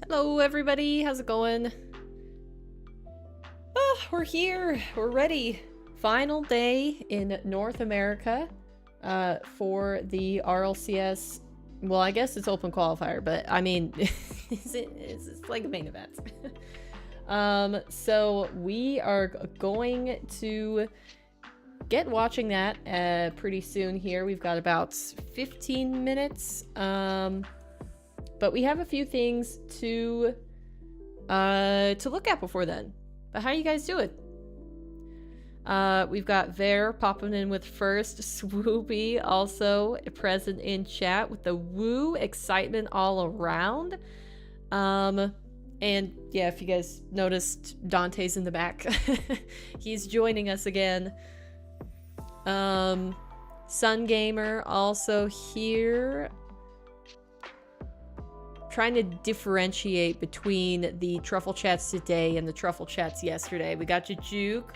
Hello everybody, how's it going? Oh, we're here, we're ready. Final day in North America for the RLCS. Well, I guess it's open qualifier, but I mean, it's like a main event. So we are going to get watching that pretty soon here. We've got about 15 minutes. But we have a few things to look at before then. But how you guys doing? We've got Ver popping in with first. Swoopy also present in chat with the woo excitement all around. And yeah, if you guys noticed, Dante's in the back. He's joining us again. Sun Gamer also here. Trying to differentiate between the truffle chats today and the truffle chats yesterday. We got Juke.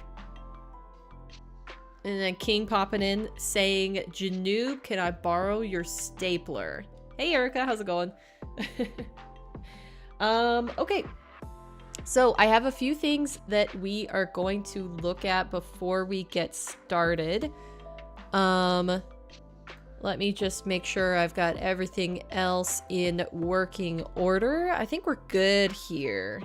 And then King popping in saying, Janoob, can I borrow your stapler? Hey Erica, how's it going? Okay. So I have a few things that we are going to look at before we get started. Let me just make sure I've got everything else in working order. I think we're good here.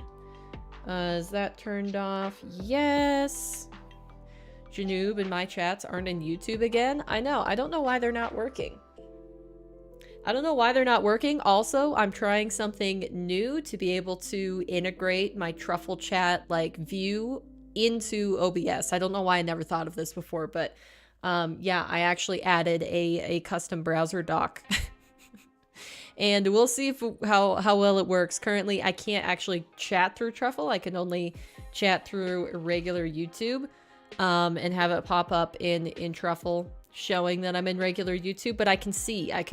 Is that turned off? Yes. Janoob and my chats aren't in YouTube again. I know. I don't know why they're not working. I don't know why they're not working. Also, I'm trying something new to be able to integrate my truffle chat like view into OBS. I don't know why I never thought of this before, but yeah, I actually added a custom browser dock. And we'll see if how well it works. Currently, I can't actually chat through Truffle. I can only chat through regular YouTube and have it pop up in Truffle showing that I'm in regular YouTube. But I can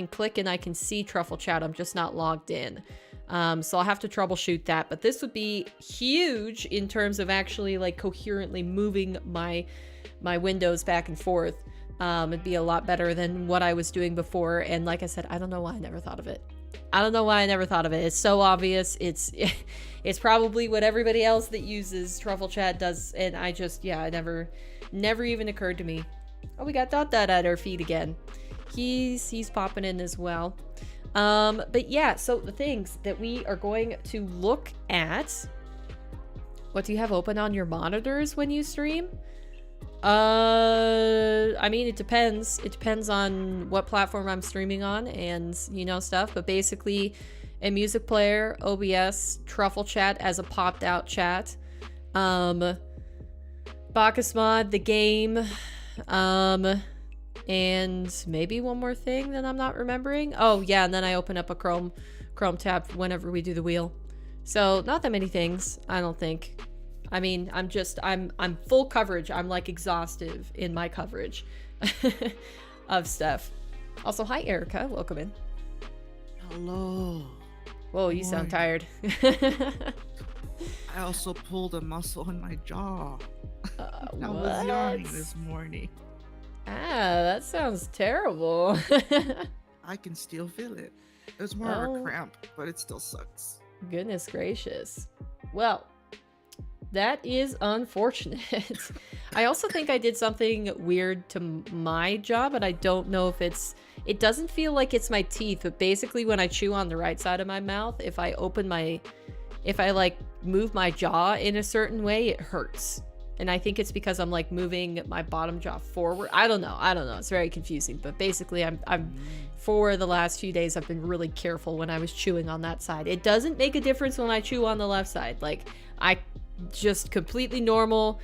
click and I can see Truffle chat. I'm just not logged in. So I'll have to troubleshoot that. But this would be huge in terms of actually like coherently moving my windows back and forth. It'd be a lot better than what I was doing before. And like I said, I don't know why I never thought of it. I don't know why I never thought of it. It's so obvious. It's probably what everybody else that uses Truffle Chat does. And I just, yeah, it never even occurred to me. Oh, we got Dot at our feet again. He's popping in as well. But yeah, so the things that we are going to look at. What do you have open on your monitors when you stream? I mean, it depends. It depends on what platform I'm streaming on and, you know, stuff. But basically, a music player, OBS, Truffle Chat as a popped out chat. Bacchus Mod, the game. And maybe one more thing that I'm not remembering. Oh, yeah, and then I open up a Chrome tab whenever we do the wheel. So, not that many things, I don't think. I mean, I'm full coverage. I'm like exhaustive in my coverage of stuff. Also, hi Erica, welcome in. Hello. Whoa, you sound tired. I also pulled a muscle in my jaw. I What? was yawning this morning. Ah, that sounds terrible. I can still feel it. It was more of a cramp, but it still sucks. Goodness gracious. Well, that is unfortunate. I also think I did something weird to my jaw, but I don't know if it doesn't feel like it's my teeth, but basically when I chew on the right side of my mouth, if I like move my jaw in a certain way, it hurts. And I think it's because I'm like moving my bottom jaw forward. I don't know. It's very confusing, but basically I'm for the last few days, I've been really careful when I was chewing on that side. It doesn't make a difference when I chew on the left side. Like I just completely normal,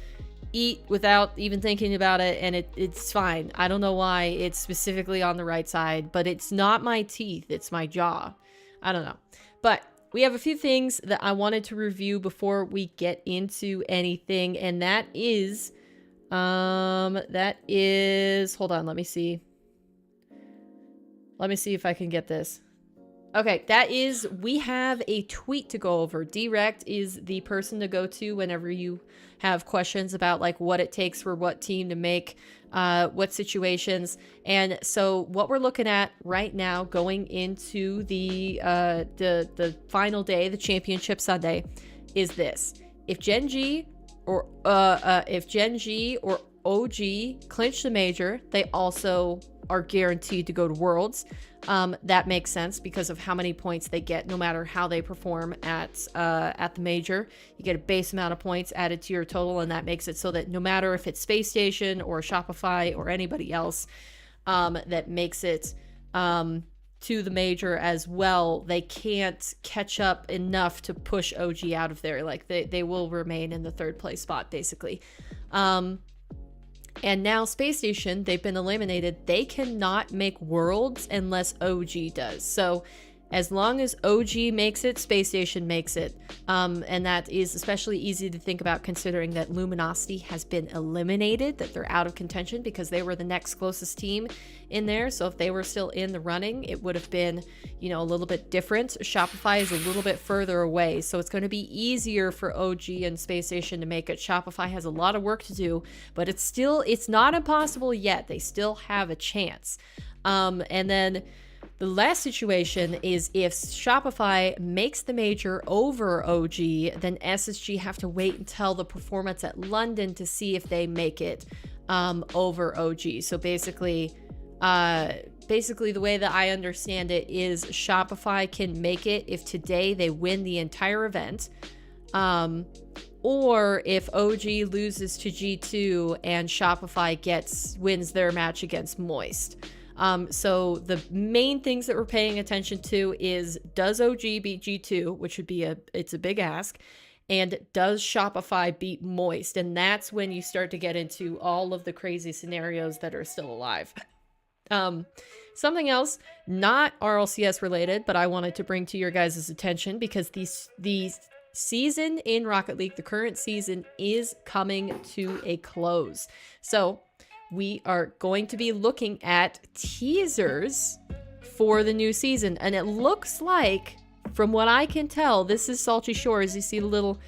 eat without even thinking about it, and it's fine. I don't know why it's specifically on the right side, but it's not my teeth, it's my jaw. I don't know. But we have a few things that I wanted to review before we get into anything, and that is hold on, let me see if I can get this. Okay, we have a tweet to go over. Direct is the person to go to whenever you have questions about like what it takes for what team to make what situations. And so what we're looking at right now going into the final day, the championship Sunday, is this. If Gen G or OG clinch the major, they also are guaranteed to go to Worlds. That makes sense because of how many points they get no matter how they perform at the major. You get a base amount of points added to your total, and that makes it so that no matter if it's Space Station or Shopify or anybody else that makes it to the major as well, they can't catch up enough to push OG out of there. Like they will remain in the third place spot basically. And now Space Station, they've been eliminated. They cannot make Worlds unless OG does. So as long as OG makes it, Space Station makes it. And that is especially easy to think about considering that Luminosity has been eliminated, that they're out of contention because they were the next closest team in there. So if they were still in the running, it would have been, you know, a little bit different. Shopify is a little bit further away, so it's going to be easier for OG and Space Station to make it. Shopify has a lot of work to do, but it's not impossible yet. They still have a chance. And then the last situation is if Shopify makes the major over OG, then SSG have to wait until the performance at London to see if they make it over OG. So basically the way that I understand it is Shopify can make it if today they win the entire event, or if OG loses to G2 and Shopify wins their match against Moist. So the main things that we're paying attention to is, does OG beat G2, which would be it's a big ask, and does Shopify beat Moist? And that's when you start to get into all of the crazy scenarios that are still alive. Something else, not RLCS related, but I wanted to bring to your guys' attention because the season in Rocket League, the current season, is coming to a close. So we are going to be looking at teasers for the new season. And it looks like, from what I can tell, this is Salty Shores. You see the little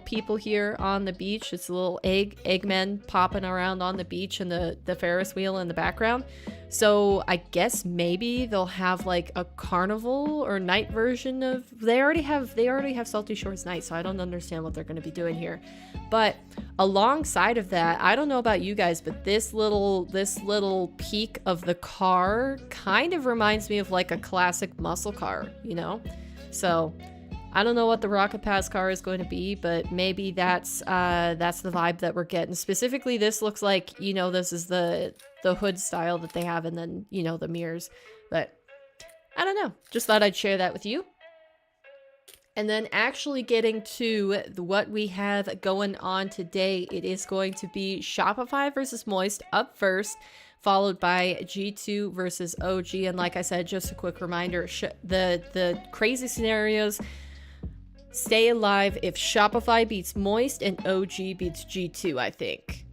people here on the beach. It's a little eggmen popping around on the beach and the Ferris wheel in the background. So I guess maybe they'll have like a carnival or night version of, they already have Salty Shores Night, so I don't understand what they're going to be doing here. But alongside of that, I don't know about you guys, but this little peak of the car kind of reminds me of like a classic muscle car, you know? So I don't know what the Rocket Pass car is going to be, but maybe that's the vibe that we're getting. Specifically, this looks like, you know, this is the hood style that they have, and then, you know, the mirrors. But I don't know. Just thought I'd share that with you. And then actually getting to what we have going on today, it is going to be Shopify versus Moist up first, followed by G2 versus OG. And like I said, just a quick reminder, the crazy scenarios stay alive if Shopify beats Moist and OG beats G2, I think.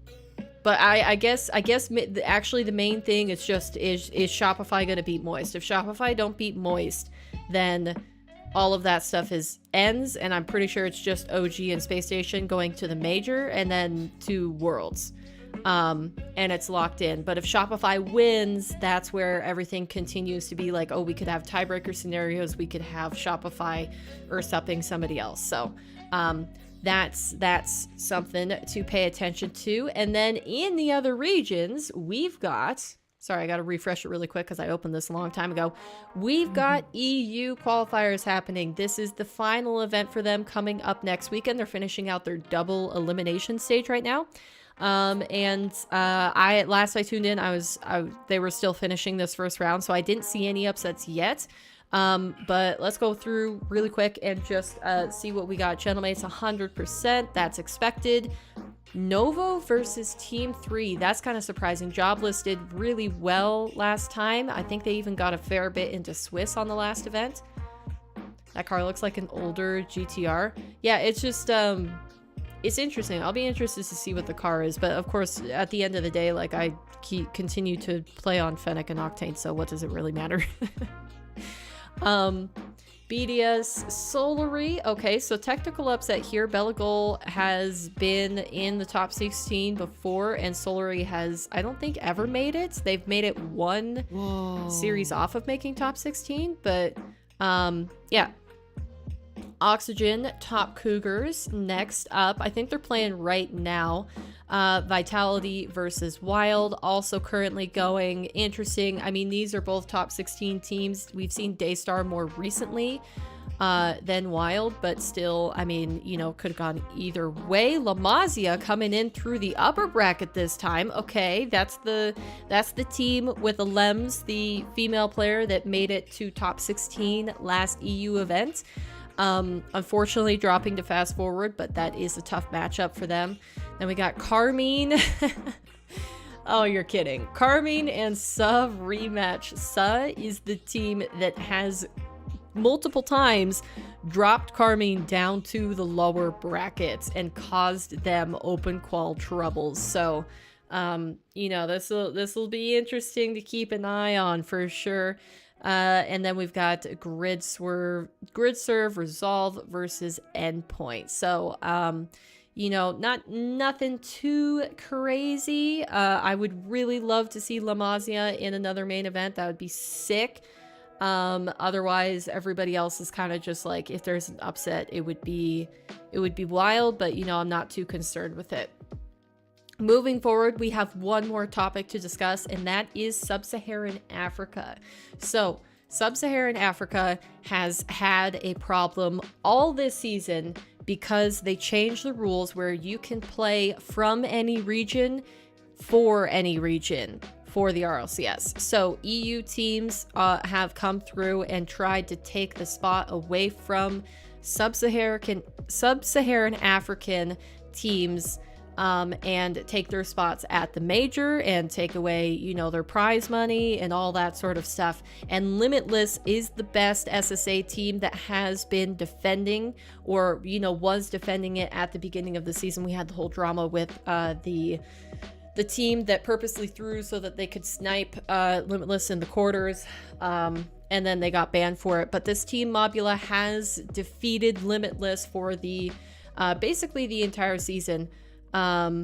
But I guess actually the main thing is just, is Shopify going to beat Moist? If Shopify don't beat Moist, then all of that stuff ends, and I'm pretty sure it's just OG and Space Station going to the major and then to Worlds. And it's locked in. But if Shopify wins, that's where everything continues to be like, oh, we could have tiebreaker scenarios, we could have Shopify usurping somebody else. So that's something to pay attention to. And then in the other regions, we've got, sorry, I got to refresh it really quick because I opened this a long time ago. We've got EU qualifiers happening. This is the final event for them coming up next weekend. They're finishing out their double elimination stage right now. Last I tuned in, they were still finishing this first round, so I didn't see any upsets yet. But let's go through really quick and just see what we got. Gentlemates 100%, that's expected. Novo versus Team 3, that's kind of surprising. Jobless did really well last time. I think they even got a fair bit into Swiss on the last event. That car looks like an older GTR. Yeah, it's just it's interesting. I'll be interested to see what the car is, but of course at the end of the day, like, I continue to play on Fennec and Octane, so what does it really matter? BDS Solary. Okay, so technical upset here. Belagol has been in the top 16 before, and Solary has, I don't think, ever made it. They've made it one series off of making top 16, but yeah. Oxygen, Top Cougars. Next up, I think they're playing right now. Vitality versus Wild, also currently going. Interesting. I mean, these are both top 16 teams. We've seen Daystar more recently than Wild, but still, I mean, you know, could have gone either way. La Masia coming in through the upper bracket this time. Okay, that's the team with the Lems, the female player that made it to top 16 last EU event. Unfortunately dropping to fast forward, but that is a tough matchup for them. Then we got Carmine. Oh, you're kidding. Carmine and Sa rematch. Sa is the team that has multiple times dropped Carmine down to the lower brackets and caused them open qual troubles. So, you know, this will be interesting to keep an eye on for sure. And then we've got Grid Serve, Resolve versus Endpoint. So, you know, nothing too crazy. I would really love to see La Masia in another main event. That would be sick. Otherwise, everybody else is kind of just like, if there's an upset, it would be Wild, but, you know, I'm not too concerned with it. Moving forward, we have one more topic to discuss, and that is Sub-Saharan Africa. So, Sub-Saharan Africa has had a problem all this season because they changed the rules where you can play from any region for any region for the RLCS. So, EU teams have come through and tried to take the spot away from Sub-Saharan African teams and take their spots at the major and take away, you know, their prize money and all that sort of stuff. And Limitless is the best SSA team that has been defending, or, you know, was defending it at the beginning of the season. We had the whole drama with the team that purposely threw so that they could snipe Limitless in the quarters, and then they got banned for it. But this team, Mobula, has defeated Limitless for the basically the entire season. Yeah,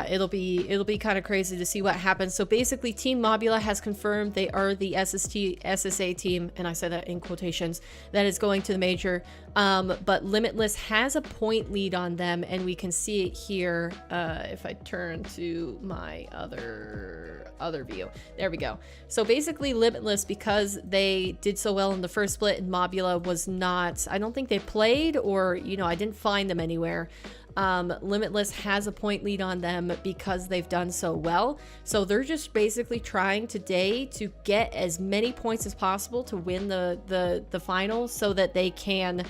it'll be kind of crazy to see what happens. So basically, Team Mobula has confirmed they are the SSA team, and I said that in quotations, that is going to the major. But Limitless has a point lead on them, and we can see it here if I turn to my other view. There we go. So basically, Limitless, because they did so well in the first split, and Mobula was not, I don't think they played, or, you know, I didn't find them anywhere. Limitless has a point lead on them because they've done so well. So they're just basically trying today to get as many points as possible to win the finals, so that they can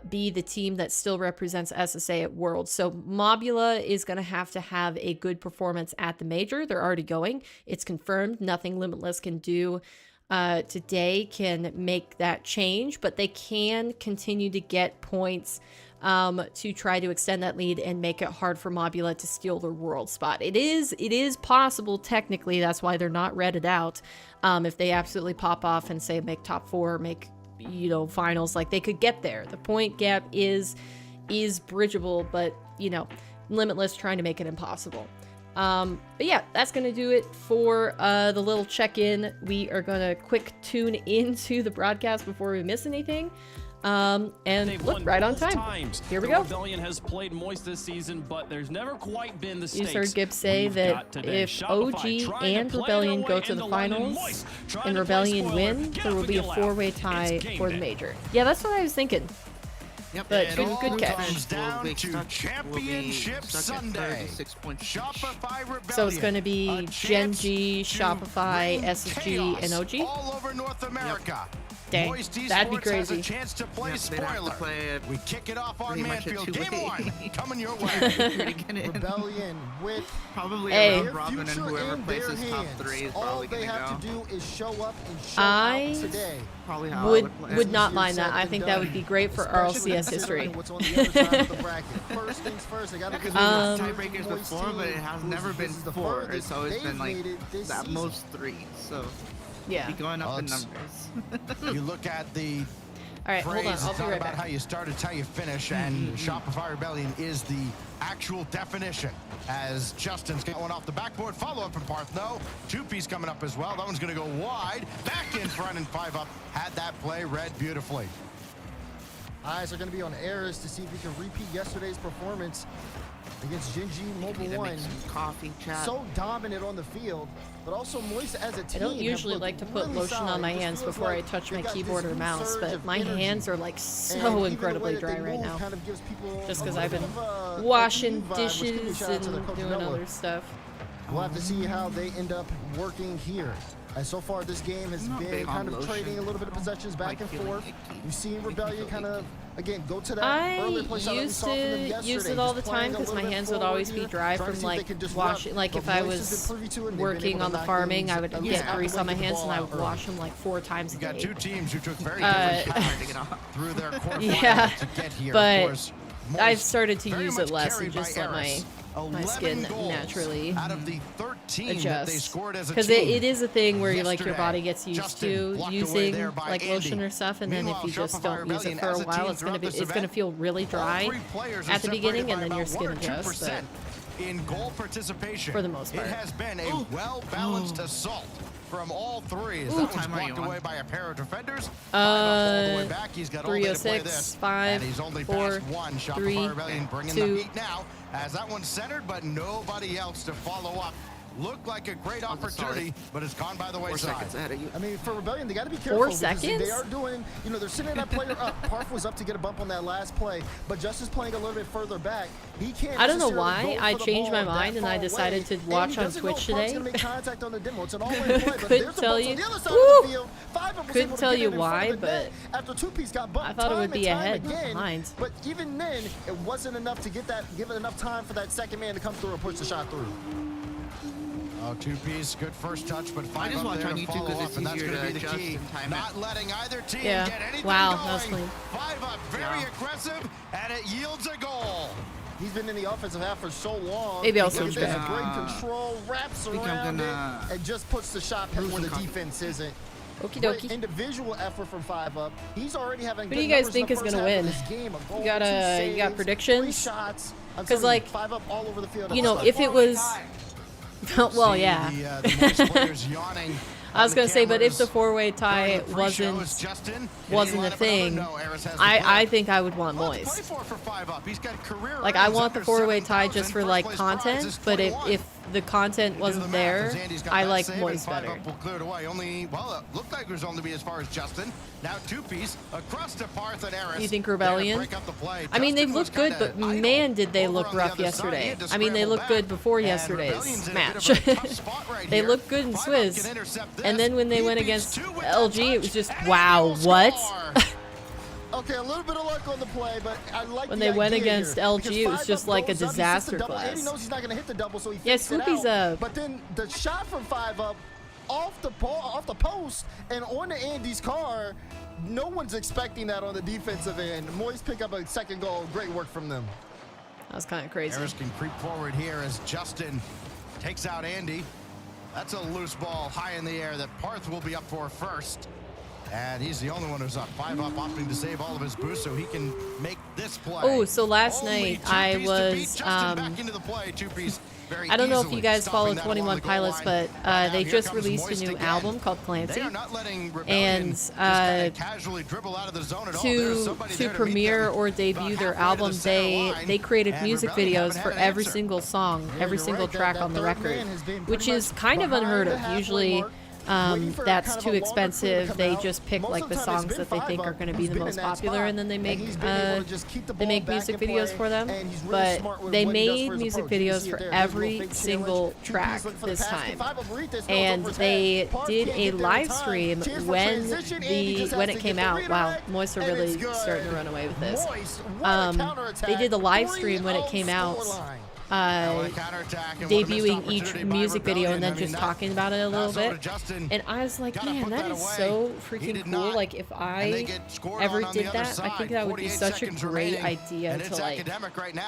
be the team that still represents SSA at Worlds. So Mobula is going to have a good performance at the major. They're already going. It's confirmed. Nothing Limitless can do today can make that change, but they can continue to get points to try to extend that lead and make it hard for Mobula to steal their world spot. It is possible technically. That's why they're not redded out. If they absolutely pop off and say make top 4, make, you know, finals, like, they could get there. The point gap is bridgeable, but, you know, Limitless trying to make it impossible. But yeah, that's gonna do it for the little check-in. We are gonna quick tune into the broadcast before we miss anything. And look, right on time. Here we go. Rebellion has played moist this season, but there's never quite been the stakes. You heard Gibbs say that if OG and Rebellion go to the finals and Rebellion win, there will be a 4-way tie for the major. Yeah, that's what I was thinking. Yep, But good catch. Comes down to Championship Sunday. So it's going to be Gen G, Shopify, SSG, and OG? All over North America. Dang, that'd be crazy. Has a chance to play They'd have to spoiler. play it We kick it off on pretty much a Manfield. two-way. Game 1 coming your way. Rebellion with Probably Hey. around Robin, and future whoever in their places top hands. 3 is All probably they gonna have go. to do is show up and show I out today. Probably how I would play. Would not Easier mind said that. I than think done. that would be great for Especially RLCS history. considering what's on the other side of the bracket. First things first, they gotta Because consider we've had tiebreakers before, but it has never been 4. It's always been like this at season. most 3. So Yeah. Be going up Well, in it's- numbers. You look at the All right, hold on. phrase, I'll it's be not right about back. how you start, it's how you finish, and Shopify Rebellion is the actual definition. As Justin's got one off the backboard, follow up from Parth. No, two-piece coming up as well. That one's going to go wide, back in front, and 5-up. Had that play read beautifully. Eyes are going to be on Eris to see if he can repeat yesterday's performance against Genji Mobile Need to One. make some coffee, chat. So dominant on the field, but also Moist as a team. I don't usually like to put lotion on my hands before I touch my keyboard or mouse, but my hands are like so incredibly dry right now. Just because I've been washing dishes and doing other stuff. We'll have to see how they end up working here. And so far, this game has I'm not been big kind on of trading a little bit of possessions back and feeling forth. icky. You've seen Rebellion kind of, again, go to that I earlier play style that we used saw from them to yesterday. use it all the Just playing time a because my little bit hands would forward always be here, dry trying to from see if they like can disrupt. washing. Like But if I Moist has was been privy to it, and they've been working able on to the knock farming, things I would at least get out of the grease way, on my get the hands and ball I out would early. wash them like 4 times a You got day. two teams who took very different Hard to get paths off. through their Yeah, quarterfinals to get here. but Of course, I've Moist started to very use much it less and carried by just let my Eris. my 11 skin goals naturally out of the 13 that they adjust. scored as a Because team. it is a thing where you, like your Yesterday, body gets used Justin to blocked away using there by like lotion Andy. or stuff, and then if Meanwhile, you just Shopify don't use it Rebellion for a as a while, team it's gonna be throughout this gonna event, feel really all dry three players are at the beginning, separated and then by your about skin 1 or adjusts. But 2% in goal participation. For the most part. It has been a well-balanced assault from all three. As that one's time are you blocked on? away by a pair of defenders. All the way back. He's got all day to play 306, this. 5, and he's only 4, passed one. 3, Shopify Rebellion bringing 2. the heat now. As that one's centered, but nobody else to follow up. Looked like a great opportunity, but it's gone by the 4 wayside. seconds ahead of you. I mean, for Rebellion, they got to be careful. 4 because seconds? They are doing, you know, they're sending that player up. Parth was up to get a bump on that last play, but Justice playing a little bit further back. He can't. I don't know necessarily why go I for the changed my ball that mind and I far decided away, to and watch he on doesn't know Twitch if Parth's today. gonna make contact on the demo. It's an all-in play, but Couldn't there's a tell bump you. on the other side Woo! of the field. 5 was Couldn't able to tell get you it in front why, of the net but after two-piece got bumped I thought it would time be and time ahead again, behind. But even then, it wasn't enough to give it enough time for that second man to come through and push the shot through. Oh, two-piece, good first touch, but 5 I just up watch there on to YouTube follow 'cause up, it's and that's easier going to to be the adjust key. and time it. Not letting either team Yeah. get anything Wow, going. that was clean. 5 up, very Yeah. aggressive, and it yields a goal. He's been in the offensive half for so long. Maybe I'll Look at switch this, back. great control, wraps around it, and just puts the shot pin where the defense isn't. Okie Great dokie. individual effort from 5 up. He's already having. Who do good you guys numbers in think the is first gonna half of win? this game. A goal, You got 2 you got saves, predictions? 3 shots. I'm 'Cause, telling like, 5 up all over the field. You know, if it was, well, See yeah. The Moist players yawning I was on the gonna say, but if the cameras. four-way tie During the pre-show wasn't is Justin. wasn't Can a he line thing, up another? No, Eris has the I play. think I would want Well, to Moist. play for 5 up. He's got career Like I earnings want the under four-way tie 7,000. just for First like place prize content, is but 21. if the content Do wasn't the math, there, as Andy's got I that like save, and Moist 5 better. up will clear it away. Only, well, it looked like it was only be as far as Justin. Now two-piece across to Parth and Eris. You think There to Rebellion? break up the play. I mean, they've Justin was looked good, kinda but idle man, did they over look on the rough other side. He yesterday. had to I mean, they scramble looked back, good before and yesterday's Rebellion's in a match. bit of a tough spot right They here. looked good in 5 up Swizz. can intercept this. And then when they He went beats against 2 with LG, that it was touch, just, and wow, he will what? score. Okay, a little bit of luck on the play, but I like When the they went idea against here, LG, because it was 5 just up like a goes up, he disaster hits the double, and class. he knows he's not going to hit the double, so he Yeah, fakes it Scoopy's out. But then the shot from 5 up off the post and on the Andy's car, no one's expecting that on the defensive end. Moist pick up a second goal. Great work from them. That was kind of crazy. Eris can creep forward here as Justin takes out Andy. That's a loose ball high in the air that Parth will be up for first. And he's the only one who's up. 5 up, opting to save all of his boosts so he can make this play. Oh, so last Only night I two-piece to beat was, Justin back into the play. Two-piece very I don't know if easily you guys stopping follow that 21 along the goal Pilots, line. but Now they here just comes released a Moist new again. album called They Clancy. are not letting Rebellion And just kinda casually dribble out of the zone at all. There's to somebody there meet premiere them or about debut their halfway to the album, center line, they created and music Rebellion videos haven't for had an every answer. single song, Yeah, every you're single right. track That on the third record, man has been which pretty is much kind of behind unheard the of. halfway Usually, mark, waiting for that's kind of too a longer crew to expensive. come They out. just pick Most like of the the time it's songs been that they think 5 are up going to be who's the been in most that popular, spot, and then they and make he's been able to just keep the ball back music in videos play, for them. and he's really But smart with they what he does made for his music approach. You videos see it for there, his little every fake single challenge, 2-piece track looking for the this pass, time. 5 up read this, goes And over his they head. Parth did can't a get there in live time. stream Cheers for when transition. Andy just has when to it get came the out. Wow, redirect, Moist are and really it's good. starting to run away with this. Moist, what a counterattack. They did the live stream when it came 3-0 out. scoreline. debuting each music video and then just talking about it a little bit. And I was like, man, that is so freaking cool. Like, if I ever did that, I think that would be such a great idea to, like,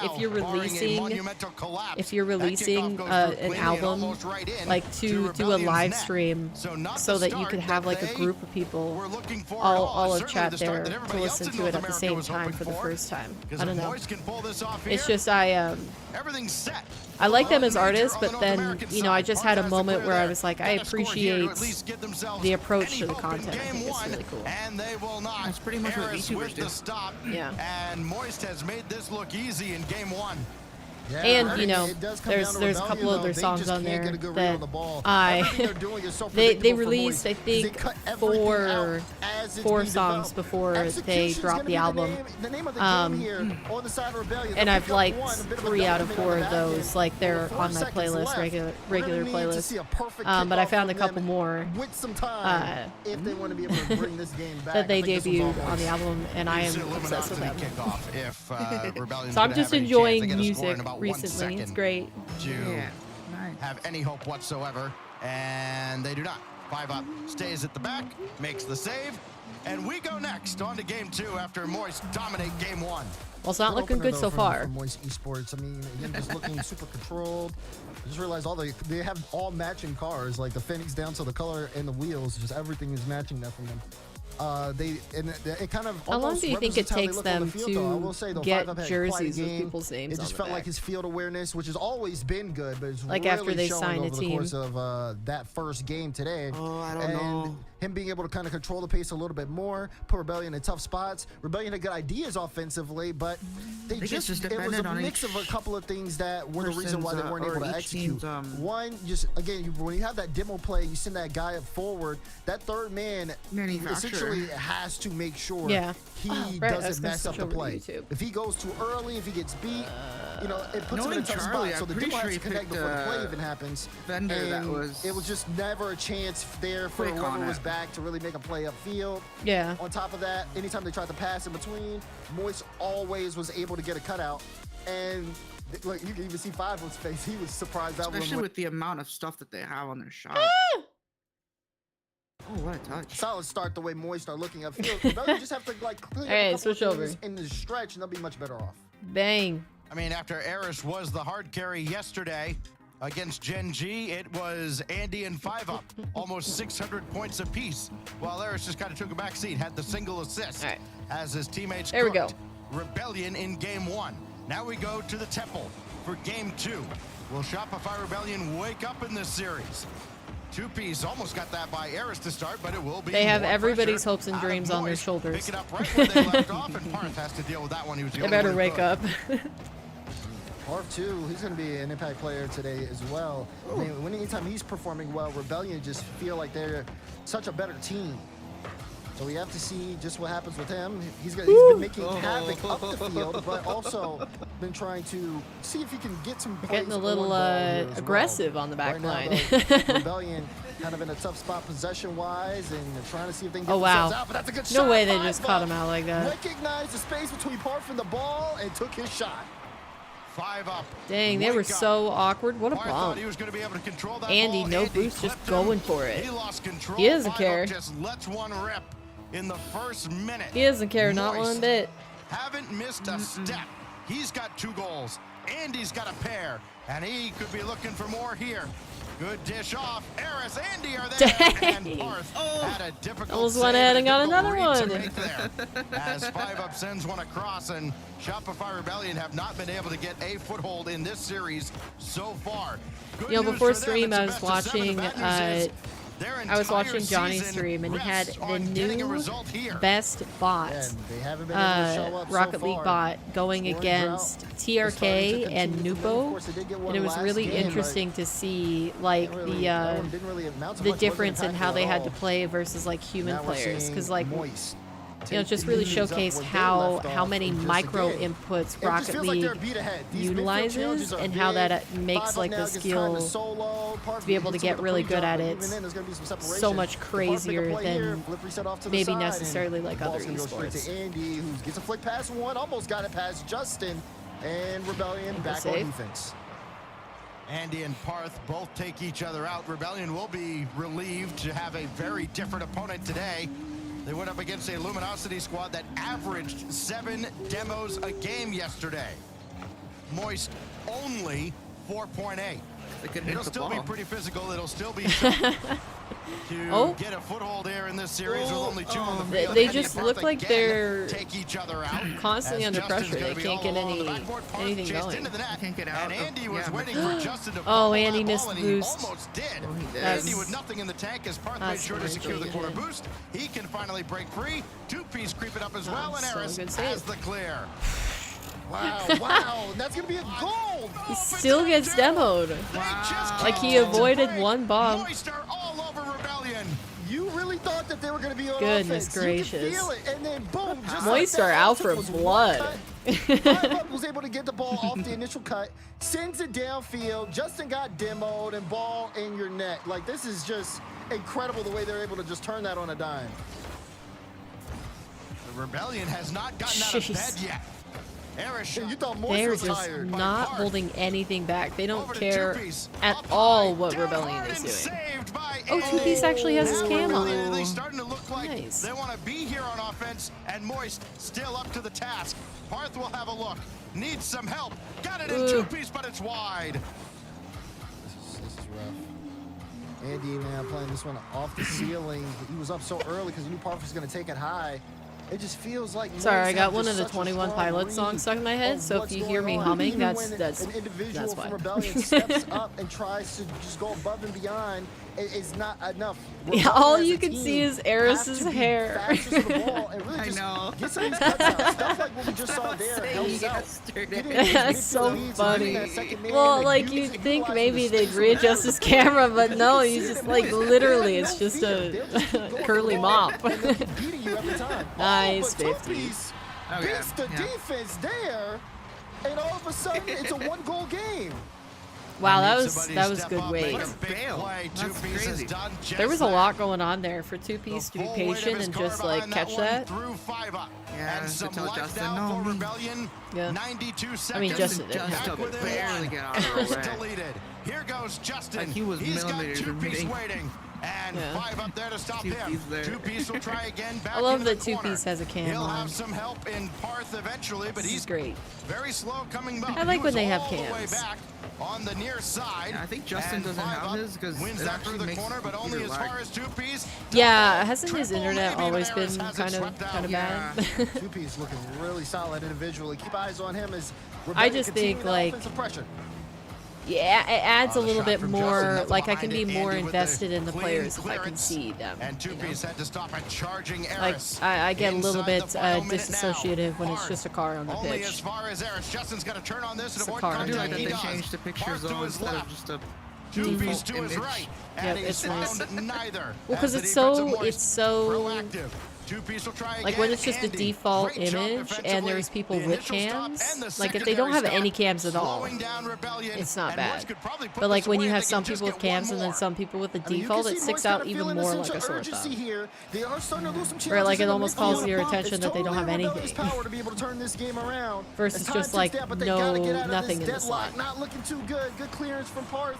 if you're releasing an album, like, to do a live stream so that you could have, like, a group of people all of chat there to listen to it at the same time for the first time. I don't know. It's just I like them as artists, but then, you know, I just had a moment where I was like, I appreciate the approach to the content. I think it's really cool. That's pretty much what VTubers do. Yeah. And Moist has made this look easy in game 1. Yeah, and you know, there's a couple other songs on there that they released, I think, four songs before they dropped the album. And I've liked 3 out of 4 of those. Like, they're on my playlist, regular playlist. But I found a couple more that they debuted on the album, and I am obsessed with them. So I'm just enjoying music recently. It's great. Have any hope whatsoever, and they do not. 5 up, stays at the back, makes the save, and we go next on to game 2 after Moist dominate game 1. Well, it's not looking good so far. From Moist Esports. I mean, again, just looking super controlled. I just realized they have all matching cars, like the Phoenix down to the color and the wheels. Just everything is matching that from them. It kind of. How long do you think it takes them to get jerseys with people's names on the back? It just felt like his field awareness, which has always been good, but it's like really after they showing sign a over team. the course of that first game today. Oh, I don't know. Him being able to kind of control the pace a little bit more, put Rebellion in tough spots. Rebellion had good ideas offensively, but it was a mix of a couple of things that were the reason why they weren't able to execute. One, just again, when you have that demo play, you send that guy up forward. That third man essentially has to make sure he doesn't mess up the play. If he goes too early, if he gets beat, you know, it puts him in a tough spot. So the demo has to connect before the play even happens. It was just never a chance there for whoever was back to really make a play upfield. Yeah. On top of that, anytime they tried to pass in between, Moist always was able to get a cutout. And look, you can even see 5's face. He was surprised. Especially with the amount of stuff that they have on their shot. Oh, what a touch. Solid start the way Moist are looking upfield. You just have to, like, clean up a couple switch over in the stretch, and they'll be much better off. Bang. I mean, after Eris was the hard carry yesterday against Gen G, it was Andy and 5 up, almost 600 points apiece, while Eris just kind of took a back seat, had the single assist as his teammates there we go. Rebellion in game 1. Now we go to the Temple for game 2. Will Shopify Rebellion wake up in this series? 2-piece almost got that by Eris to start, but it will be. They have everybody's hopes and dreams on their shoulders. Pick it up right where they left off, and Parth has to deal with that one. He was the they better wake up. Parth too, he's going to be an impact player today as well. I mean, anytime he's performing well, Rebellion just feel like they're such a better team. So we have to see just what happens with him. He's been making havoc up the field, but also been trying to see if he can get some plays. Getting a little aggressive on the back line. Rebellion kind of in a tough spot possession-wise, and they're trying to see if they can get themselves out. But that's a good shot. No way they just caught him out like that. Recognized the space between Parth and the ball and took his shot. 5 up. Dang, they were so awkward. What a bump. He was going to be able to control that Andy, ball. no boost, just going for it. He lost control. He doesn't care. Just lets one rip in the first minute. He doesn't care, not one bit. Haven't missed a step. He's got 2 goals. Andy's got a pair, and he could be looking for more here. Good dish off. Eris, Andy are there. Dang. And Parth had a difficult almost went ahead and got another one. As 5 up sends one across, and Shopify Rebellion have not been able to get a foothold in this series so far. Good you know, before news for them, stream, it's I was best of 7. watching Johnny's stream, and he had the new best bot, Rocket League bot, going against TRK and Nupo, and it was really interesting to see, like, the difference in how they had to play versus, like, human players, because, like, you know, it just really showcased how many micro inputs Rocket League utilizes and how that makes, like, the skill to be able to get really good at it so much crazier than maybe necessarily like other esports. Andy, who gets a flick past one, almost got it past Justin, and Rebellion back on defense. Andy and Parth both take each other out. Rebellion will be relieved to have a very different opponent today. They went up against a Luminosity squad that averaged 7 demos a game yesterday. Moist only 4.8. It'll still be pretty physical. It'll still be tough to get a foothold here in this series with only 2 on the field. They just look like they're take each other out constantly under pressure. They can't get anything going. Can't get out. And Andy was waiting for Justin to Oh, bubble Andy that missed ball, the and he boost. almost did. Oh, he did. Andy with nothing in the tank as Parth made sure to secure the corner irritating. boost. He can finally break free. 2-piece creeping up as well, and So Eris good has save. the clear. Wow, wow, that's gonna be a goal. He still gets demoed. Like he avoided one bomb. Moist are all over Rebellion. You really thought that they were gonna be on Goodness offense. gracious. You could feel it, and then boom, just Moist like that, are out all it for took was one blood. cut. 5-Up was able to get the ball off the initial cut, sends it downfield. Justin got demoed and ball in your net. Like, this is just incredible the way they're able to just turn that on a dime. The Rebellion has not gotten out of Jeez. bed yet. Eris You thought Moist They're was just tired. not Parth. holding anything back. They don't over to care 2-piece. at Up all high, what down Rebellion hard is and doing. saved by Oh, Andy. 2-piece actually has his Now cam on. Rebellion, they starting to look like Nice. they want to be here on offense, and Moist still up to the task. Parth will have a look. Needs some help. Got it in Ugh. 2-piece, but it's wide. This is rough. Andy now playing this one off the ceiling. He was up so early because he knew Parth was going to take it high. It just feels like Sorry, I Moist got have one just of the such a 21 strong Pilot read songs stuck in my head, of so if what's you hear going me on. humming, Even that's when an an individual that's from why. Rebellion steps up and tries to just go above and beyond. It's not enough. Yeah, all Rebellion as you a can team see is have Eris's to be hair. faster to the ball and really I just know. get some of these cuts out. Stuff like what we just saw there helps out. Getting these That's big so leads, funny. getting that second man, Well, and like using- you'd think utilizing maybe the they'd space readjust around his the camera, ball. but You no, can he's see just it, like Moist, literally, they it's have just no fear. a They'll just keep going curly for the mop. ball, and they'll keep beating you every time. Nice, Oh, but 50. Two-piece Okay, beats the yeah. defense there, and all of a sudden it's a one-goal game. Wow, that Need was somebody to step good up, weight. make a big Bail. play. That's 2-piece has crazy. done just There was a that. lot going on there for 2-piece to be The full weight of patient his and car just like behind catch one that. through 5-Up. Yeah, And to some tell life Justin, now no, for me. Rebellion. Yeah. 92 seconds. I mean, Justin didn't Just have to to. Back barely within get one. out of the Eris way. deleted. Here goes Justin. Like he was He's got millimeters from 2-piece me. waiting. And Yeah. 5-Up there to stop him. 2-piece there. 2-piece will try again. Back I love into that the corner. 2-piece has a cam He'll on. have some help in Parth eventually, but This he's is great. very slow coming up. I like He when was they have all the way cams. back on the near side. Yeah, I think Justin And doesn't have 5-Up his 'cause wins it that actually through the makes corner, but the only as computer far lag. as 2-piece. Yeah, hasn't his Triple internet maybe, always but been Eris has it kind swept out. of Yeah. bad? Two-piece looking really solid individually. Keep eyes on him as I Rebellion just continue think, that like, offensive pressure. Yeah, it adds a The little shot bit from more, Justin, like I nothing can be behind it. more Andy with the invested in the clean players if I can clearance. see them. And you know? 2-piece had to stop a charging Like Eris. I get a little Inside bit the final minute disassociative now. when it's Parth just a car on the only pitch. as far as Eris. Justin's got to turn on this and It's a avoid car. I do like contact. that He they does. changed the picture Parth to zone his instead left. of just a 2-piece default to his image. right. Yep, And he's it's nice. found neither. Well, 'cause As it's the defensive so- Moist it's so- proactive. 2-piece will try Like again. when it's just a Andy, default great job image and defensively. there's people The with initial stop cams, and the like if they don't have secondary any stop, cams at all, slowing down Rebellion, it's not and bad. Moist could probably put But like this when away you if have they some can just people with get one cams and then more. some people with the I mean, you default, can it see sticks Moist out kinda even feeling more a like sense a of sore urgency thumb. here. They are starting to lose some Where, like, chances it in the almost midfield. calls your It's attention that they don't have totally in Rebellion's anything. power to be able to turn this game around. Versus As time just, ticks like, down, but they no- gotta get out of nothing this in the deadlock. slot. Not looking too good. Good clearance from Parth.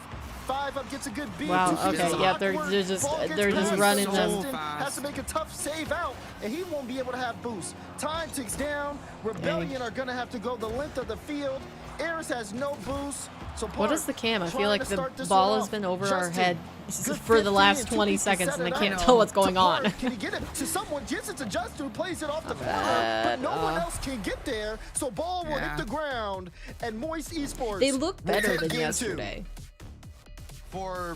5-Up gets a good beat. Wow, 2-piece okay, is yeah, they're awkward. just- Ball gets they're just past running him. them. Justin has to make a tough save out, and he won't be able to have boost. Time ticks down. Rebellion are gonna have to go the length of the field. Eris has no boost. So What is the cam? I feel trying like to the start this ball one has off. been over our Justin, head good for the 50 last and 20 2-piece to seconds set and I it can't up. tell what's To going on. Parth, can he get it to someone? Yes, it's a Justin who plays it off the corner, bad. but no one else can get there. So ball will Yeah. hit the ground, and Moist Esports. They look will better take than game yesterday. For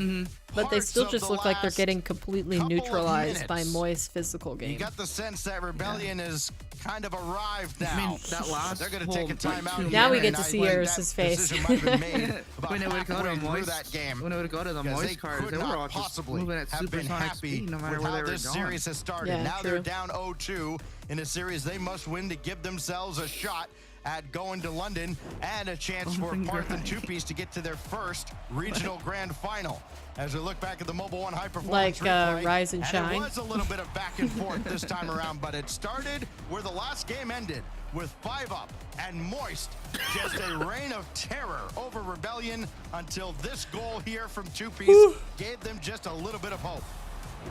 But they parts still of just the look like they're last getting completely couple of neutralized by minutes, Moist's physical You game. got the sense that Rebellion is kind of arrived now. I mean, that last They're going to whole, take a timeout. like, 2 here, Now we get and to I see think Eris's that face. decision might have been made about When it would go to halfway through Moist, that game. when it would go to the Because they Moist cards, could they were not all just possibly moving at have been supersonic happy speed, no matter with where how they were this going. series has started. Yeah, now true. they're down 0-2 in a series they must win to give themselves a shot at going to London, and a chance for Parth and Two-Piece to get to their first regional grand final. As we look back at the Mobile One High Performance replay, Rise and Shine. it was a little bit of back and forth this time around, but it started where the last game ended, with 5 up and Moist, just a reign of terror over Rebellion until this goal here from Two-Piece gave them just a little bit of hope.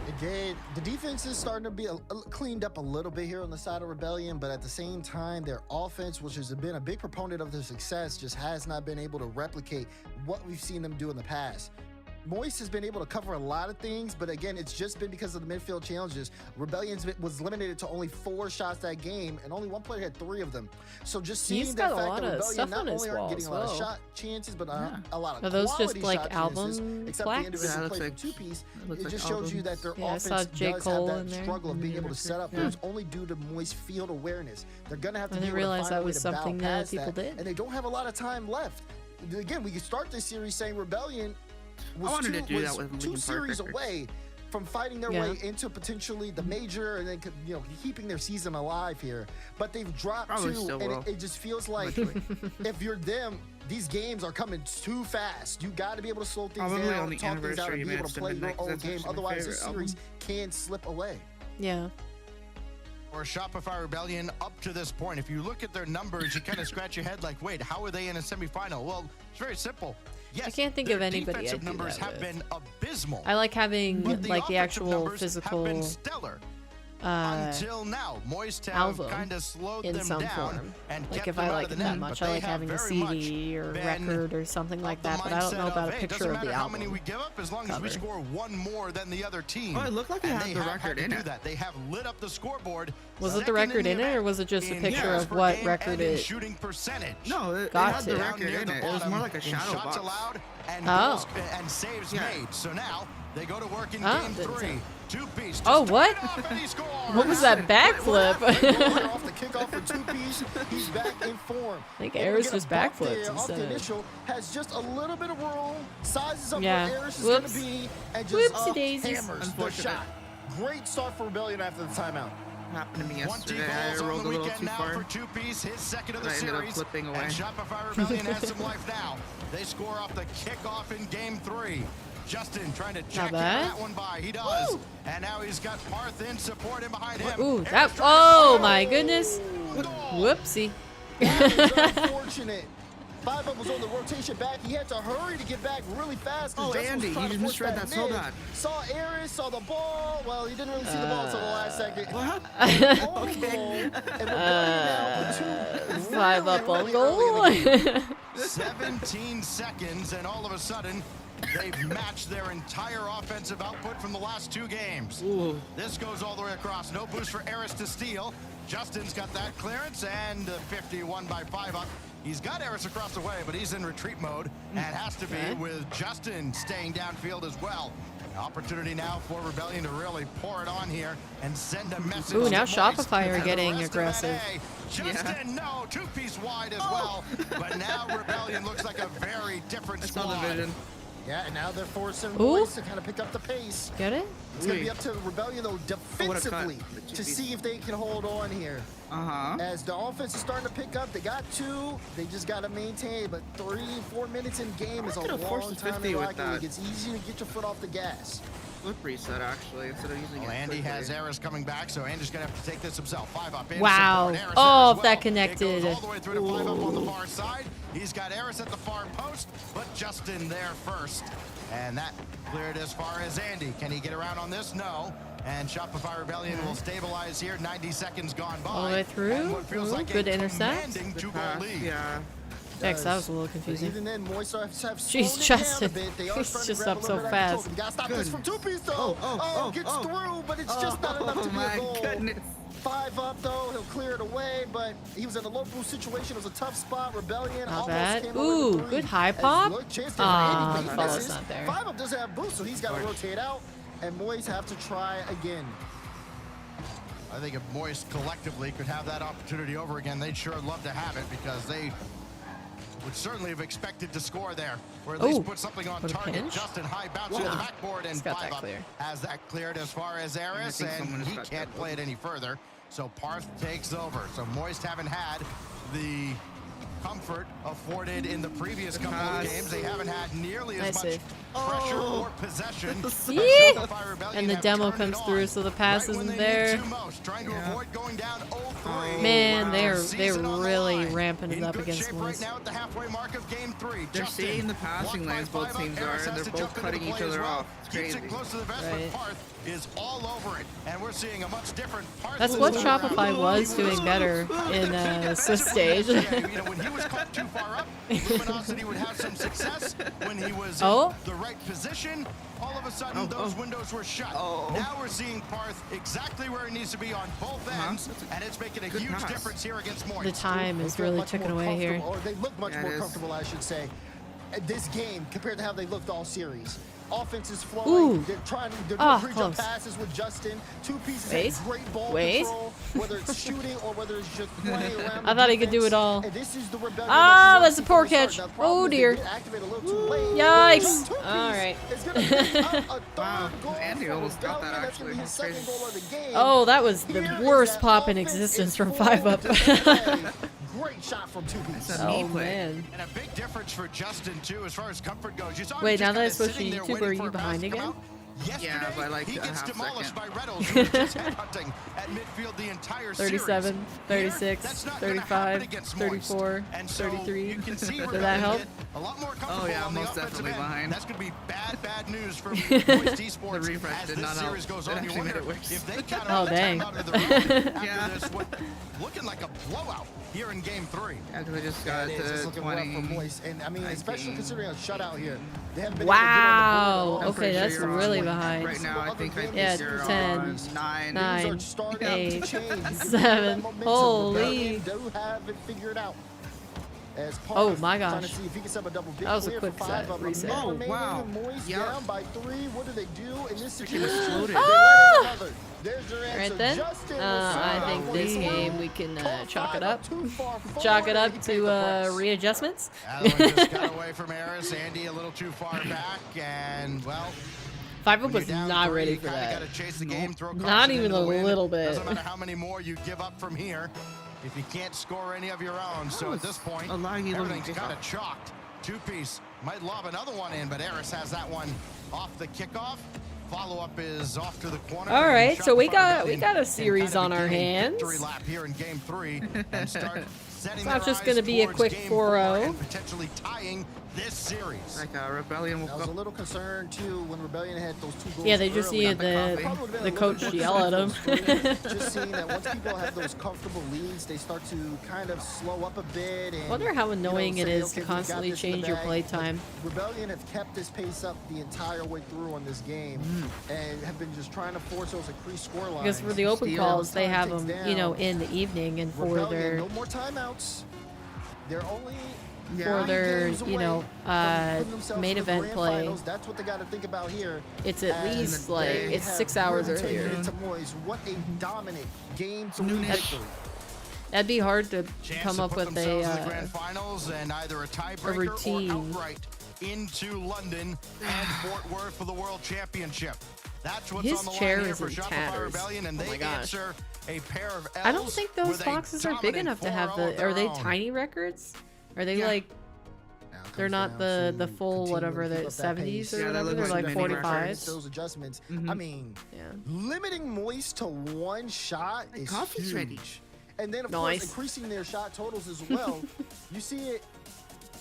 It did. The defense is starting to be cleaned up a little bit here on the side of Rebellion, but at the same time, their offense, which has been a big proponent of their success, just has not been able to replicate what we've seen them do in the past. Moist has been able to cover a lot of things, but again, it's just been because of the midfield challenges. Rebellion was limited to only 4 shots that game, and only one player had 3 of them. So just seeing the fact that Rebellion not only aren't getting a lot of shot chances, but a lot of are those just quality like shot album chances, except plaques? the individual Yeah, play like, from Two-Piece, it like just shows you that their offense I saw J. does Cole have in that there. struggle of being able to set up. Yeah. It's only due to Moist field awareness. They're going to have to I be didn't able to realize find that a way was to battle something that past people that, did. and they don't have a lot of time left. Again, we could start this series saying Rebellion I wanted to do that with two Linkin Park series records. away from fighting their way into potentially the major and then keeping their season alive here. But they've dropped Probably 2, still and will. it just feels like if you're them, these games are coming too fast. You got to be able to slow things Probably down, on the talk things out, and anniversary be able mix to to play your midnight, 'cause own that's game. actually my Otherwise, this favorite series can slip away. Yeah. Or Shopify Rebellion up to this point. If you look at their numbers, you kind of scratch your head like, wait, how are they in a semifinal? Well, it's very simple. Yes, I can't think their of anybody defensive I'd do numbers that have with. been abysmal. I like having but like the offensive actual numbers physical have been stellar. Until now, Moist have album kind of slowed in them some down form. and Like kept if them I out like of it the that net, much, but I they like have having a very much CD or been record or something like of the that, but I don't mindset know about of, a hey, picture doesn't of the matter how many album. we give up as long as we cover. score 1 more than the other team. Oh, it looked like they And had the have record had to in do it. that. They have lit up the scoreboard. Was it the second record in it, event or was it just a in picture yards of per what game record and in it? shooting percentage. No, it Got had the to. Down record near in the it. It was bottom more like a in shadow shots box. allowed and Oh. goals and saves Yeah. made. So now they go to work in Oh, game didn't 3. say. Two-Piece. Oh, just what? took it off and he scores. What was that backflip? Off the kickoff for Two-Piece, he's back in form. I think Able to Aris get a just buck backflipped there off the instead. initial, has just a little bit of room, sizes up Yeah. where Aris is going to Whoops. be, and just Whoopsie daisies. hammers the Unfortunate. shot. Great start for Rebellion after the timeout. Happened to me 20 yesterday. I goals on rolled the a little weekend too now far. for Two-Piece, his second of the I ended up series. flipping away. And Shopify Rebellion has some life now. They score off the kickoff in game 3. Justin trying to jack bad. that one by. He does. Woo. And now he's got Parth in support and behind him. Ooh, Aris that. trying to Oh score. my goodness. Goal. Whoopsie. That was unfortunate. 5 up was on the rotation back. He had to hurry to get back really fast. 'Cause Oh, Justin was Andy, trying you to just force misread that so mid. bad. Saw Aris, saw the ball. Well, he didn't really see the ball until the last second. What? Own goal, and Rebellion now with 2 5 really, up on really early in the game. goal. 17 seconds, and all of a sudden, they've matched their entire offensive output from the last 2 games. Ooh. This goes all the way across. No boost for Aris to steal. Justin's got that clearance, and 51 by 5 up. He's got Aris across the way, but he's in retreat mode and has to be Okay. with Justin staying downfield as well. Opportunity now for Rebellion to really pour it on here and send a message. Ooh, to now Moist Shopify are and the getting rest of aggressive. NA. Justin, no, Two-Piece wide as well. But now Rebellion looks like a very different I saw squad. the vision. Yeah, and now they're forcing Ooh. Moist to kind of pick up the pace. Get it? It's going to be Ooh. up to the Rebellion, though, what a defensively cut. to see if they can hold on here. Uh-huh. As the offense is starting to pick up, they got 2. They just got to maintain. But 3-4 minutes in game is a could've forced long the time 50 in with Rocket that. League. It's easy to get your foot off the gas. Flip reset, actually, instead of using Well, it Andy quickly. has Aris coming back, so Andy's going to have to take this himself. 5 up in Wow. support. Aris Oh, in as that well. connected. It goes all the way through to 5 up on the far side. He's got Aris at the far post, but Justin there first. And that cleared as far as Andy. Can he get around on this? No. And Shopify Rebellion will stabilize here. 90 seconds gone by. All the way through. And what feels Ooh, like good a intercept. commanding The 2-goal pass, lead. yeah. X, that was a little But confusing. even then, Moist have slowed Jeez, it down Justin. a bit. They are He's starting just to grab up a so little bit of fast. control. We gotta stop this from Goodness. Two-Piece, though. Gets oh. through, but it's just not enough to be a my goal. goodness. 5 up, though. He'll clear it away, but he was in a low boost situation. It was a tough spot. Rebellion Not almost bad. came Ooh, over the 3. good high As pop. look, chance there for Ah, Andy, the but he follow's misses. not there. 5 up doesn't have boost, so he's got to rotate out, and Moist have to try again. I think if Moist collectively could have that opportunity over again, they'd sure love to have it because they would certainly have expected to score there, or at least Ooh, put something on what a target. pinch. Justin high bounce to the backboard and He's got 5 that up clear. as that cleared as far as Aris, think and someone has he got can't that play it any further. So Parth takes over. So Moist haven't had the comfort afforded in the previous couple of games. They haven't had nearly as much pressure or possession. And the demo comes through, so the pass isn't there. Man, they're really ramping it up against Moist. They're seeing the passing lanes both teams are, and they're both cutting each other off. It's crazy. Right. Is all over it, and we're seeing a much different That's what Shopify was doing better in Swiss stage. When he was caught too far up, Luminosity would have some success. When he was in the right position, all of a sudden those windows were shut. Now we're seeing Parth exactly where he needs to be on both ends, and it's making a huge difference here against Moist. The time is really ticking away here. Or they look much more comfortable, I should say, at this game compared to how they looked all series. Offense is flowing. They're doing pre-jump passes with Justin. Two pieces of great ball control, whether it's shooting or whether it's just playing around. I thought he could do it all. And this is the Rebellion. That's a poor catch. Oh dear. Yikes. All right. Wow, Andy almost got that actually. Oh, that was the worst pop in existence from 5 up. Great shot from 2P. Oh man. And a big difference for Justin too, as far as comfort goes. Wait, now that I switched to YouTube, are you behind again? Yeah, by like he gets demolished by Reynolds, second. who was just headhunting at midfield the entire 37, 36, 35, 34, 33. Did that help? A lot more oh yeah, most definitely behind. That's going to be bad news for Moist Esports. The refresh did not help. Goes it on. actually made it worse. If they cut oh dang. out of the road after this, looking like a blowout here in game 3. Yeah, because they just got it to 20. For Moist. And I mean, especially considering a shutout here. They haven't been wow. Okay, that's really behind. Right now, I think yeah, you're 10, on 9, 8, 7. Holy. Oh my gosh. That was a quick set reset. Oh wow. Down by 3. What do they do in this situation? Right then, I think this game we can chalk it up. Chalk it up to readjustments. That one just got away from Eris. Andy a little too far back, and well. 5 up was not ready for that. Not even a little bit. Doesn't matter how many more you give up from here if you can't score any of your own. So at this point, everything's kind of chalked. 2-piece might lob another one in, but Eris has that one off the kickoff. Follow-up is off to the corner. All right, so we got a series on our hands. Victory lap here in game 3 and start setting it's not just going to be a quick 4-0. Potentially tying this series. Like Rebellion I was a little concerned too when Rebellion had those 2 goals. Yeah, they just needed the coach to yell at them. Just seeing that once people have those comfortable leads, they start to kind of slow up a bit. And, I wonder how annoying it is to constantly change your play time. Rebellion have kept this pace up the entire way through on this game and have been just trying to force those increased score lines. Because for the open calls, they have them, you know, in the evening, and for their no more timeouts. They're only for their, you know, main event play. That's what they got to think about here. It's at least like it's 6 hours earlier. What a dominant game to win victory. That'd be hard to come up with a routine. Into London and Fort Worth for the World Championship. That's what's His on the chair line here is for in Shopify tatters. Rebellion, and they answer a pair of L's. I don't think those boxes are big enough to have the. Are they tiny records? Are they like? They're not the full whatever the 70s or whatever. They're like 45s. Those adjustments. I mean, limiting Moist to 1 shot is huge. Ready. And then of course increasing their shot totals as well. You see it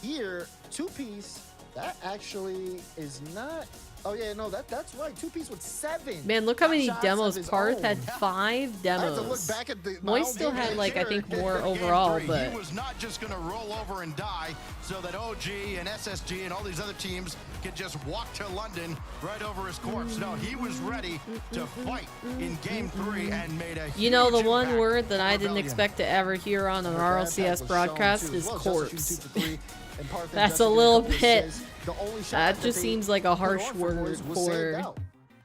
here, 2-piece. That actually is not. Oh yeah, no, that's right. 2-piece with 7. Man, look how many demos. Parth had 5 demos. I have to look back at the Moist still had like I think more overall, but he was not just going to roll over and die so that OG and SSG and all these other teams could just walk to London right over his corpse. No, he was ready to fight in game 3 and made a. You know, the one word that I didn't expect to ever hear on an RLCS broadcast is corpse. That's a little bit. That just seems like a harsh word for.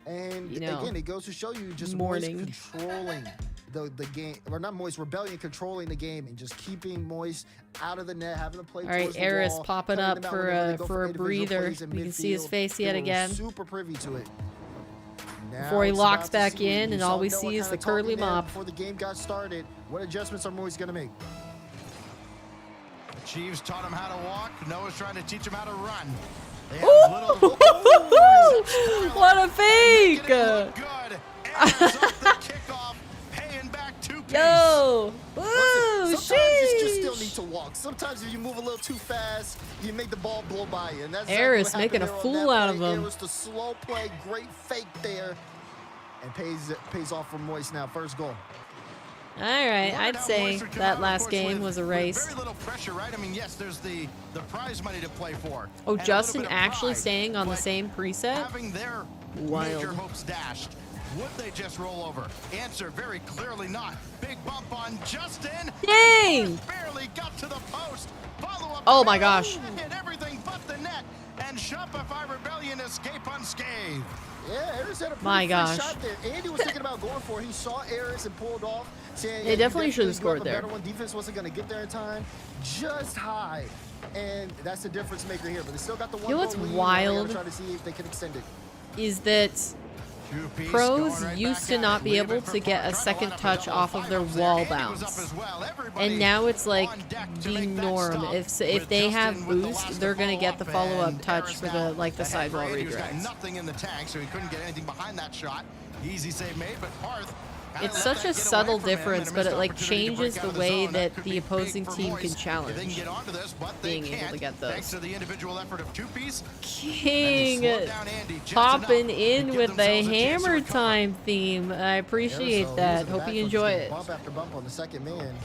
And you know, again, it goes to show you just mourning. Moist controlling the game, or not Moist, Rebellion controlling the game and just keeping Moist out of the net, having to play. All right, Eris popping up for a breather. You can see his face yet again. Super privy to it. before he it's locks about to back see. in, You and saw all we Noah see is kinda the curly talking there mop. Before the game got started, what adjustments are Moise gonna make? The Chiefs taught him how to walk. Noah's trying to teach him how to run. They have Ooh, little what a fake! good. Ayers off the kickoff, paying back 2-piece. Yo! Woo! Sometimes you just still Sheesh! need to walk. Sometimes if you move a little too fast, you make the ball blow by you. And that's Harris exactly what making a happened there on fool that out of play. him. It was the slow play, great fake there, and pays off for Moise now. First goal. All right, I'd say that last game was a race. Very little pressure, right? I mean, yes, there's the prize money to play for. Oh, and a Justin little bit of actually pride, staying on the but same preset? having their Wild. major hopes dashed. Would they just roll over? Answer very clearly not. Big bump on Justin. Dang! Barely got to the post. Follow up. Oh my gosh. Hit everything but the net. And Shopify Rebellion escape unscathed. Yeah, Aris had a pretty My free gosh. shot there. Andy was thinking about going for it. He saw Aris and pulled off. Saying, They definitely should have should scored there. Better one. Defense wasn't going to get there in time. Just high. And that's the difference maker here. But they still got the one You know what's goal lead. wild? They're trying to see if they can extend it. Is that Two-piece pros going right used back to at not it. be Leave able it for to get Park. a Trying to second line up touch double off of their five-ups there. wall Andy was bounce. up as well. Everybody And now it's like on deck to the make that norm. stop If with they have Justin with the boost, last they're to gonna follow get the up, follow-up and touch Harris for now the like the ahead for sidewall Andy, who's got redirects. nothing in the tank, so he couldn't get anything behind that shot. Easy save made, but Parth kinda It's let such that a get subtle away from him, difference, and a but it missed like opportunity to break changes out the of the way zone. that could the be opposing big for team Moise can if they challenge. can get onto this, but they Being able can't, to get thanks those. to the individual effort of Two-piece. King Slowed down Andy just popping enough in to give with the themselves a chance to hammer recover. time theme. I appreciate So he that. was in the Hope you backfield, enjoy just it. getting Bump after bump on the second man.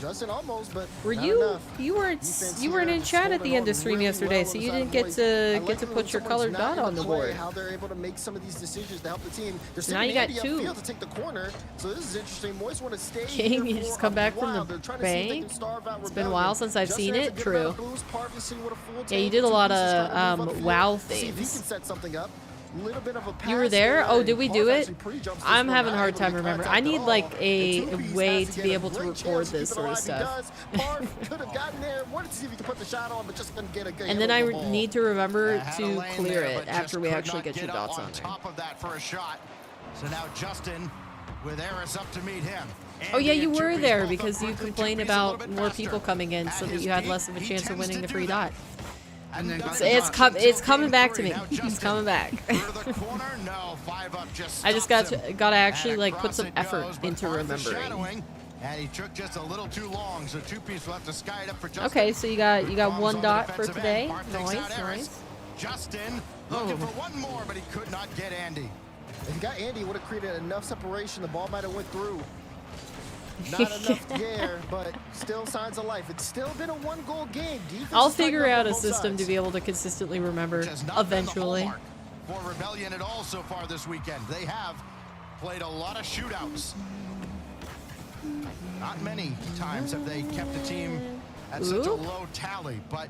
Justin almost, but Were not you enough. you weren't Defense you weren't here in just chat at holding the end on of stream really yesterday, well so on you the didn't side get of to Moise. I get like to when put your someone's colored not dot in on the play, board. How they're able to make some of these decisions to help the team. They're So now sending you got Andy two. upfield to take the corner. So this is interesting. Moise want to stay King, here you just for come a back from while. the They're trying to see if they bank. can starve out It's been a Rebellion. while since I've Justin seen has a it. good True. amount of boost. Parv is sitting with a full Yeah, you tank. did a Two lot pieces of trying to move upfield. WoW See if he things. can set something up. Little bit of a pass You were there? Oh, did we and do Parv it? actually pre-jumps this I'm one, having a not hard able to time get remembering. contact I need at like all. a And Two-piece way has to get be a able to great record chance to this keep it sort of alive. He stuff. does. Parv could have gotten there. Wanted to see if he could put the shot on, but just couldn't get a good And then I handle of the ball. need to remember Had a to lane clear there, it but just after we could actually not get your up dots on on there. top of that for a shot. So now Justin with Eris up to meet him. Oh yeah, Andy you and were Two-Piece there both because up you quickly. complained Two-Piece a little about bit more faster. people coming in At so that his you had peak, less of a he chance of tends winning to the do free that. dot. And then got It's coming back to me. It's coming back. Through the corner, no, 5 up just I just got stops him. to actually And like put across some it effort goes, but into Parth remembering. shadowing, and he took just a little too long, so Two-Piece will have to sky it up for Justin. Okay, so you got Bombs one on the dot for defensive today. end. Parth takes Nice, out Eris. nice. Justin looking for one more, but he could not get Andy. If he got Andy, it would have created enough separation. The ball might have went through. Not enough there, but still signs of life. It's still been a one-goal game. Defense I'll is tightened figure up out on a both system to sides. be able to consistently remember Which has not been the eventually. hallmark for Rebellion at all so far this weekend. They have played a lot of shootouts. Not many times have they kept the team at such a Ooh. low tally, but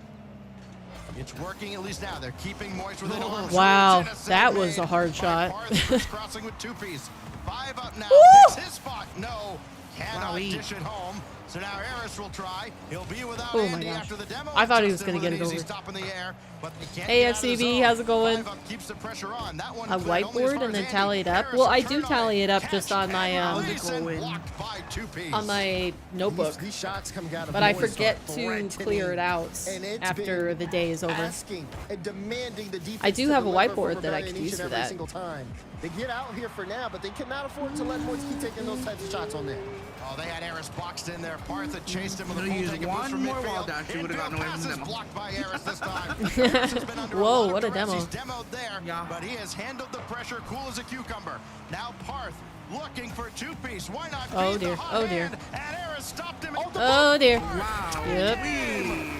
it's working at least now. They're keeping Moise within arm's Wow, reach, and a save that was a made hard by shot. Parth, crossing with Two-Piece. 5 up now. Woo! Picks his spot. No. Cannot dish it home. So now Eris will try. He'll be without Oh my Andy gosh. after the demo. I thought he was Justin gonna with get an it easy over. stop in the air, but they can't Hey, get out of the FCB, zone. how's it going? 5 up keeps the pressure on. That one A played only as whiteboard far and as then Andy. tally it up. Eris Well, I will do turn on tally it up catch just on my and release and blocked by Two-Piece. on my notebook. These shots coming out of But I Moise are forget to threatening, clear it out and it's after been the day is over. asking and demanding the defense I do to have a deliver whiteboard for that I Rebellion could each use and for every that. single time. They get out here for now, but they cannot afford to let Moise keep taking those types of shots on there. Oh, they had Eris boxed in there. Parth had chased him with a Could've full used take and boost one from more midfield. wall dash, he would've gotten away from Passes demo. blocked by Eris this time. Eris has been under Whoa, a lot of what a duress. demo. He's demoed there, Yeah. but he has handled the pressure cool as a cucumber. Now Parth looking for Two-Piece. Why not Oh, feed the dear. hot Oh, dear. hand? And Eris stopped him. Oh dear. Wow. Yep. Wee.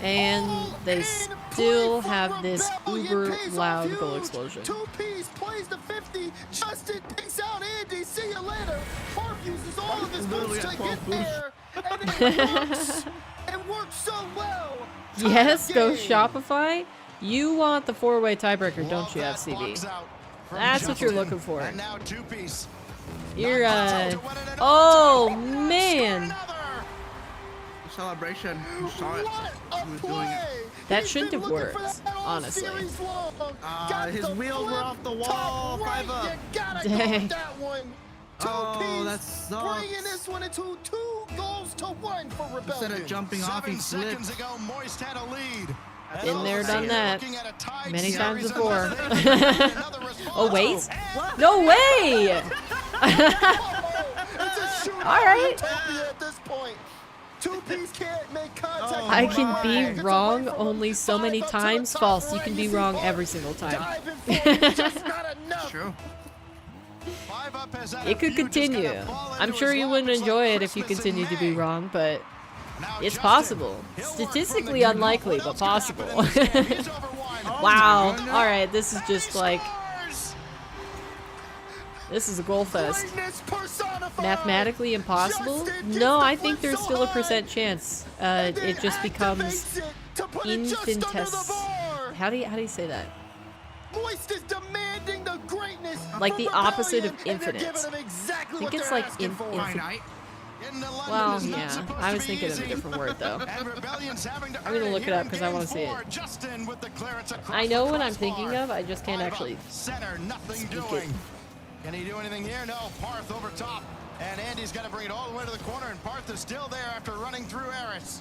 And they still have this uber loud goal explosion. Two-Piece plays the 50. Justin takes out Andy. See you later. Parth uses all of his Literally moves to at 12 get boost. there, and it works. It works so well. Yes, Tie go game. Shopify. You want the 4-way tiebreaker, don't Love you, that FCB? box out from That's what you're Justin. looking for. And now Two-Piece. You're Not to win it in oh overtime. He might man. score another. Celebration. You saw it. What a He was doing it. play! That shouldn't have worked, honestly. His wheels were off the wall. 5 up. Dang. Oh, that sucks. Bringing this one into 2 goals to 1 for Rebellion. Instead of jumping off, he 7 seconds slipped. ago, Moist had a lead. Been there, done that. Looking at a tied Many times series before. Another response. Oh, wait. No way! All right. At this point, 2-piece can't make contact. I can be wrong only so many times. False. You can be wrong every single time. True. 5 up has had a It could few, just continue. gotta fall I'm into sure his you lap. wouldn't It's enjoy like it if you Christmas in continue to be May. wrong, but Now it's Justin, possible. he'll work from the Statistically middle. unlikely, What but else could happen possible. in this game? He's over wide. Wow. goodness. All right, this is And just he like, scores! this is a goal fest. Greatness personified. Mathematically impossible? Justin gets No, the I think flip there's so still a high. percent chance. And then It just becomes activates it to put it just under the bar. How do you say that? Moist is demanding the greatness. Like from the opposite of Rebellion, and they're infinite. giving him exactly I think what it's they're like asking for. Finite. Getting to London Well, is not yeah. supposed I to was be thinking of a easy. different word though. And Rebellion's having to I'm gonna earn look it here up in 'cause I game wanna see it. 4. Justin with the clearance across I know the what I'm crossbar. thinking of. I just can't 5 up, actually center, nothing speak doing. it. Can he do anything here? No. Parth over top. And Andy's got to bring it all the way to the corner, and Parth is still there after running through Eris.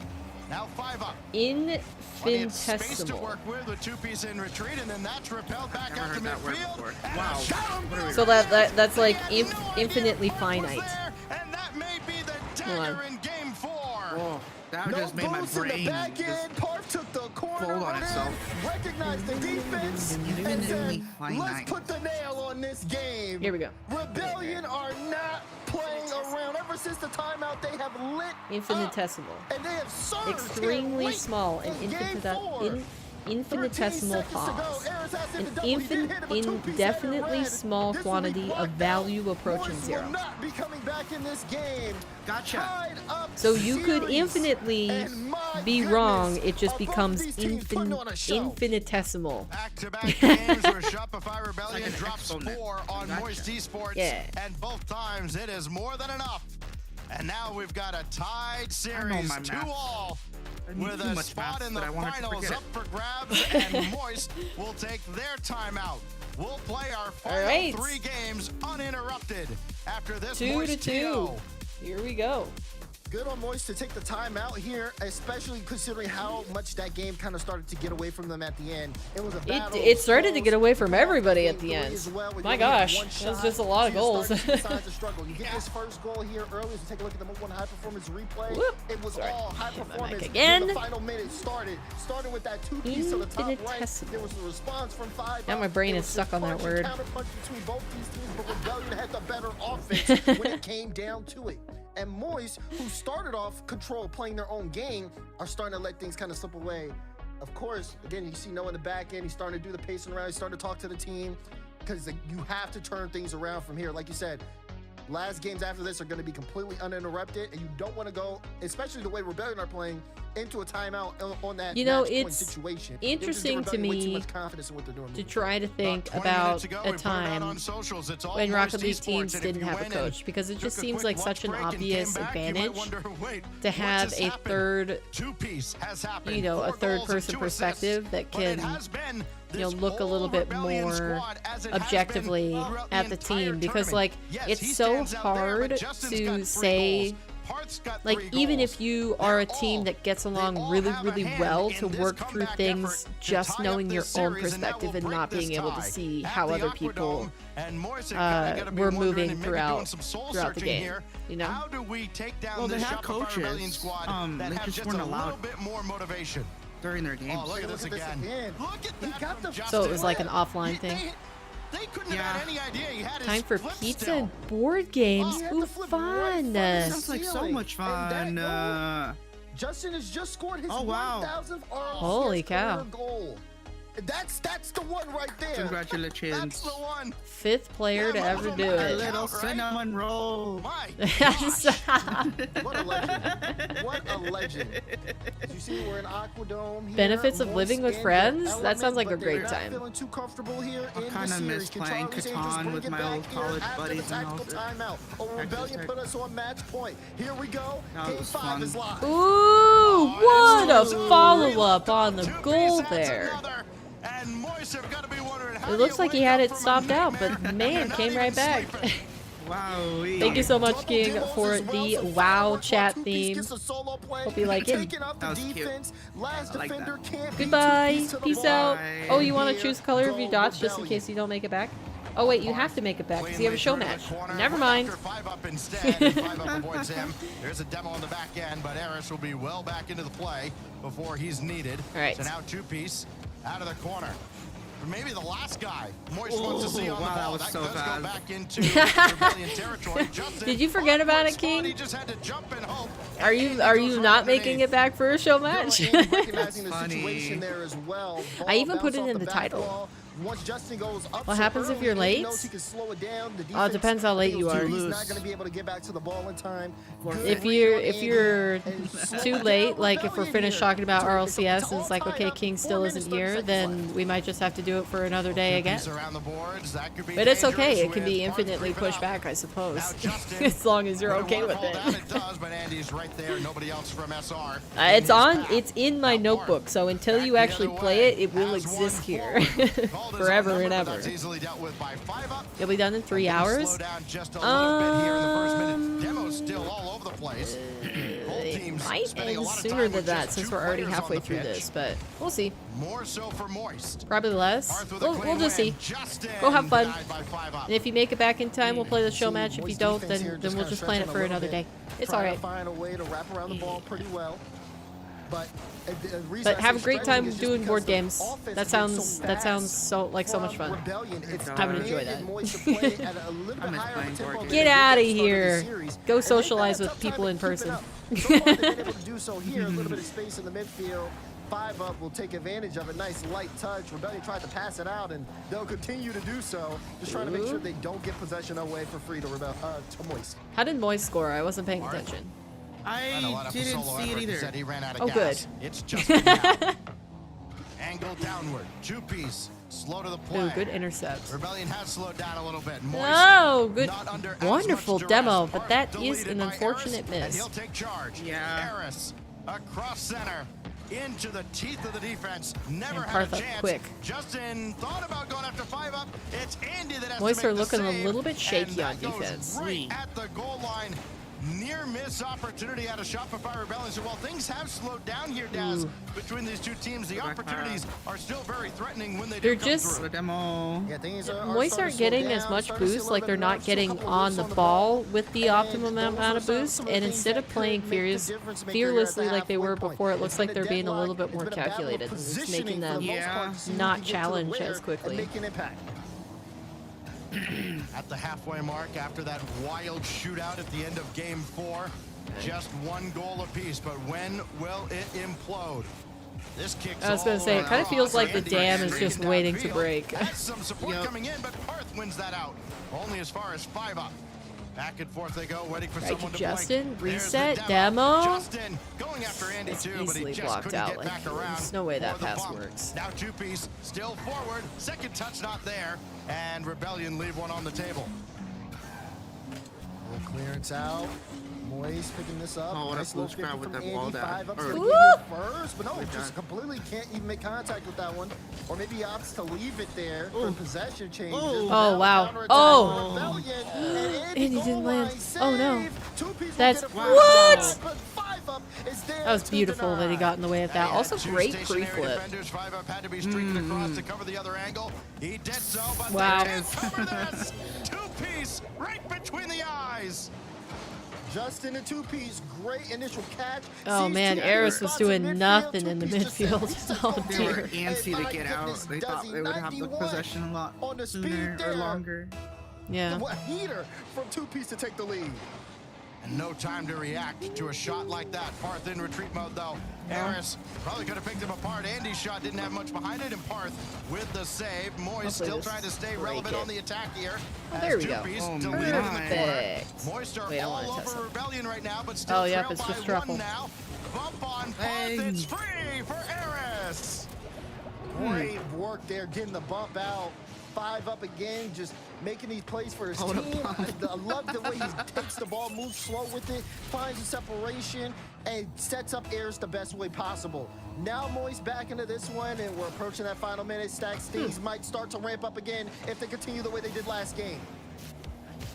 Now 5 up. Plenty of space to Infinitesimal. work with 2-piece in retreat, and then that's repelled back Never out to heard that word midfield. before. And Wow. a shot on goal. So that's like And no idea infinitely who was finite. there, and that may be the Hold on. dagger in game 4. Oh, that No just made my boost in the brain back just end. Parth took the corner, fold on went in, itself. recognized the defense, and Infinitely said, finite. let's put the nail on this game. Here we go. Rebellion are not playing around. Ever since the timeout, they have lit Infinitesimal. up, and they have surged Extremely here late small and in game 4. infinitesimal 13 seconds to go. pause. Eris has hit An the double. He did hit it, but 2-piece had it indefinitely red. small This will be quantity of blocked value out. approaching Morris 0. will not be coming back in this game. Gotcha. Tied up So you could series. infinitely And my be goodness, wrong. It just both becomes these teams putting on a show. infinitesimal. Back-to-back games where Shopify Rebellion Like an drops exponent. 4 on Gotcha. Moist Esports, Yeah. and both times it is more than enough. And now we've got a tied know series, my math. 2-all, I need with too a much spot math in the that I wanted to finals forget up for grabs, and Moist will take their timeout. We'll play our final right. 3 games uninterrupted after this 2 to Moist 2. TO. Here we go. Good on Moist to take the time out here, especially considering how much that game kind of started to get away from them at the end. It was a battle. It started to get away from close. everybody at Game the 3 end. as well, with My you only gosh, one that was shot, just a lot of so you goals. start to see signs of struggle. You get this first goal here early, so take a look at the Move 1 high performance replay. Whoop. It was Sorry. all high Hit my performance mic again. when the final minute started. Started with that 2-piece to the top right. Infinitesimal. There was a response from 5. Now my brain is stuck on that word. Counterpunch between both these teams, but Rebellion had the better offense when it came down to it. And Moist, who started off control playing their own game, are starting to let things kind of slip away. Of course, again, you see Noah in the back end. He's starting to do the pacing around. He's starting to talk to the team because you have to turn things around from here. Like you said, last games after this are going to be completely uninterrupted, and you don't want to go, especially the way Rebellion are playing, into a timeout on that You know, match point it's situation. interesting to Way too me much confidence in what they're doing to moving try to think 20 about minutes ago, a we put it out time on socials. It's all when Moist Rocket League Esports, teams and if didn't you have a win coach, and because it just took a seems quick like lunch such an break and obvious came back, you might advantage wonder, wait, to what have just a happened? third, 2-piece has happened. you know, a 4 third goals and person 2 perspective assists. that But it can, has been you know, this look a little whole bit Rebellion more squad, as it has objectively been throughout at the entire team, because tournament. like Yes, it's he so stands out there, but hard Justin's to got 3 say, goals. Parth's got like 3 even goals. if you are a They're team all- that gets they along all really have a really hand well in to this work through comeback things effort to just tie up knowing your this own series, and that perspective will and break not this being able to tie see at how the other people Aquadome. And Morrison kinda gotta be were wondering moving and maybe doing throughout some soul the searching game, here. you know? How do we take down Well, they this had Shopify Rebellion coaches, squad that they have just just weren't a little allowed bit more motivation? during their games. Oh, look at this again. Look at He that got from the- Justin. So it was like an offline thing. They couldn't have had any idea he had Time his for flip pizza still. and board games. He had Ooh, the flip right fun. from the Sounds like so ceiling. much And that fun. Justin has just scored his Oh, wow. 1,000th RLCS Holy cow. career goal. That's the one right there. Congratulations. That's the one. 5th player to ever do A it. little cinnamon roll. My What a legend. What a legend. As you see, we're in Aquadome here. Benefits of living with Moist friends? and That sounds like a Element, but great they're time. not feeling too comfortable here in kinda the series. miss playing Charlie's Angels Catan bring with it my back old here college after buddies the and all tactical that. timeout. Oh, Rebellion put us on match point. Here we go. That Game was 5 fun. is live. Ooh, what a follow-up on the Two-piece goal adds there. another, and Moist have got to be wondering how It looks you like he wake had up it from a stopped out, nightmare but and man, you're not came even right back. sleeping. Wow. Thank you so much, Double King, demos for as well, the so WoW fireworks chat while Two-Piece theme. gets a solo play. Hope you like it. Taking up the That was cute. defense. Last I like defender that. can't beat Goodbye. Two-Piece to the Peace ball. out. Bye. Oh, you want to Here choose color of your go dots just in Rebellion. case you don't make it back? Oh wait, you have to make it back because you have a show Cleanly match. through the corner. Never Went mind. after 5-up instead, and 5-up avoids him. There's a demo on the back end, but Eris will be well back into the play before he's needed. All right. So now Two-Piece out of the corner. Maybe the last guy Moist wants to see on wow, the ball. that was That so does fast. go back into Rebellion territory. Justin Did you forget about it, spot, King? He just had to jump and hope. Are you not making it back for a show match? Recognizing the Funny. situation there as well. I even Ball put it bounce in off the back title. wall. Once Justin goes up What so happens if early, you're he late? knows he can slow it down. The Oh, it depends how late defense you are. feels He's not going to be able to get back to the ball in time. Good If read you're on if Andy, you're and slow too it late, down. like if we're Rebellion finished here. talking about It's RLCS all and it's like, tied okay, up. King 4 still minutes, isn't 30 here, seconds then left. we might just have to do it for another day again. Two-Piece around the boards. That could be But it's okay, dangerous it can be with Parth infinitely creeping pushed up. back, I suppose. Now Justin, As long as you're when okay with waterfall down, it. it does, but Andy's right there. Nobody else from SR. It's on, it's in my notebook, so until you actually play it, it will exist here. Forever and ever. That's easily dealt with by 5-up. You'll be done in 3 Slow hours? down just a little bit here in the first minute. Demo's still all over the place. Both It teams might spending a end lot of sooner time than with that just since 2 we're already players on halfway the through pitch. this, but we'll see. More so for Moist. Probably less. Parth with a We'll clean just see. win. Justin Go have fun. denied by 5-up. And if you make it back in time, we'll play the show See, match. If you Moist don't, defense here then we'll kinda just plan it stretching for a little another bit, day. It's trying alright. to find a way to wrap around the ball pretty well. But But have a great time doing board games. That sounds so like so much fun. I would enjoy that. I miss playing board games. Get out of here. Go socialize with people in person. So far, they've been able to do so here. A little bit of space in the midfield. 5-up will take advantage of a nice light touch. Rebellion tried to pass it out, and they'll continue to do so. Just trying to make sure they don't get possession away for free to Moist. How did Moist score? I wasn't paying attention. And a lot I of didn't solo see it effort. He either. said he ran out of Oh, gas. good. It's Justin now. Angle downward. Two-piece. Slow to the play. Ooh, good intercept. Rebellion has slowed down a little bit. Moist, Oh, good. not under as Wonderful much duress. demo, but Parth that is deleted an by unfortunate Eris, and miss. he'll take charge. Yeah. Eris across center. Into the teeth of the defense. Never And had Parth a up chance. quick. Justin thought about going after 5-up. It's Andy that has Moist to are make the looking a save, little bit and shaky that on goes defense. Right at the goal line. Near miss opportunity out of Shopify Rebellion. So while things have slowed down here, Daz, between these two teams, the opportunities are still very threatening when they They're do come just- through. The demo. Yeah, things are Moist starting aren't to slow getting down, as much starting to see a boost, little like bit they're of not nerves, a getting couple of on loops the on ball with the And optimum those amount of are some boost, of the and things instead that of playing could make the difference maker here at the fearlessly like they halfway were point. before, it It's looks been like a they're being a little deadlock. bit more It's been a battle of calculated. It's positioning making for the them most Yeah. part to see who not can get to the challenge winner as quickly. and make an impact. At the halfway mark, after that wild shootout at the end of Game 4, just 1 goal apiece. But when will it implode? This kicks I was gonna all say, it around. kinda feels like the Andy dam is breaking just waiting to downfield. break. Has some support Yep. coming in, but Parth wins that out. Only as far as 5-up. Back and forth they go, waiting for Right someone to to Justin, blink. There's reset, the demo. Justin going after Andy It's too, but he easily just blocked couldn't out, get like, back around. there's no way that for the pass bump. works. Now Two-piece still forward, second touch not there, and Rebellion leave one on the table. Little clearance out. Moist picking this up. Oh, what a nice little blue scrap 50 with from that wall Andy. down. 5-up Or- to get Woo! here first, but no, Good just job. completely can't even make contact with that one. Or maybe he opts to leave it there for possession changes. Ooh. Oh, Now wow. counterattack Oh. from Rebellion, and Andy goal didn't land. line Oh, no. save. Two-piece will That's- get a what? first, but 5-up is there That was to beautiful that he deny. got in the way of that. They Also, had two great stationary pre-flip. defenders. 5-up had to be streaking across to cover the other angle. He did so, but Wow. they can't cover this. Two-piece right between the eyes. Justin and Two-piece, great initial catch. Oh, Sees man, two Eris spots was in doing midfield. nothing in the Two-piece just said, midfield. "Reset Oh, the They ball." were dear. antsy And to get my out. goodness, They does thought he they would have the 91 possession a lot on the speed sooner or there. longer. Yeah. What a heater from Two-piece to take the lead. 5-up, 2-piece And no time to react to a shot like that. Parth in retreat mode though. Harris probably could have picked him apart. Andy's shot didn't have much behind it, and Parth with the save. Moist still trying to stay relevant on the attack here. Oh, there we go. Perfect. Moist are all over Rebellion right now, but still trail it's just by Truffle. one now. Bump on Parth, it's free for Harris. Great work there, getting the bump out. 5 up again, just making these plays for his team. I love the way he takes the ball, moves slow with it, finds the separation, and sets up Eris the best way possible. Now Moist back into this one, and we're approaching that final minute. Stacks things might start to ramp up again if they continue the way they did last game.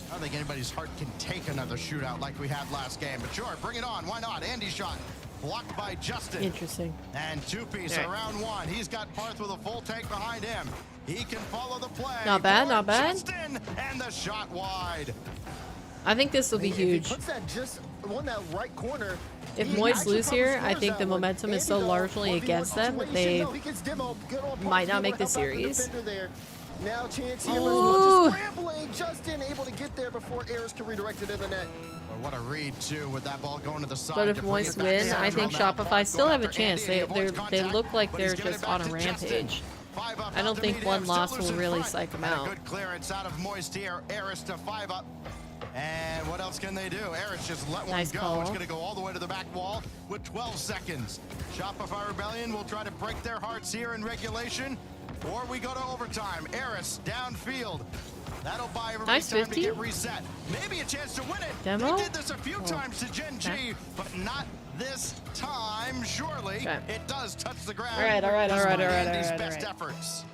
I don't think anybody's heart can take another shootout like we had last game, but sure, bring it on. Why not? Andy's shot blocked by Justin. Interesting. And two-piece around one. He's got Parth with a full tank behind him. He can follow the play. Not bad, not bad. Justin, and the shot wide. I think this will be huge. If he puts that just on that right corner, If Moist lose here, I think the momentum is so largely against them that they might not make the series. Now chance here for scrambling. Justin able to get there before Eris can redirect it in the net. Well, what a read too with that ball going to the side. But if Moist win, I think Shopify still have a chance. They look like they're just on a rampage. I don't think one loss will really psych them out. Good clearance out of Moist here. Eris to 5 up. And what else can they do? Eris just let one go. It's going to go all the way to the back wall with 12 seconds. Shopify Rebellion will try to break their hearts here in regulation, or we go to overtime. Eris downfield. That'll buy everybody time to get reset. Maybe a chance to win it. Demo? They did this a few times to Gen G, but not this time. Surely it does touch the ground. All right. Best efforts.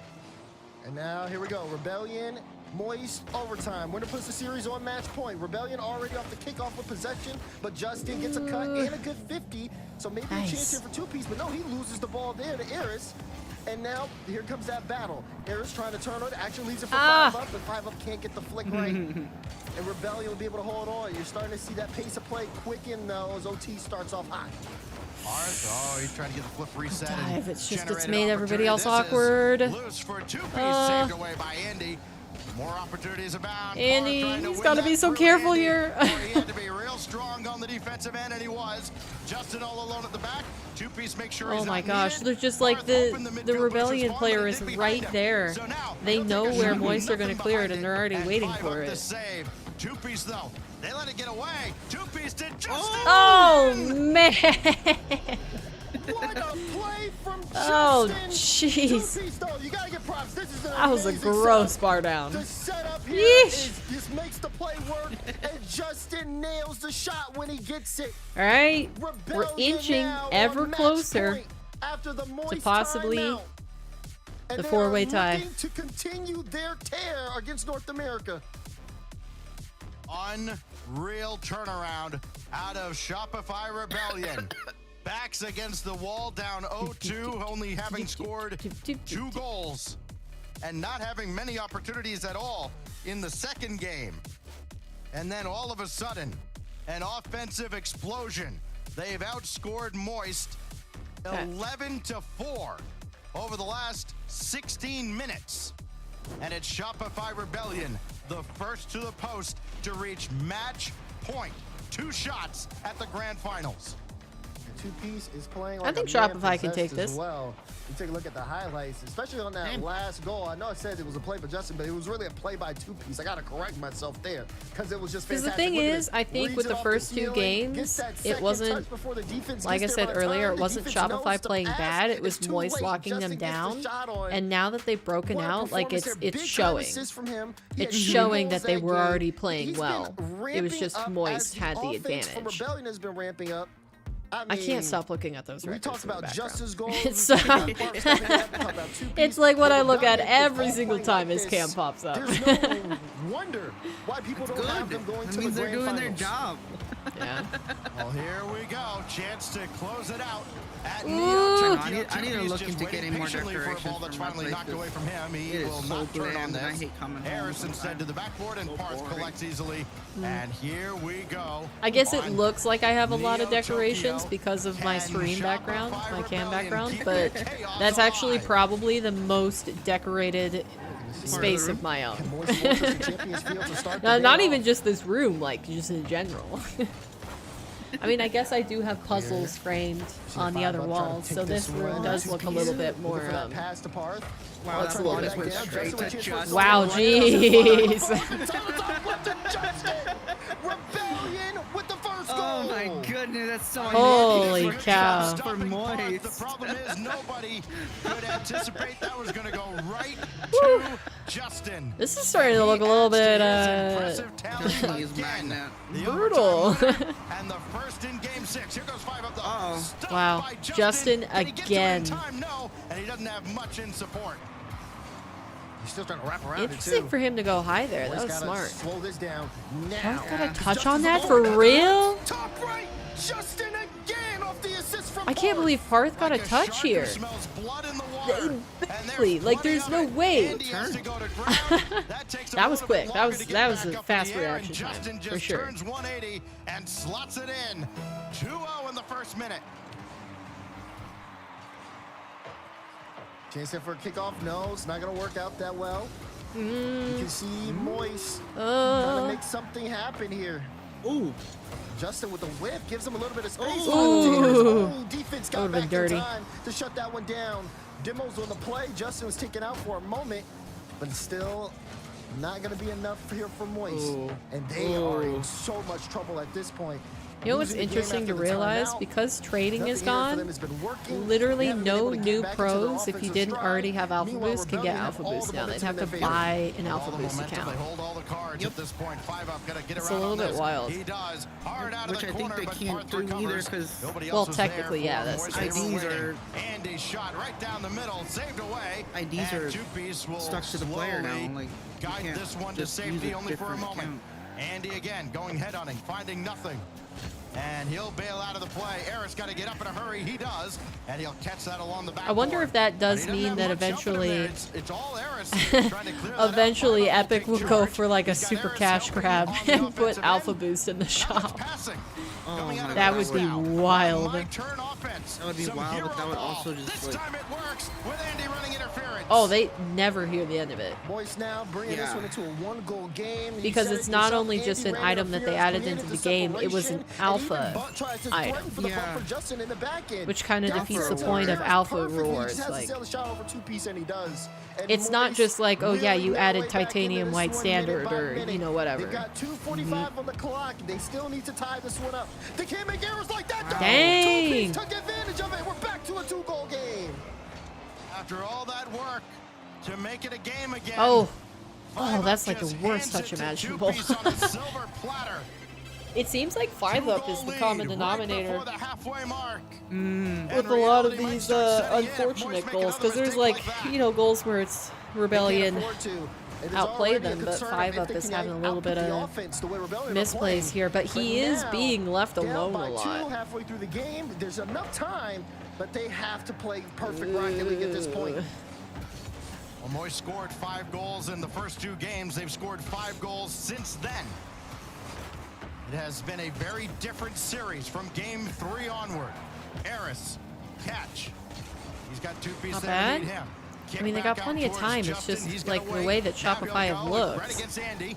And now here we go. Rebellion, Moist, overtime. Winner puts the series on match point. Rebellion already off the kickoff with possession, but Justin gets a cut and a good 50. So maybe a chance here for two-piece, but no, he loses the ball there to Eris. And now here comes that battle. Eris trying to turn it, actually leads it for 5 up, but 5 up can't get the flick right. And Rebellion will be able to hold on. You're starting to see that pace of play quicken though as OT starts off high. Oh, he's trying to get the flip reset. Dive. It's made everybody else awkward. Loose for two-piece, saved away by Andy. More opportunities abound. Andy, he's got to be so careful here. He had to be real strong on the defensive end, and he was. Justin all alone at the back. Two-piece, make sure he's oh my gosh, they're just like the Rebellion player is right there. They know where Moist are going to clear it, and they're already waiting for it. Two-piece though, they let it get away. Two-piece did Justin. Oh man! What a play from Justin. Oh jeez. That was a gross bar down. The setup here just makes the play work, and Justin nails the shot when he gets it. All right, we're inching ever closer to possibly the four-way tie. To continue their tear against North America. Unreal turnaround out of Shopify Rebellion. Backs against the wall, down 0-2, only having scored 2 goals and not having many opportunities at all in the second game. And then all of a sudden, an offensive explosion. They've outscored Moist 11-4 over the last 16 minutes. And it's Shopify Rebellion, the first to the post to reach match point. 2 shots at the grand finals. Two-piece is playing like I think Shopify can take this. Well, you take a look at the highlights, especially on that last goal. I know I said it was a play by Justin, but it was really a play by two-piece. I got to correct myself there because it was just fantastic. Because the thing is, I think with the first 2 games, it wasn't, like I said earlier, it wasn't Shopify playing bad. It was Moist locking them down. And now that they've broken out, like it's showing. It's showing that they were already playing well. It was just Moist had the advantage. Rebellion has been ramping up. I can't stop looking at those records. We talked about Justin's goal. It's like what I look at every single time his cam pops up. There's no wonder why people don't have them going to the grand they're doing their finals. job. Yeah. Well, here we go. Chance to close it out. At I need to look into getting more decorations for a ball that's finally knocked away from him. He will not turn on this. I hate coming Harris instead to the backboard, and Parth collects easily. And here we go. I guess it looks like I have a lot of decorations because of my stream background, my cam background, but that's actually probably the most decorated space of my own. Can Moist force the Champions Field to start the No, day not off? even just this room, like just in general. I mean, I guess I do have puzzles framed on the other walls, so this room does look a little bit more. Pass to Parth. Wow, That's that a little ball bit just went more straight to Justin. Wow, jeez. Rebellion with the first goal. Oh my goodness, that's so Holy amazing. cow. For Moist. The problem is nobody could anticipate that was going to go right to Justin. This is starting to look a little bit Justin is magnet. brutal. And the first in game 6. Here goes 5 up the Stopped Wow, by Justin Can he get to it in again. time? No, and he doesn't have much in support. He's still trying to wrap around Interesting for him to go high there. That was smart. Slow this down now. Parth got a touch on that for real? Top right, Justin again off the assist from I can't Parth. believe Parth got a Like touch shark who here. smells blood in the water. Barely. Like, there's no way. Andy has to go to ground. That takes a That was little bit quick. longer to That get was back a up in fast the air, and reaction time, Justin for just sure. turns 180 and slots it in. 2-0 in the first minute. Chance there for a kickoff. No, it's not going to work out that well. You can see Moist trying to make something happen here. Ooh. Justin with the whip gives him a little bit of space. Ooh. Oh, defense That got would've been back dirty. in time to shut that one down. Demo's on the play. Justin was taken out for a moment, but it's still not going to be enough here for Moist. Ooh. And they are in so much trouble at this point. You know what's Losing the game interesting to after the realize? timeout, Because trading is nothing here for them gone, has been working. They literally haven't been no able to get new back into their pros, if you offensive didn't stride. already have Alpha Meanwhile, Boost, can get Rebellion Alpha have all Boost the now. They'd momentum have to in their favor. buy an All Alpha the Boost momentum, account. They hold all the cards at this point. 5 up, gotta get It's around a little on bit this. wild. He does. Hard out of Which the I think corner, they but can't Parth do either, recovers. 'cause- Nobody Well, else was there technically, for yeah, him. that's Moist the they case. were IDs waiting. are- Andy's shot right down the middle, saved away. IDs and are two-piece will stuck to the player now. slowly Like, you guide can't this one to just use safety a only for a different moment. account. Andy again going head-hunting, finding nothing. And he'll bail out of the play. Eris got to get up in a hurry. He does. And he'll catch that along the back. I wonder if that does mean that eventually, It's all Eris trying to clear that out. eventually Five up Epic to will take go charge. for like a He's got super Eris cash helping grab on the and put offensive Alpha end. Boost in the Now it's shop. passing. Oh Coming my out of That the would be now. wild. My turn offense. That would be Some wild, hero but that would ball. also just, This like- time it works with Andy running interference. Oh, they never hear the end of it. Moist now bringing this Yeah. one into a one-goal game. You Because said it's it not yourself, only Andy just an ran item that they interference, added created into the the game, it was an separation, and alpha even Buck tries to item. threaten for the Yeah. bump for Justin in the back end. Which kind of Down defeats for the a point of Eris alpha perfectly. He rewards. just has Like, to sell the shot over two-piece, and he does. And it's not Moist just like, oh yeah, really you now added way back into titanium this white one standard minute by or, minute. you know, whatever. They've got 2:45 on the clock. They still need to tie this one up. They can't make errors like that, though. Dang. Two-piece took advantage of it. We're back to a two-goal game. After all that work to make it a game again. Oh, Five that's Up like the just worst hands touch it to imaginable. Two-piece on a silver platter. it seems like 5 up is the Two-goal common lead denominator right before the halfway mark. with a lot of these unfortunate goals. Because there's like, you know, goals where it's Rebellion outplayed them, but 5 up is having a little bit of misplays here. But he is being left alone a lot. Halfway through the game, there's enough time, but they have to play perfect Rocket League at this point. Well, Moist scored 5 goals in the first 2 games. They've scored 5 goals since then. It has been a very different series from game 3 onward. Eris, catch. He's got 2-piece Not there bad. to lead him. I mean, they got plenty of time. It's just like the way that Shopify looks. Right against Andy.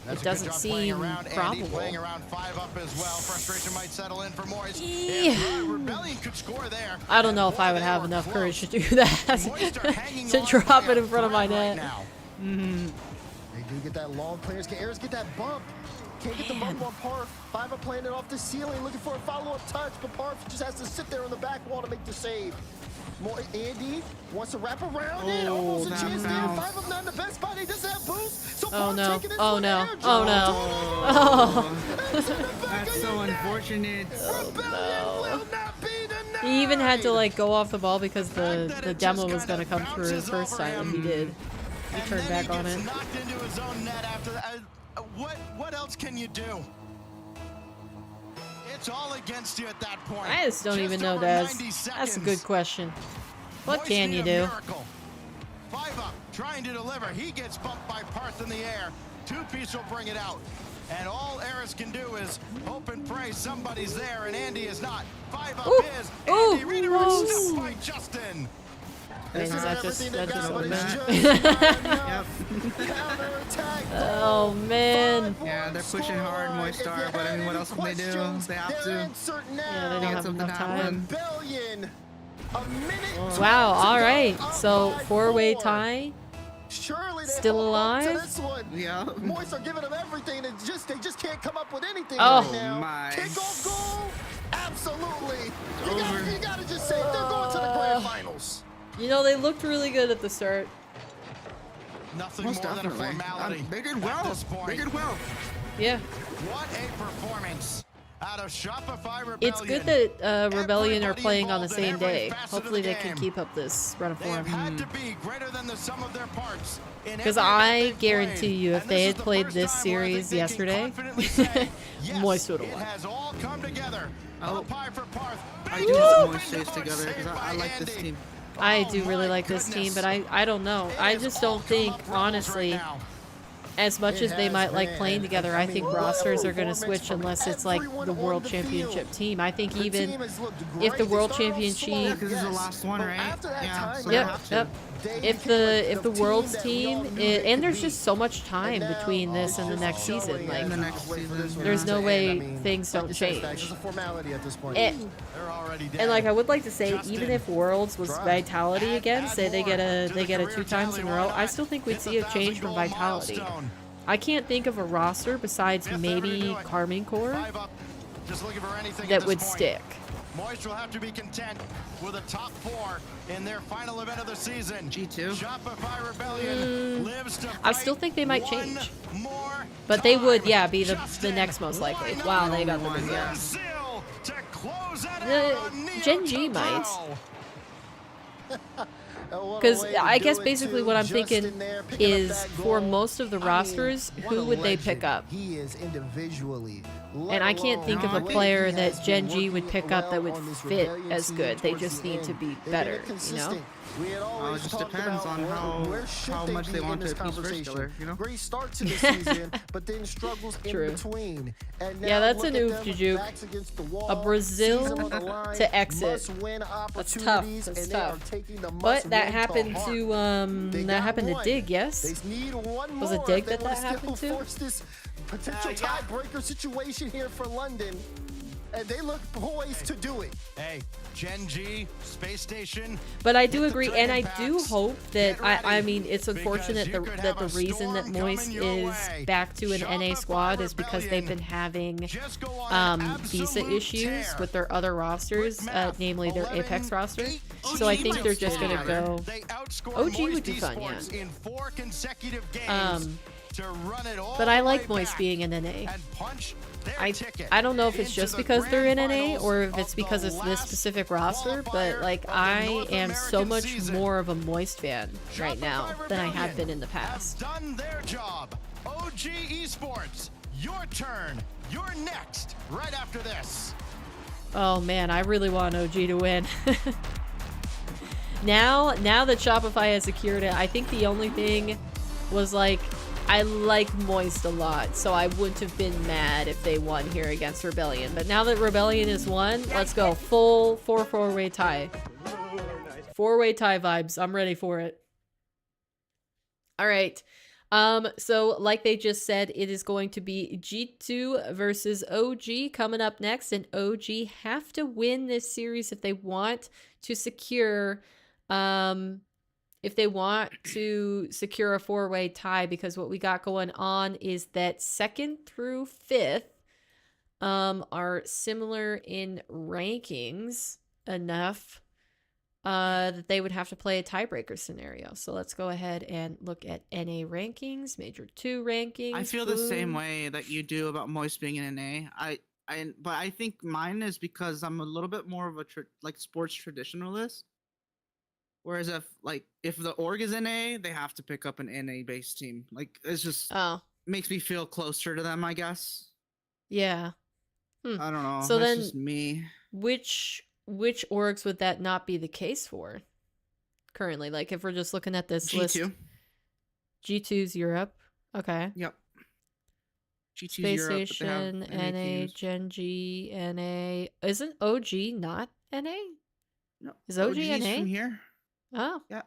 It doesn't seem probable. Playing around 5 up as well. Frustration might settle in for Moist. Yeah. If Rebellion could score there. I don't know if I would Boy, have they enough were courage to close. do that. Moist are hanging to on drop by it a in front of my thread right net. now. They do get that long. Players can Eris get that bump. Can't get the bump on Parth. 5 up playing it off the ceiling, looking for a follow-up touch, but Parth just has to sit there on the back wall to make the save. More Andy wants to wrap around it. Oh, Almost a that chance there. bounce. 5 up not in the best spot. He doesn't have boost. So Oh Parth no. taking this Oh one no. air Oh drop. no. It's in the back That's of so your net. unfortunate. Rebellion will not be denied. He even had to like go off the ball because the demo was gonna come through the first time, and he did. He And turned then back on gets it. knocked into his own net after that. What else can you do? It's all against you at that point. I just don't even know, over Daz. 90 That's a seconds. good question. What Moist can need you a do? miracle. 5 up, trying to deliver. He gets bumped by Parth in the air. 2-piece will bring it out. And all Eris can do is hope and pray somebody's there, and Andy is not. 5 up Ooh, is. ooh, Andy redirects close. stuff by Justin. Wait, is that just everything they got, what but it it's meant? just not Yep. enough. Counterattack. Oh man. Yeah, they're pushing hard, Moistar, but I mean, what else can they do? They have to. Yeah, they don't have something enough to time. happen. Rebellion. A minute. Wow, all right. Up So by 4-way 4. tie. Surely they Still hold on to alive? this one. Yeah. Moist are giving them everything. They just can't come up with anything Oh. right now. My. Kickoff goal. Absolutely. Over. You gotta just say they're going to the grand finals. You know, they looked really good at the start. Nothing Most more than a definitely. formality. They did at well. this point. They did well. Yeah. What a performance out of Shopify Rebellion. It's good that Rebellion are Everybody playing on the involved in same every day. facet of Hopefully the they can game. keep up this run of They have form. had to be greater than the sum of their parts. Because I guarantee you, if they had played this series yesterday, Moist would have It won. has all come together. Oh. Up high for Parth. I Big do open want Moist door Chase together because saved I by like this Andy. team. I Oh do really my like this team, goodness. but I don't know. It I has just all don't come think, up rebels honestly, right now. as much It as they has might like been, playing and together, I think mean, rosters are going to performance switch from unless it's like everyone the on World the Championship field. team. I think The even team has looked if great. the They World started off Championship- slow, Yeah, because it's the yes, last one, but right? after that Yeah, time, so they Yep, have to. yep. they If became the team World's that we all team, knew they and could there's be. just so much time And now, between this and the it's next just season. showing Like, as The we next wait for season. this one there's to no end. way I mean, things like don't you said, change. Stacks, it's a formality at this point. And, They're already dead. and like I would like to say, Justin, even if Worlds was try. Vitality again, say they get a more to the career 2 times in a tally. row, Why I not? still think we'd Hit see a the change from 1,000 goal Vitality. milestone. I can't think of a roster besides Fifth ever maybe to do it. Carmine Corps 5 up. Just looking for anything at that this would point. stick. Moist will have to be content with a top 4 in their final event of the season. G2. Shopify Rebellion lives to I still fight think they might one change. more But they would, time. yeah, be the Justin, next most likely. why Wow, not? they got the One, Brazil. yeah. Brazil to close it The out on Neo Gen G Tokyo. might. What a Because way to I do guess it, basically too. what I'm Justin thinking there picking up is that for goal. most of the I mean, rosters, what who a would they pick legend up? He is individually. let And I can't alone think of the a way player he that has Gen been G would working pick up that well would on this fit Rebellion as team good. They towards just the need to end. be They've been better, you know? inconsistent. We had Well, always it just talked depends about on where should how they much be they in want this to appease first conversation. killer, you know? Great start to the season, but then struggles True. in between. And Yeah, now that's a look new at them, Juju. backs against the wall, A Brazil season on the line, to exit. must-win That's tough. opportunities, That's and they are tough. taking the But that must-win happened heart. to They that got happened to one. Dig, yes? They need one Was it more Dig if they that wanna that happened still to? force this potential Yeah. tiebreaker situation here for London, and they look poised to do it. Hey, Gen G, Space Station. But I do Hit the agree, and I turning do packs. hope that Get I ready, mean it's unfortunate because you could that have the a reason that storm Moist coming your is way. back to an NA Shopify squad is because they've been Rebellion. having Just go on an visa absolute issues tear. with their other rosters, Quick math, namely their 11, Apex roster. 8, So I OG think might they're stay just gonna together. go. They outscored OG would Moist be fun, Esports yeah. in 4 consecutive games Um, to run it all But I the like way Moist back being in NA. and punch their I ticket don't know if it's into just the because they're in grand NA finals or if of it's because the it's this last specific roster, but qualifier like of the I North am so American much season. more of a Moist fan right Shopify now than I have Rebellion been in the past. Have done their job. OG Esports, your turn. You're next. Right after this. Oh man, I really want OG to win. Now that Shopify has secured it, I think the only thing was like I like Moist a lot, so I wouldn't have been mad if they won here against Rebellion. But now that Rebellion is won, let's go full 4-4-way tie. 4-way tie vibes. I'm ready for it. All right. So like they just said, it is going to be G2 versus OG coming up next, and OG have to win this series if they want to secure a 4-way tie, because what we got going on is that 2nd through 5th are similar in rankings enough that they would have to play a tiebreaker scenario. So let's go ahead and look at NA rankings, Major 2 rankings. I feel the same Boom. way that you do about Moist being in NA. But I think mine is because I'm a little bit more of a sports traditionalist. Whereas if the org is NA, they have to pick up an NA based team. Like it's just Oh, makes me feel closer to them, I guess. yeah. I don't know. So That's then- just me. Which orgs would that not be the case for currently? Like if we're just looking at this list. G2. G2's Europe. Okay. Yep. G2's Space Europe, but they Station, have NA, teams. Gen G, NA. Isn't OG not NA? No. Is OG OG's NA? from here. Oh. Yeah.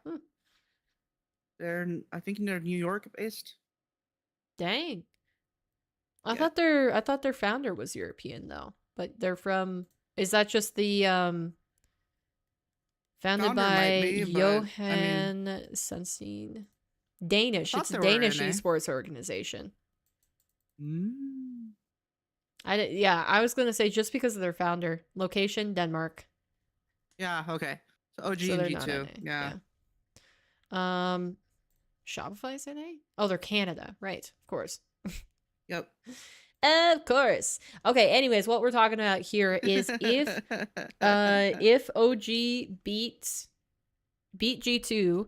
I think they're New York based. Dang. I Yeah. thought their founder was European though. But they're from, is that just the founded Founder by might be, but, Johan Sunstein? Danish. thought It's a they were Danish NA. esports organization. Mm. Yeah, I was gonna say just because of their founder. Location, Denmark. Yeah. Okay. So OG So and they're not G2. NA, Yeah. Shopify's NA? Oh, they're Canada. Right, of course. Yep. Of course. Okay, anyways, what we're talking about here is if OG beat G2,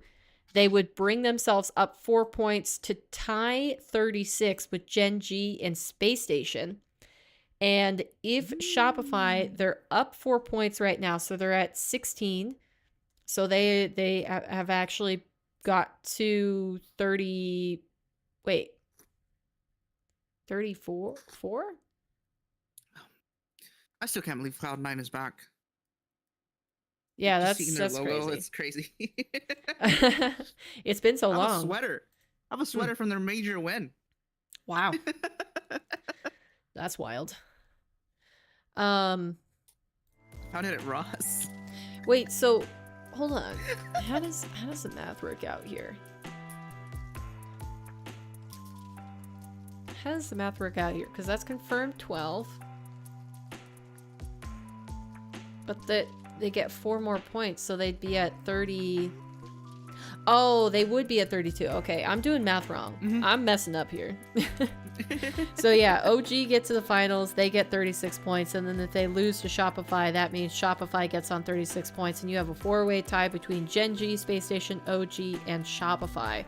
they would bring themselves up 4 points to tie 36 with Gen G and Space Station. And if Shopify, they're up 4 points right now, so they're at 16. So they have actually got to 30. Wait. 34? 4? I still can't believe Cloud9 is back. Yeah, Just seeing their that's logo, crazy. it's crazy. It's been so I have a long. sweater. I have a sweater from their major win. Wow. That's wild. How did it, Ross? Wait, so hold on. How does the math work out here? How does the math work out here? Because that's confirmed 12. But they get 4 more points, so they'd be at 30. Oh, they would be at 32. Okay, I'm doing math wrong. I'm messing up here. So yeah, OG get to the finals, they get 36 points, and then if they lose to Shopify, that means Shopify gets on 36 points, and you have a 4-way tie between Gen G, Space Station, OG, and Shopify.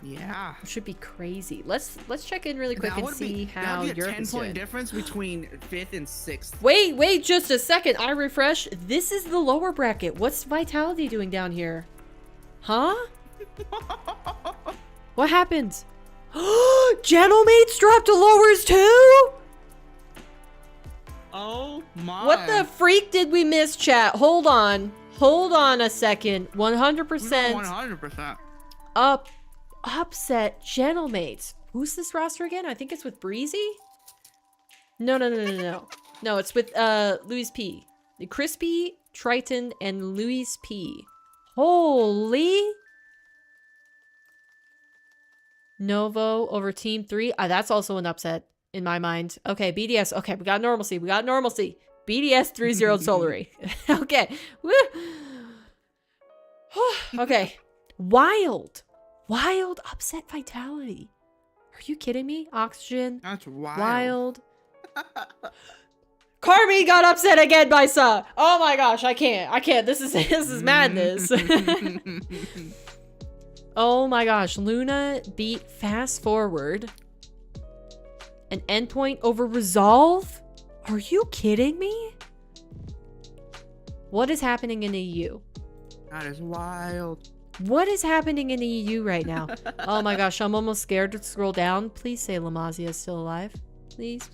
Yeah. It should be crazy. Let's check in really quick and see how Europe Europe is 10-point doing. difference between 5th and 6th. Wait just a second. I refresh. This is the lower bracket. What's Vitality doing down here? Huh? What happened? Gentlemates dropped to lowers too? Oh my. What the freak did we miss, chat? Hold on a second. 100% 100%. upset Gentlemates. Who's this roster again? I think it's with Breezy? No. No, it's with Luis P. The Crispy, Triton, and Luis P. Holy. Novo over Team 3. That's also an upset in my mind. Okay, BDS. Okay, we got normalcy. BDS 3-0 Solary. Okay. Woo. Okay. Wild upset Vitality. Are you kidding me? Oxygen. That's wild. Wild. Carmi got upset again by Sa. Oh my gosh, I can't. This is madness. Oh my gosh, Luna beat Fast Forward. An endpoint over Resolve? Are you kidding me? What is happening in the EU? That is wild. What is happening in the EU right now? Oh my gosh, I'm almost scared to scroll down. Please say Lamazia is still alive. Please.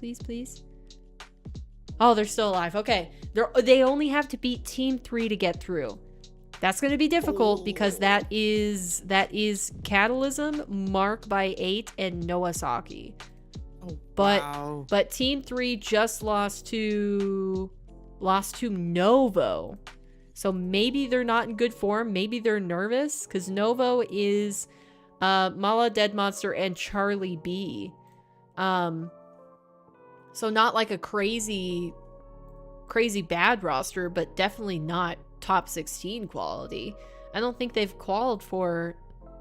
Oh, they're still alive. Okay. They only have to beat Team 3 to get through. That's going to be difficult because that is Catalysm, Mark by 8, and Noasaki. Oh, But wow. but Team 3 just lost to Novo. So maybe they're not in good form. Maybe they're nervous because Novo is Mala, Dead Monster, and Charlie B. So not like a crazy bad roster, but definitely not top 16 quality. I don't think they've qualified for,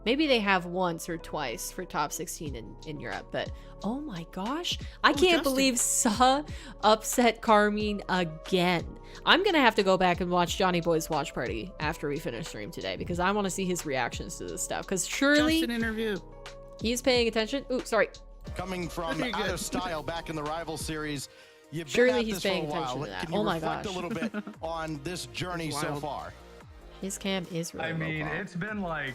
maybe they have once or twice for top 16 in Europe, but oh my gosh, I can't believe Sa upset Carmine again. I'm gonna have to go back and watch Johnny Boy's watch party after we finish stream today because I want to see his reactions to this stuff, because surely Just an interview. he's paying attention. Ooh, sorry. Coming from out of style back in the rival series, you've been Surely at he's this for a paying while. attention to that. Can you Oh my reflect gosh. a little bit on this journey so Wild. far? His cam is really I mean, low qual. it's been like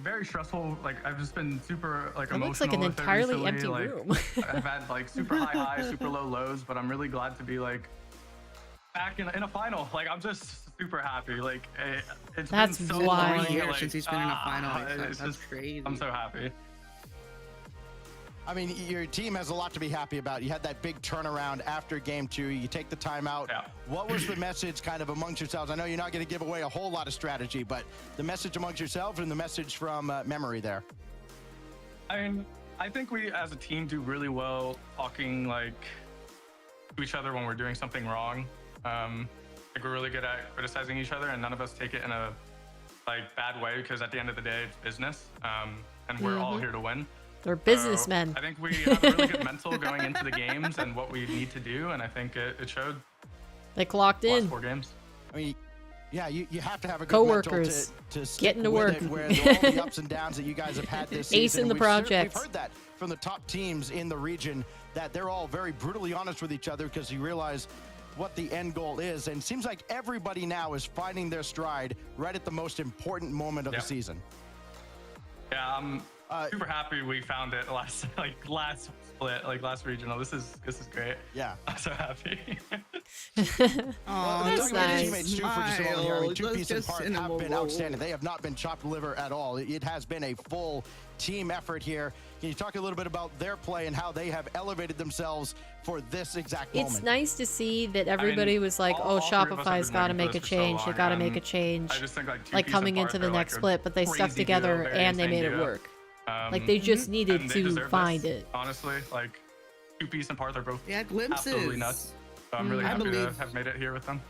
very stressful. Like I've just been super It emotional. looks like an with it entirely recently. empty Like, room. I've had like super high highs, super low lows, but I'm really glad to be like back in a final. Like I'm just super happy. Like, it's That's been so wild. long. 3 years Like, since he's been in a final like that. it's That's just- crazy. I'm so happy. I mean, your team has a lot to be happy about. You had that big turnaround after game 2. You take the timeout. Yeah. What was the message kind of amongst yourselves? I know you're not going to give away a whole lot of strategy, but the message amongst yourselves and the message from Memory there. I mean, I think we as a team do really well talking like to each other when we're doing something wrong. Like we're really good at criticizing each other, and none of us take it in a like bad way, because at the end of the day, it's business, and we're all here to win. They're businessmen. I think we have a really good mental going into the games and what we need to do, and I think it showed They clocked the last in. 4 games. I mean, yeah, you have to have a good Coworkers. mental to stick Getting to with work. it, where all the ups and downs that you guys have had this season. Ace in the We've project. We've heard that from the top teams in the region, that they're all very brutally honest with each other, because you realize what the end goal is. And it seems like everybody now is finding their stride right at the most important moment of the season. Yeah, I'm super happy we found it last split, like last regional. This is great. Yeah. I'm so happy. Oh, that's nice. Teammates too for just rolling here. I mean, Let's 2Piece and just Park send him have been a roll. outstanding. They have not been chopped liver at all. It has been a full team effort here. Can you talk a little bit about their play and how they have elevated themselves for this exact moment? It's nice to see that everybody was like, all oh, three of us have Shopify's been got to waiting make for a this for so change. They long, got to and make a change. I just think like, Like coming into the next split, but they stuck together and they made it work. Like they just needed to find it. Honestly, like 2Piece and Parth are both Yeah, glimpses. absolutely nuts. So I'm really I happy to believe- have made it here with them.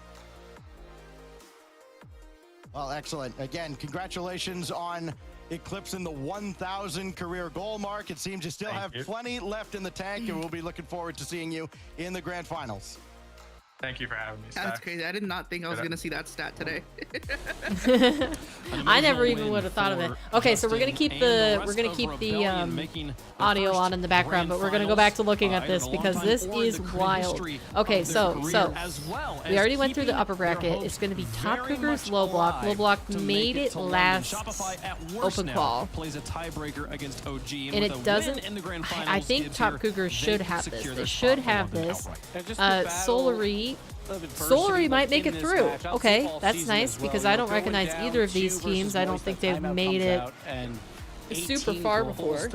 Well, excellent. Again, congratulations on eclipsing the 1,000 career goal mark. It seems you still have plenty left in the tank, and we'll be looking forward to seeing you in the grand finals. Thank you for having me. That's Stack. crazy. I did not think I was gonna see that stat today. I never even would have thought of it. Okay, so we're gonna keep the audio on in the background, but we're gonna go back to looking at this because this is wild. Okay, so we already went through the upper bracket. It's gonna be Top Cougars, Low Block. Low Block made it last open qual, plays a tiebreaker against OG, and it doesn't. I think Top Cougars should have this. They should have this. Solary might make it through. Okay, that's nice because I don't recognize either of these teams. I don't think they've made it super far before.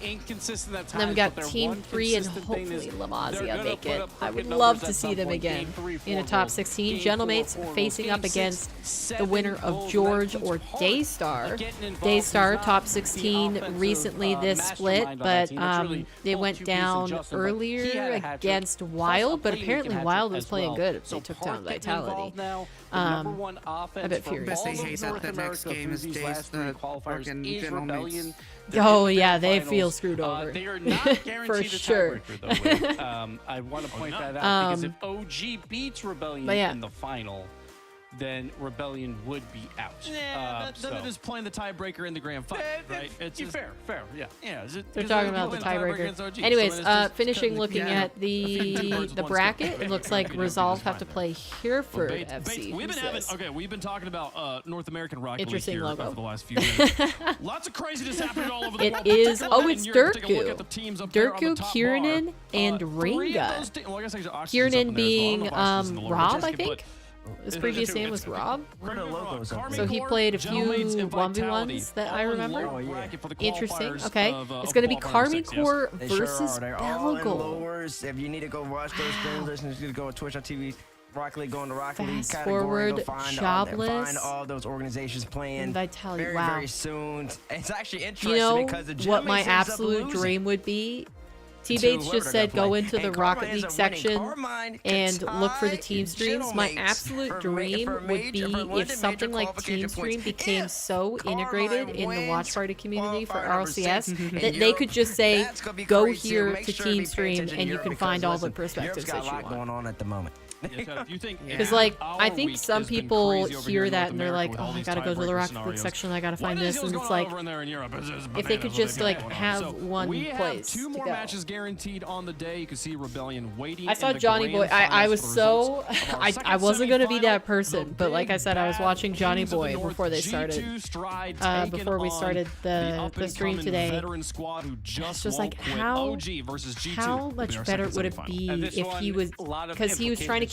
Inconsistent at times, Then we got but their Team one 3 and consistent thing is hopefully they're Lamazia gonna make put it. up I would crooked love numbers to at see some them point. again Game 3, 4 in a top goals. 16. Game 4, Gentlemates 4 goals. facing up Game 6, against the 7 winner of goals. George That or keeps Daystar. getting involved. Daystar He's top not 16 the offensive, recently this split, mastermind on that but team. It's really they both went 2Piece and down Justin, but he earlier had a hat-trick. against Plus, Wild, but a playmaking apparently hat-trick Wild was as playing well. good if So they took Park down getting Vitality. involved now. The number one offense bet for Furious. all Best they of hate North that the next America game through is these Days, last 3 the qualifiers fucking is Gentlemen. Rebellion. Oh yeah, they feel screwed over. They are not guaranteed For a sure. tiebreaker, though. Wade. I want to point that out because if OG beats Rebellion but yeah. in the final, then Rebellion would be out. Yeah, then they're just playing the tiebreaker in the grand final, right? It's fair, yeah. Yeah, They're talking about the tiebreaker. Anyways, finishing looking at the bracket, it looks like Resolve have to play Hereford FC. We've been talking about North American Rocket League Interesting here logo. for the last few minutes. Lots of craziness happening all over the world. It is. Take a look Oh, at it's your- take a look Durku. at the teams up there on the Durku, top Kiernan, bar. and 3 of Ringa. those I guess actually Oxygen's up Kiernan in there as well. I being don't know if Oxygen's in the lower Rob, I bracket, think. His previous name was Rob. What are the logos? So he played a few 1v1s that I remember. Interesting. Okay. It's going to be Carmine Core They sure versus are. They're all in Belgol. lowers. If you need to go watch those streams, listen, just go to Twitch.tv. Rocket League, go into Rocket League Fast category, forward, go find Jobless, all those organizations playing and Vitality. very, Wow. very soon. It's actually interesting You know because the what my Gentlemen ends up absolute losing dream would be? to T-Bates whoever just they're said gonna go play. into the And Rocket Carmine League ends up winning. section Carmine and could look for the tie team streams. My Gentlemen absolute for dream for would major- be for if London something major like qualification Team Stream points. became If so integrated in the Carmine watch party wins community for qualifier number RLCS 6 in that they Europe, could just say, that's gonna be go crazy. here Make to sure Team be paying Stream attention to and you Europe can because, find all the listen, perspectives Europe's got that a you lot want. going on at the moment. If you think Because, like, I our think week some has been people crazy over hear here in that North and they're America like, with oh, all I these gotta go to the tiebreaker Rocket League scenarios. section, I gotta find What this, is and going it's on like, over in there in Europe? It's if they bananas could what just, they've got like, going on. have So one we place have 2 to more go. matches guaranteed on the day. You can see Rebellion waiting. I saw in the Johnny grand Boy. I finals was for the so results of our I second wasn't gonna be that semifinal. person, but like I said, I was Big watching Johnny Kings of the Boy North before they G2 started. stride Before we taking started on the stream up-and-coming today. veteran squad who just just won't like quit. how OG versus G2 how will be much our better second would it semifinal. be And this if he one, was a lot of because he was trying to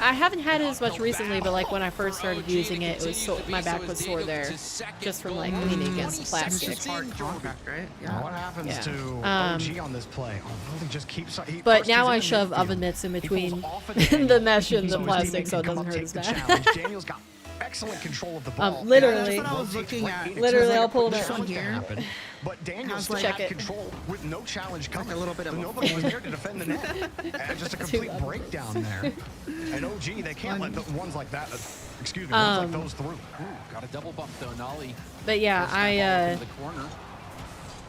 I haven't had it as much recently, but like when I first started using it, it was so my back was sore there, just from like leaning against plastic. Right? Now what happens Yeah. to OG on this play? Oh, he just keeps. But now I shove oven mitts in between the mesh and the plastic, so it doesn't hurt as bad. Daniel's got excellent control of the ball. Literally. That's what I was looking at. Literally, I'll pull it This up. one here. But Daniel still check had it. control with no challenge coming. a little bit of But a nobody was there to defend the net. And just a complete loud. breakdown there. And OG, they can't let the ones like that, excuse me, ones like those through. Ooh, got a double bump though, Nolly. But yeah, Pushed that ball into I the corner.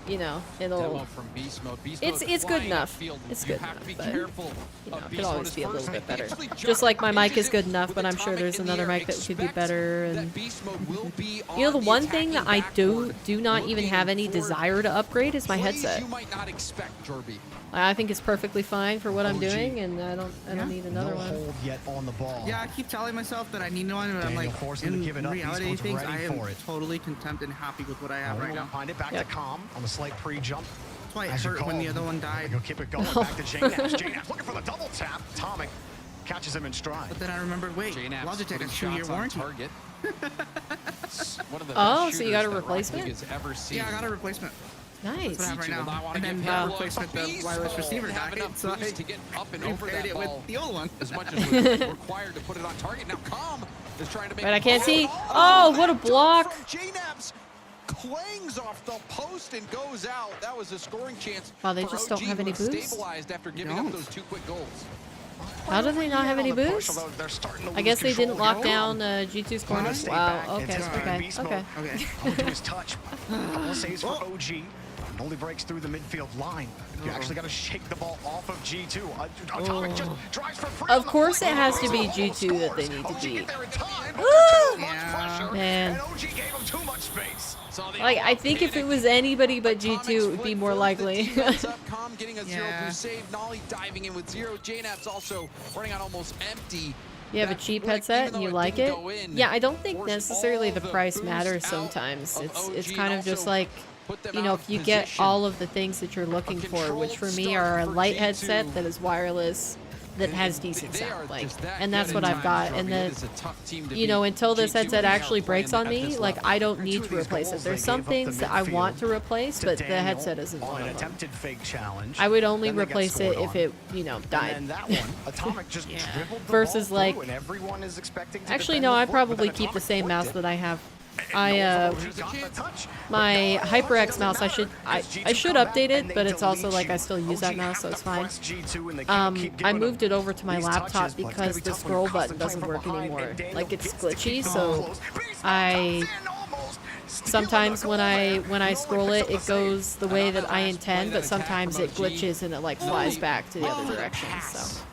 you know, Demo it'll from beast mode. Beast It's- mode it's good flying enough. upfield. It's You good have to be enough, but, careful you know, of could beast always mode be a is little first. bit better. Actually, Just like my mic pitches is good it enough, with but I'm sure Atomic there's in the another air. mic that could be Expect better. that And beast mode will be you know, on the one thing attacking that I backboard, do not even looking have any for desire to upgrade is my plays headset. You might not expect, Jorby. I think it's perfectly fine for what I'm OG. doing, and I don't need another no one. hold yet on the ball. Yeah, I keep telling myself that I need one, but I'm Daniel like, forced him to in give it up. reality, Beast Mode's things I ready am for it. totally content and happy with what I have right now. Find it back Yep. to Calm on the slight pre-jump. That's why it As you hurt when the called. other one died. Go keep it going. Back to J-Naps. J-Naps looking for the double tap. Atomic catches him in stride. But then I remembered, wait, J-Naps Logitech putting has 2-year shots on warranty. target. It's one of the Oh, best so you got a shooters that replacement? Rocket League has ever seen. Yeah, I got a replacement. Nice. That's what I have right G2 will not now. wanna And give then him that a replacement, the beast wireless mode. receiver Have died, enough so boost I to get up and over repaired that it ball with the old one. as much as was required to put it on target. Now Calm is trying to make Wait, I it can't happen. see. Oh, what a block. From J-Naps clangs off the post and goes out. That was a scoring chance. Wow, they for just don't OG, have who any had boost? Stabilized after giving up those 2 quick goals. How do they not have any boost? I guess they didn't lock down G2's corner. Wow. Okay. Okay. Okay. Onto his touch. Couple of saves for OG. Only breaks through the midfield line. You actually got to shake the ball off of G2. Atomic just drives for free. Of course, it has to be G2 that they need to beat. Yeah. Man. And OG gave him too much space. Like, I think if it was anybody but G2, it would be more likely. Calm getting a 0 boost save. Nolly diving in with 0. J-Naps also running on almost empty. You have a cheap headset and you like it? Yeah, I don't think necessarily the price matters sometimes. It's kind of just like, you know, if you get all of the things that you're looking for, which for me are a light headset that is wireless, that has decent sound, like, and that's what I've got. And then, you know, until this headset actually breaks on me, like, I don't need to replace it. There's some things that I want to replace, but the headset isn't one of them. I would only replace it if it, you know, died. Versus, like, actually, no, I probably keep the same mouse that I have. My HyperX mouse, I should update it, but it's also like I still use that mouse, so it's fine. I moved it over to my laptop because the scroll button doesn't work anymore. Like, it's glitchy, so sometimes when I scroll it, it goes the way that I intend, but sometimes it glitches and it like flies back to the other direction. So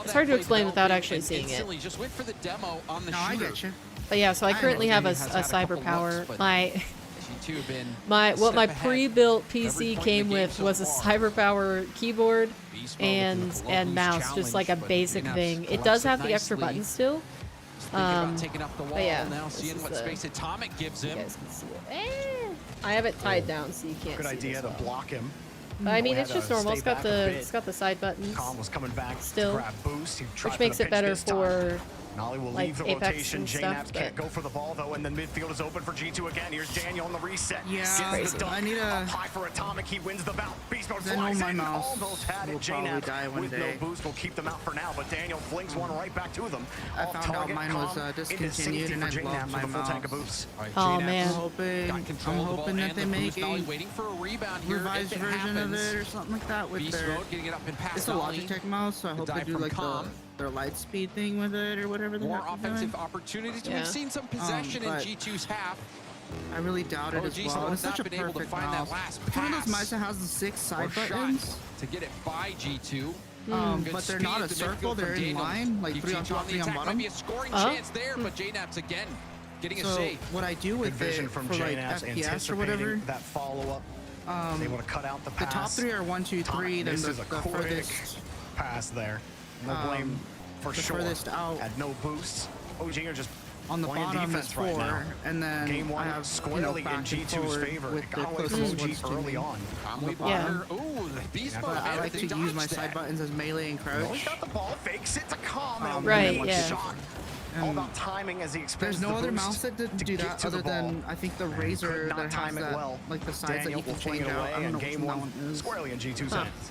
it's hard to explain without actually seeing it. Just went for the demo on the No, I get you. But yeah, so I currently have a Cyber Power. What my pre-built PC came with was a Cyber Power keyboard and mouse, just like a basic thing. It does have the extra buttons still. But yeah, this is what space Atomic gives him. You guys can see it. I have it tied down so you can't Good see idea to block him. But I mean, it's just normal. It's got the side buttons. Calm was coming back still, to grab boost. which makes it better for Nolly will like leave the Apex rotation. and J-Naps stuff. can't go for the ball though, and then midfield is open for G2 again. Here's Daniel on the reset. Yeah, I need a high for Atomic. He wins the bout. Beast mode flies in. Almost had it. J-Naps with no boost will keep them out for now, but Daniel flings one right back to them. I found out mine was discontinued, and I love my mouse. Oh man, I'm hoping that they make a waiting for a rebound here. revised version of it or something like that with their. It's a Logitech mouse, so I hope they do like their light speed thing with it or whatever they more have offensive opportunities. Yeah. We've seen some possession in G2's half. I really doubt it as well. It's such a perfect mouse. It's one of those mice that has the 6 side buttons to get it by G2. But they're not a circle, they're in line, like 3 on top, 3 on bottom. Might be a scoring chance there, but J-Naps again getting a save. What I do with it for like FPS or whatever, that follow-up, able to cut out the pass. the top 3 are 1, 2, 3, then the furthest pass there. No blame for sure. Furthest out had no boosts. OG are just on the bottom is 4, right and then Game 1 I have squarely in G2's favor. with the Got away closest from ones OG to early me. on. Yeah. Ooh, the beast mode. I like to use my side buttons as melee and He crouch. got the ball, fakes it to Calm. Right, yeah. All about timing as he expends There's no the other boost mouse that did to do get that to the other ball. than I think the Razor Could not that has time it that, well. like the sides Daniel that you will can fling change it out. away, I don't and know which game one 1 that one is. squarely in G2's hands.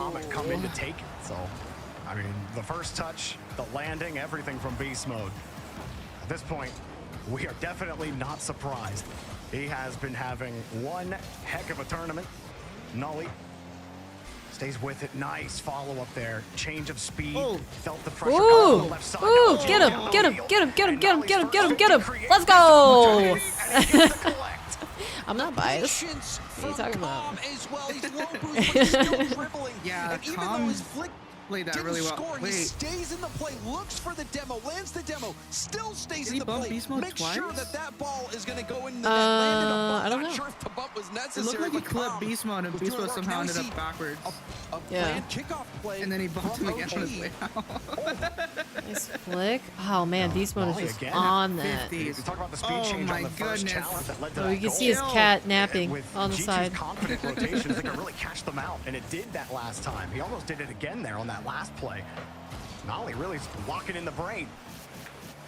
Atomic come in to take it. So, I mean, the first touch, the landing, everything from beast mode. At this point, we are definitely not surprised. He has been having one heck of a tournament. Nolly stays with it. Nice follow-up there. Change of speed. Felt the pressure coming on the left side. Ooh, get him, get him, get him, get him, get him, get him, get him, get him. Let's go. I'm not biased. What are you talking about? As well. He's low boost, but still dribbling. Yeah, and even though his flick played that didn't really well. score, he stays in the play, looks for the demo, lands the demo, still stays Did in he the bump play. Beast Mode Make twice? sure that that ball is going to go in the net. Landed a bump. I don't Not know. sure if the bump was It necessary. looked like he but clipped Calm Beast Mode and was Beast doing Mode work. somehow Now we ended see up backwards. A Yeah. planned kickoff play. And then he bumped him from again on his OG. way out. Nice flick. Oh man, Beast Mode is Molly just again. on that. 50s. We talk about the speed Oh change my on the first goodness. challenge that led to Oh, that you can goal. see his cat napping With on the G2's side. confident rotations, they can really catch them out, and it did that last time. He almost did it again there on that last play. Nolly really locking in the brain.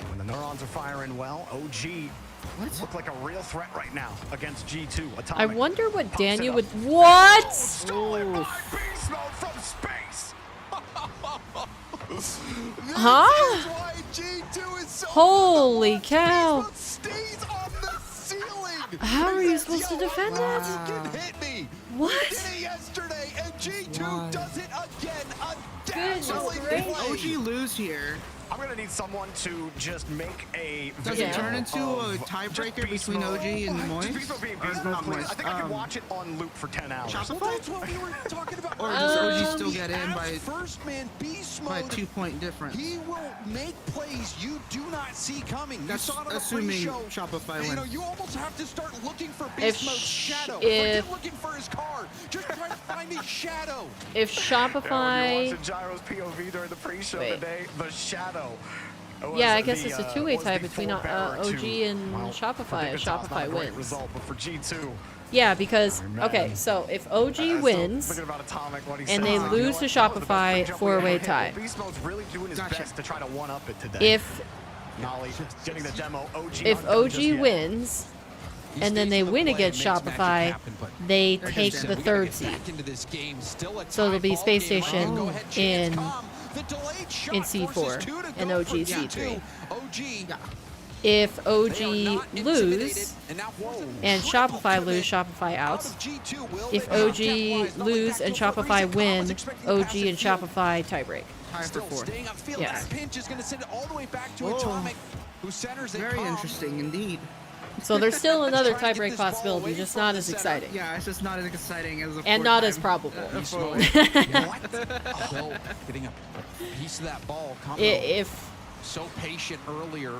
When the neurons are firing well, OG look like a real threat right now against G2. Atomic I wonder what pops Daniel it up. would. What? Stolen by Beast Mode from space. Huh? This is why G2 is so Holy cow! stays on the ceiling. How are you supposed to defend that? You can hit me. What? We did it yesterday, and G2 does it again. A Goodness dazzling gracious. play. OG lose here. I'm gonna need someone to just make a Does video it turn into a of tiebreaker just Beast between Mode. OG and Moist? Beast Mode being Or Beast not Mode, please. Moist, I think I could watch it on loop for 10 hours. Well, that's what we were talking about. Or does OG still get in by first man Beast a Mode? 2-point difference? He will make plays you do not see coming. That's you saw it on the assuming pre-show. Shopify You know, wins. you almost have to start looking for If Beast Mode's shadow. if- Forget looking for his car. Just try to find his shadow. If Yeah, when you're Shopify. watching Gyro's POV during the pre-show Wait. today, the shadow. was Yeah, I guess the, it's a two-way was tie the between forebearer OG to, and well, Shopify. predict a toss, not Shopify a great wins. result, but for G2, Yeah, because Man. okay, so if OG still wins, thinking about Atomic, what he and said. they Like, you know lose what? to That was the best Shopify, free jump we four-way ever hit. tie. Beast Mode's really doing his Gotcha. best to try to one-up it today. if Nolly getting the demo. OG if not done just OG yet. wins, He and then stays they in the win play, against makes magic Shopify, happen, but they They're take just the dead. we gotta third get seed. back into this game. Still a So it'll be tie Space ball game. Station Go ahead, in- Chance. The delayed shot in C4 forces two to and go OG for C3. G2. OG. If They are OG not intimidated, lose and now force a and triple Shopify commit lose, Shopify out outs. of G2. Will If they OG capitalize? Not only lose back and to a Shopify reset, win, Collins expecting the pass OG and at field. Shopify tiebreak. Tie for Still 4. staying upfield. Yes. That pinch is going to send it all the way back to Whoa. Atomic, who centers it. Very calm. interesting indeed. So there's still another Trying to get tiebreak this ball possibility, away just from not the as center. exciting. Yeah, it's just not as exciting as a And not as 4-time, probable. a Beast 4-way. Mode. What? Hill getting a piece of that ball. Combo. If So patient earlier.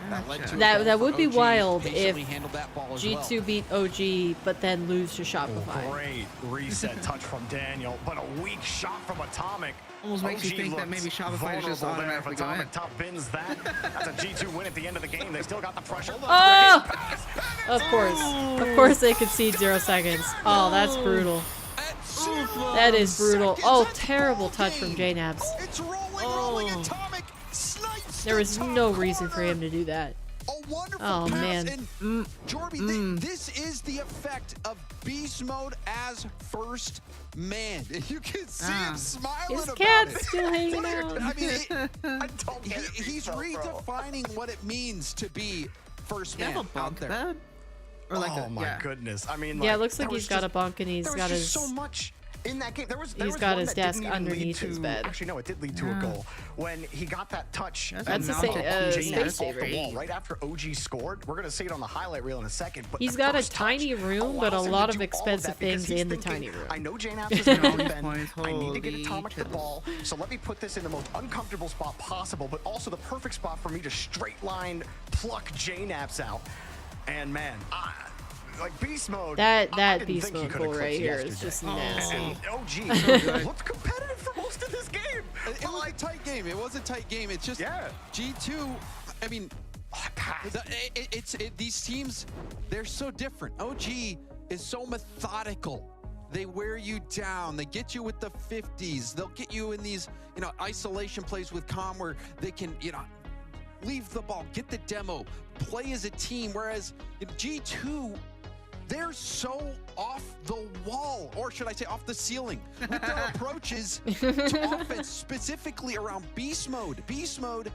That led to a That- goal that for would be OG. wild Patiently if handled that ball as G2 well. beat OG, but then lose to Shopify. Great reset touch from Daniel, but a weak shot from Atomic. Almost makes you OG think that looks maybe Shopify is just vulnerable there. If automatically going Atomic in. top bins that. That's a G2 win at the end of the game. They still got the pressure. Oh! Great pass. Of course they concede 0 seconds. Oh, that's brutal. That is brutal. Oh, terrible touch from J-Nabs. It's rolling, Atomic snipes. There was no reason for him to do that. A wonderful Oh, pass. man. And Jorby, this is the effect of Beast Mode as first man. You can see him smiling His about cat's it. still hanging out. I mean, I don't get it, he's Beast Mode, bro. redefining what it means to be first Do you man have a out bunk there. bed? Or like Oh a, my yeah. goodness. I mean, Yeah, it looks like there he's was got just- a bunk and he's there got was just his. so much in that game. There was He's got one his that desk didn't even lead underneath his to- bed. Actually, no, it did lead to a goal when he got that touch. That's a mounted off space off saver. the wall right after OG scored. We're gonna see it on the highlight reel in a second. But He's the got a first touch tiny room, but a allows him lot to of do all expensive that because things he's in the thinking, tiny room. I know J-Naps is gonna defend. points, I need to get holy Atomic the cows. ball, so let me put this in the most uncomfortable spot possible, but also the perfect spot for me to straight line pluck J-Naps out. And man, like Beast Mode. I That didn't Beast think he Mode could goal right eclipse here is yesterday. just nasty. And OG looked competitive for most of this game. It was a tight game. It was a tight game. It's just G2. I mean, these teams, they're so different. OG is so methodical. They wear you down. They get you with the 50s. They'll get you in these, isolation plays with Calm where they can, leave the ball, get the demo, play as a team. Whereas G2, they're so off the wall, or should I say off the ceiling, with their approaches to offense, specifically around Beast Mode. Beast Mode,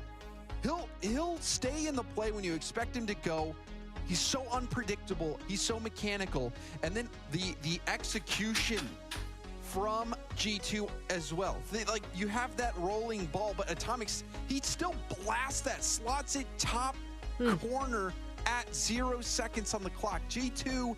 He'll stay in the play when you expect him to go. He's so unpredictable. He's so mechanical. And then the execution from G2 as well. Like, you have that rolling ball, but Atomic's, he still blasts that, slots it top corner at 0 seconds on the clock. G2,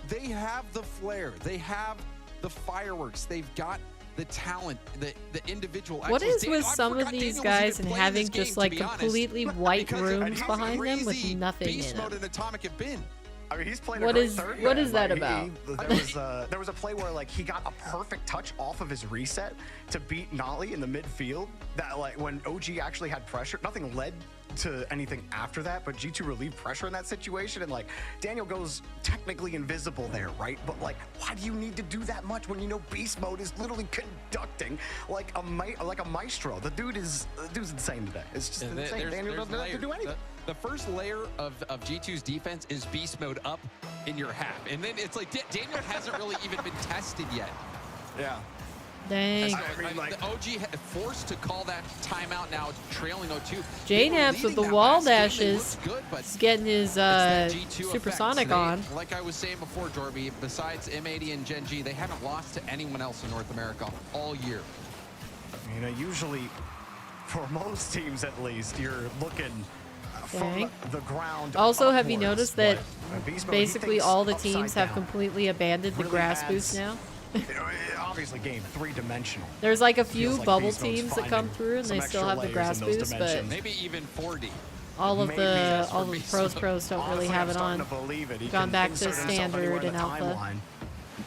they have the flair. They have the fireworks. They've got the talent, the individual What excellence. is with some of these guys and having just like completely white rooms behind them with nothing in Beast them? Mode and Atomic have been. I mean, he's playing What a is third what man. is that Like, about? There was a play where like he got a perfect touch off of his reset to beat Nolly in the midfield. That like when OG actually had pressure, nothing led to anything after that, but G2 relieved pressure in that situation, and like Daniel goes technically invisible there, right? But like, why do you need to do that much when you know Beast Mode is literally conducting like a maestro? The dude's insane today. It's just insane. Daniel doesn't have to do anything. The first layer of G2's defense is Beast Mode up in your half. And then it's like Daniel hasn't really even been tested yet. Yeah. Dang. The OG forced to call that timeout now, trailing 0-2. JNaps with the wall dashes. He's getting his supersonic on. Like I was saying before, Jorby, besides M80 and Gen G, they haven't lost to anyone else in North America all year. You know, usually, for most teams at least, you're looking from the ground. Also, have you upwards, noticed that but Beast Mode, he basically thinks all the upside teams have down. completely abandoned the Really grass has- boost now? Obviously, game 3-dimensional. There's like a few Feels like bubble Beast Mode's teams that come finding through and some they still extra have the layers grass in those boost, but dimensions. Maybe even 4D. all of Maybe the that's all for the Beast pros Mode. don't really Honestly, have I'm it starting on. to believe it. He Gone can back to insert himself standard anywhere in and the alpha. timeline.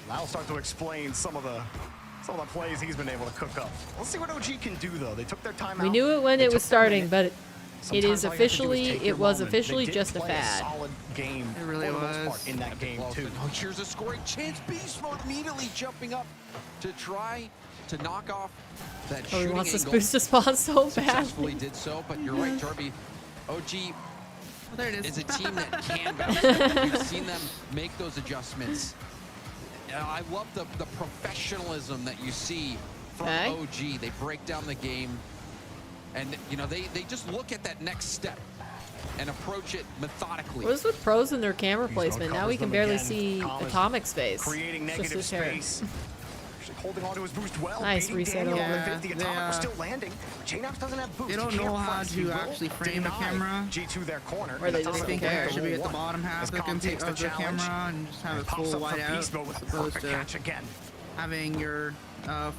That'll start to explain some of the plays he's been able to cook up. Let's see what OG can do though. They took their time out. We knew it when They it was took their starting, minute. but it is Sometimes all you have to do is officially take your it was moment. officially They did just a play fad. solid game It really for the most was. part in that game too. Oh, here's a scoring chance. Beast Mode immediately jumping up to try to knock off that Oh, he shooting wants this angle. boost to spawn so Successfully badly. did so, but you're right, Jorby. OG Oh, there it is is. a team that can bounce. We've seen them make those adjustments. I love the professionalism that you see from OG. They break down the game, and you know they just look at that next step and approach it methodically. What is with pros in their camera Beast placement? Mode Now we covers can them barely again. see Calm is Atomic's face. Creating It's just negative his hair. space. Actually holding on to his boost well. Nice beating reset Daniel over. on the 50. Yeah, Atomic was they, still landing. JNaps doesn't have boost. They don't He can't know how press. to He will actually frame the deny camera. G2 their corner. Or they And just Atomic don't will care. get Should be at the one. bottom half As of the, Calm takes of the challenge camera and just have it pops full up for wide out, Beast Mode with as the opposed perfect to catch again. having your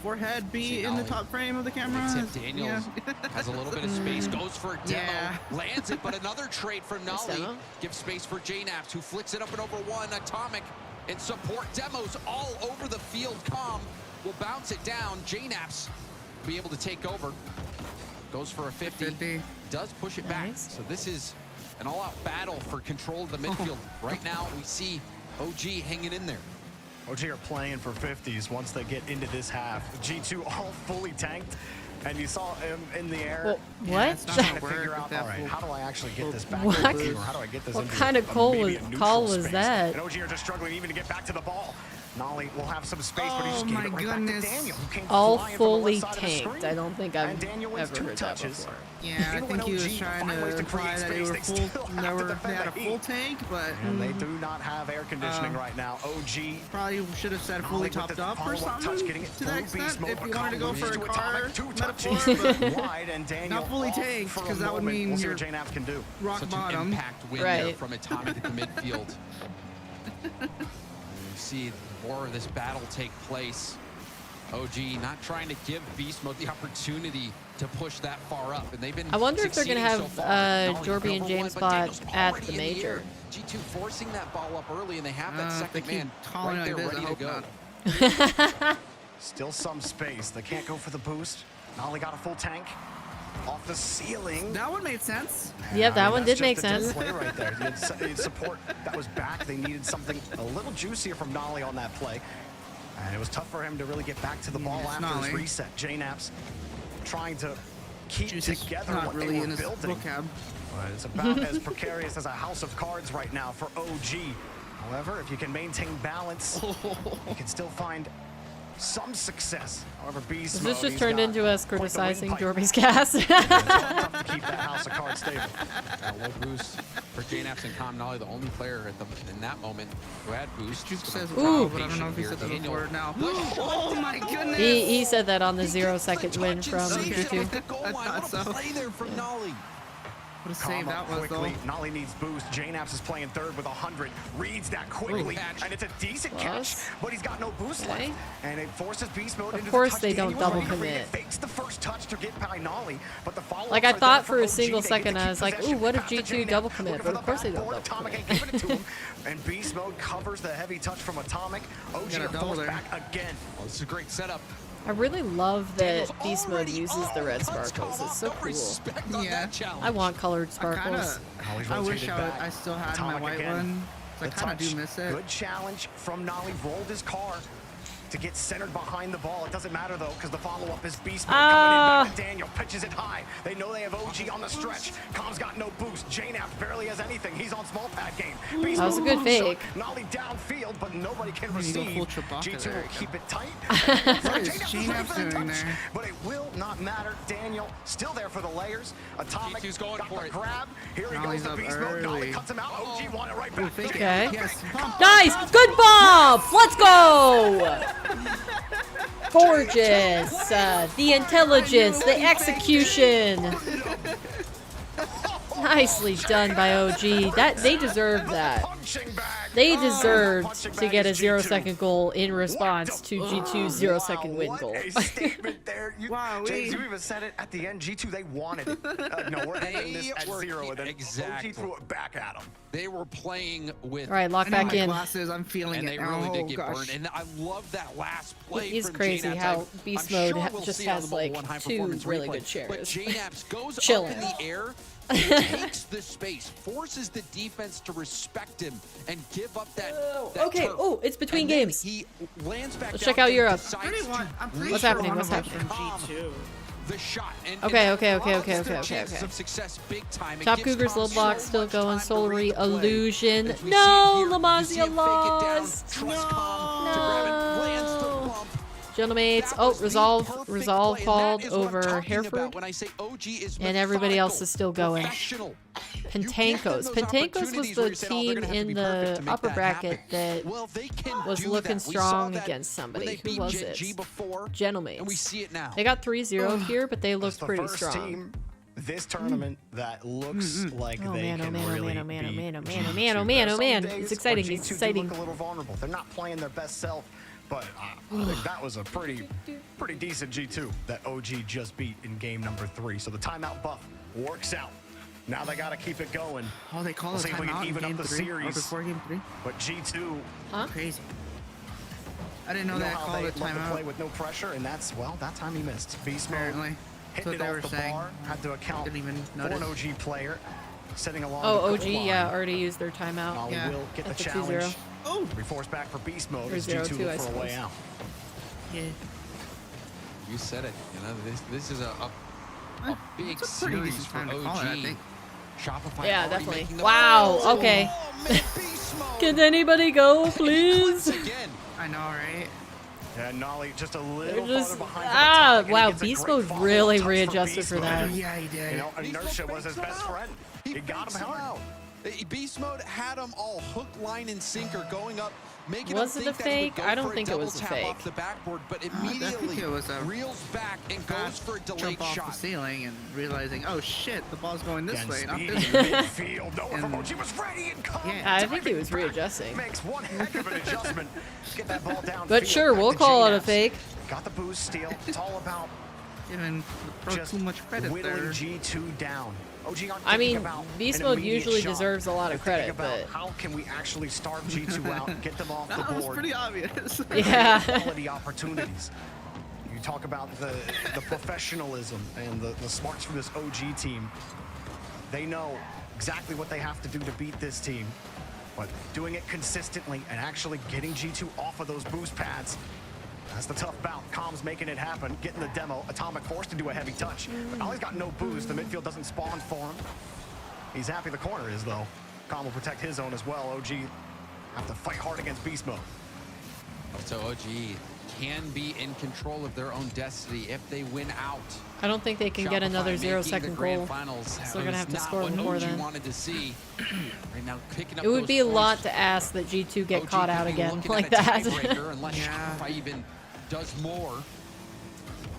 forehead be See, in the Ollie. top frame of the camera. Except Daniels has a little bit of space, goes for a demo, Yeah. lands it, but another trade from Nice Nolly demo. gives space for JNaps, who flicks it up and over one. Atomic and support demos all over the field. Calm will bounce it down. JNaps will be able to take over. Goes for a 50. Does push it back. Nice. So this is an all-out battle for control of the midfield. Right now, we see OG hanging in there. OG are playing for 50s once they get into this half. G2 all fully tanked, and you saw him in the air. Well, Yeah, what? it's not Trying gonna to work figure with out, that all right, full- how do I actually get this back? What? to the team, or how do I get this What into kind of call maybe was- a neutral call was space? that? And OG are just struggling even to get back to the ball. Nolly will have some space, but he Oh just gave my it right goodness. back to Daniel, who came All flying from the fully left side of the tanked. screen. I don't think I've And Daniel wins ever 2 heard that touches. before. Yeah, I Even when think he was OG trying find ways to to create imply that they space, were they full. still have to They defend had a the full heat. tank, but And they do not have air conditioning right now. OG probably should have said Nolly fully with topped the up or follow-up something touch, getting it to that through beast extent. mode, If but you wanted to go Calm for a loses to car Atomic, 2 metaphor, touches but wide, and Daniel not fully off tanked, for a 'cause that would moment. mean We'll see you're what JNaps can do. rock Such bottom. an impact win there Right. from Atomic at the midfield. You see more of this battle take place. OG not trying to give Beast Mode the opportunity to push that far up, and they've been. I wonder if they're gonna succeeding have so far. Nolly Jorby and number one, James but Bot Daniel's at already the in major. air. G2 forcing that ball up early, and they have that If they second keep man calling right like there, this, I ready to hope go. not. Still some space. They can't go for the boost. Nolly got a full tank off the ceiling. That one made sense. Yep, that one that's did make just a sense. display right there. You had support that was back. They needed something a little juicier from Nolly on that play. And it was tough for him to really get back to the ball it's after his Nolly. reset. JNaps trying to keep Juicy's together not what really they were in his building. vocab. But it's about as precarious as a house of cards right now for OG. However, if you can maintain balance, you can still find some success. However, Beast Is Mode, this just he's turned got into us quite the criticizing windpipe. Jorby's cast? It's tough to keep that house of cards stable. Low boost for JNAPS and Com Nolly, the only player in that moment who had boost. Juke says Ooh. wow, but I don't know if he said that before now. Oh my goodness! He said that on the 0-second win from G2. I thought so. Play there from Nolly. What a Calm save that up was, though. quickly. Nolly needs boost. JNAPS is playing third with 100. Reads that quickly, and it's a decent catch, but he's got no boost left. And it forces Beast Mode into the touch. Of course they don't Daniel's double ready to read it, commit. fakes the first touch to get by Nolly, but the follow-ups Like, I are thought there for a OG. single They get to second, I keep was like, possession. ooh, what if Pass to G2 JNAPS, double commit? looking But for of course they the don't backboard. double Atomic ain't commit. giving it to him, and Beast Mode covers the heavy touch from Atomic. OG Got a are double forced there. back again. Well, this is a great setup. I really love that Beast Mode uses the red sparkles. It's so cool. Yeah. I want colored I sparkles. I wish I still had my Atomic white again. one. I The kind of do touch. miss it. Good challenge from Nolly. Rolled his car to get centered behind the ball. It doesn't matter though, because the follow-up is Beast Mode coming in back to Daniel. Pitches it high. They know they have OG on the stretch. Com's got no boost. JNAPS barely has anything. He's on small pad game. Beast That was a Mode good moves fake. short. Nolly downfield, but nobody can need to go receive. full Chewbacca G2 there. will keep it tight. What is JNAPS JNAPS ready for the doing touch, there? but it will not matter. Daniel still there for the layers. Atomic G2's going got for the it. grab. Here he Nolly's goes to up Beast Mode. Nolly early. cuts him out. OG won it right back. fake it. Okay. Yes. Pump. Nice! Good bump! Let's go! Gorgeous! The intelligence, the execution. Nicely done by OG. They deserved that. They deserved to get a 0-second goal in response to G2's 0-second win goal. What a statement there. Wow, James, you even said it at the end. G2, they wanted it. No, we're ending this at 0, and then Exactly. OG threw it back at them. They were playing with. All right, lock I know back my in. glasses. I'm feeling And it they now. really Oh, did get gosh. burned. And I love that last play. It is from crazy JNAPS. how Beast I'm Mode sure we'll just see on has, the like, Mobile 1 high 2 performance really replay. good shares. But JNAPS goes Chilling. up in the air, takes the space, forces the defense to respect him, and give up that. Okay, turf. oh, it's between And then games. He lands back Let's down check out and Europe. decides I'm to pretty What's sure happening? one What's of them's happening? from G2. the shot. And Okay, that okay. allows Okay. their chances of success big time. It Top gives Cougars, Tom little block so still much going. time to read Solary the play. illusion. As we No, see here, Lamazia you see him fake it down, lost. trust Tom to grab it, lands the bump. Gentlemates. That Oh, was the resolve perfect called play, and that is what I'm over talking Hereford. about when I say OG is And everybody else methodical, is still going. professional. Pantankos. Pantankos was the team in the upper bracket that Well, they can was do looking that. We saw strong that against when somebody. they Who beat was Gen it? G before, Gentlemates. and we see it now. They got 3-0 here, but they It's looked the pretty first strong. team this tournament that looks like Oh they man, oh can man, oh really man, oh man, oh beat man, oh man, G2. oh man, oh man, There are oh some man. days It's exciting, where it's G2 do exciting. look a little vulnerable. They're not playing their best self, but I think that was a pretty decent G2 that OG just beat in game number 3. So the timeout buff works out. Now they got to keep it going. Oh, they call We'll it see if we can timeout in even game up the 3 or series. before game 3. But G2, Huh? Crazy. I didn't know you know that how called they it love to play timeout. with no pressure, and that's, well, that time he missed. Beast mode. Apparently. That's Hitting what it they were off the saying. bar, had to account Didn't even for an notice. OG player sitting along Oh, the OG, goal line. yeah, already used their timeout. Nolly Yeah. will get the At the challenge. 2-0. Oh! Be forced back for beast mode Or as 0-2, G2 I look for a way suppose. out. Yeah. You said it. You know, this is a big It's a pretty series decent for time to OG. call it, I think. Shopify Yeah, already definitely. making the Wow, Oh, okay. man, beast mode. Can anybody go, Once please? again. I know, right? Yeah, Nolly just a They're little just farther behind. for the top, and he wow, gets a Beast great Mode follow-up really touch for readjusted Beast for Mode. that. Yeah, he did. You know, inertia was his best friend. He got him fakes hard. out. Beast mode had them all hook, line, and sinker going up, making Was them it a think that he would fake? go I don't for think it double was a tap fake. off the backboard, but I think immediately it was a reels back and goes for a delayed jump off shot. the ceiling and realizing, oh shit, the ball's going this Again, way, not speed this in way. midfield. No one from And- OG was ready and come. Yeah. I think he diving was back. readjusting. Makes one heck of an adjustment. Get that ball down. But sure, we'll call it a fake. Got the boost steal. It's all about Giving the pro just too much credit whittling there. G2 down. OG aren't I thinking mean, about Beast an Mode immediate usually shot. deserves a lot of They're thinking credit, about but how can we actually starve G2 out, get them off the That was board. pretty obvious. yeah. Quality opportunities. You talk about the professionalism and the smarts from this OG team. They know exactly what they have to do to beat this team, but doing it consistently and actually getting G2 off of those boost pads, that's the tough bout. Com's making it happen, getting the demo. Atomic forced to do a heavy touch, but Ollie's got no boost. The midfield doesn't spawn for him. He's happy the corner is, though. Com will protect his own as well. OG have to fight hard against beast mode. So OG can be in control of their own destiny if they win out. I don't think they can get another Shopify making 0-second the grand goal. finals So they're gonna have to was score not what before OG then. wanted to see. Right now, picking up It would those be a lot points. to ask that G2 get OG caught could out be again looking like at a that. tiebreaker unless Shopify even does more.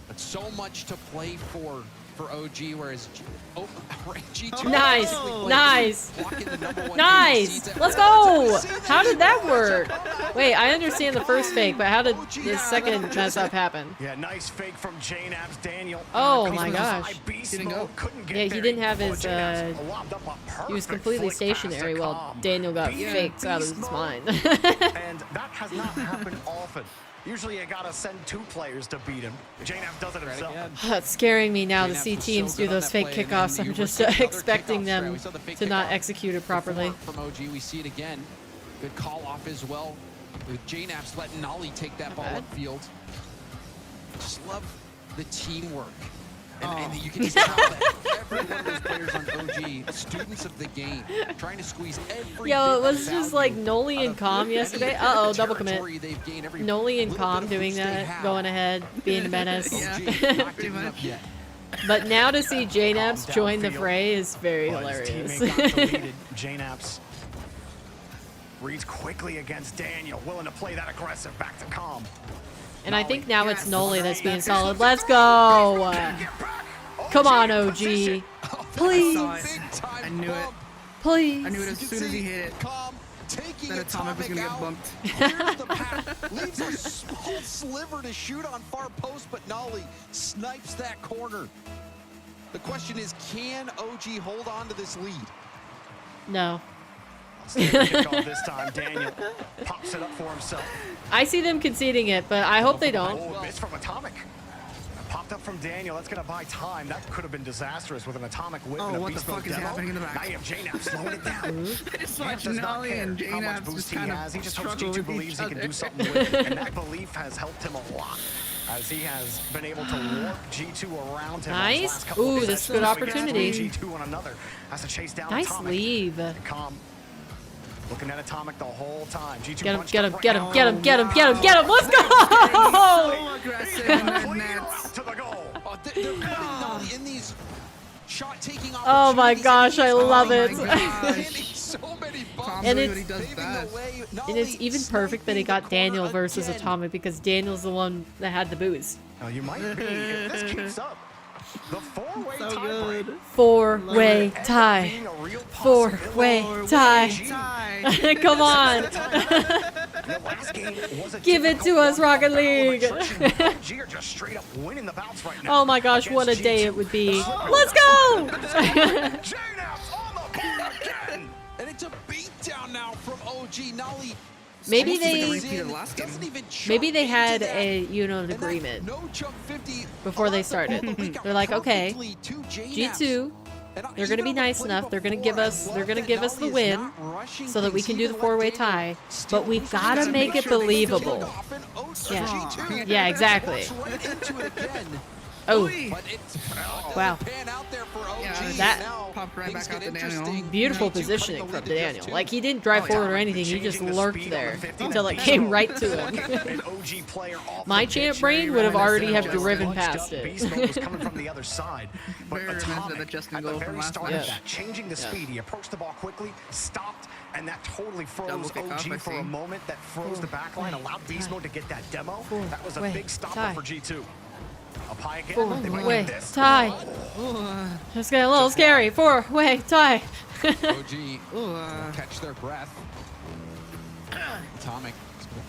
But so much to play for OG, whereas G2 Nice, like, nice, blocking the #1 nice. seeds. Let's go. How did that work? Wait, I understand the first fake, but how did the second mess up happen? Yeah, nice fake from JNAB's Daniel. Oh Comes my with his gosh. high beast Didn't go. mode, couldn't get Yeah, he there. didn't have his, JNAB's lobbed up a He was perfect completely flick pass to stationary while Calm. Daniel got Beating faked out of beast his mode. mind. And that has not happened often. Usually you gotta send 2 players to beat him. JNAB does it himself. It's scaring me now to JNAB see was teams so do good on those that fake play, and kickoffs. then I'm you just were seeing other expecting kickoffs, them right? We saw the fake to not kickoff execute it properly. From OG, we see it again. Good call off as well. With JNAB's letting Nolly take that ball upfield. Just love the teamwork. And you can just tell that every one of those players on OG, students of the game, trying to squeeze every Yo, it bit of was just like value Noli out and of Calm any yesterday. Uh-oh, double commit. territory they've gained, every Noli and little Calm bit of doing boost they that, have. going ahead, being a menace. OG, not giving up yet. But now to see JNABs Calm join the downfield. fray is very But his hilarious. teammate got deleted. JNAB's reads quickly against Daniel, willing to play that aggressive. Back to Calm. And I think now it's Noli that's being solid. Let's go! Come on, OG. Please. I knew it. Please. I knew it as soon as he hit it. Calm, taking That Atomic was gonna get out. bumped. Clears the path, leaves a small sliver to shoot on far post, but Nolly snipes that corner. The question is, can OG hold on to this lead? No. Kickoff this time. Daniel pops it up for himself. I see them conceding it, but I hope they don't. Oh, miss from Atomic. Popped up from Daniel. That's going to buy time. That could have been disastrous with an Atomic whip and a what the beast mode fuck is demo. happening in the back? Now you have JNAB slowing it down. I just JNAB watched does not Nolly care and how much JNAB boost just he kind has. He of just hopes struggle G2 with believes each he can other. do something with it. And that belief has helped him a lot, as he has been able to warp G2 around him. Nice. On his last couple Ooh, of this is sessions. good So he gets opportunity. G2 on another. Has to chase down Nice Atomic. leave. Calm. Looking at Atomic the whole time. G2 Get him, bunched get up him, right get him, now. get him, get him, get him, get him. Let's go! So aggressive in that Clear nets. to the goal. They're putting Nolly in these shot-taking Oh my opportunities, gosh, I love my it. God. landing so many bumps. Calm And doing it's- what he does Paving the best. way. And Nolly it's even perfect that he got sniping the Daniel corner versus again. Atomic because Daniel's the one that had the boost. Oh, you might be. If this keeps up, the four-way So tiebreak. good. Four-way Ends up tie. being a real Four-way possibility. tie. Tie. Come on. The last game was a Give it to difficult us, one. Rocket A battle of League. attrition. OG are just straight up winning the bouts right now. Oh my gosh, what a against day G2. it would be. Oh, Let's go! JNAB's on the board again. And it's a beatdown now from OG. Nolly. Maybe Almost like a they- repeat of last game. Doesn't even jump Maybe they into had that. a, an And that agreement no jump 50 before they allowed the started. ball to leak out They're like, okay, perfectly to JNAB's. G2, And they're gonna be even on the nice play enough. They're gonna before, give I us. love They're gonna that give us the Nolly is win, not rushing so that we things. can He do the even let four-way Daniel tie. still But we push gotta him. make it Sure they still believable. kick off, and OG Yeah. G2 Yeah, exactly. walks right into it again. Oh, But it's Wow. pan out there for OG. Yeah, that- Now popped right things back out get to Daniel. interesting. beautiful G2 cutting positioning the from lead to just Daniel. 2. Like he didn't drive Oh, forward or yeah. anything. He just Changing the lurked speed on there the 50 until it and came Beast right mode. to him. An OG player off My the champ pitch. brain would have reminiscent already of have Justin. driven Bunched past up, it. Beast mode was coming from the other side. But Very reminiscent of Atomic, the Justin at the goal from very last start time. of that, changing the speed, he approached the ball quickly, stopped, and that totally froze Double kick off, I OG for see. a moment. That froze the back line, allowed Beast mode to get that demo. That was a Wait, big stopper tie. for G2. Up high again. They might Four-way get this. tie. It's getting a little scary. Four-way tie. OG catch their breath. Atomic.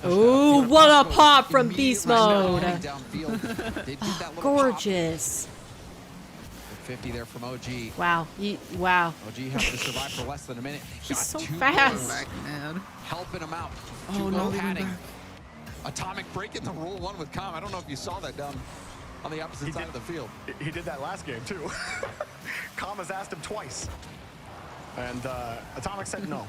Ooh, what a pop from Beast Mode. Downfield. They did that little Gorgeous. Pop. 50 there from OG. Wow. Wow. OG have to survive for less than a minute. He's Got so two fast. goals Man. helping him out. Oh, Two no, goal they went padding. back. Atomic breaking the rule one with Calm. I don't know if you saw that down on the opposite side of the field. He did that last game, too. Calm has asked him twice. And Atomic said no.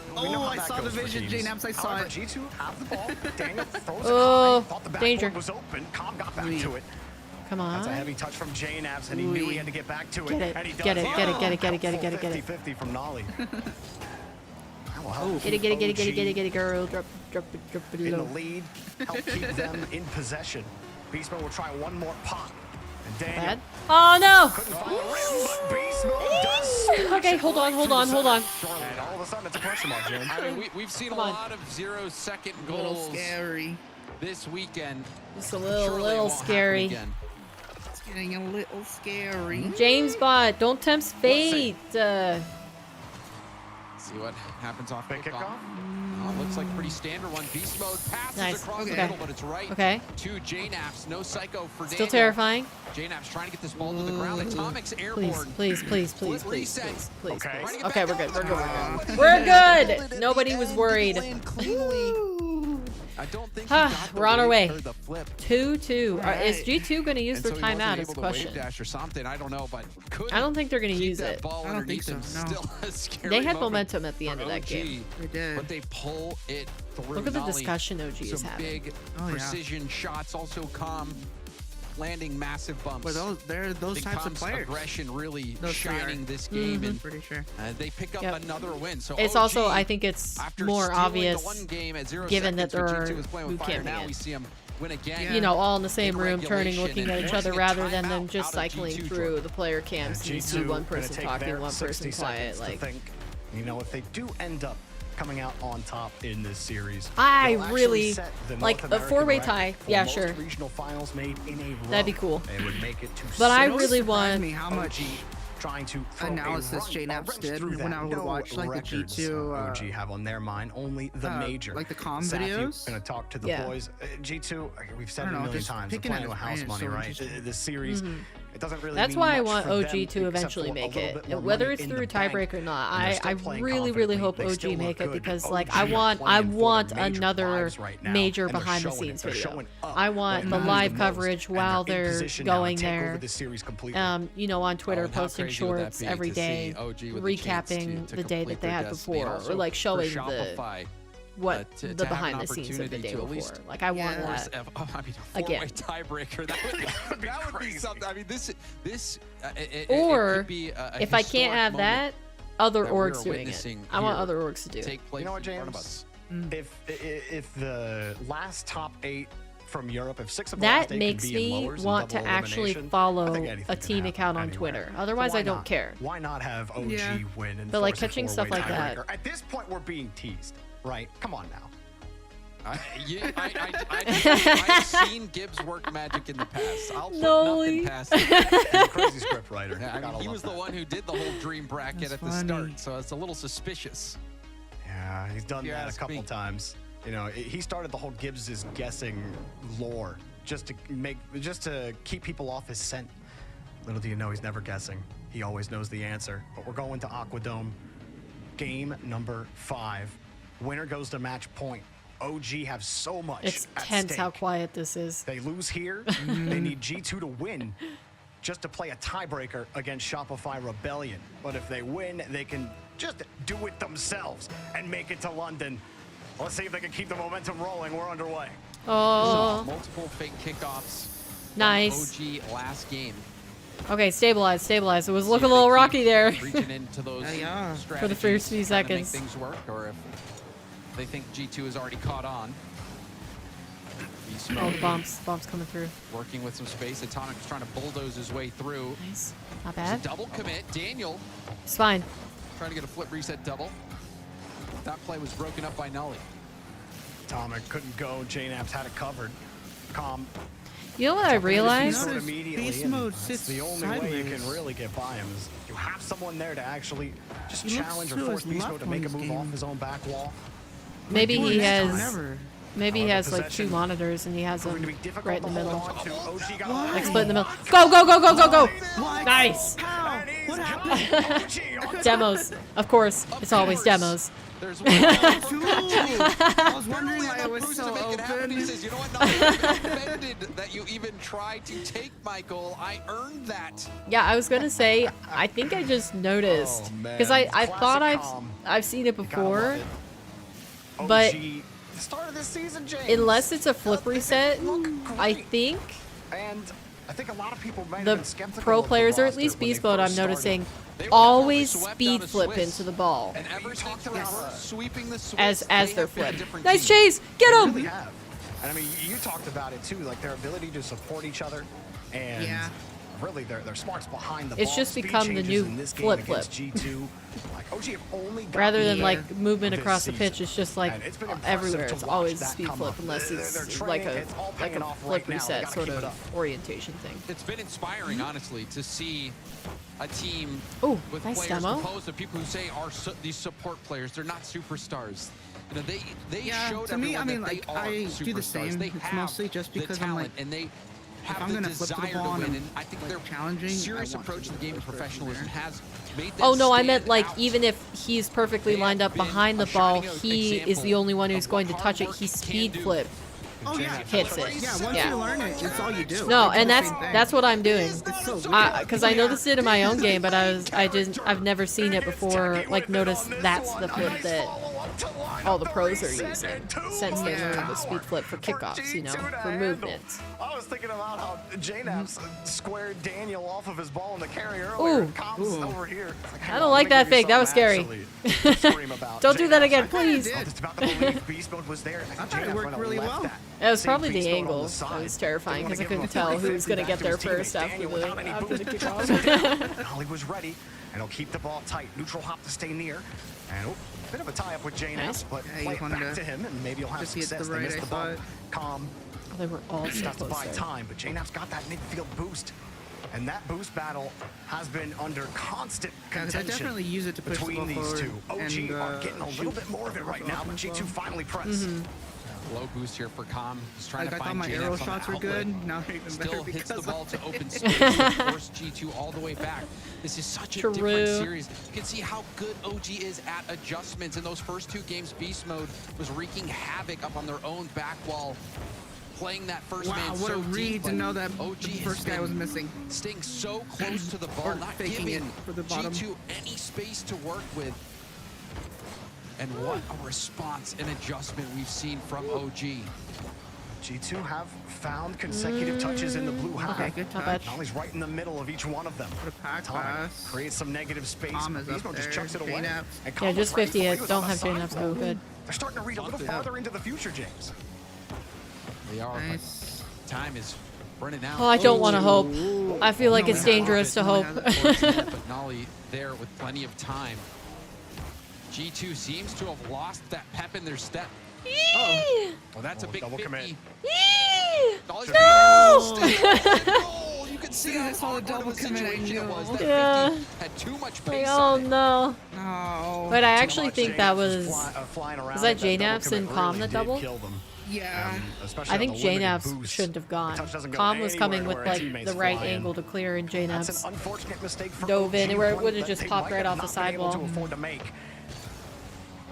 We know Oh, how I that saw the goes for vision, teams. JNABs, I saw However, it. G2 have the ball. Daniel throws it Oh, high. Thought the danger. backboard was open. Calm got back Wait. to it. Come That's a on. heavy touch from JNABs, and he knew he had to get back to it. Get it, And he does. get it, get it, get it, get it, get it, get it, get it. Helpful 50-50 from Nolly. That will help. Get OG it, girl. Drop it in the low. lead. Help keep them in possession. Beast Mode will try one more pop. And Daniel Bad. Oh no! couldn't find the rim, but Beast Mode does. Okay, hold on. And all of a sudden, it's a question mark, Jen. I mean, we've seen a Come on. lot of 0-second A little goals scary. this weekend. Just a Surely it little won't happen scary. again. It's getting a little scary. James Bot, don't tempt fate. See what happens off Big kickoff. kickoff. Looks like pretty standard one. Beast Mode passes Nice. across the Okay. middle, but it's right Okay. to JNaps. No psycho for Still Daniel. terrifying. JNaps trying to get this ball to the ground. Atomic's Please, airborne. please, please, Flip please, please, reset. please, please, Okay. please. Trying to get Okay, back we're good. up. We're good. Ah. We're good. Nobody was worried. I don't think he got the We're on our wave way. or the flip. 2-2. Right. Is G2 going to use And their so he wasn't timeout? able Is the to wave question. dash or something. I don't know, but I don't think they're going to keep use that it. ball I don't think underneath so, him. no. Still a scary They had moment momentum at the for end of that OG, game. They did. But they pull it through. Look at the Nolly. discussion OG is Some having. big Oh, yeah. precision shots, also calm, landing massive bumps. But they're those Big types of Tom's players. aggression really Those three are. shining this game, I'm pretty sure. and they pick up Yep. another win. So It's OG, also, I think it's after more stealing the obvious one game at 0 given that seconds there when are G2 was playing with boot fire, camping now it. we see them win again. Yeah. You know, all in the same Big room, turning, regulation looking and at each other forcing a rather than timeout them just out of cycling G2 through the player camps and you see G2 one gonna person take talking, their one 60 person quiet. seconds Like, to think. You know, if they do end up coming out on top in this series, I they'll actually really set the like North a American four-way record tie. for Yeah, most sure. Regional finals made in a row. That'd be cool. They would make it to But I six. really Surprised want. me how much OG trying to throw analysis a JNaps wrench did through when that. I would No watch like the records, G2 OG have on their mind, only the major. like the comm Saf, videos. Gonna talk to the Yeah. boys. G2, we've said I it a don't know, million just times. They're picking playing at with his house brain is money, so right? interesting. This series. It doesn't really That's mean why I much want for OG them, to except eventually for a make little it. bit more Whether money it's in through the bank, tiebreak or not, and they're I still playing really, really hope confidently. They OG still make look it good. because OG like are I want playing for their major another lives right now, major and they're behind the showing it. scenes They're video. showing up I want when the it matters live the most, coverage and while they're in they're position now to going take over there. the series completely. You know, on Twitter, and how posting crazy would that shorts be every to day, see OG with a chance recapping to the day complete that they their had destiny, and before, also or like for showing Shopify, what to the have an behind the scenes of the opportunity day to at before. least Like I want Yeah. that. I mean, a Again. four-way tiebreaker. That would be something. I mean, it Or could be a if I can't historic have moment that, other that we're orgs doing it. witnessing I want here other orgs to do it. take place You know what, in front of James? us. If the last top 8 from Europe, if 6 of the last That 8 makes can be in me lowers and want to double actually elimination, I follow think anything a can team happen account on anywhere. Twitter. So Otherwise, why I don't not? care. Why not have OG Yeah. win and But, like, force a catching stuff four-way like that. tiebreaker? At this point, we're being teased, right? Come on now. I've seen Gibbs work magic in the past. I'll put Nolly. nothing past him. He's a crazy script writer. Yeah, I Gotta mean, he love was the that. one who did the whole dream bracket That's at the funny. start, so it's a little suspicious. Yeah, he's done You that a ask couple me. times. You know, he started the whole Gibbs is guessing lore just to keep people off his scent. Little do you know, he's never guessing. He always knows the answer. But we're going to Aquadome. Game number 5. Winner goes to match point. OG have so much It's at tense how stake. quiet this is. They lose here. They need G2 to win just to play a tiebreaker against Shopify Rebellion. But if they win, they can just do it themselves and make it to London. Let's see if they can keep the momentum rolling. We're underway. Oh, Multiple fake kickoffs. nice. from OG last game. Okay, stabilize. It was See looking if a they little keep rocky there. Reaching into those Yeah. For the first few strategies, trying to make seconds. things work, or if they think G2 has already caught on. Beast Oh, Mode the bombs coming through. working with some space. Atomic is trying to bulldoze his way through. Nice. Not There's bad. a double commit. Daniel It's fine. trying to get a flip reset double. That play was broken up by Nolly. Atomic couldn't go. JNaps had it covered. Calm. You know what I realized? Notice Immediately, beast and mode that's sits the only way you sideways. can really get by him is you have someone there to actually just He looks challenge or to force his Beast left Mode to on make a this move game. off his own back wall. Maybe he has. Whenever. Maybe he However, has like 2 possession monitors and he has them Proving to be difficult right in the to hold middle. on to. OG got Why? Like split in the middle. Go! What? Nice. How? And he's What got happened? OG on Demos. Of course. It's always course. demos. There's one. Dude, I was wondering why it was Bruce so to make it happen. He open. says, you know what? Nolly, I'm offended that you even tried to take Michael. I earned that. Yeah, I was gonna say. I think I just noticed Oh, man. because I Classic thought calm. I've seen it You gotta before, love it. but OG, the start of this season, James. unless it's a flip reset, Look I great. think And I think a lot of people might have the been skeptical pro of the players, or at roster least when they Beast Mode, I'm first started. noticing, always speed flip into the ball And ever since they were sweeping the Swiss, as they they're have been a flipped. different Nice team. chase! Get They him! really have. And I mean, you talked about it too, like their ability to support each other, and really their smarts behind the ball. It's just Speed become the changes new in this game flip against G2. Like OG have only Rather than gotten like movement this across the season. pitch, it's just like And it's been impressive everywhere. to It's watch always that speed come flip up. unless Their it's training, like it's all a paying off flip right now. They reset gotta sort keep it of up. orientation thing. It's been inspiring, honestly, to see a team Oh, with nice players demo. composed of people who say are these support players. They're not superstars. You know, they showed to me, I everyone mean, that like, they are I superstars. do the same. They It's have mostly just because the I'm talent, like, and they have I'm the gonna flip to the desire ball to and win. I'm, And I think like, their challenging, I serious want to approach to do the game the of first professionalism there. has made them Oh no, I meant stand like out. even if he's perfectly They lined have up been behind the a ball, shining he is the example only one who's of going what to hard touch it. work He can speed do. flip. Oh yeah, Hits it. Yeah, once Yeah. you learn it, it's all you do. No, I do and the that's same thing. that's what I'm doing. It's so weird. Because I noticed it in my own game, but I've never seen it before. Like noticed that's the flip that all the pros are using since they learned the speed flip for kickoffs. You know, for movements. I was thinking about how JNAPS squared Daniel off of his ball in the carry earlier. Ooh. Comms over here. Like, I don't like that fake. That was scary. Don't do that again, please. Just about to believe Beast Mode was there. I thought it worked really well. It was Same probably the Beast Mode on angle the side. that was terrifying because I Didn't wanna couldn't give him tell a who was going to get back there his teammate, first after Daniel, without any the boost. kickoff. Holly was ready, and he'll keep the ball tight. Neutral hop to stay near. And a bit of a tie-up with JNAPS, Nice. but Yeah, play you it wanted back to to him, and maybe he'll have just hit the success. They right, missed I the thought. bump. Calm. They were all so Has to close buy there. time, but JNAP's got that midfield boost. And that boost battle has been under constant Yeah, 'cause I contention definitely use it to push the between ball these forward two. OG and, are getting a little shoot bit more of it right now, but as well. G2 finally press. Low boost here for Com. He's trying Like, to I thought find my JNAPS arrow on the shots were outlet. good. Now they're even better Still hits the because ball of to it. open space and force G2 all the way back. This is such a True. different series. You can see how good OG is at adjustments. In those first two games, Beast Mode was wreaking havoc up on their own back wall, playing that first Wow, man what so a read deep, to but know that OG the has first guy been was missing. staying so close to the ball, Or not faking giving it for the bottom. G2 any space to work with. And what a response and adjustment we've seen from OG. G2 have found consecutive touches in the blue half. Okay, good Not touch. bad. Nolly's right in the middle of each one of them. What a pack Atomic pass. creates some negative space. Calm is Beast up Mode just there. chucks it away. JNAPS. And Yeah, Calm just was right 50 for it. he was Don't on have the JNAPS. Oh, side. good. They're starting to read a little Yeah. farther into the future, James. They are, Nice. but time is running out. Oh, I don't want to hope. Ooh. I feel like No, it's we have dangerous it. to No, we hope. have it. But Nolly there with plenty of time. G2 seems to have lost that pep in their step. Yee! Well, that's a big double 50. commit. Yee! Nolly's No! goal. You can see As soon as how I saw the awkward double of a commit, I situation it knew. was. That Yeah. 50 had too much Like, pace oh on it. no. No. But I Too actually much. think JNAPS that was was. flying around, Was that double JNAPS commit and Calm really that did doubled? kill them. Yeah. Especially I on think the limited JNAPS boost. shouldn't have gone. The touch doesn't go Calm was coming anywhere with where like teammates the right fly in. angle to clear, and That's JNAPS an unfortunate mistake for dove in, OG, where it one would have that just they popped might right have off the not been able sidewall. to afford to make.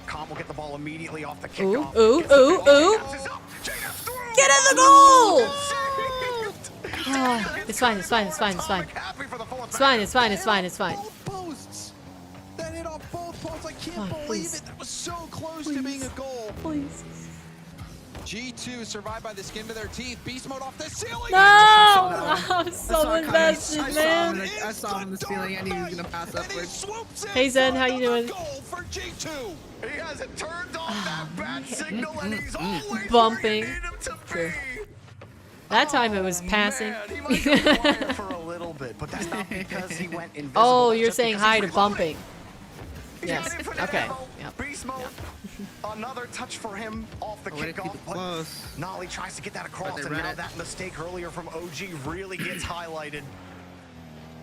Calm will get the ball immediately off the Ooh, kickoff. ooh, Gets the ooh, ball, ooh. passes up, JNAPS through. Get in the goal! Saved. Oh, it's fine, it's fine, it's fine, it's fine. Happy for the fourth It's fine, it's fine, it's fine, it's fine. Both posts. That hit off both posts. I can't Oh, believe please. it. That was so close to being a goal. Please. G2 survived by the skin of their teeth. Beast Mode off the ceiling. No! I'm I so saw it coming. invested, I man. I saw him in the ceiling. I knew he was gonna pass And he upwards. swoops in Hey, Zen, for how you another doing? Goal for G2. He hasn't turned off that bad signal, and he's always Bumping. where you need him to True. be. That time it was passing. Man, he might go quiet for a little bit, but that's not because he went invisible. Oh, That's you're just saying because hi he's to reloading. bumping. He's Yes. ready for the Okay. ammo. Yep. Beast mode. Another touch for him off the Oh, way to keep kickoff. it but close. Nolly tries to get that across, they and read now it. that mistake earlier from OG really gets highlighted.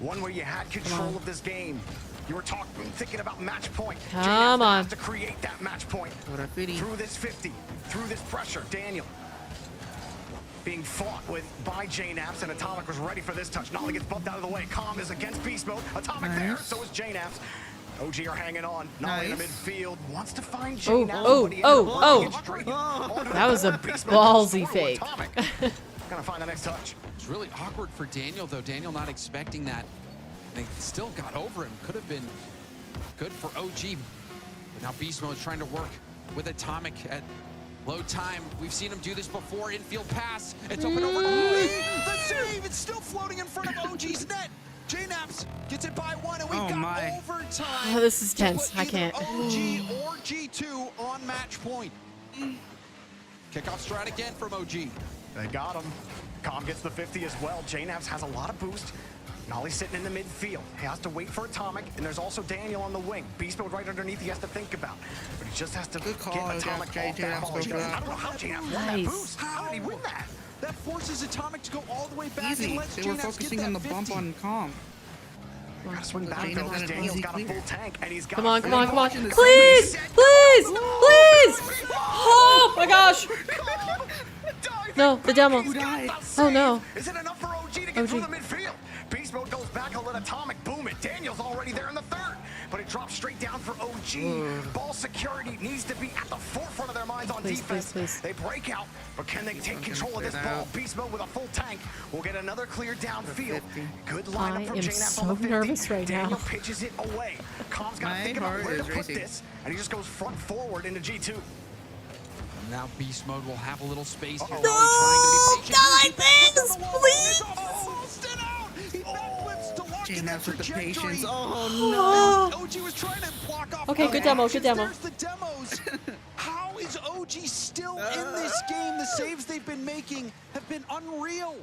One where you had control of this game. You were thinking about match point. Come JNAPS on. has to create that match point. What a pity. Through this 50, through this pressure, Daniel being fought with by JNAPS, and Atomic was ready for this touch. Nolly gets bumped out of the way. Calm is against Beast Mode. Atomic there, Nice. so is JNAPS. OG are hanging on. Nolly in the Nice. midfield wants to find Oh, JNAPS. oh, but he ended oh, up oh. running straight onto That was a the Beast Mode goes ballsy through fake. Atomic. Gonna find the next touch. It's really awkward for Daniel, though. Daniel not expecting that. They still got over him. Could have been good for OG. But now Beast Mode is trying to work with Atomic at low time. We've seen him do this before. Infield pass. It's open over. The save! It's still floating in front of OG's net. JNaps gets it by 1, and we've got overtime. Oh, this is tense. I can't. OG or G2 on match point. Kickoff strat again from OG. They got him. Com gets the 50 as well. JNaps has a lot of boost. Nolly's sitting in the midfield. He has to wait for Atomic, and there's also Daniel on the wing. Beast Mode right underneath he has to think about. But he just has to get Atomic off that ball. I don't know how JNaps won that boost. How did he win that? That forces Atomic to go all the way back Easy. and lets They were JNaps focusing get on that the bump 50. on Com. Gotta swing back though, because Daniel's got a full tank, and he's got Come on, come on, come on. Please! Please! Please! Oh my gosh! No, the demo. Oh no. Is it enough for OG to get through the midfield? Beast Mode goes back, he'll let Atomic boom it. Daniel's already there in the third, but it drops straight down for OG. Ball security needs to be at the forefront of their minds on defense. They break out, but can they take control of this ball? Beast Mode with a full tank will get another clear downfield. Good lineup from JNaps on the 50. Nervous right Daniel now. pitches it away. Com's got to think about where to put this, and he just goes front forward into G2. Now Beast Mode will have a little space here. No! Not like this! Please! JNaps with the patience. Oh no! OG was trying to block off. Okay, good demo, good demo. There's the demos. How is OG still in this game? The saves they've been making have been unreal.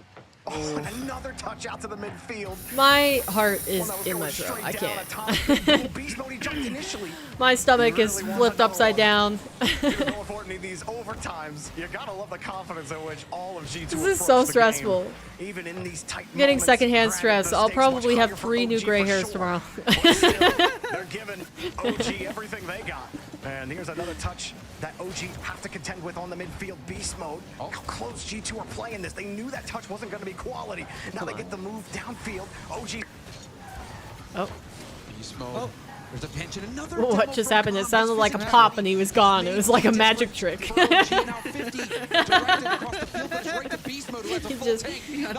Oh, another touch out to the midfield. My heart is in my throat. I can't. My stomach is flipped upside down. These overtimes, you gotta love the confidence in which all of G2 This is so stressful. Even in these tight I'm getting moments, secondhand granted, stress. the I'll stakes probably much have higher for 3 new OG gray for hairs sure. tomorrow. But still, they're giving OG everything they got. And here's another touch that OG have to contend with on the midfield. Beast Mode. How close G2 are playing this. They knew that touch wasn't going to be quality. Now they get the move downfield. OG. Oh. Beast Mode. There's a pinch and another. What just happened? It sounded like a pop and he was gone. It was like a magic trick. he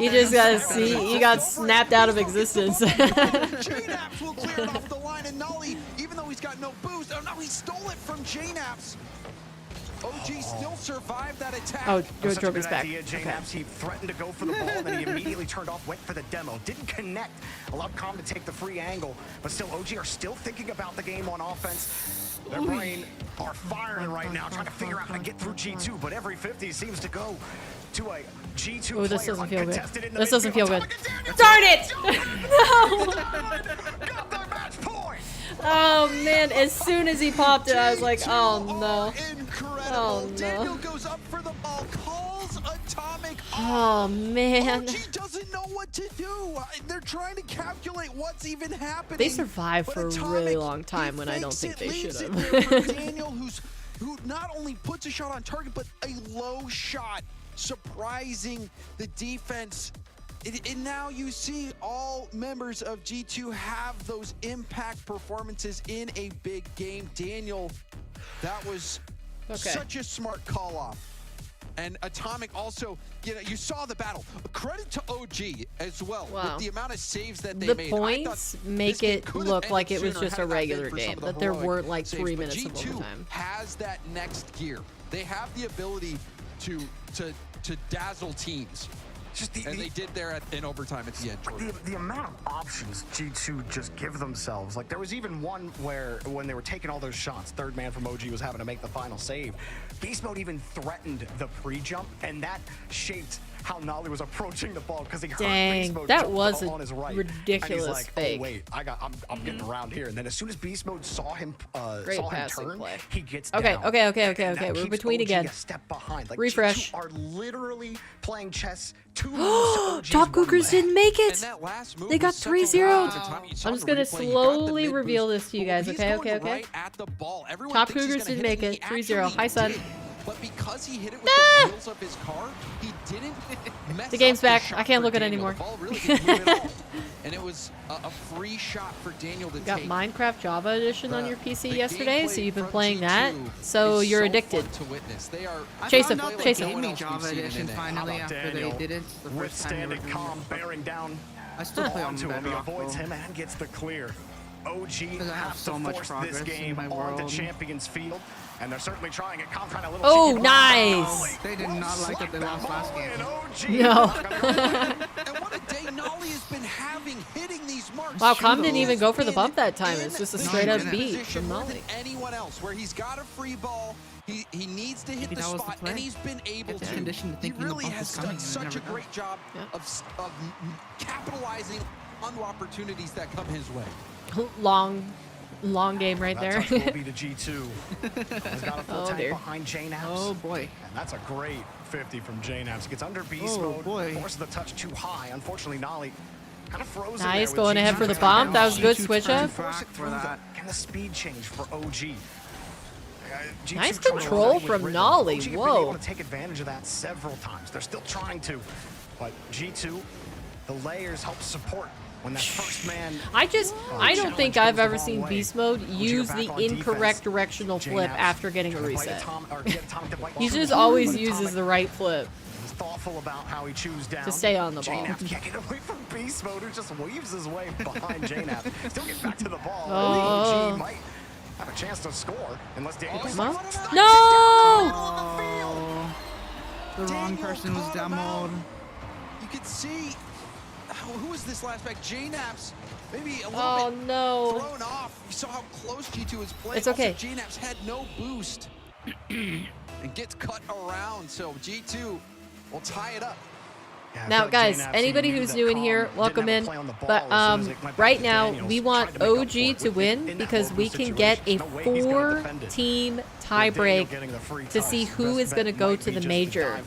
just got see. He got snapped out of existence. JNaps will clear it off the line, and Nolly, even though he's got no boost, oh no, he stole it from JNaps. OG still survived that attack. Oh, Such a drove good his back. idea, JNaps. He threatened to go for the ball, and then he immediately turned off, went for the demo. Didn't connect. Allowed Com to take the free angle, but still OG are still thinking about the game on offense. Their brain are firing right now, trying to figure out how to get through G2, but every 50 seems to go to a G2 Oh, this doesn't feel good. in the This doesn't feel midfield. good. Darn it! No! Got the match point! Oh man, as soon as he popped it, I was like, oh no. Oh Daniel no. goes up for the ball, calls Atomic Oh man. OG doesn't know what to do. They're trying to calculate what's even happening. They survived for a Atomic, really long time he when I don't fakes think it, they should leaves it there for have. Daniel, who not only puts a shot on target, but a low shot, surprising the defense. And now you see all members of G2 have those impact performances in a big game. Daniel, that was such a smart call off. And Atomic also, you saw the battle. Credit to OG as well. Wow. With the amount of saves that they The made. points make it look like it was just a regular game, that there weren't like 3 minutes of G2 overtime. has that next gear. They have the ability to dazzle teams. And they did there in overtime at the end. The amount of options G2 just give themselves. Like, there was even one where when they were taking all those shots, third man from OG was having to make the final save. Beast Mode even threatened the pre-jump, and that shaped how Nolly was approaching the ball because he heard Beast Mode that jump was a on his right. ridiculous and he's like, fake. Oh wait, I'm getting around here. And then as soon as Beast Mode saw him passing turn, play. he gets Okay, down. okay. We're between again. A step behind. Like, Refresh. G2 are literally playing chess. Top Cougars didn't make it. They got 3-0. I'm just gonna slowly reveal this to you guys. Okay. Top Cougars didn't make it. 3-0. Hi, son. But because he hit it with the wheels of his car, he didn't mess The game's up back. shot I can't for look at it Daniel. anymore. The ball really didn't move at all. And it was a free shot for Daniel to Got take. Minecraft Java Edition on your PC the yesterday, so gameplay you've been from playing G2 that. So is you're so addicted. fun to witness. They are Chase him, chase They him. gave me Java Edition finally after they did it the first time. Withstanding calm, bearing down. I still play on onto him. He Bedrock, avoids though. him and gets the clear. OG Because I have have so to much force progress this in game my onto world. Champions Field, and they're certainly trying it. Calm trying a little. Oh, cheeky nice. They did not like that they lost last game. OG. No. And what a day Nolly Nolly has been hitting these marks. Wow, Com didn't even go for the bump that time. It's just a straight up beat from more than Nolly. anyone else, where he's got a free ball, he needs to hit the spot, and he's been able to. He really has done such a great job of capitalizing on opportunities that come his way. Long game right there. That touch will be to G2. He's got a full tank behind JNAPS. Oh boy. And that's a great 50 from JNAPS. Gets under beast mode. Forces the touch too high. Unfortunately, Nolly kind of frozen. Nice, there going with ahead G2. for the bomb. That was good switch up. Force it through that. Can the speed change for OG? Nice control from Nolly. OG Whoa. able to take advantage of that several times. They're still trying to, but G2, the layers help support. When that first man I don't think I've ever seen beast mode use the incorrect directional flip after getting a reset. He just always uses the right flip. He's thoughtful about how he chews down to stay on the ball. JNAP can't get away from beast mode, who just weaves his way behind JNAP. Still get back to the ball. OG might have a chance to score unless Daniel. No! The wrong person was demoed. You could see. Who was this last back? JNAPS, maybe a little bit thrown off. You saw how close G2 is playing. It's okay. Also, JNAPS had no boost and gets cut around. So G2 will tie it up. Now, guys, anybody who's new in here, welcome in. But right now, we want OG to win because we can get a 4-team tiebreak to see who is going to go to the major.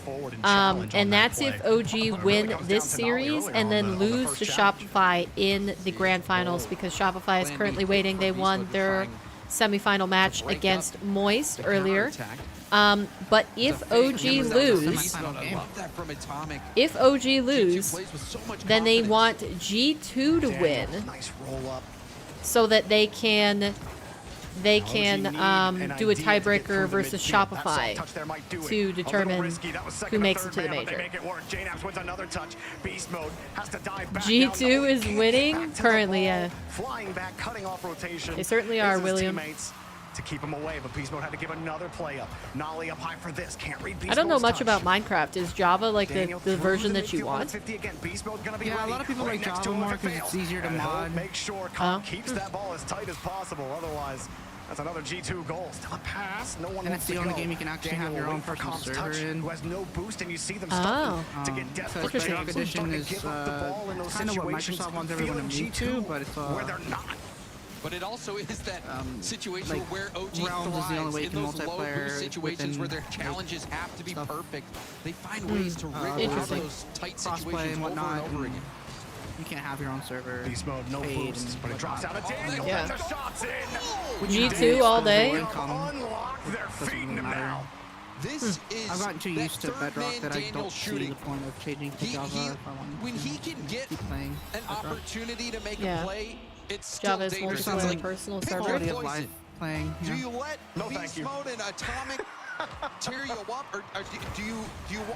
And that's if OG win this series and then lose to Shopify in the grand finals because Shopify is currently waiting. They won their semifinal match against Moist earlier. But if OG lose, then they want G2 to win so that they can do a tiebreaker versus Shopify to determine who makes it to the major. G2 is winning currently, yeah. They certainly are, William. To keep him away, but Beast Mode had to give another play up. Nolly up high for this. Can't read Beast I don't know much touch. about Minecraft. Is Java like the version that you want? Yeah, a lot of people like Java more because it's easier to mod. Make sure keeps that ball as tight as possible. Otherwise, that's another G2 goal. Still a pass. No one and it's the only game you can actually have your own personal server in. Who has no boost, and you see them start to get desperate. Bedrock Edition is kind of what Microsoft wants everyone to move to, but it's where they're not. But it also is that situation like where OG Realms is the only way you thrives can in those low boost situations where their challenges have to be perfect. They find ways to rig out those tight situations over and over again. You can't have your own server. Beast mode, no boosts, but it drops out of Daniel. Yeah. The shots in. G2 all day. Unlock their feet now. This is I've gotten too used to Bedrock that I don't see the point of changing to Java if I want when he can get playing an opportunity to make a play, it's still Java's dangerous. multiplayer like personal server. Playing. Do you let Beast Mode and Atomic tear you up, or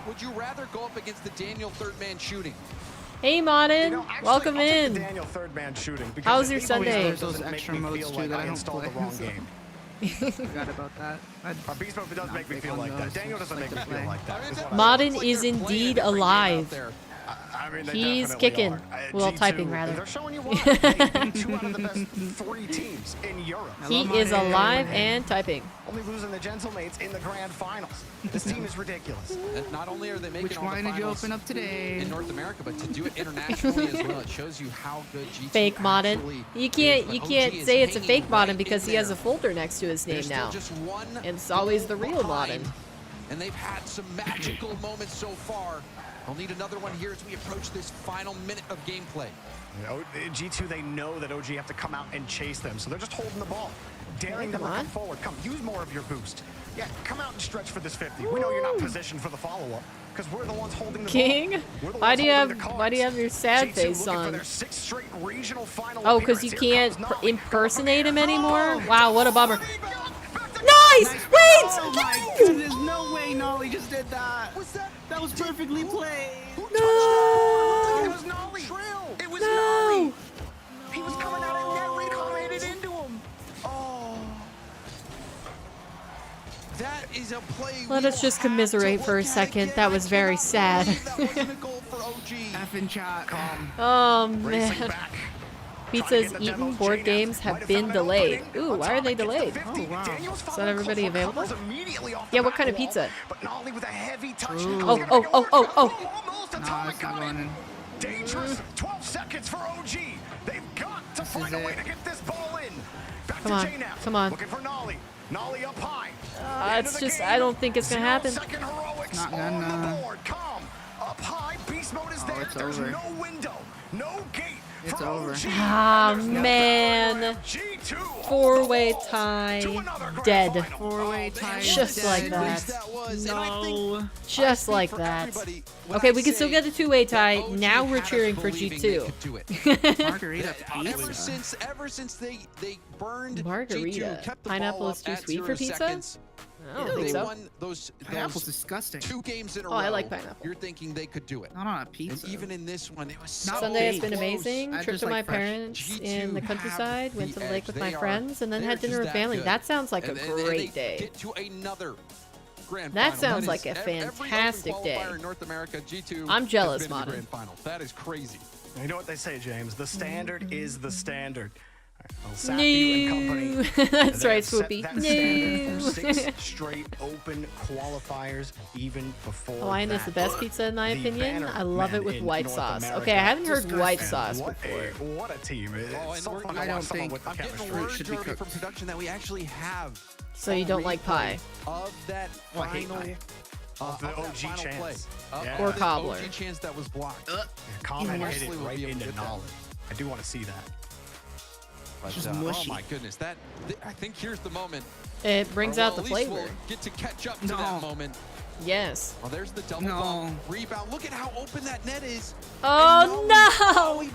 would you rather go up against the Daniel third man shooting? Hey, Modin, welcome in. Daniel third man shooting. How's your Sunday? There's those extra modes too that I don't play. The wrong game. Forgot about that. Beast Mode does make me feel like that. Daniel doesn't make me feel like that. Modin is indeed alive. I mean, he's kicking. Well, typing rather. They're showing you what? 2 out of the best 3 teams in Europe. He is alive and typing. Only losing the Gentlemates in the grand finals. This team is ridiculous. And not only are they making Which all the wine did you finals open up today? in North America, but to do it internationally as well, it shows you how good G2 Fake Modin. You can't is say it's a hanging fake Modin right because in he has there. a folder next to his name There's now. still just one And it's always the real behind, Modin. And they've had some magical moments so far. They'll need another one here as we approach this final minute of gameplay. G2, they know that OG have to come out and chase them, so they're just holding the ball, daring them to come forward. Come, use more of your boost. Yeah, come out and stretch for this 50. We know you're not positioned for the follow-up because we're the ones holding the King, ball. why do you have your sad face on? Oh, because you can't impersonate him anymore? Wow, what a bummer. Nice! Wait! Oh my goodness, no way Nolly just did that. That was perfectly played. No! It was Nolly. It was No! Nolly. He was coming out and net recommented into him. Oh. That is a play. Let us just commiserate for a second. That was very sad. That wasn't a goal for OG. Effing chat. Oh Racing man. back. Pizza's eaten board games have been delayed. Ooh, why are they delayed? Oh, wow. Is that everybody available? Yeah, what kind of pizza? Oh. Nah, it's not going in. Dangerous. 12 seconds for OG. They've got to find a way to get this ball in. Back Come on, to JNAP. come on. Looking for Nolly. Nolly up high. It's just, I don't think it's gonna happen. Second heroics Not on gonna. the board. Calm. Up high. Beast mode is there. It's There's over. no window. No gate. It's for over. OG. Ah, And there's no man. G2 holds Four-way the balls tie. to another grand Dead. final. Four-way tie. Just like dead. that. No. Just like that. Okay, we can still get the two-way tie. Now we're cheering for G2. Margarita pizza. Ever since they burned Margarita. G2, kept the Pineapple ball is up too at sweet 0 for pizza? seconds, I don't if think they so. won those Pineapple's disgusting. 2 games in a Oh, row. I like pineapple. You're thinking they could do it. Not on a pizza. And even in this one, it was so Not Sunday has baked. been close. amazing. I Trip just to my like fresh. parents in the G2 countryside. have Went to the lake edge. with They my are- friends, and then they're had dinner just with that family. good. That sounds like a And they great day. Get to another grand That final. sounds is like a every open fantastic day. qualifier in North America, G2 I'm jealous, has been in the Modern. grand final. That is crazy. You know what they say, James? The standard is the standard. Well, Sappy and No. company. That's they right, have set Swoopy. that standard No. for 6 straight open qualifiers, even before Hawaiian is the best pizza in my the opinion. banner I love it men with in white North sauce. America. Okay, I haven't heard white And sauce what before. what a team. It's Oh, and so we're- fun to I watch don't someone think- with the I'm getting chemistry. word should be already cooked. from production that we actually have. So you a don't like replay pie? Of that Oh, I hate final, pie. Of the of that OG final chance. play. Yeah. Or of the cobbler. OG chance that was blocked. Comment hit Wesley it would right be able to into get that. knowledge. I do want to see that. But, Just oh mushy. my goodness, I think here's the moment. It brings Or, well, out the at least flavor. We'll get to catch up to No. that moment. Yes. Well, there's the double No. bump rebound. Look at how open that net is. Oh no! He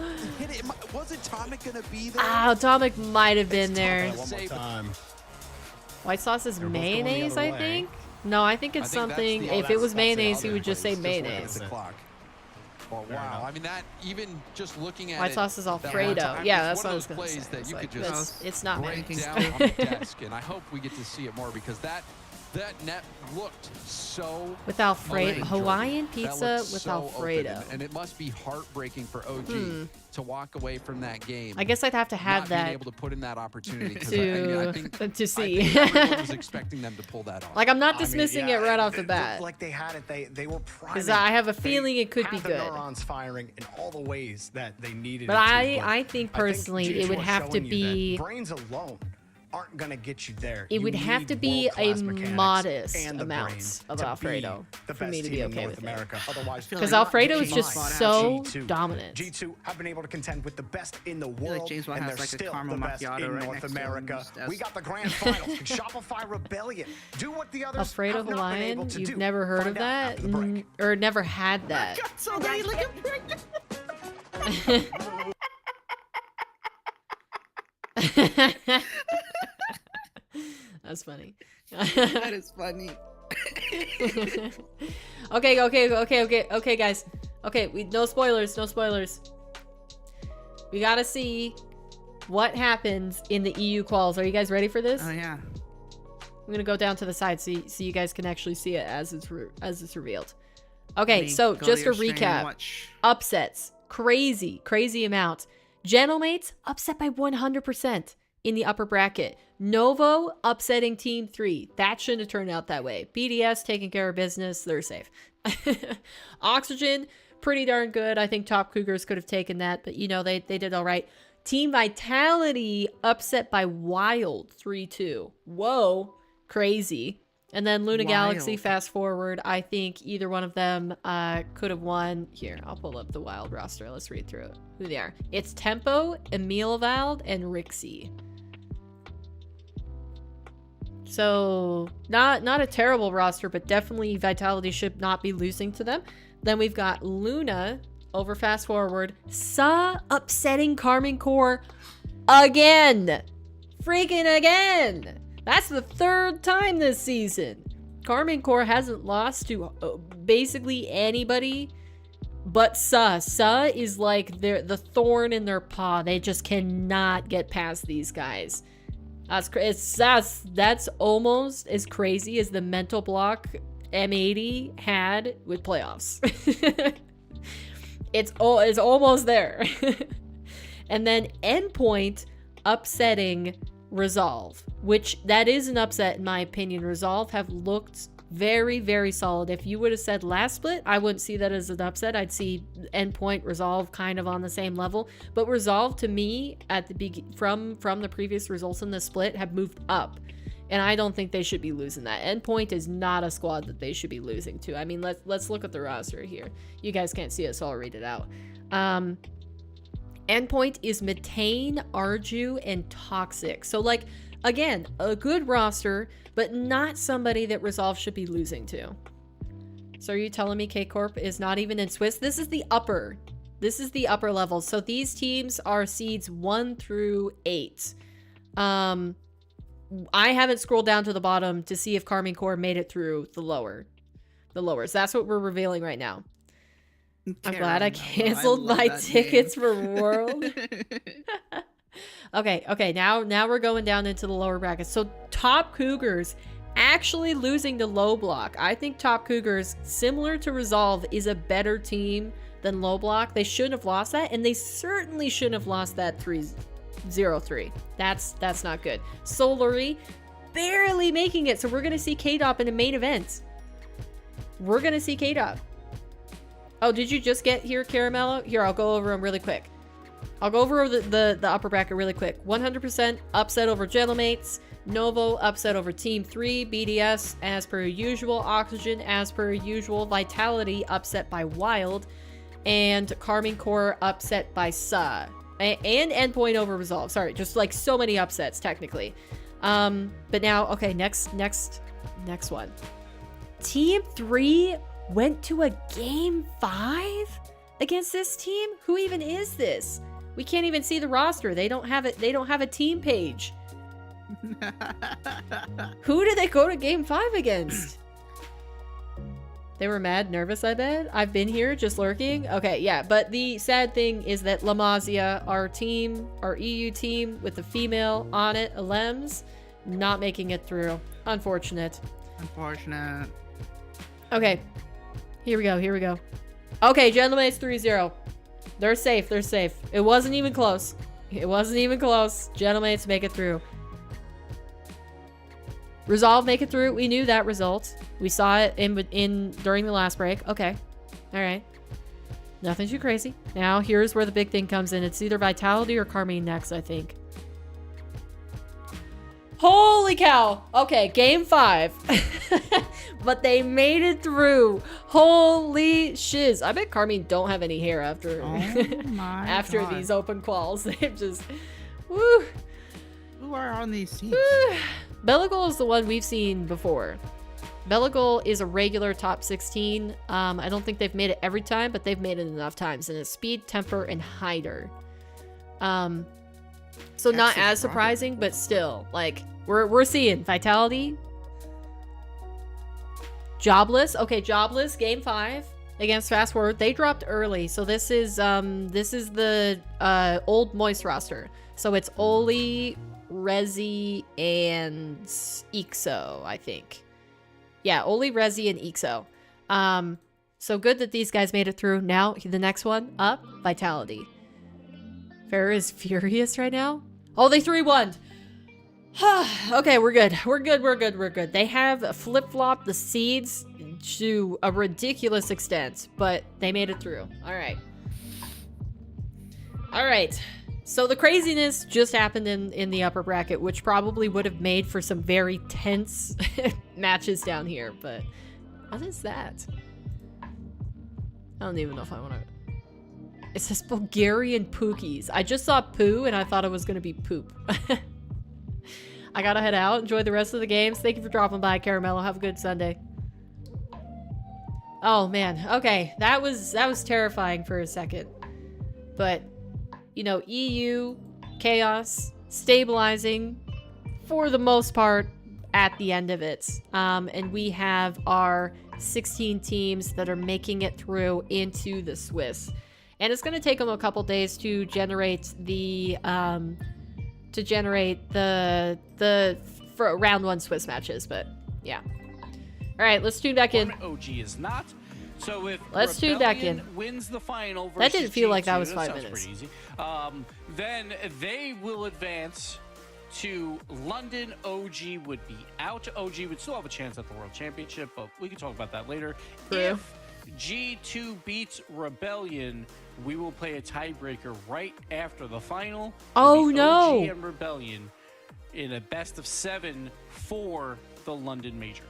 hit it. Wasn't Tomic gonna be there? Ah, Atomic might have been there. One more Save it. time. White sauce is They're both going the mayonnaise, other I way. think. No, I think I it's think that's something. the- If it was mayonnaise, he would just say mayonnaise. The clock. Oh, Fair wow. enough. I mean, that even just looking at White it, sauce is that Alfredo. one time, Yeah, it's that's what I one was of gonna those say. plays that It's you like, could just it's not break mayonnaise. down on the desk, and I hope we get to see it more because that net looked so With Alfredo, open. Hawaiian That pizza looked with so open, Alfredo. and it must be heartbreaking for OG to walk away from that game. I guess I'd have to have not being that able to put in that opportunity 'cause to I think to see. I think everyone was expecting them to pull that off. Like I'm not I mean, dismissing yeah, it right off it the looked bat. Like they had it. They were priming. Because I have a They feeling it could be had the good. neurons firing in all the ways that they needed. But it to, I think personally it G2 would are have to showing you that be. brains alone aren't gonna get you there. It You would have need to be a world-class mechanics modest and the amount brains of to be Alfredo the for me best to be team in okay North with it. America. Otherwise, Because they're not Alfredo is getting just by. so G2. dominant. G2 have been able to contend with the best in the feel like world, James Bond and has they're like a still caramel the best macchiato in right North next to him America. on his desk. We got the grand finals. Can Shopify Rebellion do what the others Alfredo have not been able Hawaiian? to You've do? never heard Find of out that? after the break. Or never had that? So they look at That's funny. that is funny. Okay, guys. Okay, no spoilers. We gotta see what happens in the EU quals. Are you guys ready for this? Oh yeah. I'm gonna go down to the side so you guys can actually see it as it's revealed. Okay, so Go to just a your stream, recap. watch. Upsets. Crazy amounts. Gentlemates upset by 100% in the upper bracket. Novo upsetting Team 3. That shouldn't have turned out that way. BDS taking care of business. They're safe. Oxygen, pretty darn good. I think Top Cougars could have taken that, but you know, they did all right. Team Vitality upset by Wild 3-2. Whoa, crazy. And then Luna Galaxy, Wild. fast forward. I think either one of them could have won. Here, I'll pull up the Wild roster. Let's read through it. Who they are. It's Tempo, Emilvald, and Rixie. So, not a terrible roster, but definitely Vitality should not be losing to them. Then we've got Luna over fast forward. Sa upsetting Carmen Core again. Freaking again. That's the third time this season. Carmen Core hasn't lost to basically anybody but Sa. Sa is like the thorn in their paw. They just cannot get past these guys. That's almost as crazy as the mental block M80 had with playoffs. It's almost there. And then Endpoint upsetting Resolve, which that is an upset in my opinion. Resolve have looked very, very solid. If you would have said last split, I wouldn't see that as an upset. I'd see Endpoint, Resolve kind of on the same level. But Resolve to me at the from the previous results in the split have moved up. And I don't think they should be losing that. Endpoint is not a squad that they should be losing to. I mean, let's look at the roster here. You guys can't see it, so I'll read it out. Endpoint is Metane, Arju, and Toxic. So, like, again, a good roster, but not somebody that Resolve should be losing to. So are you telling me K-Corp is not even in Swiss? This is the upper. This is the upper level. So these teams are seeds 1 through 8. I haven't scrolled down to the bottom to see if Carmine Corps made it through the lowers. That's what we're revealing right now. I'm glad I canceled my tickets for World. Okay, now we're going down into the lower brackets. So Top Cougars actually losing to Low Block. I think Top Cougars, similar to Resolve, is a better team than Low Block. They shouldn't have lost that, and they certainly shouldn't have lost that 3-0-3. That's not good. Solary barely making it, so we're gonna see K-Dop in the main event. We're gonna see K-Dop. Oh, did you just get here, Caramello? Here, I'll go over them really quick. I'll go over the upper bracket really quick. 100% upset over Gentlemates. Novo upset over Team 3. BDS as per usual. Oxygen as per usual. Vitality upset by Wild. And Carmine Corps upset by Sa. And Endpoint over Resolve. Sorry, just like so many upsets technically. But now, okay, next one. Team 3 went to a game 5 against this team? Who even is this? We can't even see the roster. They don't have it. They don't have a team page. Who did they go to game 5 against? They were mad nervous, I bet. I've been here just lurking. Okay, yeah, but the sad thing is that La Masia, our EU team with the female on it, Alems, not making it through. Unfortunate. Okay, here we go. Okay, gentlemen, it's 3-0. They're safe. It wasn't even close. Gentlemen, make it through. Resolve make it through. We knew that result. We saw it during the last break. Okay. All right. Nothing too crazy. Now, here's where the big thing comes in. It's either Vitality or Carmine next, I think. Holy cow. Okay, game 5. But they made it through. Holy shiz. I bet Carmine don't have any hair after after these open quals. They've just woo. Who are on these teams? Belligal is the one we've seen before. Belligal is a regular top 16. I don't think they've made it every time, but they've made it enough times. And it's Speed, Temper, and Hider. So not as surprising, but still, like, we're seeing Vitality. Jobless. Okay, Jobless, game 5 against Fast Forward. They dropped early, so this is the old Moist roster. So it's Oli, Rezi, and Ixo, I think. Yeah, Oli, Rezi, and Ixo. So good that these guys made it through. Now, the next one up, Vitality. Farrah is furious right now. Oh, they 3-1'd. Okay, we're good. They have flip-flopped the seeds to a ridiculous extent, but they made it through. All right. So the craziness just happened in the upper bracket, which probably would have made for some very tense matches down here, but what is that? I don't even know if I want to... It says Bulgarian Pookies. I just saw poo and I thought it was going to be poop. I gotta head out. Enjoy the rest of the games. Thank you for dropping by, Caramello. Have a good Sunday. Oh, man. Okay. That was terrifying for a second. But, you know, EU, Chaos, stabilizing for the most part at the end of it. And we have our 16 teams that are making it through into the Swiss. And it's going to take them a couple days to generate the round 1 Swiss matches, but yeah. All right, let's tune back in. OG is not. So if Let's tune back Rebellion in. wins the final That didn't versus feel like that G2, was 5 sounds minutes. pretty easy, then they will advance to London. OG would be out. OG would still have a chance at the World Championship, but we can talk about that later. True. If G2 beats Rebellion, we will play a tiebreaker right after the final. Oh, It'll be no. OG and Rebellion in a best of 7 for the London Major.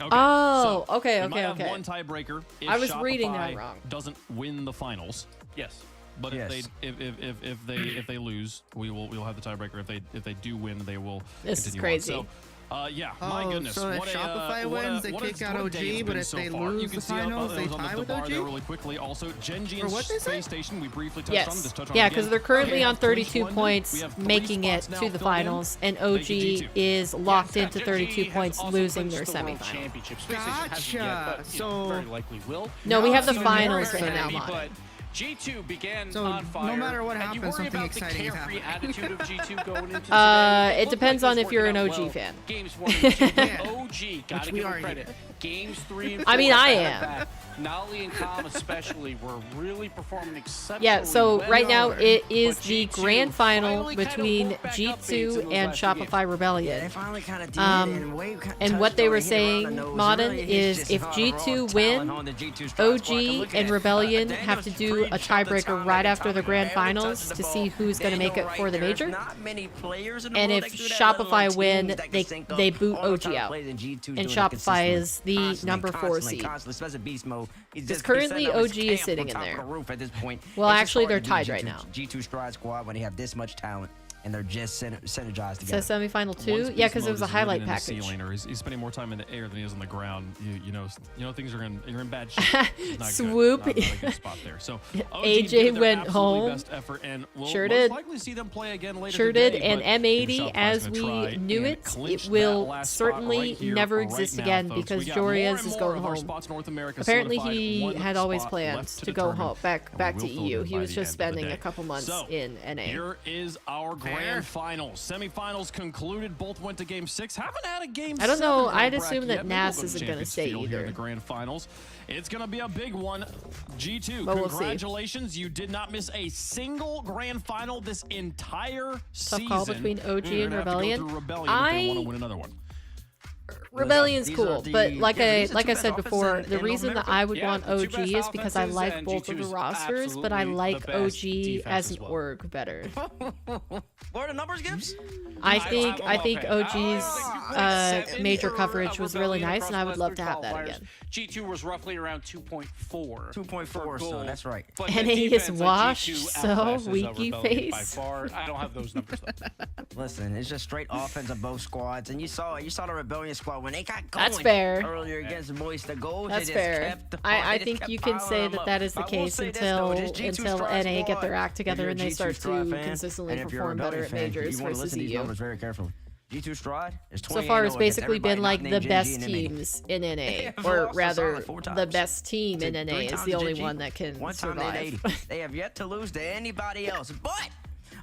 Okay, Oh, so okay, we might okay, have okay. one tiebreaker if I was Shopify reading that wrong. doesn't win the finals. Yes. But Yes. if they lose, we'll have the tiebreaker. If they do win, they will. This is continue crazy. On. So, yeah, my goodness. So if what Shopify wins, they kick out what a day OG, it's but been if so they far. lose You can the see how finals, they those on tie the with bar OG? there really quickly. Also, Genji Or and what they say? Space Station, we briefly touched on. Yes. Just touch on Yeah, it because again. they're currently We on have Clinch 32 London. points, We have 3 making it spots now to the filled in. finals, and Thank you, OG G2. is locked into Genji 32 has points, also losing clinched their the World semifinal. Championship. Space Station hasn't yet, Gotcha. but, So- very likely will. No, we have the So finals very right now, happy, Mon. but G2 began So, on no fire. matter what and you happens, worry something about the exciting is carefree happening. attitude of G2 going into today. It depends on if you're an OG well. fan. Games 1 and 2. Yeah. OG, gotta Which we give are them credit. here. Games 3 and 4. I mean, I back am. to back. Nolly and Calm especially were really performing exceptionally Yeah, so well. right now it is But the G2 grand final finally kinda between woke back up things in G2 those and last few games. Shopify They Rebellion. finally kind of did, And what they were saying, Modern, is if G2 win, OG and Rebellion have to do a tiebreaker right after the grand finals to see who's going to make it for the major. And if Shopify win, they boot OG out. And Shopify is the number 4 seed. Because currently OG is sitting in there. Well, actually, they're tied right now. G2 Stride Squad when they have this much talent and they're just synergized It together. says semifinal Once 2? beast Yeah, because it mode was a is highlight living in the sea package. lane, or he's spending more time in the air than he is on the ground. You know things are you're in bad shape. It's not Swoop. Good. Not a good spot there. So OG AJ gave their went absolutely home. Best effort, and we'll Sure most did. likely see them play again later Sure today, did, and but M80, Shopify's as gonna we try knew and it, clinch it that will last spot certainly right here, never right exist now, again folks. because We got more Jorias and is more going of our home. spots in North America Apparently solidified. he One had always spot planned left to go determine, home back and to we'll filter EU. it He by was the just end of the spending a day. couple months So, in NA. Here is our grand finals. Semifinals concluded. Both went to game 6. Haven't had a game I don't know. 7 in our I'd assume bracket that yet. Maybe Nas we'll go isn't gonna Champions stay Field here in either. the grand finals. It's going to be a big one. G2, But we'll see. congratulations. You did not miss a single grand final this entire season. call between OG You're and gonna have to go Rebellion. through Rebellion if they want to win another one. Rebellion's These are cool, the- but like yeah, these are like two I best said offenses before, in the North reason that America. I would Yeah, want the two OG best is because I offenses, like and both of G2 the is rosters, but I absolutely like the best OG defense as as an well. org better. What are the numbers, Gibbs? I I'm think okay. OG's Seven major for, coverage was really Rebellion nice, and I would across love to Western have that qualifiers. again. G2 was roughly around 2.4. 2.4, for so goal. that's right. But And the he is defense on washed, G2 so outclasses weaky Rebellion by face. far. I don't have those numbers though. Listen, it's just straight offense of both squads, and you saw the Rebellion squad when they got going That's fair. earlier against Moist. The goals, That's they just fair. kept the I they just think kept you can piling say them that up. that is the I will case say this, though, until this G2 NA Stride get squad, their act if together you're a and they G2 start Stride to fan, consistently and if you're a perform better Rebellion at fan, majors you want to versus listen to these EU. numbers very carefully. G2 Stride is So 28-0 far, it's against basically been everybody like not the named best Gen G in NA. teams in NA, They've or lost a rather, solid 4 the times. best team in NA Three is times the to only Gen G, one that can one time to survive. 80. They have yet to lose to anybody else. But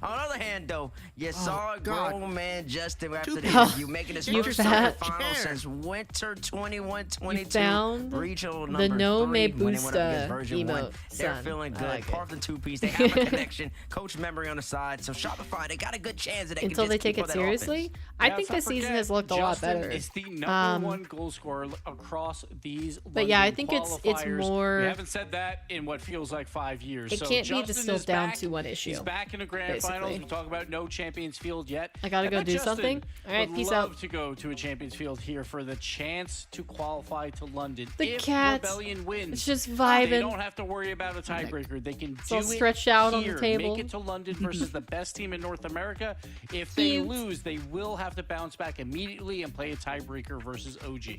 on the other hand, though, you saw a grown man Justin after the Oh, interview making his you first fat semifinal since winter 21-22. You found regional the number No 3 Me when they went up against Busta version 1. emote, They're son. feeling I good. like Part of the two-piece. They have a connection. Coach memory on the side. So Shopify, they got a good chance that they Until can they just take keep it up that offense. seriously, I Yeah, think let's this not season forget, has looked a lot Justin better. is the number one goal scorer across these. But yeah, I London think it's qualifiers. more- We haven't said that in what feels like 5 years. It So can't be Justin distilled is down back. to one issue, He's back in the grand basically. finals. We talk about no Champions Field yet. I gotta go bet do Justin something. All right, would peace love out. to go to a Champions Field here for the chance to qualify to London. The if cat, Rebellion wins, it's just They vibing. don't have to worry about a tiebreaker. They can do all it stretched out on the here, table. Make it to London versus the best team in North America. If they Cute. lose, they will have to bounce back immediately and play a tiebreaker versus OG.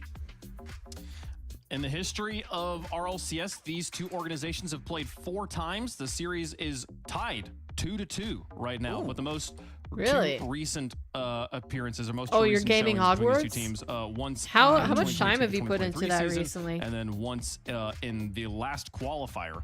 In the history of RLCS, these two organizations have played 4 times. The series is tied 2-2 right now, but the most Really? two recent appearances or most Oh, two you're recent gaming showings between these Hogwarts? two teams. Once How in the much time have you put 2022-2023 into that season, recently? And then once in the last qualifier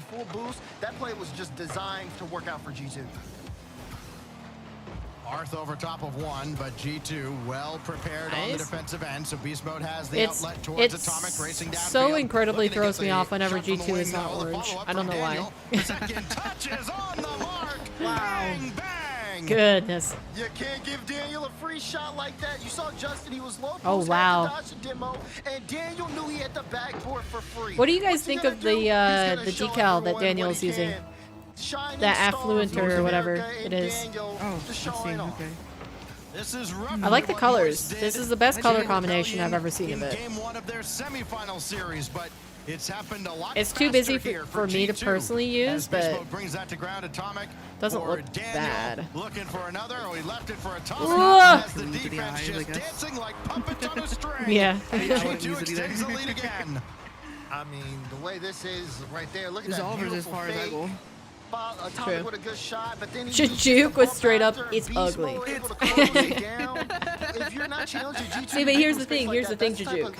full boost. That play was just designed to work out for G2. Arth over top of one, but G2 well prepared on the defensive end. So Beast Mode has the outlet towards Atomic racing down. So incredibly throws me off whenever G2 is not orange. I don't know why. Second touches on the mark. Wow. Bang, bang. Goodness. You can't give Daniel a free shot like that. You saw Justin, he was low. Oh, wow. Had to dodge a demo, and Daniel knew he had the backboard for free. What do you guys think of the decal that Daniel's using? The affluenter or whatever it is. Okay. This is I like the colors. This is the best color combination I've ever seen of it. Game one of their semifinal series, but it's happened a lot. It's too busy for me to personally use, but brings that to ground. Atomic doesn't look Daniel bad. Looking for another. Oh, he left it for Atomic. As the defense just dancing like puppets on a string. Yeah. G2 extends the lead again. I mean, the way this is right there. Look at This that offers as beautiful far as I go. Atomic with a good shot, but then he Juke was straight up, it's ugly. See, but here's the thing, Juke.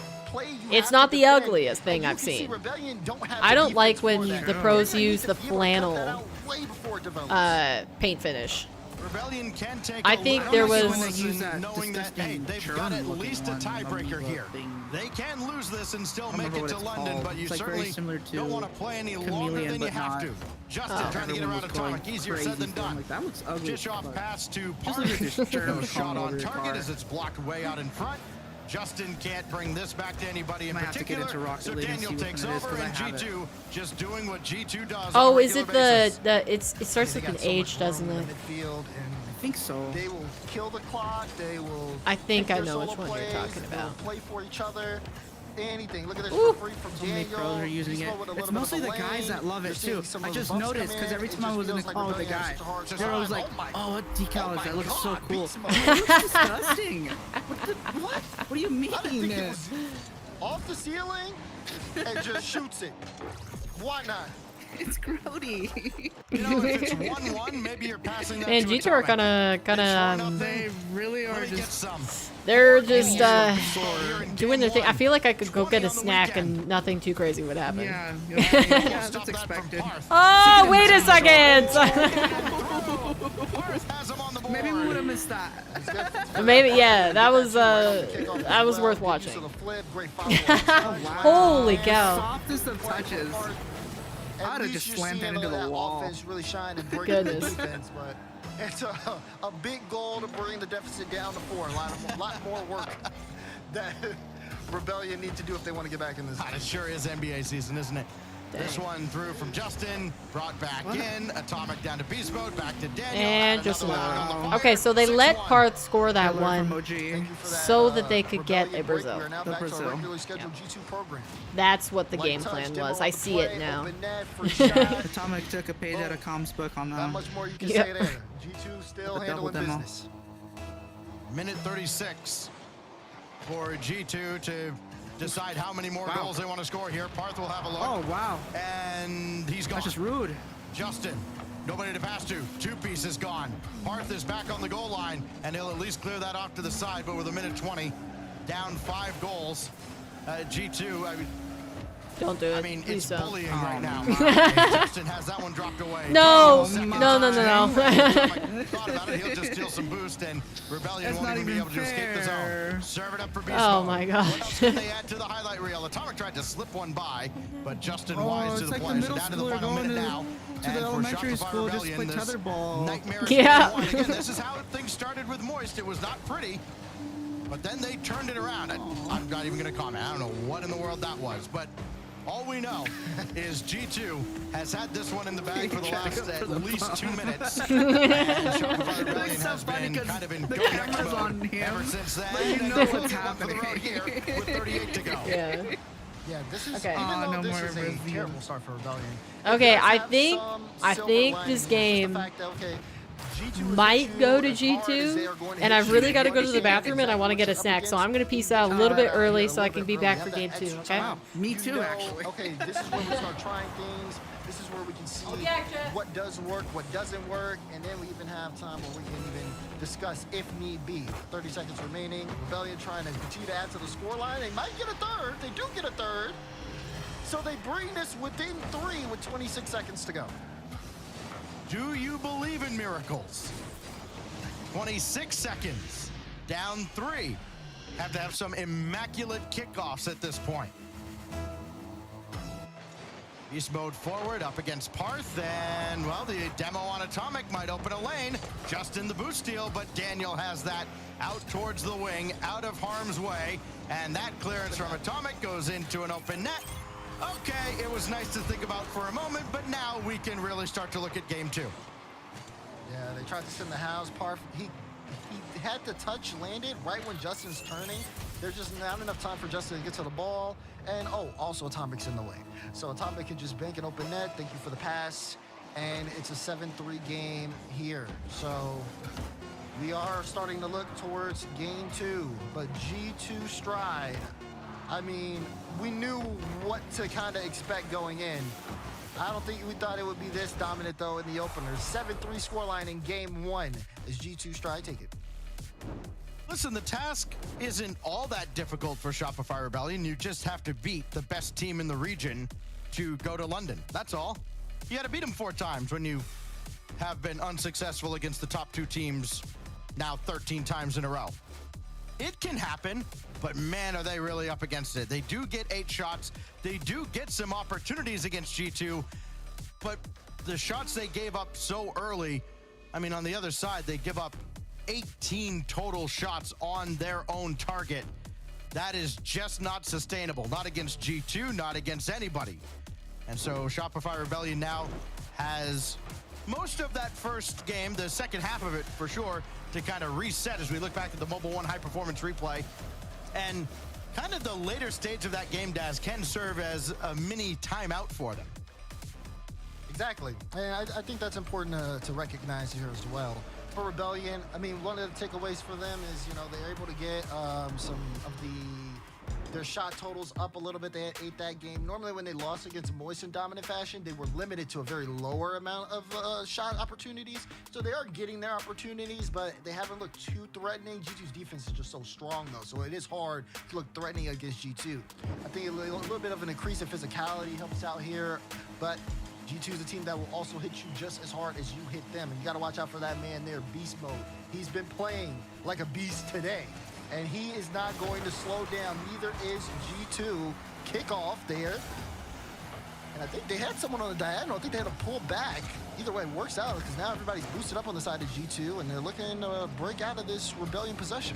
It's not the ugliest thing I've seen. I don't like when the pros use the flannel paint finish. Rebellion can take I think there was knowing that hey, they've got at least a tiebreaker here. They can lose this and still make it to London, but you certainly don't want to play any longer than you have to. Justin trying to get around Atomic, easier said than done. That looks ugly. Dish off pass to Park. No shot on target as it's blocked way out in front. Justin can't bring this back to anybody in particular, so Daniel takes over, and G2 just doing what G2 does. Oh, is it it starts with an H, doesn't it? I think so. They will kill the clock. They will. I think I know which one you're talking about. Play for each other. Anything. Look at this for free from So many pros are using it. It's mostly the guys that love it too. I just noticed because every time I was in the call with a guy, they were always like, "Oh, what decal is that? It looks so cool." It looks disgusting. What? What do you mean? Off the ceiling and just shoots it. Why not? It's grody. You know, if it's 1-1, maybe you're passing that And to G2 are Atomic. They really are just. They're just doing their thing. I feel like I could go get a snack and nothing too crazy would happen. Yeah, that's expected. Oh, wait a second! Maybe we would have missed that. Maybe, yeah, that was worth watching. Holy cow. Softest of touches. I'd have just slammed that into the wall. Really shine and break Goodness. the defense, but it's a big goal to bring the deficit down to 4. A lot more work that Rebellion need to do if they want to get back in this. It sure is NBA season, isn't it? Dang. This one through from Justin, brought back in. Atomic down to Beast Mode, back to Daniel. And just okay, so they let Parth score that one so that they could get a Brazil. The Brazil. That's what the game plan was. I see it now. Atomic took a page out of Com's book on that. Not much more you can say there. G2 still handling business. Minute 36 for G2 to decide how many more goals they want to score here. Parth will have a look. Oh, wow. And he's gone. That's just rude. Justin, nobody to pass to. 2 pieces gone. Parth is back on the goal line, and he'll at least clear that off to the side, but with a minute 20, down 5 goals. G2, I mean... Don't do it. I mean, Please it's don't. bullying right now. Justin has that one dropped away. No! No. Thought about it. He'll just steal some boost, and Rebellion won't even be able to escape the zone. Serve it up for Beast Oh Mode. my What gosh. else can they add to the highlight reel? Atomic tried to slip one by, but Justin wise to the play. So down to the final minute now. To the elementary school, just play tetherball. Yeah. Again, this is how things started with Moist. It was not pretty, but then they turned it around. I'm not even going to comment. I don't know what in the world that was, but all we know is G2 has had this one in the bag for the last at least 2 minutes. And Shopify Rebellion has been kind of in go next mode ever since then. But you know what's happening here with 38 to go. Yeah. Yeah, this is Okay. even though no this more is a review. terrible start for Rebellion. Okay, it does I have think some silver this linings. game The fact that, okay, G2 is might G2, go to as hard as they G2, are going to and hit I've really you, got to go to the understand bathroom and I want to get a exactly snack, what so you're I'm going to up peace out a little bit against. early Yeah, so I can be a back little for bit game early. 2, Have okay? that Wow, me You too, know, actually. Okay, this is where we start trying things. This is where we can see what does work, what doesn't work, and then we even have time where we can even discuss if need be. 30 seconds remaining. Rebellion trying to continue to add to the scoreline. They might get a third. They do get a third. So they bring this within 3 with 26 seconds to go. Do you believe in miracles? 26 seconds. Down 3. Have to have some immaculate kickoffs at this point. Beast mode forward up against Parth, and well, the demo on Atomic might open a lane. Justin the boost steal, but Daniel has that out towards the wing, out of harm's way, and that clearance from Atomic goes into an open net. Okay, it was nice to think about for a moment, but now we can really start to look at game 2. Yeah, they tried to send the house. Parth, he had the touch landed right when Justin's turning. There's just not enough time for Justin to get to the ball. And also Atomic's in the way. So Atomic can just bank an open net. Thank you for the pass. And it's a 7-3 game here. So we are starting to look towards game 2. But G2 Stride, I mean, we knew what to kind of expect going in. I don't think we thought it would be this dominant, though, in the opener. 7-3 scoreline in game 1 as G2 Stride take it. Listen, the task isn't all that difficult for Shopify Rebellion. You just have to beat the best team in the region to go to London. That's all. You got to beat them 4 times when you have been unsuccessful against the top 2 teams now 13 times in a row. It can happen, but man, are they really up against it. They do get 8 shots. They do get some opportunities against G2, but the shots they gave up so early, I mean, on the other side, they give up 18 total shots on their own target. That is just not sustainable. Not against G2, not against anybody. And so Shopify Rebellion now has most of that first game, the second half of it for sure, to kind of reset as we look back at the Mobile 1 high-performance replay. And kind of the later stage of that game, Daz, can serve as a mini timeout for them. Exactly. And I think that's important to recognize here as well. For Rebellion, I mean, one of the takeaways for them is, you know, they're able to get some of their shot totals up a little bit. They had 8 that game. Normally when they lost against Moist in dominant fashion, they were limited to a very lower amount of shot opportunities. So they are getting their opportunities, but they haven't looked too threatening. G2's defense is just so strong, though, so it is hard to look threatening against G2. I think a little bit of an increase in physicality helps out here, but G2 is a team that will also hit you just as hard as you hit them. And you got to watch out for that man there, beast mode. He's been playing like a beast today, and he is not going to slow down. Neither is G2. Kickoff there. And I think they had someone on the diagonal. I think they had to pull back. Either way, it works out because now everybody's boosted up on the side of G2, and they're looking to break out of this Rebellion possession.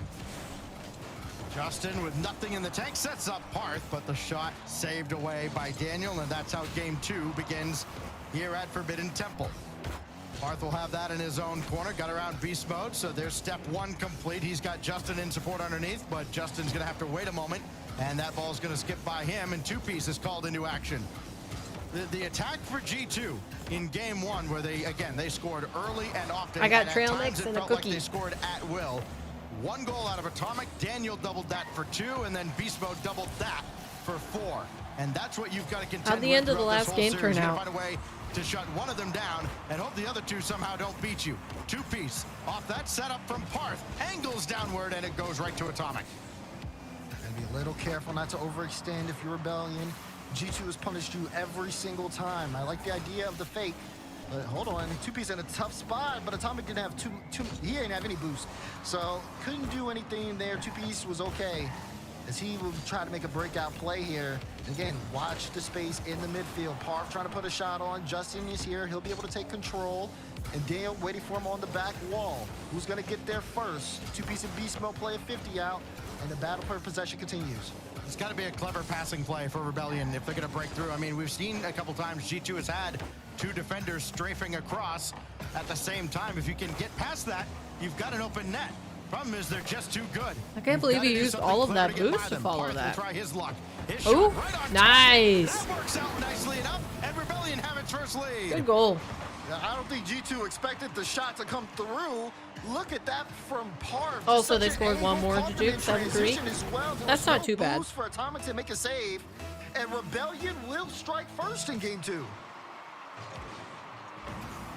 Justin with nothing in the tank sets up Parth, but the shot saved away by Daniel, and that's how game 2 begins here at Forbidden Temple. Parth will have that in his own corner, got around beast mode, so there's step 1 complete. He's got Justin in support underneath, but Justin's gonna have to wait a moment, and that ball's gonna skip by him, and 2-piece is called into action. The attack for G2 in game 1, where they scored early and often. I got and trail at times mix it and a felt cookie. Like they scored at will. 1 goal out of Atomic. Daniel doubled that for 2, and then Beast Mode doubled that for 4. And that's what you've got to contend with. How'd the end of the last game turn out? Find a way to shut one of them down and hope the other 2 somehow don't beat you. 2-piece off that setup from Parth. Angles downward, and it goes right to Atomic. Gotta be a little careful not to overextend if you're Rebellion. G2 has punished you every single time. I like the idea of the fake. But hold on, 2-piece in a tough spot, but Atomic didn't have he didn't have any boost. So couldn't do anything there. 2-piece was okay as he will try to make a breakout play here. Again, watch the space in the midfield. Parth trying to put a shot on. Justin is here. He'll be able to take control. And Daniel waiting for him on the back wall. Who's gonna get there first? 2-piece and beast mode play a 50 out, and the battle for possession continues. It's got to be a clever passing play for Rebellion if they're going to break through. I mean, we've seen a couple times G2 has had 2 defenders strafing across at the same time. If you can get past that, you've got an open net. Problem is they're just too good. I can't believe he used all of that boost to follow Parth that. will try his luck. His Ooh, shot right on nice. That works out nicely enough, and Rebellion have its first lead. Good goal. Now, I don't think G2 expected the shot to come through. Look at that from Parth. Oh, so they scored one more to Duke, 7-3. That's not too bad. For Atomic to make a save, and Rebellion will strike first in game 2.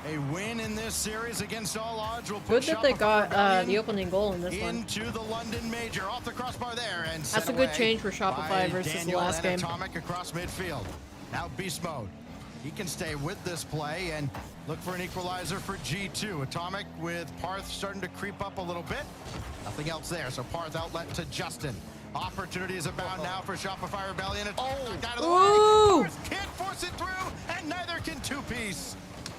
A win in this series against all odds will put Good that they got Rebellion the opening goal in this one. into the London Major, off the crossbar there, and That's a good change for Shopify versus the Daniel last and game. Atomic across midfield. Now beast mode. He can stay with this play, and Look for an equalizer for G2. Atomic with Parth starting to creep up a little bit. Nothing else there, so Parth outlet to Justin. Opportunity is abound now for Shopify Rebellion. Out of the way. Parth can't force it through, and neither can Two Piece.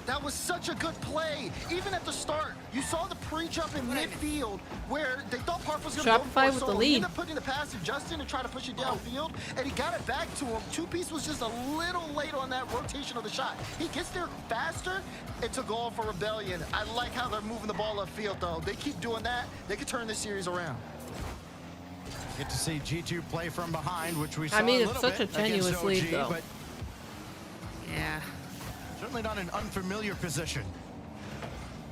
That was such a good play. Even at the start, you saw the pre-jump in midfield where they thought Parth was going to go for it. with So the he lead. ended up putting the pass to Justin to try to push it downfield, and he got it back to him. Two Piece was just a little late on that rotation of the shot. He gets there faster. It's a goal for Rebellion. I like how they're moving the ball upfield, though. They keep doing that, they could turn this series around. Get to see G2 play from behind, which we saw I mean, a it's little such a bit against tenuous lead, OG, though. but Yeah. certainly not an unfamiliar position.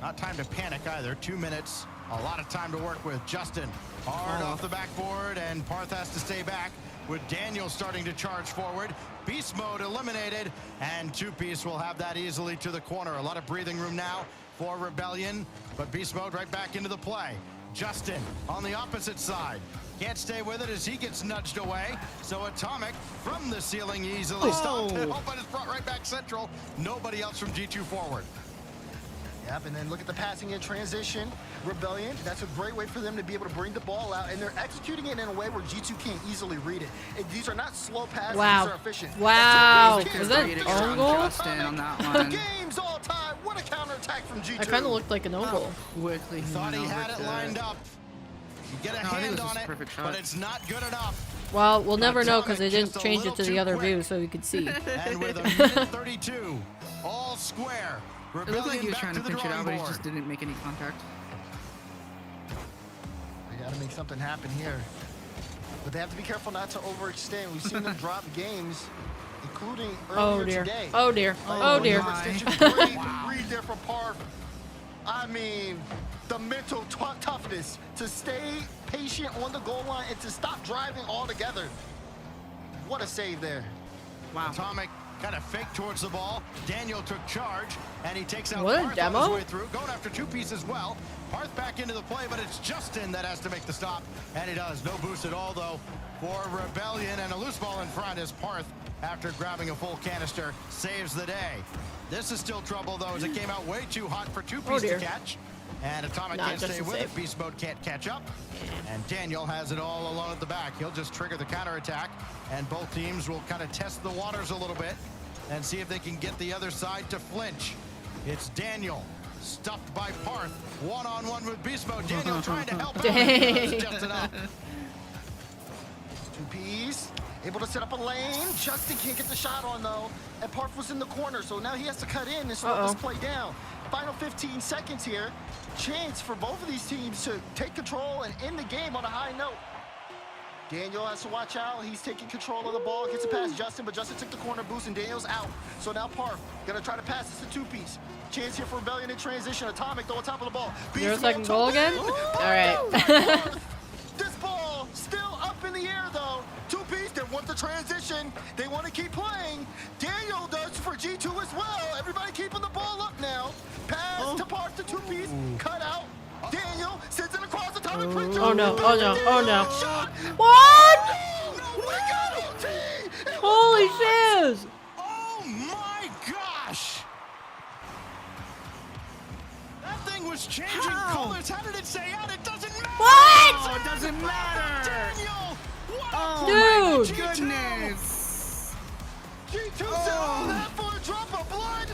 Not time to panic either. 2 minutes, a lot of time to work with. Justin hard off the backboard, and Parth has to stay back with Daniel starting to charge forward. Beast mode eliminated, and Two Piece will have that easily to the corner. A lot of breathing room now for Rebellion, but Beast mode right back into the play. Justin on the opposite side. Can't stay with it as he gets nudged away. So Atomic from the ceiling easily stopped. But it's brought right back central. Nobody else from G2 forward. Yep, and then look at the passing in transition. Rebellion, that's a great way for them to be able to bring the ball out, and they're executing it in a way where G2 can't easily read it. And these are not slow passes, these are efficient. Wow. That's Was that Great an on own goal? Justin on that one. Game's all time. What a counterattack from G2. I kind of looked like an own goal. Quickly. Thought he had it lined up. You get a No, I think hand it was on just a it, perfect shot. but it's not good enough. Well, we'll never know Atomic because they didn't just a change it little to the too other quick. view so we could see. And with a minute 32, all square. It looked like Rebellion he was back trying to to the pinch it drawing out, but he board. just didn't make any contact. They got to make something happen here. But they have to be careful not to overextend. We've seen them drop games, including earlier today. Oh dear. Oh dear. Great read there from Parth. I mean, the mental toughness to stay patient on the goal line and to stop driving altogether. What a save there. Wow. Atomic kind of fake towards the ball. Daniel took charge, and he takes out What a Parth demo. on his way through. Going after Two Piece as well. Parth back into the play, but it's Justin that has to make the stop, and he does. No boost at all, though, for Rebellion, and a loose ball in front as Parth, after grabbing a full canister, saves the day. This is still trouble, though, as it came out way too hot for Two Piece to catch. And Atomic can't stay with it. Beast mode can't catch up. And Daniel has it all alone at the back. He'll just trigger the counterattack, and both teams will kind of test the waters a little bit and see if they can get the other side to flinch. It's Daniel, stuffed by Parth, one-on-one with Beast mode. Daniel trying to help out. Dang. Just enough. Two Piece, able to set up a lane. Justin can't get the shot on, though. And Parth was in the corner, so now he has to cut in and slow this play down. Final 15 seconds here. Chance for both of these teams to take control and end the game on a high note. Daniel has to watch out. He's taking control of the ball. Gets it past Justin, but Justin took the corner boost, and Daniel's out. So now Parth gonna try to pass this to Two Piece. Chance here for Rebellion in transition. Atomic, though, on top of the ball. 0-second goal again? All right. This ball still up in the air, though. Two Piece, they want the transition. They want to keep playing. Daniel does for G2 as well. Everybody keeping the ball up now. Pass to Parth to Two Piece. Cut out. Daniel sends it across the Atomic picture. Oh no, oh no, oh no. Shot. What? We got OT. Holy shiz! Oh my gosh! That thing was changing colors. How did it stay out? It doesn't matter. What? Oh, it doesn't matter. Daniel! What? Oh Dude. my goodness. G2 settled that for a drop of blood.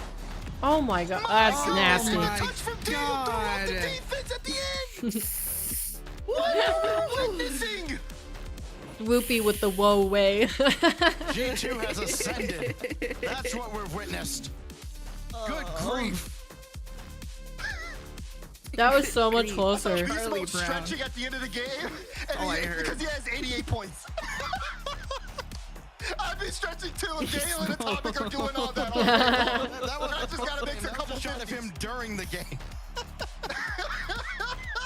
Oh my god, that's nasty. my Touch from Daniel throughout the God. defense at the end. What are we witnessing? Whoopie with the whoa way. G2 has ascended. That's what we've witnessed. Good grief. That was so much closer. He's Charlie most Brown. stretching at the end of the game, and Oh, I heard. because he has 88 points. I've been stretching too, and Daniel and Atomic are doing all that. That was I just gotta make a couple shot of him during the game.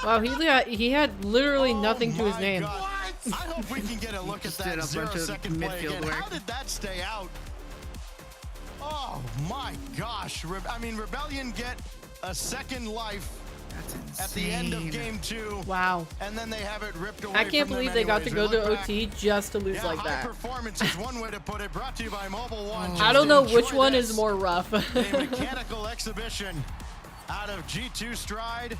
Wow, he had literally nothing to his My name. God. I hope we can get a look at Just did that a bunch of 0-second play midfield again. work. How did that stay out? Oh my gosh. I mean, Rebellion get a second life That's at the end of insane. game 2. Wow. And then they have it ripped away I can't from them believe they got to anyways. go We to look back. OT just to lose Yeah, like high that. performance is one way to put it. Brought to you by Mobile One. I don't know Just which enjoy one this. is more rough. A mechanical exhibition out of G2 Stride.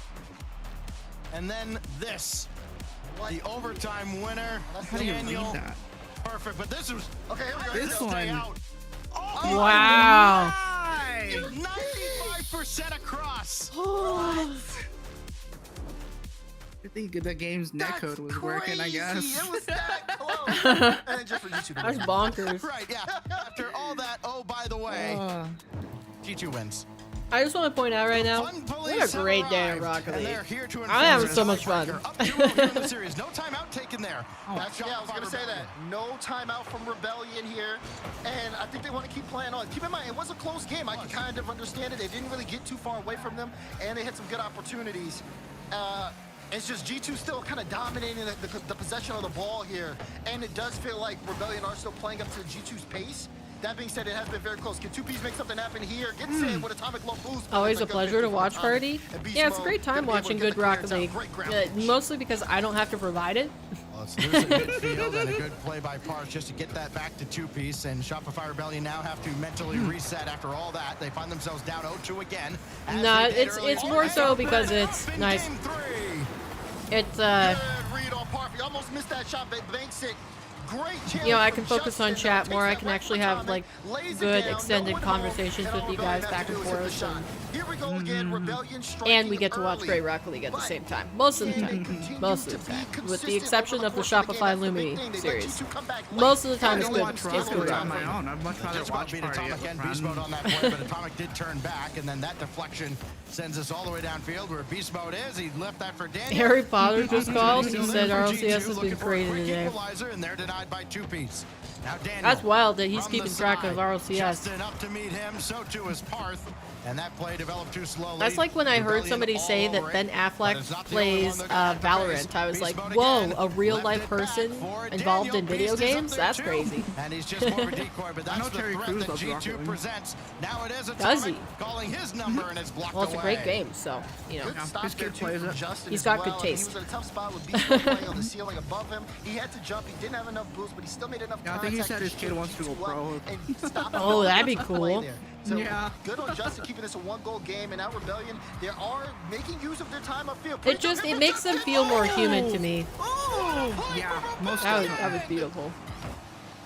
And then this, the overtime winner, How do you read Daniel. that? Perfect, but this was Okay, here we go. This stay one. out. Oh, Wow. Why? 95% across. I think the game's netcode was working, I guess. It was that close. And just for G2 to That's win. bonkers. Right, yeah. After all that, oh, by the way, G2 wins. I just want to point out right now, Fun what police a great day at arrived, Rocket and League. they're here to I'm having enforce so the much fun. tiebreaker. Up 2-0 here in the series. No timeout taken there. That's, yeah, I was going to say that. No timeout from Rebellion here. And I think they want to keep playing on. Keep in mind, it was a close game. I can kind of understand it. They didn't really get too far away from them, and they had some good opportunities. It's just G2 still kind of dominating the possession of the ball here. And it does feel like Rebellion are still playing up to G2's pace. That being said, it has been very close. Can 2Ps make something happen here? Gets in with Atomic Low Boost. Always a pleasure to watch, Party. Yeah, it's a great time watching good Rocket League. Mostly because I don't have to provide it. Well, it's losing midfield and a good play by Parks just to get that back to 2-piece. And Shopify Rebellion now have to mentally reset after all that. They find themselves down 0-2 again. No, it's more so because it's nice. It's Good read on Parfy. Almost missed that shot, but banks it. Great, you know, I can focus on chat more. I can actually have like good extended conversations with you guys back and forth, Here we go again. Rebellion and we get to watch great Rocket League at the same time. Most of the time, with the exception of the Shopify Lumi series. Most of the time, it's good. It's good. On my own. I'd much rather watch beat Party. Atomic and Beast Mode on that play, but Atomic did turn back, and then that deflection sends us all the way downfield where Beast Mode is. He left that for Daniel. Harry Potter just called. He said RLCS has been created today. And they're denied by 2-piece. Now Daniel, that's wild that he's keeping track of RLCS. Justin up to meet him, so too is Parth. And that play developed too slowly. That's like when I heard somebody say that Ben Affleck plays Valorant. I was like, whoa, a real life person involved in video games? That's crazy. And he's just more of a decoy, but that's the threat that G2 presents. Now it is Does he? Calling his number and it's blocked Well, it's a great away. game, so, you know. His kid plays it. He's got good taste. He was in a tough spot with Beast Mode playing on the ceiling above him. He had to jump. He didn't have enough boost, but he still made enough contact. I think he said his kid wants to go pro. Oh, that'd be cool. So good on Justin keeping this a one-goal game, and now Rebellion, they are making use of their time upfield. It makes them feel more human to me. Yeah, most that was beautiful.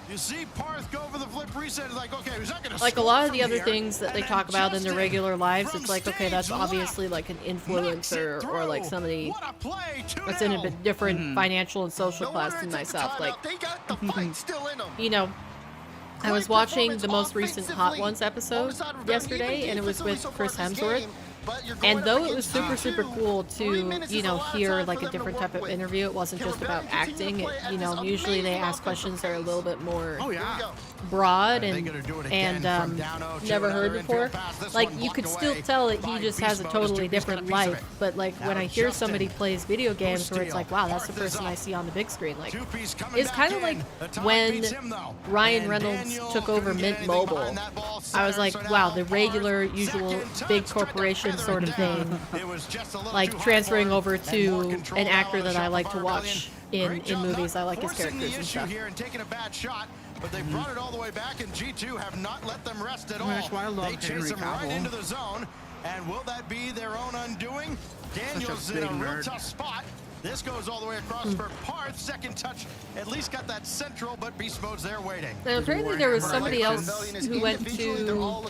You see Parth go for the flip reset. It's like, okay, he's not gonna like a score lot of from the other here. things that they And talk about in their Justin regular lives, from it's like, okay, that's stage obviously like an influencer or like somebody What a play, that's in a bit different financial and social class than myself. Like, they got the fight still in them. you know, I was watching the most recent Hot Ones episode yesterday, and it was with Chris Hemsworth. And though it was super cool to, you know, hear like a different type of interview, it wasn't just about acting. It, you know, usually they ask questions that are a little bit more broad and never heard before. Like, you could still tell that he just has a totally different life. But like when I hear somebody plays video games where it's like, wow, that's the person I see on the big screen. Like, it's kind of like when Ryan Reynolds took over Mint Mobile. I was like, wow, the regular, usual big corporation sort of thing, like transferring over to an actor that I like to watch in movies. I like his characters and stuff. But they brought it all the way back, and G2 have not let them rest at all. That's why I love They chase them right into the zone, and will that be their own undoing? Daniel's in a real tough spot. This goes all the way across for Parth. Second touch, at least got that central, but Beast Mode's there waiting. Now, apparently there was somebody else who went to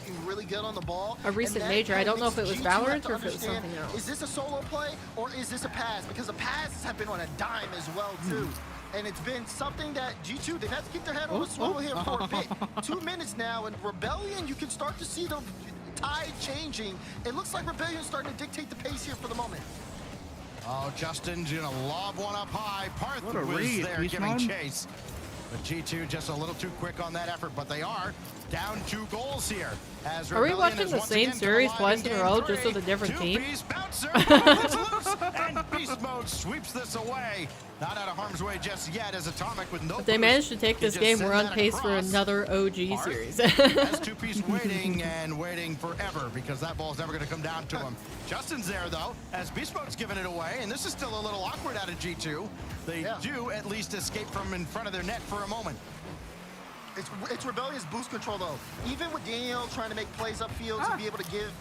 a recent major. I don't know if it was Valorant or if it was something else. Is this a solo play or is this a pass? Because the passes have been on a dime as well too. And it's been something that G2, they've had to keep their head on the swivel here for a bit. 2 minutes now, and Rebellion, you can start to see the tide changing. It looks like Rebellion's starting to dictate the pace here for the moment. Oh, Justin's gonna lob one up high. Parth was there giving chase. But G2 just a little too quick on that effort, but they are down 2 goals here. As are we watching the same series twice in a row just with a different team? Beast Mode sweeps this away. Not out of harm's way just yet as Atomic with no If they boost manage to take can this just game, send we're on that pace for across. another OG Parth series. has 2-piece waiting and waiting forever because that ball's never going to come down to him. Justin's there, though, as Beast Mode's giving it away, and this is still a little awkward out of G2. They do at least escape from in front of their net for a moment. It's Rebellion's boost control, though. Even with Daniel trying to make plays upfield to be able to give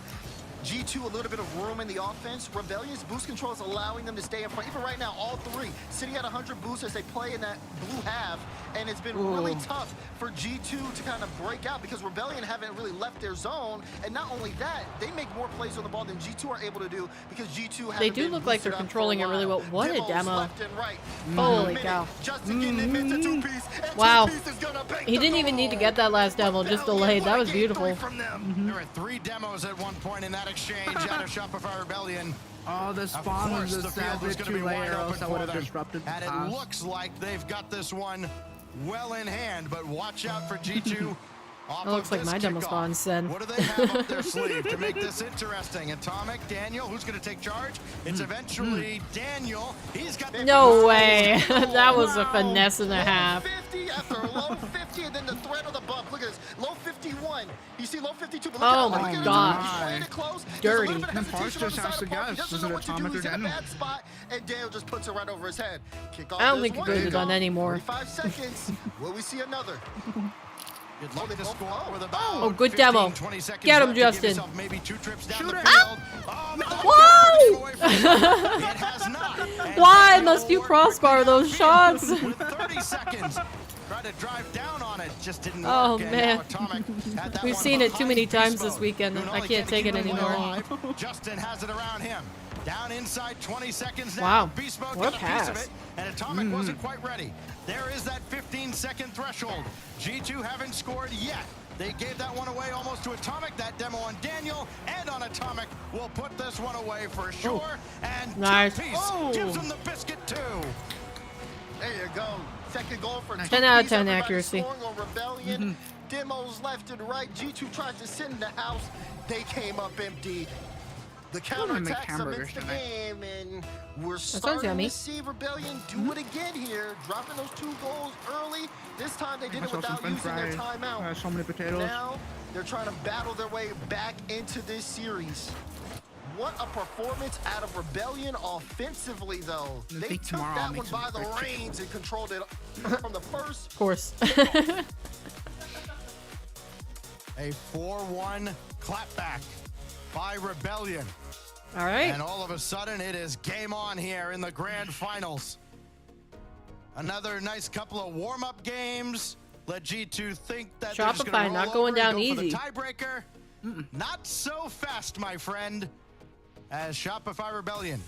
G2 a little bit of room in the offense, Rebellion's boost control is allowing them to stay in front. Even right now, all three sitting at 100 boosts as they play in that blue half, and it's been really tough for G2 to kind of break out because Rebellion haven't really left their zone, and not only that, they make more plays on the ball than G2 are able to do because G2 They do look like they're controlling it really well. What a demo. Left and right. Holy cow. Justin getting admits a two-piece, and Wow. two-piece is gonna bank He the didn't even need to goal. get that last demo, just delayed. That was beautiful. From them. There were 3 demos at one point in that exchange out of Shopify Rebellion. Oh, the spawn was the just field that was bit going to be too wide late, or open else I for would have them. disrupted the And it pass. looks like they've got this one well in hand, but watch out for G2. That looks like my demo spawns then. What do they have up their sleeve to make this interesting? Atomic, Daniel, who's going to take charge? It's eventually Daniel. He's got the No way. That was a finesse and a half. 50 after low 50, and then the threat of the bump. Look at this. Low 51. You see low 52, but look Oh look my at it. gosh. He's playing it close. Dirty. There's a little bit of And hesitation Parth on just the has side to of Parth. He guess, doesn't is know it what to do. Atomic or He's in a Daniel? bad spot, and Daniel just puts it right over his head. Kick off I don't this think it one. could have There done you go. anymore. 45 seconds. Will we see another? You'd like to score with Oh, about good 15, demo. 20 seconds Get him, left to give Justin. yourself maybe 2 trips down Shoot the it. field. Oh, but Why? away from it. It has not. And Why Daniel must you worked crossbar quickly those shots? with 30 seconds. Tried to drive down on it, just didn't Oh, work. And man. now Atomic had that We've one seen it too behind many Beast times this Mode, weekend. who not I only can't take keep it him anymore. alive, Justin has it around him. Down inside 20 seconds now. Wow. Beast Mode What a got a piece of pass. it, and Atomic wasn't quite ready. There is that 15-second threshold. G2 haven't scored yet. They gave that one away almost to Atomic. That demo on Daniel and on Atomic will put this one away for sure. And Nice. two-piece gives them the biscuit too. There you go. Second goal for 10 out of 10 Everybody accuracy. scoring on Rebellion. Demos left and right. G2 tried to send the house. They came up empty. The counterattacks amidst the game, and we're starting yummy. to see Rebellion do it again here, dropping those 2 goals early. This time they did it without using their timeout. So many potatoes. Now they're trying to battle their way back into this series. What a performance out of Rebellion offensively, though. I They think took tomorrow I'll that make one by some the fried reins and controlled it from the first. Of course. A 4-1 clapback by Rebellion. All right. And all of a sudden, it is game on here in the grand finals. Another nice couple of warm-up games. Let G2 think that they're just Shopify gonna roll not going over down and go for easy. the tiebreaker. Not so fast, my friend. As Shopify Rebellion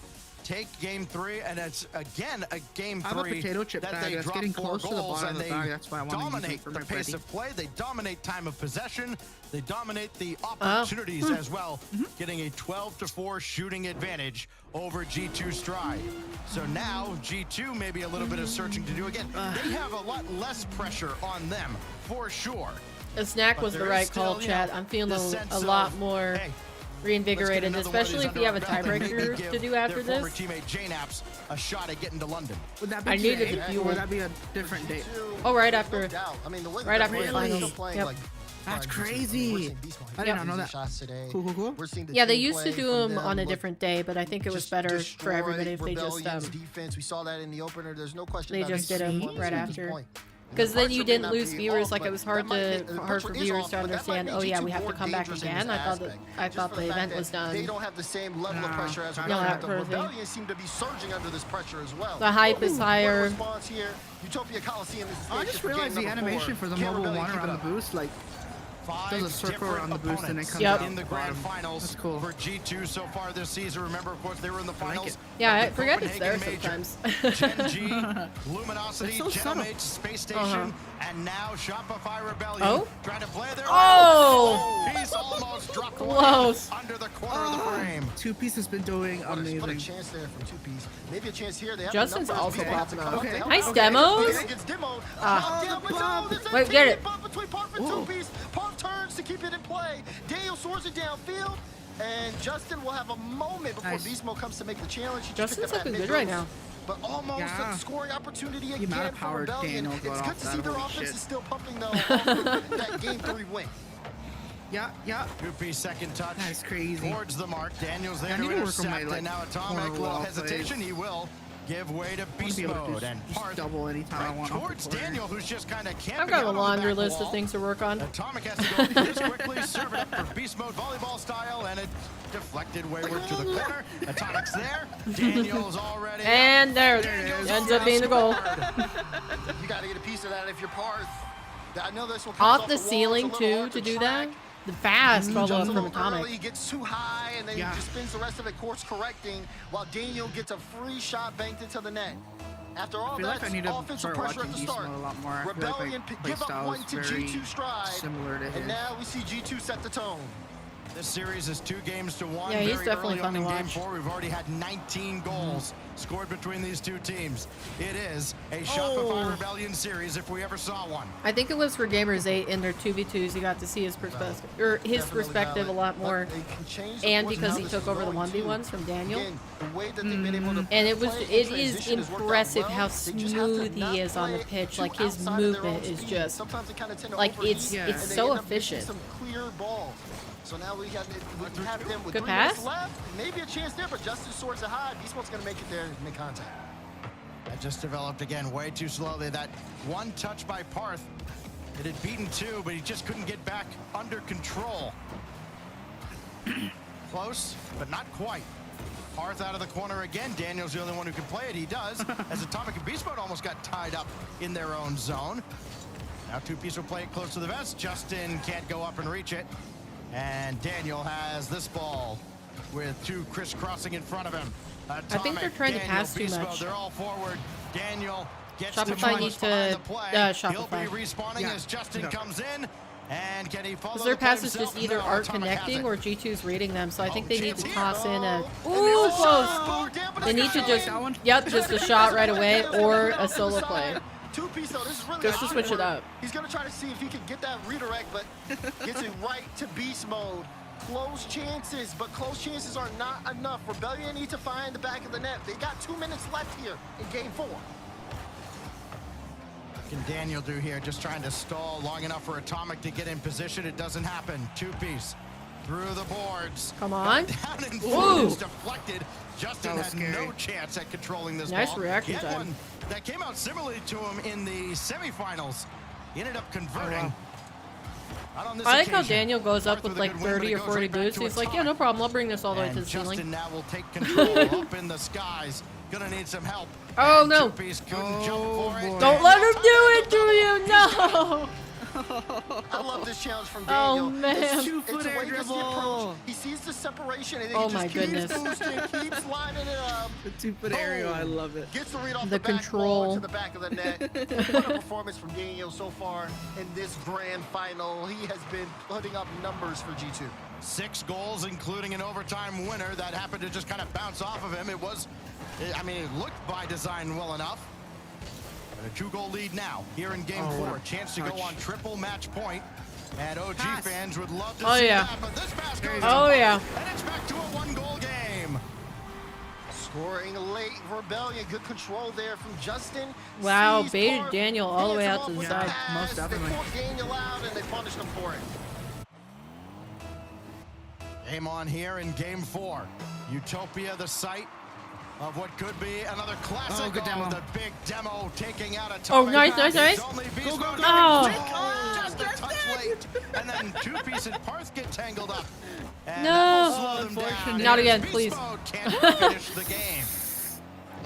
take game 3, and it's again a game I have a 3 potato chip that bag they that's drop getting 4 close to the goals, bottom and of the they bag. That's why I wanna use them dominate for the my pace bready. of play. They dominate time of possession. They dominate the opportunities as well, getting a 12-4 shooting advantage over G2 Stride. So now G2 maybe a little bit of searching to do again. They have a lot less pressure on them for sure. The snack But was the there is right still, call, you chat. know, I'm feeling this a sense lot of, more hey, reinvigorated, let's get another one of especially these if you have a under our belt and maybe tiebreaker give to do after their this. former teammate JNAPS a shot at getting to London. Would that be I needed today, the or fuel. would that be a different date? Oh, right There's after. no doubt. I mean, the way right that after the they're finals. playing, Yep. like, That's fine, we're crazy. seeing Beast Mode. I did not know that. Shots today. Cool. We're seeing the Yeah, they team used to play do from them on a look, different day, but I think it was just better for destroy everybody if they just Rebellion's defense. We saw that in the opener. There's no question they about just it. did 'em Performance right at this after. point. Because The then pressure you may didn't not lose be viewers. off, Like it but was hard that might to be- the hard pressure for is viewers off, to but that might understand. make Oh yeah, G2 we have to more come back dangerous in again. this I thought aspect. I Just thought for the fact event that was done. They don't have the same level of Nah. pressure as No, Rebellion. that The sort of thing. Rebellion seem to be surging under this pressure as well. The hype is What a higher. response here. Utopia Coliseum is the I stage just for game realized the number animation 4. for the Can mobile Rebellion one keep it around the up? boost, like, Five does a circle around the different boost and it comes Yep. out in the the grand bottom. finals That's cool. for G2 so far this season. Remember, of course, they were in the like finals. it. Yeah, I of the forget it's there Copenhagen sometimes. Gen G, Luminosity, It's so subtle. Genomage, Space Station, and now Shopify Rebellion Oh? trying to play their Oh! He's almost dropped one Close. under the corner of the frame. Two-piece has been doing What a amazing. chance there from two-piece. Maybe a chance here. They have Justin's the numbers. also They have to popping come off. up to help Nice out. demos. Okay, it gets demoed. Ah. Down, but no, there's a Wait, get it. bump between Parth and two-piece. Parth turns to keep it in play. Daniel swords it downfield. And Justin will have a moment before Beast Mode comes to make the challenge. Justin's looking good right now. But almost a scoring opportunity The amount again of for power Rebellion. Daniel It's got good off to that, see their holy offense shit. is still pumping though off that game 3 win. Yeah. 2P second touch. That's crazy. Towards the mark. Daniel's there I to need to work on intercept, my, and now corner Atomic, little wall hesitation. plays. He will give way to Beast be able to Mode. just And Parth double anytime I right want off the towards corner. Daniel, who's just kind of camping I've got out a on the laundry back list wall. of things to work on. Atomic has to go this quickly, serve it up for Beast Mode volleyball style, and it deflected wayward to the corner. Atomic's there. Daniel's already And there it Daniel's ends up being the goal. You got to get a piece of that if you're Parth. I know this will Off the ceiling too to do that. The fast follow-up from Atomic. He gets too high and then he just spends the rest of it course correcting while Daniel gets a free shot banked into the net. After all that offensive pressure at the start, Rebellion give up one to G2 stride, and now we see G2 set the tone. This series is 2-1. Yeah, he's Very definitely early fun on to in Game watch. 4, we've already had 19 goals scored between these two teams. It is a Shopify Rebellion series if we ever saw one. I think it was for Gamers 8 in their 2v2s. You got to see his perspective, or his perspective a lot more, and because he took over the 1v1s from Daniel. And it is impressive how smooth he is on the pitch. Like his movement is just like it's so efficient. Some clear balls. So now we have them with Good 3 pass. minutes left. Maybe a chance there, but Justin swords it high. Beast Mode's gonna make it there and make contact. That just developed again way too slowly. That one touch by Parth. It had beaten 2, but he just couldn't get back under control. Close, but not quite. Parth out of the corner again. Daniel's the only one who can play it. He does, as Atomic and Beast Mode almost got tied up in their own zone. Now 2P will play it close to the vest. Justin can't go up and reach it. And Daniel has this ball with 2 crisscrossing in front of him. Atomic, I think they're trying to Daniel, pass too Beast Mode, much. they're all forward. Daniel gets Shopify to needs behind to the play. Shopify. He'll be respawning as Justin comes in. And can he follow Because their the play passes himself? just either No, aren't Atomic has connecting it. or G2's reading them. So I think they need to chance toss in a Ooh, close. They need to just just a shot right away or a solo play. 2P, so this is really Just to switch it awkward. up. He's gonna try to see if he can get that redirect, but gets it right to Beast Mode. Close chances, but close chances are not enough. Rebellion need to find the back of the net. They got 2 minutes left here in Game 4. What can Daniel do here? Just trying to stall long enough for Atomic to get in position. It doesn't happen. 2P through the boards. Come on. Down in Ooh. front. It's deflected. Justin That was had scary. no chance at controlling this Nice ball. reaction He had time. one that came out similarly to him in the semifinals. He ended up converting. Not on this I like how occasion. Daniel goes up Parth with a like good win, but 30 it or goes 40 right back boosts. to He's like, yeah, Atomic. no problem. I'll bring this all the way to And the ceiling. Justin now will take control up in the skies. Gonna need some help. Oh, And no. 2P couldn't jump for it. Don't let him do it to you. No. I love this challenge from Oh, Daniel. man. It's Two-foot a air way to see dribble. approach. He sees the separation and then Oh, he my just keeps goodness. boosting, keeps lining it up. The 2-foot aerial, I love it. Gets the read off The the back control. ball to the back of the net. What a performance from Daniel so far in this grand final. He has been putting up numbers for G2. 6 goals, including an overtime winner that happened to just kind of bounce off of him. It was, I mean, it looked by design well enough. But a 2-goal lead now here in Game 4. Chance to go on triple match point. And OG fans would love to see that, but this pass goes Oh, in, yeah. and it's back to a 1-goal game. Scoring late, Rebellion, good control there from Justin. Wow, Sees baited Parth, Daniel all the way hands out to him the off side. with the Most pass. definitely. They pulled Daniel out and they punished him for it. Game on here in Game 4. Utopia, the site of what could be another classic. good demo. The big demo taking out a Oh, nice, nice, nice. Oh. Just a touch late. And then 2P and Parth get tangled up. And No. that will slow them down. Not again, Beast please. Mode can't finish the game.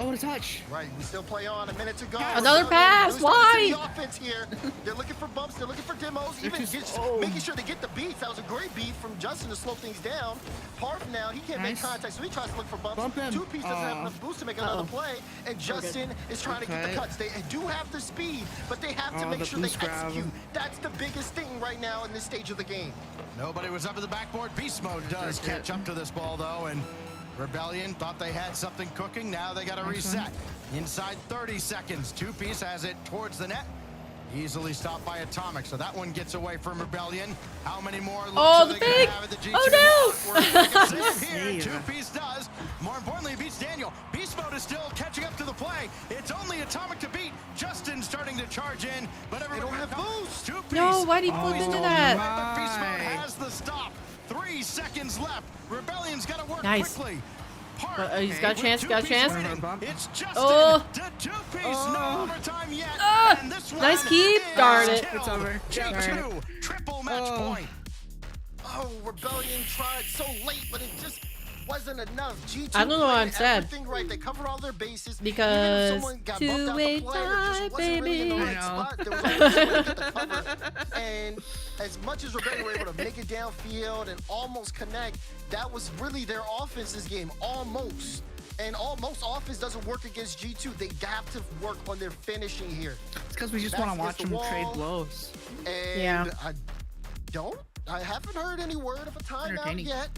Oh, what a touch. Right, we still play on. A minute to go. Another pass, They're starting to see why? the offense here. They're looking for bumps. They're looking for demos. Even just making sure they get the beats. That was a great beat from Justin to slow things down. Parth now, he can't make contact, so he tries to look for bumps. Bump him. 2P doesn't have enough boost to make another play, and Justin is trying to get the Okay. cuts. They do have the speed, but they have to make the sure they boost grab. execute. That's the biggest thing right now in this stage of the game. Nobody was up at the backboard. Beast Mode does catch up to this ball, though, and Rebellion thought they had something cooking. Now they got to reset. Inside 30 seconds. 2P has it towards the net. Easily stopped by Atomic, so that one gets away from Rebellion. How many more looks Oh, are the they gonna pig! have at the G2? Oh, no! Here, Two-Piece does. More importantly, beats Daniel. Beast Mode is still catching up to the play. It's only Atomic to beat. Justin starting to charge in, but everyone don't have boost. Two-Piece. No, why'd he flip into that? But Beast Mode has the stop. 3 seconds left. Rebellion's got to work Nice. quickly. He's got a chance, got a chance. It's Justin Oh. to Two-Piece. No overtime yet. And this one Nice keep. is Darn it. It's over. G2, triple match point. Oh, Rebellion tried so late, but it just wasn't enough. G2 I don't know why I'm played sad. everything right. They covered all their bases. Because even if someone got bumped out the two-way play or tie, just wasn't really in the baby. right spot, there was always someone to get the cover. And as much as Rebellion were able to make it downfield and almost connect, that was really their offense's game, almost. And almost offense doesn't work against G2. They have to work on their finishing here. It's because we just want to watch them trade blows. And Yeah. I haven't heard any word of a timeout yet.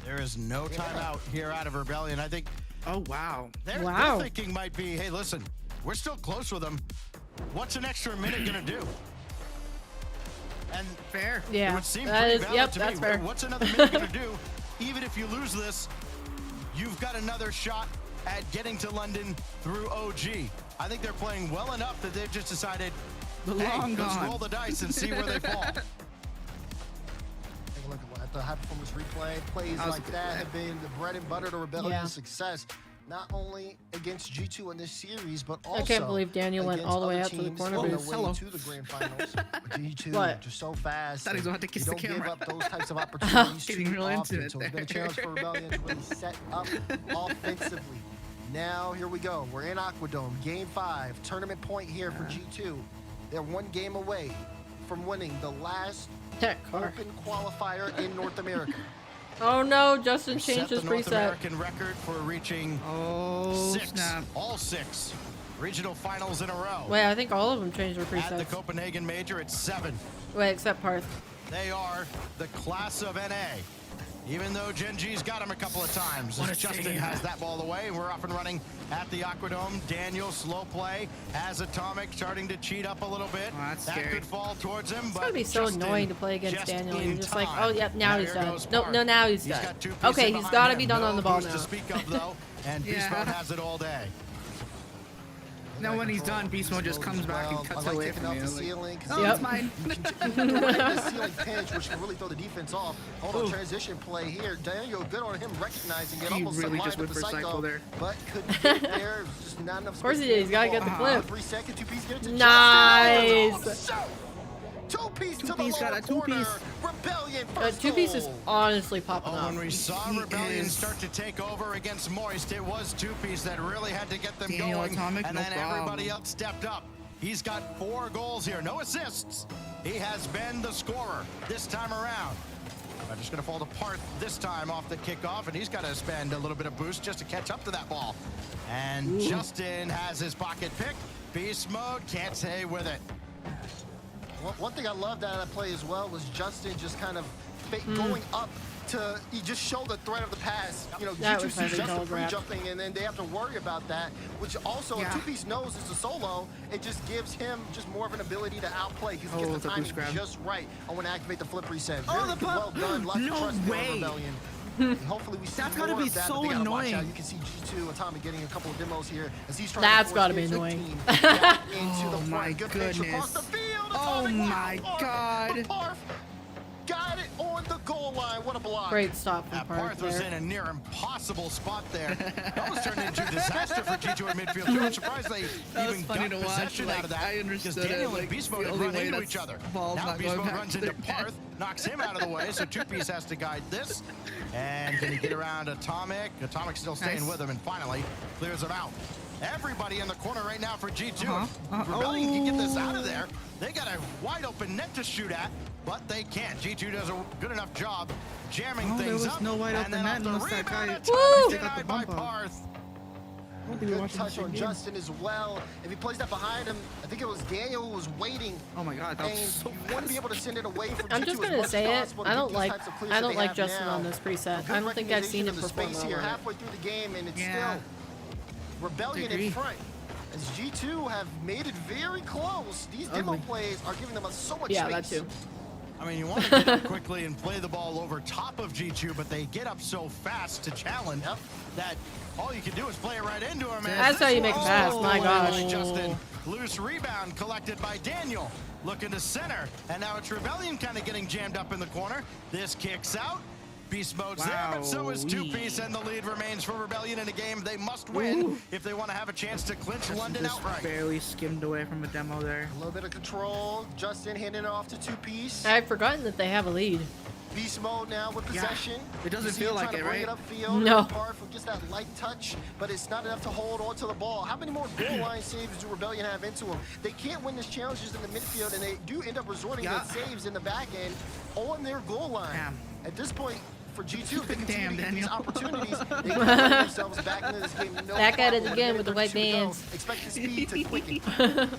There is no timeout here out of Rebellion. I think Oh, wow. their thinking might be, hey, listen, we're still close with them. What's an extra minute going to do? And Fair. it Yeah, would seem that pretty is, valid yep, to that's me. fair. What's another minute going to do? Even if you lose this, you've got another shot at getting to London through OG. I think they're playing well enough that they've just decided, Long let's gone. roll the dice and see where they fall. Take a look at the high performance replay. Plays like that have been the bread and butter to Rebellion's success. Not only against G2 in this series, but also I can't believe Daniel went all the way out to the corner on their booth. way to the grand finals. G2 What? just so fast. Thought he was about to kiss you the don't give camera. up those types of opportunities Getting too real often. into it So it's been a there. challenge for Rebellion to really set up offensively. Now here we go. We're in Aquadome, Game 5, tournament point here for G2. They're one game away from winning the last open qualifier in North America. Oh no, Justin Set changed his the North preset. American record for reaching all 6 regional finals in a row. Wait, I think all of them changed their At the presets. Copenhagen Major, it's 7. Wait, except Parth. They are the class of NA. Even though Gen G's got him a couple of times. Justin has that ball away. We're off and running at the Aquadome. Daniel, slow play, has Atomic starting to cheat up a little bit. That could fall towards him, It's but gonna be so Justin annoying to play against just Daniel. in You're just like, time. oh, yep, now he's here done. goes Nope, Park. no, now he's done. got Two-Piece Okay, in he's behind got to him. be done on the ball boost now. to speak of, though, and Beast Mode has it all day. Now when he's done, Beast Mode just comes back and cuts away from you. Oh, Yep. it's mine. The ceiling pinch, which can really throw the defense off. Hold on, transition play here. Daniel, good on him recognizing it. He Almost really aligned just with went the for a cycle psycho, there. but couldn't get there. Just not enough. Of course he did. He's got to get the flip. 3 seconds, Two-Piece get it to Nice. Justin. Two-Piece to the Two-Piece got lower a two-piece. corner. Rebellion first Two-Piece is goal. honestly popping Oh, up. when we saw Rebellion start to take over against Moist, it was Two-Piece that really had to get them Daniel going, Atomic, and no then problem. everybody else stepped up. He's got 4 goals here, no assists. He has been the scorer this time around. I'm just going to fall to Parth this time off the kickoff, and he's got to spend a little bit of boost just to catch up to that ball. And Justin has his pocket pick. Beast Mode can't stay with it. One thing I loved out of that play as well was Justin just kind of going up to he just showed the threat of the pass. You know, That G2 was sees heavy Justin telegraph. jumping, and then they have to worry about that, which also Two-Piece knows it's a solo. It just gives him just more of an ability to outplay because he gets the timing just right. I want to activate the flip reset. Very well done. Lots of trust there on Rebellion. Hopefully we see That's more gotta be of that, so but they gotta watch annoying. out. You can see G2 Atomic getting a couple of demos here as he's trying That's to gotta force be his annoying. team back into the Oh front. my Good pitch across goodness. the field. Oh Atomic, my wow, God. But Parth got it on the goal line. What a block. Great stop from Parth Parth was there. in a near impossible spot there. That was turned into a disaster for G2 in midfield. Too. I'm surprised they That was even funny got to watch, possession like, out of that. I Because understood it, Daniel like, and Beast the Mode only run way into that's each other. ball's Now not Beast going Mode back runs to into their net. Parth, knocks him out of the way, so Two-Piece has to guide this. And can he get around Atomic? Atomic still staying with him, and finally clears him out. Everybody in the corner right now for G2. Rebellion can get this out of there. They got a wide open net to shoot at, but they can't. G2 does a good enough job jamming there things was up. no wide and open then net off the unless that rebound, guy Atomic got the denied by bump out. Parth. Good touch on Justin as well. If he plays that behind him, I think it was Daniel who was waiting. Oh my God, that was and so you want to be able to send it away from I'm G2 just as gonna much say as it. possible to I get don't these like. types of clears I that don't they like have Justin now. on this preset. Good I don't think I've seen recognition him of the perform space well here on it. halfway through the game, and it's Yeah. still Rebellion in front. as G2 have made it very close. These demo plays are giving them so much space. Yeah, that too. I mean, you want to get up quickly and play the ball over top of G2, but they get up so fast to challenge that all you can do is play it right into him. That's how you make a pass, my gosh. Justin, loose rebound collected by Daniel. Looking to center, and now it's Rebellion kind of getting jammed up in the corner. This kicks out. Beast mode's there, but so is 2Piece, and the lead remains for Rebellion in a game they must win if they want to have a chance to clinch London outright. Barely skimmed away from a demo there. A little bit of control. Justin handing it off to 2Piece. I've forgotten that they have a lead. Beast mode now with possession. It doesn't feel like it, right? No. Apart from just that light touch, but it's not enough to hold on to the ball. How many more goal line saves do Rebellion have into them? They can't win this challenges in the midfield, and they do end up resorting to saves in the back end on their goal line. At this point, for G2, they continue to get these opportunities. They can bring themselves back into this game. Back at it again with the white bands. Expect the speed to quicken.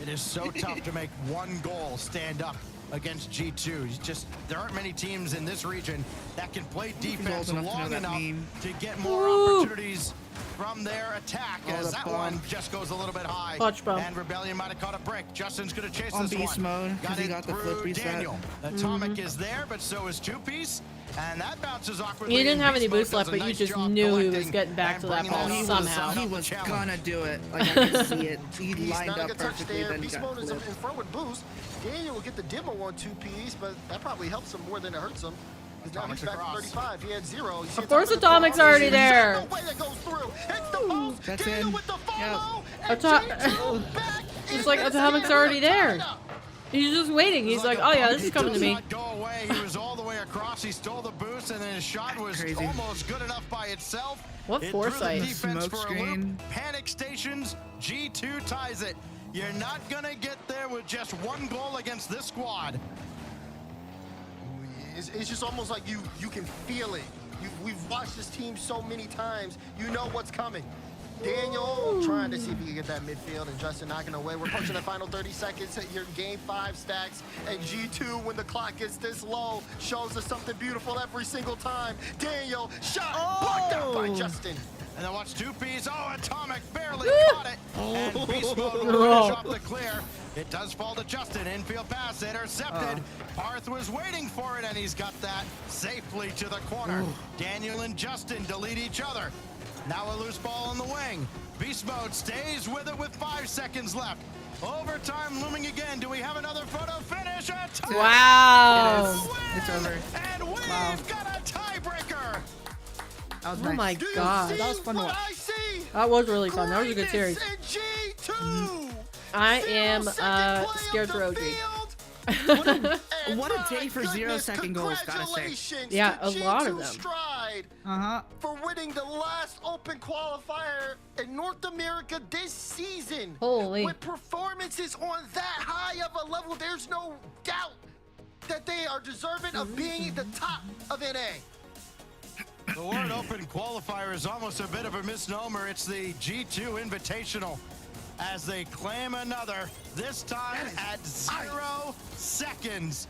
It is so tough to make one goal stand up against G2. It's just, there aren't many teams in this region that can play defense long enough to get more opportunities from their attack, as that one just goes a little bit high. And Rebellion might have caught a break. Justin's going to chase this beast one. Mode, got he it got the through flip reset. Daniel. Atomic is there, but so is 2Piece. And that bounces awkwardly. He didn't have any Beast Mode boost left, does a but you nice just job knew he was collecting getting back and to that bringing ball that somehow. He was gonna do it. Like, I can see it. He lined up perfectly, then he Beast got mode is in flipped. front with boost. Daniel will get the demo on 2Piece, but that probably helps him more than it hurts him. Because now he's back to 35. He had 0. Of course Atomic's already there. No way that goes through. It's the post. That's Daniel in. with the follow. It's like Atomic's already there. He's just waiting. He's like, oh yeah, this is coming to me. Go away. He was all the way across. He stole the boost, and then his shot was almost good enough by itself. What foresight? Smoke screen. Panic stations. G2 ties it. You're not gonna get there with just one goal against this squad. It's just almost like you can feel it. We've watched this team so many times. You know what's coming. Daniel trying to see if he can get that midfield, and Justin knocking away. We're pushing the final 30 seconds. Your game 5 stacks, and G2, when the clock gets this low, shows us something beautiful every single time. Daniel shot blocked out by Justin. And then watch 2Piece. Oh, Atomic barely caught it. And Beast Mode will finish off the clear. It does fall to Justin. Infield pass intercepted. Parth was waiting for it, and he's got that safely to the corner. Daniel and Justin delete each other. Now a loose ball on the wing. Beast Mode stays with it with 5 seconds left. Overtime looming again. Do we have another photo finish? Wow. It's over. And we've got a tiebreaker. That was Oh my god. That was fun to watch. That was really fun. That was a good series. I am scared for OG. What a day for 0-second goals, gotta say. Yeah, a lot of them. For winning the last open qualifier in North America this season. Holy. With performances on that high of a level, there's no doubt that they are deserving of being the top of NA. The word open qualifier is almost a bit of a misnomer. It's the G2 Invitational as they claim another, this time at 0 seconds.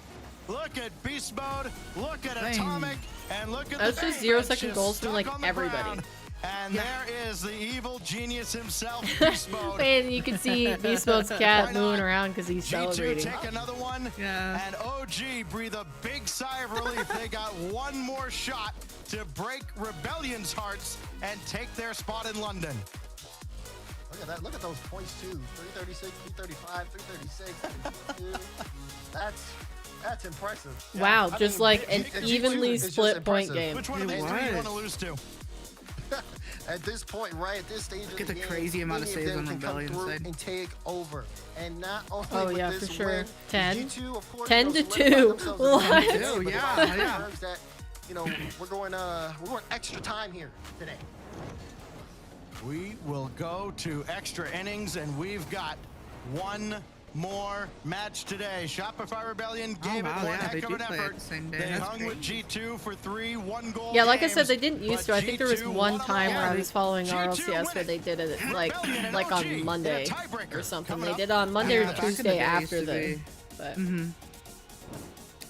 Look at Beast Mode, look at Atomic, and look at That's just 0-second goals from like everybody. And there is the evil genius himself, Beast Mode. And you can see Beast Mode's cat moving around because he's celebrating. G2 take another one, and OG breathe a big sigh of relief. They got one more shot to break Rebellion's hearts and take their spot in London. Look at that. Look at those points too. 336, 335, 336, 32. That's impressive. Wow, I just mean, like an G2 evenly is just split point impressive. game. Which one of these three do you want to lose to? At this point, right at this stage Look of at the the game, crazy amount of many saves them on can come Rebellion through side. and take over. And not only Oh with yeah, this for sure. win, 10. G2, of course, 10 you to know, solidify 2. themselves What? as the Oh, but it yeah, also yeah. confirms that, you know, we're going extra time here today. We will go to extra innings, and we've got one more match today. Shopify Rebellion gave it one heck of an effort. They hung with G2 for 3 1-goal Yeah, like I said, games, they didn't used to. I think there was G2 one won time where I them was following G2 RLCS win where it. they did it like Rebellion and like OG on Monday get a tiebreaker or something. coming They up. did on Monday or back in the Tuesday day after used to the. be. But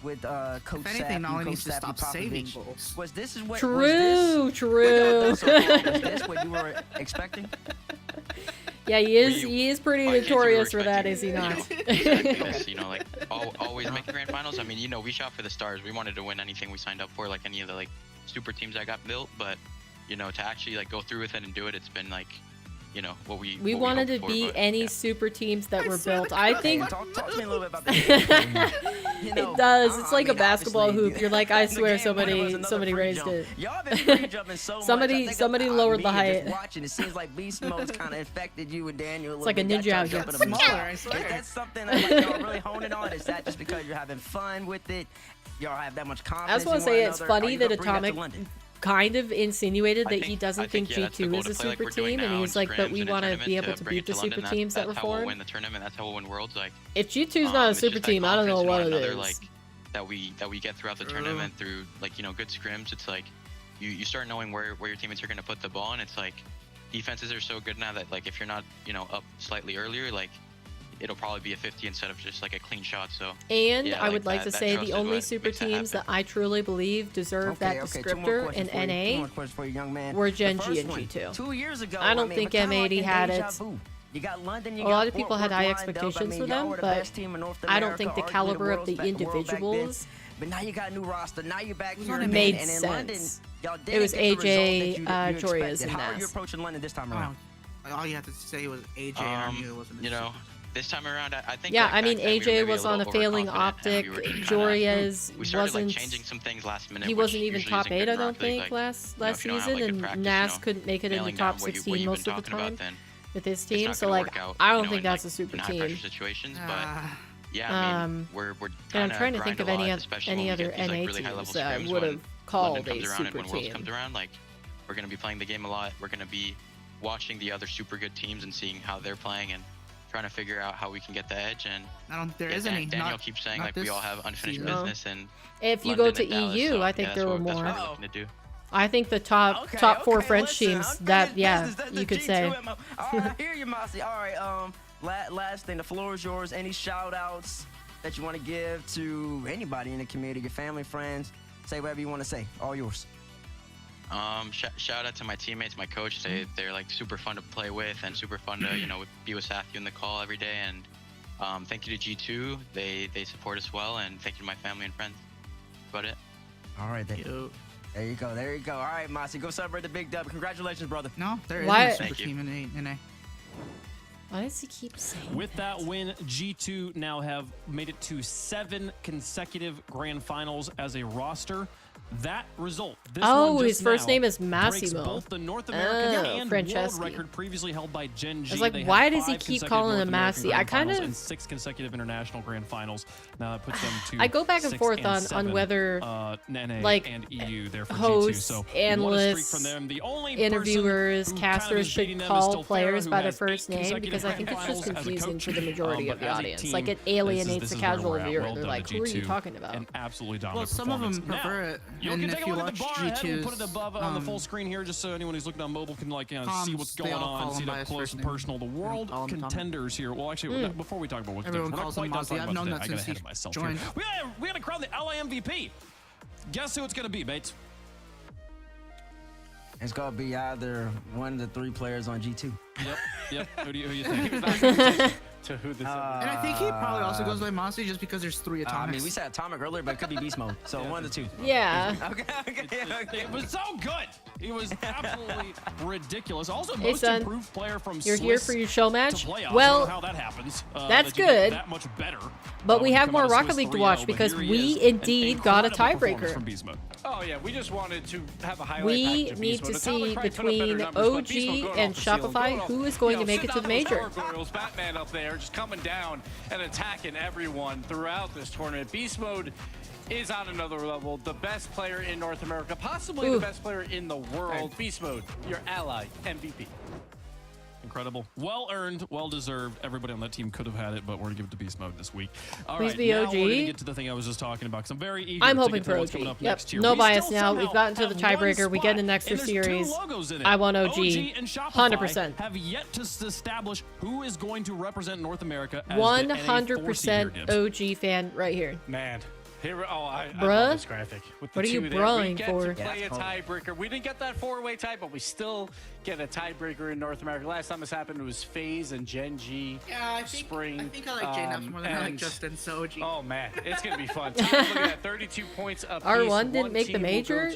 with Coach If anything, Sappy, Nolly Coach needs to Sappy stop saving Popovich. goals. Was this is what? True, was true. Was this what you were expecting? Yeah, he is pretty Oh, I can't say we were notorious for that, expecting, is he not? exactly this, like all always make the grand finals. I mean, you know, we shot for the stars. We wanted to win anything we signed up for, like any of the like super teams that got built. But you know, to actually like go through with it and do it, it's been like, you know, what we wanted to hoped for, beat but, any yeah. super teams that were built. I think Talk to me a little bit about that. You know, it does. It's I like a mean, basketball obviously, hoop. You're like, I the swear game one of us another somebody free raised jump. it. Y'all been free jumping so much. Somebody lowered the height. Just watching, it seems like beast mode's kind of infected you and Daniel. It's like a ninja out here. Is that something that like, y'all really honing on? Is that just because you're having fun with it? Y'all have that much confidence? I just want to say it's funny that Atomic kind of insinuated that he doesn't think G2 is a super team, and he's like, but we want to be able to beat the super teams that were formed. That's how we'll win the tournament. That's how we'll win Worlds. Like, if G2's not a super team, I don't know what it is. Like, that we get throughout the tournament through like, you know, good scrims. It's like you start knowing where your teammates are going to put the ball, and it's like defenses are so good now that like if you're not, you know, up slightly earlier, like it'll probably be a 50 instead of just like a clean shot. So and yeah, I would like to say the only super teams that I truly believe deserve that descriptor in NA were Gen G and G2. 2 years ago, I don't think M80 had it. You got London, a lot of people had high expectations for them, but I don't think the caliber of the individuals but now you got a new roster. Now you're back here made and in sense. London, y'all it was AJ Joria's and How are you Nas. approaching London this time around? All you had to say was AJ, and I knew it wasn't. You know, this time around, I think. Yeah, like, I mean, back then, AJ was on a failing optic. Joria's we started wasn't. like changing some things last minute. He wasn't even usually top isn't good 8, I in don't Rocket League, think, like, last if you don't have, season, like, good and practice, Nas you know, couldn't make it in the nailing top down what 16 you've most been of the talking time about, then with his it's team. not So gonna like, work out, I you don't know, think in, that's like, a super in team. high-pressure situations, but yeah, I mean, we're and I'm kinda trying to think grind of a lot, any especially when any we other get these, like, NA really high-level teams that I scrims would when have called London a comes around super and when Worlds team. comes around. Like, we're gonna be playing the game a lot. We're gonna be watching the other super good teams and seeing how they're playing and trying to figure out how we can get the edge. And There yeah, is any. Daniel keeps saying like we all have unfinished business, and if you go to EU, I think there were more. That's what we're looking to do. I think the top 4 French teams that you could say. All right, I hear you, Mossy. All right, last thing, the floor is yours. Any shout outs that you want to give to anybody in the community, your family, friends? Say whatever you want to say. All yours. Shout out to my teammates, my coach. They're like super fun to play with and super fun to, you know, be with Sathu in the call every day. And thank you to G2. They support us well, and thank you to my family and friends. That's about it. All right, there you go. There you go. All right, Mossy, go celebrate the big dub. Congratulations, brother. No, there isn't a super team in NA. Why does he keep saying With that win, G2 now have made it to 7 consecutive grand finals as a roster. That result, this one just his first now name is breaks Massimo. both the North American and Franceschi. world record previously held by Gen G. I was like, They why had does he 5 keep consecutive calling North him American Massey? grand I kind finals of and 6 consecutive international grand finals. Now that puts them to I go back and 6 forth and on 7, whether NA like and EU there for hosts, G2. So analysts, from them. The only interviewers, person who casters should call players by their first name, consecutive because I think it's just grand finals as a confusing coach. for the majority of the As a audience. team, Like it this alienates is the where casual we're at. viewer. Well They're done like, to who are you G2. talking about? An absolutely dominant Well, some of them performance. prefer Now, it. you And can if take a you look at the watch bar ahead. We'll G2's, put it above on the full screen here, just so anyone who's looking on mobile can like see what's they going all on, call see him it by up his close first and name. personal. The They world call him Tom. contenders here. Well, actually, before we talk about what's Everyone we're not calls quite him done Mozzie. talking I've about known today. that I got since ahead he of myself joined. here. We got to crown the LA MVP. Guess who it's going to be, Bates? It's gonna be either one of the 3 players on G2. Yep. Who do you think? To who this And I think he probably also goes by Mossy just because there's 3 atomics. I mean, we said atomic earlier, but it could be beast mode. So one of the 2. Yeah. Okay. It was so good. It was absolutely ridiculous. Also, Hey, most son, improved player from you're here Swiss for your show match? to playoffs. Well, I don't know how that happens. that's that you get good. That much better. But we when you have come more out of Rocket Swiss League to 3-0, watch but because here he we is, an indeed got a incredible performance tiebreaker. from Beast Mode. Oh yeah, we just wanted to have a highlight. We package of need Beast to Mode. see Atomic probably put up better between numbers, but Beast Mode OG going and off the field, Shopify going off- who is going to make sit it to the down major. Gargoyles, Batman up there, just coming down and attacking everyone throughout this tournament. Beast Mode is on another level. The best player in North America, possibly the best player in the world. Beast Mode, your ally, MVP. Incredible. Well earned, well deserved. Everybody on that team could have had it, but we're going to give it to Beast Mode this week. All Please right, be now OG. we're going to get to the thing I was just talking about because I'm very eager I'm to hoping get to for what's coming OG. up Yep. next year. No We bias still now. We've somehow gotten to the have one tiebreaker. We get an spot, extra and there's 2 series. logos in it. I want OG. and Shopify 100%. have yet to establish who is going to represent North America as 100% the NA4 seed here, OG fan right here. Man, Here, I Bruh? love this graphic. With the What are you two there. bruhing We get for? to play a tiebreaker. We didn't get that 4-way tie, but we still get a tiebreaker in North America. Last time this happened, it was FaZe and Gen G. Yeah, I Spring. think I like JNAPs more than I like Justin. So OG. Oh man, it's gonna be fun. Look at that, 32 points up. R1 didn't make the major.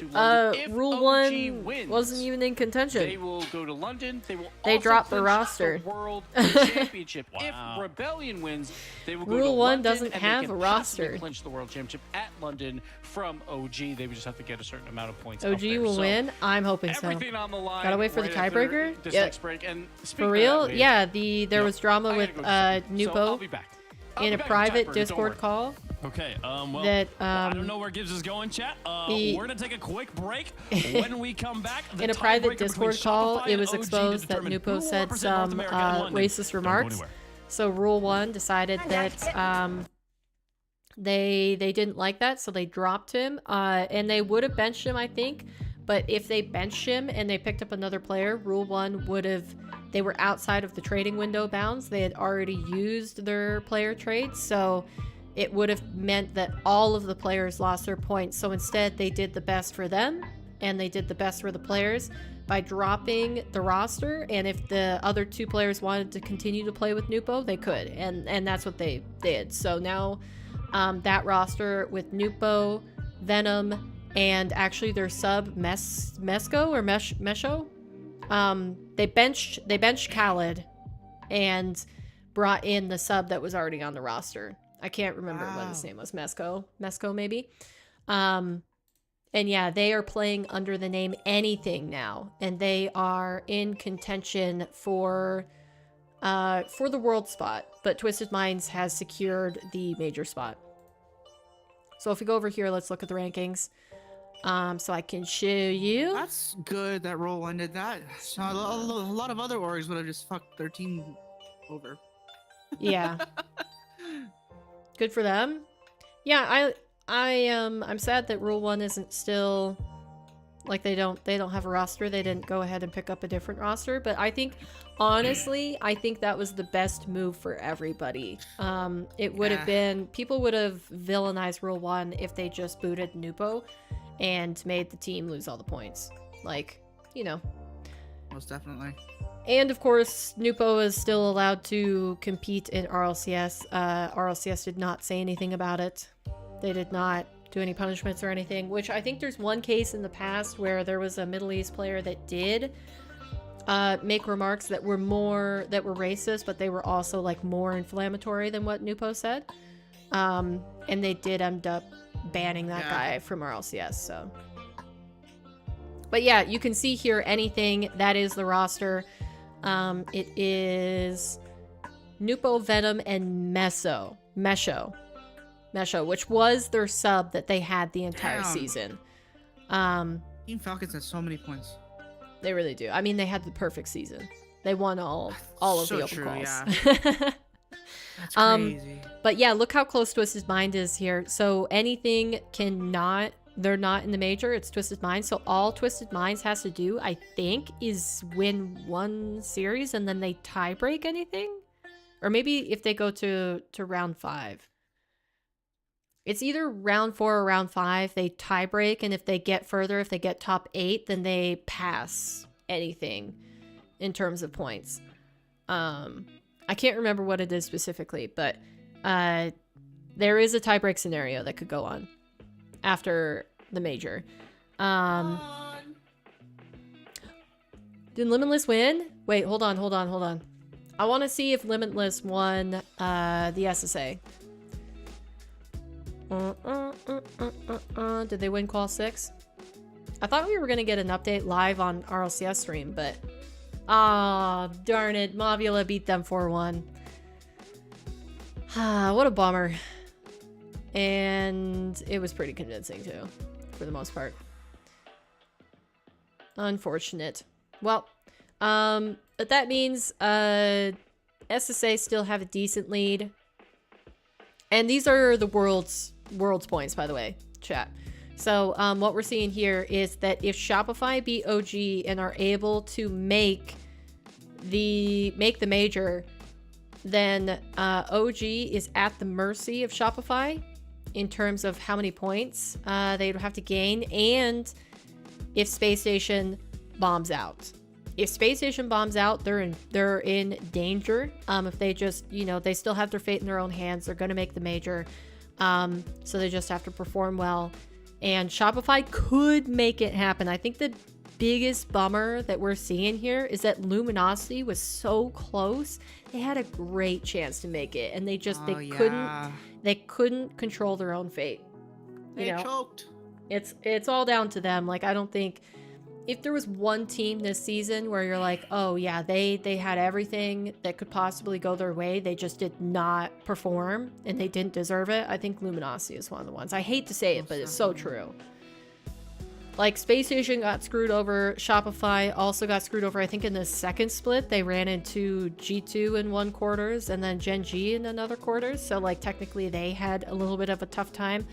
Rule 1 wasn't even in contention. They will go to London. They will. They also dropped the clinch roster. World Championship. Wow. If Rebellion wins, they will go Rule to 1 London, doesn't and they have can a possibly roster. Clinch the World Championship at London from OG. They would just have to get a certain amount of points. OG up there. will So, win. I'm hoping so. everything on the line. Gotta wait for the right after tiebreaker? This Yeah. next break. And speaking For of real? that, Wade, Yeah, there was drama I with gotta go do something. So I'll Nupo be back. in a private Discord call. Okay, well, That, I don't know where Gibbs is going, chat. We're going to take a quick break. When we come back, In a private Discord call, it was exposed that Nupo said some racist remarks. So Rule 1 decided that they didn't like that, so they dropped him. And they would have benched him, I think. But if they benched him and they picked up another player, Rule 1 would have... They were outside of the trading window bounds. They had already used their player trades, so it would have meant that all of the players lost their points. So instead, they did the best for them, and they did the best for the players by dropping the roster. And if the other 2 players wanted to continue to play with Nupo, they could, and that's what they did. So now that roster with Nupo, Venom, and actually their sub Mesco or Mesho, they benched Khaled and brought in the sub that was already on the roster. I can't remember what his name was. Mesco maybe. And yeah, they are playing under the name Anything now, and they are in contention for the world spot, but Twisted Minds has secured the major spot. So if we go over here, let's look at the rankings. So I can show you. That's good that Rule 1 did that. So a lot of other orgs would have just fucked their team over. Yeah. Good for them. Yeah, I'm sad that Rule 1 isn't still, like, they don't have a roster. They didn't go ahead and pick up a different roster, but I think honestly, I think that was the best move for everybody. It would have been, people would have villainized Rule 1 if they just booted Nupo and made the team lose all the points. Like, you know. Most definitely. And of course, Nupo is still allowed to compete in RLCS. RLCS did not say anything about it. They did not do any punishments or anything, which I think there's one case in the past where there was a Middle East player that did make remarks that were racist, but they were also like more inflammatory than what Nupo said. And they did end up banning that guy from RLCS, so. But yeah, you can see here Anything, that is the roster. It is Nupo, Venom, and Mesho, which was their sub that they had the entire season. Team Falcons had so many points. They really do. I mean, they had the perfect season. They won all of the open calls. Yeah. That's crazy. But yeah, look how close Twisted Mind is here. So Anything they're not in the major. It's Twisted Minds. So all Twisted Minds has to do, I think, is win one series and then they tie break Anything. Or maybe if they go to round 5. It's either round 4 or round 5. They tie break, and if they get further, if they get top 8, then they pass Anything in terms of points. I can't remember what it is specifically, but there is a tiebreak scenario that could go on after the major. Did Limitless win? Wait, hold on. I want to see if Limitless won the SSA. Did they win Qual 6? I thought we were going to get an update live on RLCS stream, but darn it, Mobula beat them 4-1. What a bummer. And it was pretty convincing too, for the most part. Unfortunate. Well, but that means SSA still have a decent lead. And these are the world's points, by the way, chat. So what we're seeing here is that if Shopify beat OG and are able to make the major, then OG is at the mercy of Shopify in terms of how many points they'd have to gain, and if Space Station bombs out. If Space Station bombs out, they're in danger. If they just, they still have their fate in their own hands, they're going to make the major. So they just have to perform well. And Shopify could make it happen. I think the biggest bummer that we're seeing here is that Luminosity was so close. They had a great chance to make it, and they couldn't control their own fate. They choked. It's all down to them. Like, I don't think if there was one team this season where you're like, oh yeah, they had everything that could possibly go their way, they just did not perform and they didn't deserve it, I think Luminosity is one of the ones. I hate to say it, but it's so true. Like, Space Station got screwed over. Shopify also got screwed over. I think in the second split, they ran into G2 in one quarters and then Gen G in another quarters. So, like, technically they had a little bit of a tough time.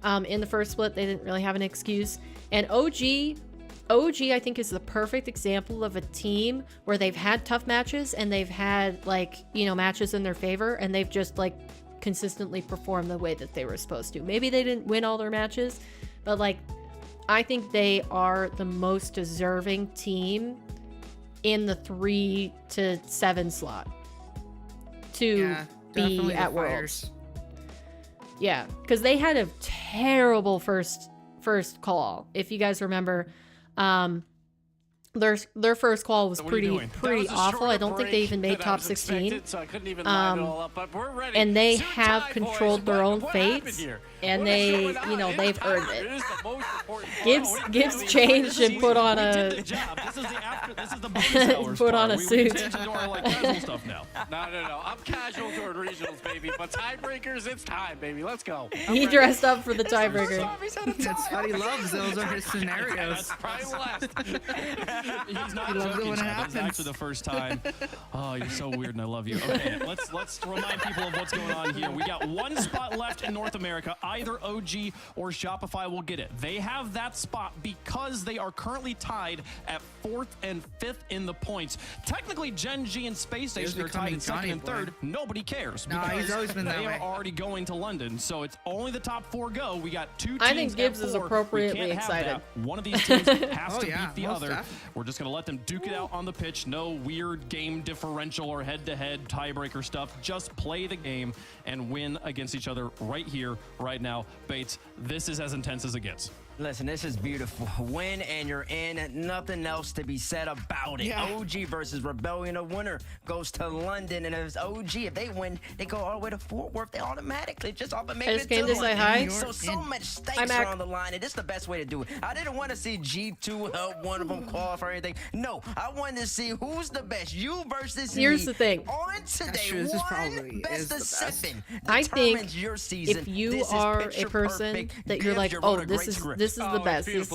In the first split, they didn't really have an excuse. And OG, I think, is the perfect example of a team where they've had tough matches and they've had, like, matches in their favor, and they've just, like, consistently performed the way that they were supposed to. Maybe they didn't win all their matches, but, like, I think they are the most deserving team in the 3 to 7 slot to be at Worlds. Yeah, because they had a terrible first call. If you guys remember, their first call was pretty awful. I don't think they even made top 16. So I couldn't even line it all up, but we're ready. And they have controlled their own fates, and they've earned it. Gibbs changed and put on a suit. No. I'm casual toward regionals, baby. But tiebreakers, it's time, baby. Let's go. He dressed up for the tiebreaker. That's what he loves. Those are his scenarios. He's not joking. That's actually the first time. Oh, you're so weird, and I love you. Okay, let's remind people of what's going on here. We got one spot left in North America. Either OG or Shopify will get it. They have that spot because they are currently tied at 4th and 5th in the points. Technically, Gen G and Space Station are tied in 2nd and 3rd. Nobody cares. No, he's always been that way. They are already going to London, so it's only the top 4 go. We got 2 teams. I think Gibbs is appropriately excited. One of these teams has to beat the other. Definitely. We're just going to let them duke it out on the pitch. No weird game differential or head-to-head tiebreaker stuff. Just play the game and win against each other right here, right now. Bates, this is as intense as it gets. Listen, this is beautiful. Win and you're in. Nothing else to be said about it. Yeah. OG versus Rebellion. A winner goes to London, and if it's OG, if they win, they go all the way to Fort Worth. They automatically just off and make it to London. So much stakes are on the line, and this is the best way to do it. I didn't want to see G2 help one of them qualify or anything. No, I wanted to see who's the best. You versus me. Here's the thing. On today, one best of 7. I think your season. If you are a person that you're like, oh, this is the best. This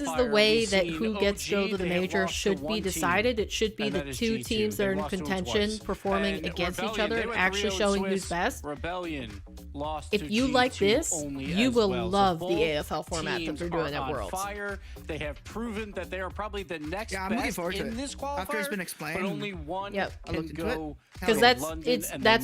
is the way that who gets go to the major should be decided. It should be the 2 teams that are in contention performing against each other and actually showing who's best. Rebellion lost. If you like this, you will love the AFL format that they're doing at Worlds. They have proven that they are probably the next best in this qualifier. After it's been explained, but only one can go. Because that's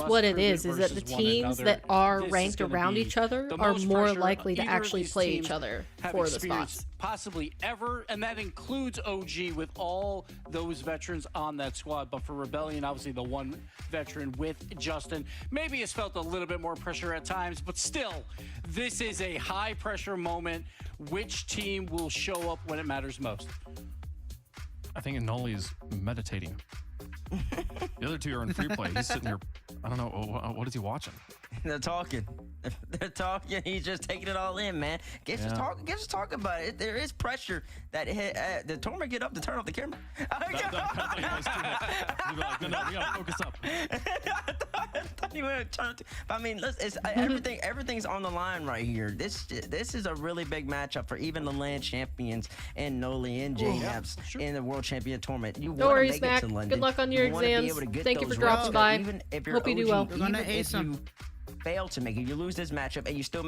what it is that the teams that are ranked around each other are more likely to actually play each other for the spots. Possibly ever, and that includes OG with all those veterans on that squad. But for Rebellion, obviously the one veteran with Justin, maybe it's felt a little bit more pressure at times, but still, this is a high pressure moment. Which team will show up when it matters most? I think Anoli is meditating. The other 2 are in free play. He's sitting here. I don't know. What is he watching? They're talking. He's just taking it all in, man. Get just talk about it. There is pressure that the tournament get up to turn off the camera. No, we gotta focus up. I thought you were trying to. But I mean, everything's on the line right here. This is a really big matchup for even the land champions and Noli and JNAPS in the World Champion Tournament. You no worries, Mac. Good luck on your exams. Thank you for dropping by. Hope you do well. If you fail to make it, you lose this matchup, and you still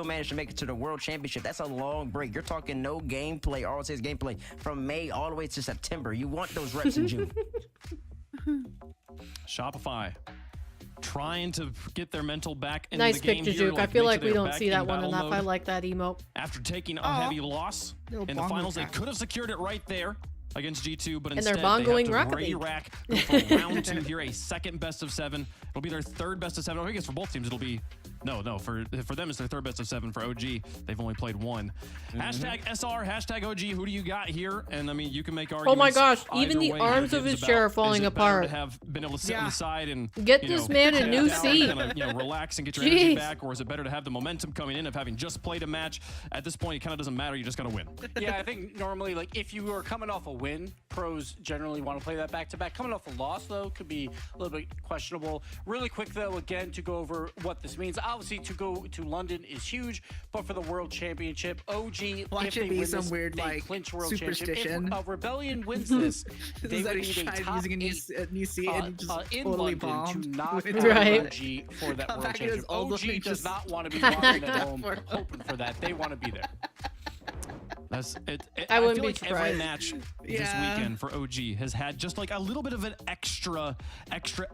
manage to make it to the World Championship. That's a long break. You're talking no gameplay, RLCS gameplay from May all the way to September. You want those reps in June. Shopify trying to get their mental back in Nice the game pick, here. Juke. I feel like we don't see that in one battle enough. I mode. like that emote. After taking a heavy loss in the finals, they could have secured it right there against G2, but instead they're bongoing they have to Rocket League. rack, go for round 2 here, a second best of 7. It'll be their third best of 7. I guess for both teams it'll be for them it's their third best of 7. For OG, they've only played 1. Hashtag SR, hashtag OG, who do you got here? And I mean, you can make arguments. Oh my gosh, even either the way. arms of his chair are falling Is it better apart. to have been able to sit on the side and Get this man a new seat. Kind of, relax and get your energy back, or is it better to have the momentum coming in of having just played a match? At this point, it kind of doesn't matter. You just got to win. Yeah, I think normally, like, if you are coming off a win, pros generally want to play that back-to-back. Coming off a loss, though, could be a little bit questionable. Really quick, though, again, to go over what this means. Obviously, to go to London is huge, but for the World Championship, OG, Watch if it they be win some this, weird, they like, clinch World superstition. Championship. If Rebellion wins this, they Is that would he's need a trying top using a new seat and just in totally London bombed. to knock Right. out OG for that Come World back in his Championship. old OG looking does just- not want to be walking at home hoping for that. They want to be there. That's it. I wouldn't feel be like surprised. every match this weekend for OG has had just like a little bit of an extra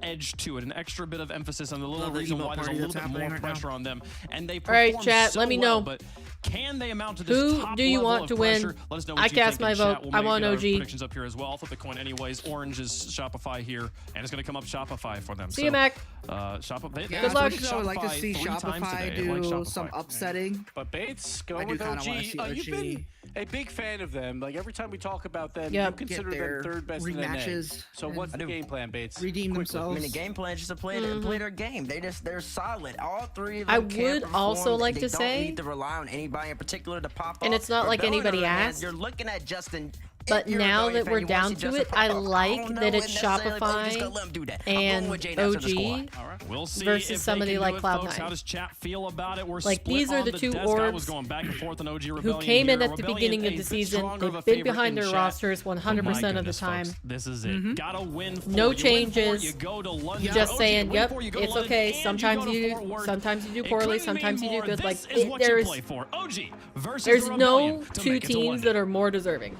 edge to it, an extra bit of emphasis on the little reason why there's a little bit more pressure on them. And they perform All right, chat, so let me well, know. but can they amount to this Who top do you level want of to win? pressure? Let us know what I you cast think my in vote. chat. We'll I make want our OG. predictions up here as well. I'll flip the coin anyways. Orange is Shopify here, and it's going to come up Shopify for them. See you, Mac. Shopify. Yeah, Good luck. I would like to see 3 times Shopify today. I like do Shopify. some upsetting. But Bates, I going do with kinda OG. wanna see You've OG. been a big fan of them. Like, every time we talk about them, Yep. you consider Get their them third best in the rematches So what's the game plan, Bates? Redeem I themselves. mean, the game plan is just to play their game. They're solid. All three of them I can would perform. also like They to don't say- need to rely on anybody in particular to pop And off. it's not like Rebellion, anybody on the other hand, asked. You're looking at Justin. But If you're a now Rebellion that fan, we're you wanna down see to Justin it, pop I off. like don't know that it's necessarily if OG's Shopify gonna let him do that. I'm and going with Jane after the squad. OG All right, we'll see versus if somebody they can like do it, folks. Cloud9. How does chat feel about it? We're Like, split these are on the two desk. I was orgs going back and forth on OG who Rebellion came in here. at the Rebellion beginning a of the bit season. stronger of They've a been favorite behind in their chat. rosters 100% of the goodness, time. folks. This is it. Gotta win. No You win changes. four, you go to London. Just OG, saying, win yep, four, you go to it's London, okay. and Sometimes go to you Fort Worth. sometimes you do It poorly, couldn't sometimes mean you do more. good. This Like is what you there's play for. OG versus there's the no Rebellion to two make it to teams London. that are more deserving.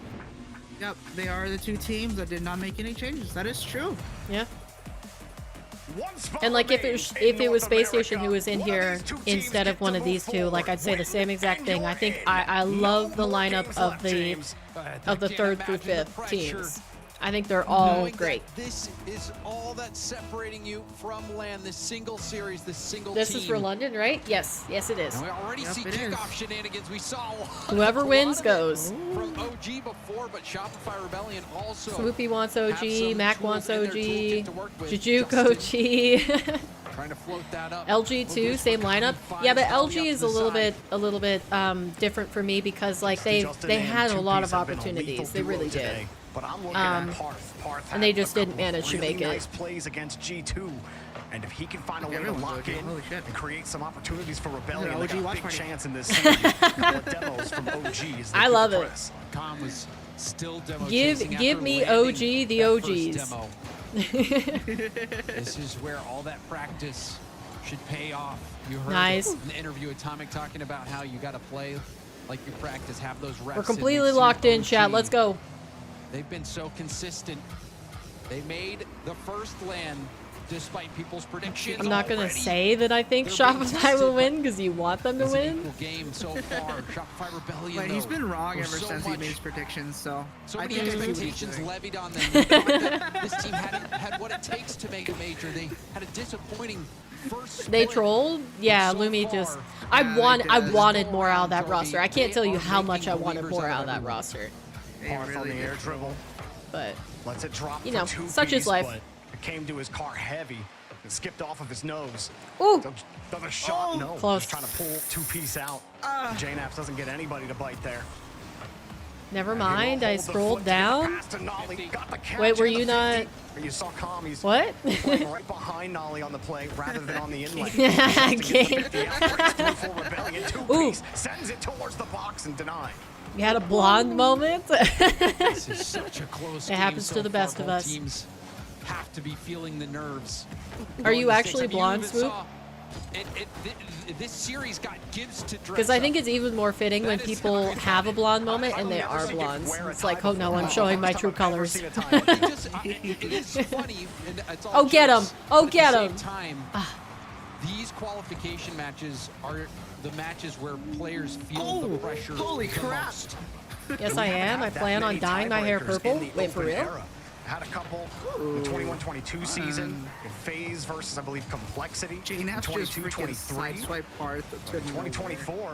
Yep, they are the two teams that did not make any changes. That is true. Yeah. One spot And like if remains it in was North Space Station America. who was in One of here these two teams instead of get one to of move these two, like I'd say the forward. same exact And thing. you're I think in. I love the No more lineup games of left, the James. Can't third through imagine the fifth pressure. teams. I think they're all Knowing that great. This is all that's separating you from LAN, this single series, this single This team. is for London, right? Yes, yes it is. And we already Yep, see it kickoff is. shenanigans. We saw Whoever a lot wins of it goes. from OG before, but Shopify Rebellion also. Swoopy wants have OG, some Mac tools wants in their OG, toolkit to work with. Jujuke Justin OG. trying to float that up. LG too, Looking same for lineup. confines Yeah, but coming LG up is the a little side. bit different for me because like they Justin and had a lot of 2Piece have been a opportunities. lethal They duo really today, did. But I'm looking Um, at Parth. Parth and they had just a didn't couple manage to really make it. nice plays against G2. And if he can find a way to everyone's lock OG. in Holy shit. and create some opportunities for Rebellion, OG they got a watch big party. chance in this series. Couple of demos from OG as they I keep love the it. press. Con was still demo Give chasing give after me landing OG the that first OGs. demo. This is where all that practice should pay off. You heard Nice. in the interview Atomic talking about how you got to play like you practice, have those reps. We're and completely we've seen locked in, OG. chat. Let's go. They've been so consistent. They made the first LAN despite people's predictions. I'm not gonna already. say that I think They're being Shopify tested, will but win because you want them to It's an win. equal game so far. Shopify Rebellion. But he's though, been wrong there's ever so since he much- made his predictions, so So I many think I see what he's expectations doing. levied on them. They thought that this team hadn't had what it takes to make a major. They had a disappointing first. They split. trolled. Yeah, So Lumi far, just. Yeah, I they wanted did. more out of that roster. I can't They tell you are how much making I wanted believers more out out of of that everyone. roster. They Parth on really the did. air dribble. But Lets it drop You for know, 2Piece, such is life. but it came to his car heavy and skipped off of his nose. ooh, Another shot, no. Close. Just trying to pull 2Piece out. JNaps doesn't get anybody to bite there. never mind. I Hold the scrolled foot, down. pass to Nolly, got the catch Wait, were at the you 50. not? You saw Calm, he's What? playing right behind Nolly on the play rather than on the inlay. I Just to get the can't. 50 out, breaks through for Rebellion. Ooh. 2Piece sends it towards the box and denied. You had a blonde moment. This is such a close It game happens so to the far. best of Both us. Teams have to be feeling the nerves. Are you Going actually mistakes. I mean, blonde, even Swoop? saw this series got Gibbs to dress Because I think up. it's even more fitting when people have a blonde moment and they are blondes. It's like, oh no, I'm showing my true colors. It is funny. And it's all Oh, get him! jokes, Oh, but get at him! the same time, these qualification matches are the matches where players feel the pressure holy the crap. most. Yes, I am. I plan on dyeing my hair purple. Wait, for real? Had a couple in the 21-22 season. Phase versus, I believe, Complexity. JNAP's just freaking 22-23. sideswipe part. 2024.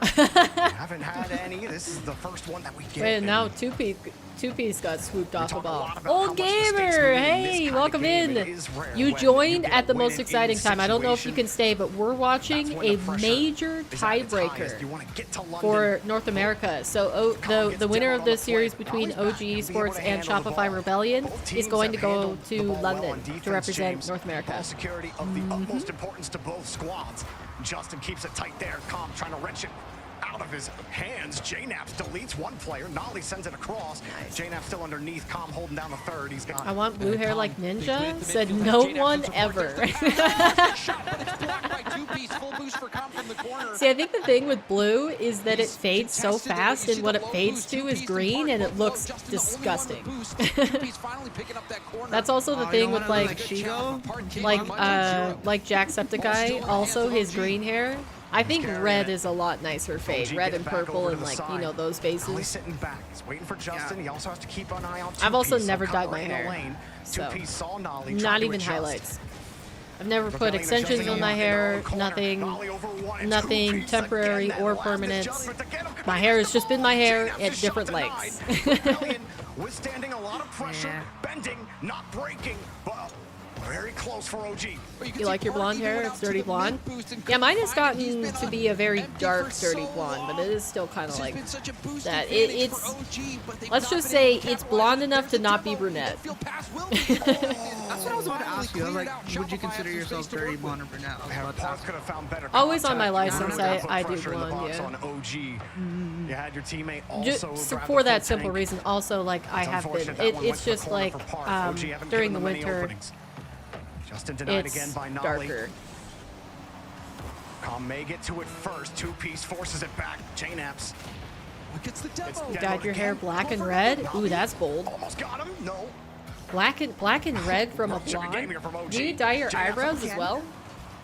Haven't had any. This is the first one that we get. Wait, and now two-piece got swooped off a talk a ball. lot about Old how much mistakes gamer, we made in this hey, kind of welcome game. in. It is rare You when joined get at the a most win in exciting time. I don't know if you situation. can stay, but we're watching That's when a the pressure major is at its highest. tiebreaker You wanna get to London. for North America. So the winner of this series between OG Sports and Shopify Rebellion is going to go to London to represent North America. Ball security of the utmost importance to both squads. Justin keeps it tight there. Calm trying to wrench it out of his hands. JNAPS deletes one player. Nolly sends it across. JNAPS still underneath. Calm holding down the third. He's got. I want blue hair like Ninja, said no one ever. See, I think the thing with blue is that it fades so fast, and what it fades to is green, and it looks disgusting. That's also the thing with like Jacksepticeye, also his green hair. I think red is a lot nicer fade. Red and purple and like, you know, those bases. Sitting back. He's waiting for Justin. He also has to keep an eye on I've also Two-Piece. never So dyed my covering the hair, lane. so Two-Piece saw Nolly, not tried to even adjust. highlights. I've never put Rebellion extensions adjusting on my in their hair, own corner. nothing, Nolly over one and nothing Two-Piece temporary again. or That last permanent. adjustment to get him. My hair has just been my hair JNAPS at is different shot lengths. denied. Rebellion withstanding a lot of pressure, bending, not breaking, but very close for OG. You like your blonde hair? It's dirty blonde? Yeah, mine has gotten to be a very dark, dirty blonde, but it is still kind of like that. It's, let's just say it's blonde enough to not be brunette. That's what I was about to ask you. I was like, would you consider yourself dirty blonde or brunette? I was about to ask. Could have found better Always on my contact. license, You put I do pressure in the blonde, box yeah. on OG. You had your teammate Just also grab for the that full simple tank. reason, also, like, I It's have been. unfortunate that one went It's to the just corner like, for Park. OG haven't during given the them any winter, openings. Justin denied it's again by Nolly. darker. Calm may get to it first. Two-Piece forces it back. JNAPS. Gets the demo. Dyed your hair black and red? Ooh, that's bold. Almost got him. No. Black and red from a blonde? Do you dye your eyebrows as well?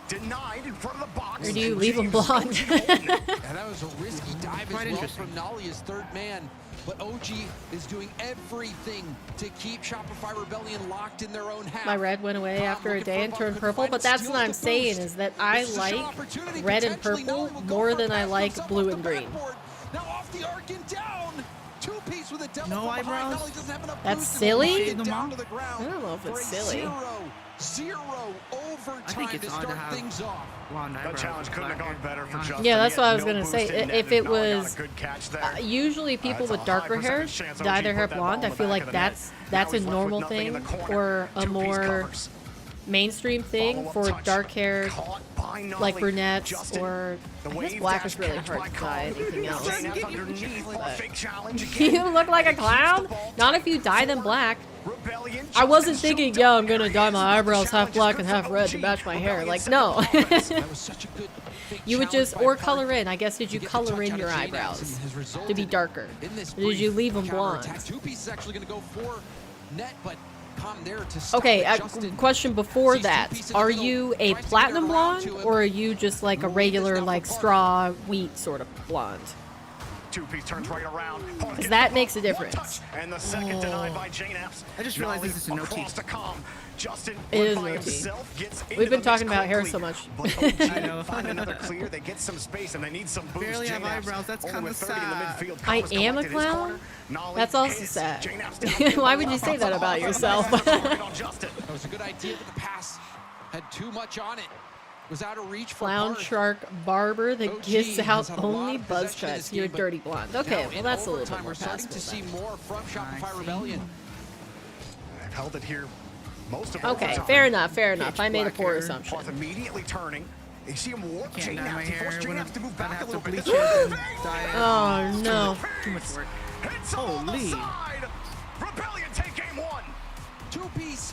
Denied in front of the box. Or do you leave them blonde? And that was a risky dive as well from Nolly, his third man. But OG is doing everything to keep Shopify Rebellion locked in their own half. My red went away after a day and turned purple, but that's what I'm saying, is that I like red and purple more than I like blue and green. Now off the arc and down. Two-Piece with a double No from behind. eyebrows? Nolly doesn't have enough That's boost to silly? push it down to the ground I don't know if it's for a silly. 0-0 overtime it's to odd to start have things off. blonde That eyebrows challenge with couldn't have black gone hair. better for Justin. Yeah, that's He what I had was no gonna boost say. in net, If and it Nolly got a was good catch there. usually people That's a with high darker hair percentage chance dye OG their hair put that blonde. ball I in feel the back like of the net. that's Now a he's left with normal nothing in thing, the corner. or a Two-Piece more covers. mainstream thing Follow-up for touch. dark hair, Caught by Nolly. like brunettes, Justin, or the I guess wave black dash is really catch hard by to Calm. dye anything else. JNAPS underneath for a fake challenge You again. look like a clown? Not if you dye them black. I wasn't thinking, yeah, I'm gonna dye my eyebrows half black and half red to match my hair. Like, no. That was such a good fake You would challenge just, by or Park. color in. I guess, did you To get the color touch in out your of JNAPS eyebrows and has to be resulted darker? in this Or did you brief leave them counterattack. blonde? Two-Piece is actually going to go for net, but Calm there to stop Okay, it. Justin question before sees that. Two-Piece in the Are middle, you a tries to platinum get around blonde, to him. or are you just like a regular, like, straw wheat sort of blonde? Two-Piece turns right around. Because that makes a difference. And the second denied by JNAPS. I just realized this is a no across T. to Calm. Justin It is by no T. himself gets into We've been the talking mix about hair quickly. so much. But OG I know. find another clear. They get some space and they need some boost. Barely have JNAPS eyebrows. That's only kinda with 30 in the sad. midfield. I Calm is am a collected his clown? corner. Nolly That's also hits. sad. JNAPS down. Why would you say that about yourself? Right on Justin. That was a good idea, but the pass had too much on it. Was out of reach for Clown Park. shark barber that OG gives has out had a lot only of buzz possession in cuts. this You're game, but dirty blonde. Okay, Now, well in that's a little overtime, bit more we're starting to passable see then. more from Shopify Rebellion. They've held it here most of Okay, overtime. fair enough, fair enough. Pitch I made a black poor hair. assumption. Parth immediately turning. You see him warp Can't dye my JNAPS. He hair. forced When JNAPS to move I'd back a have to little bit. bleach This it is and big. dye it. Oh no. Too much work. Hits him on the Holy. side. Rebellion take game one. Two-Piece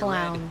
clown.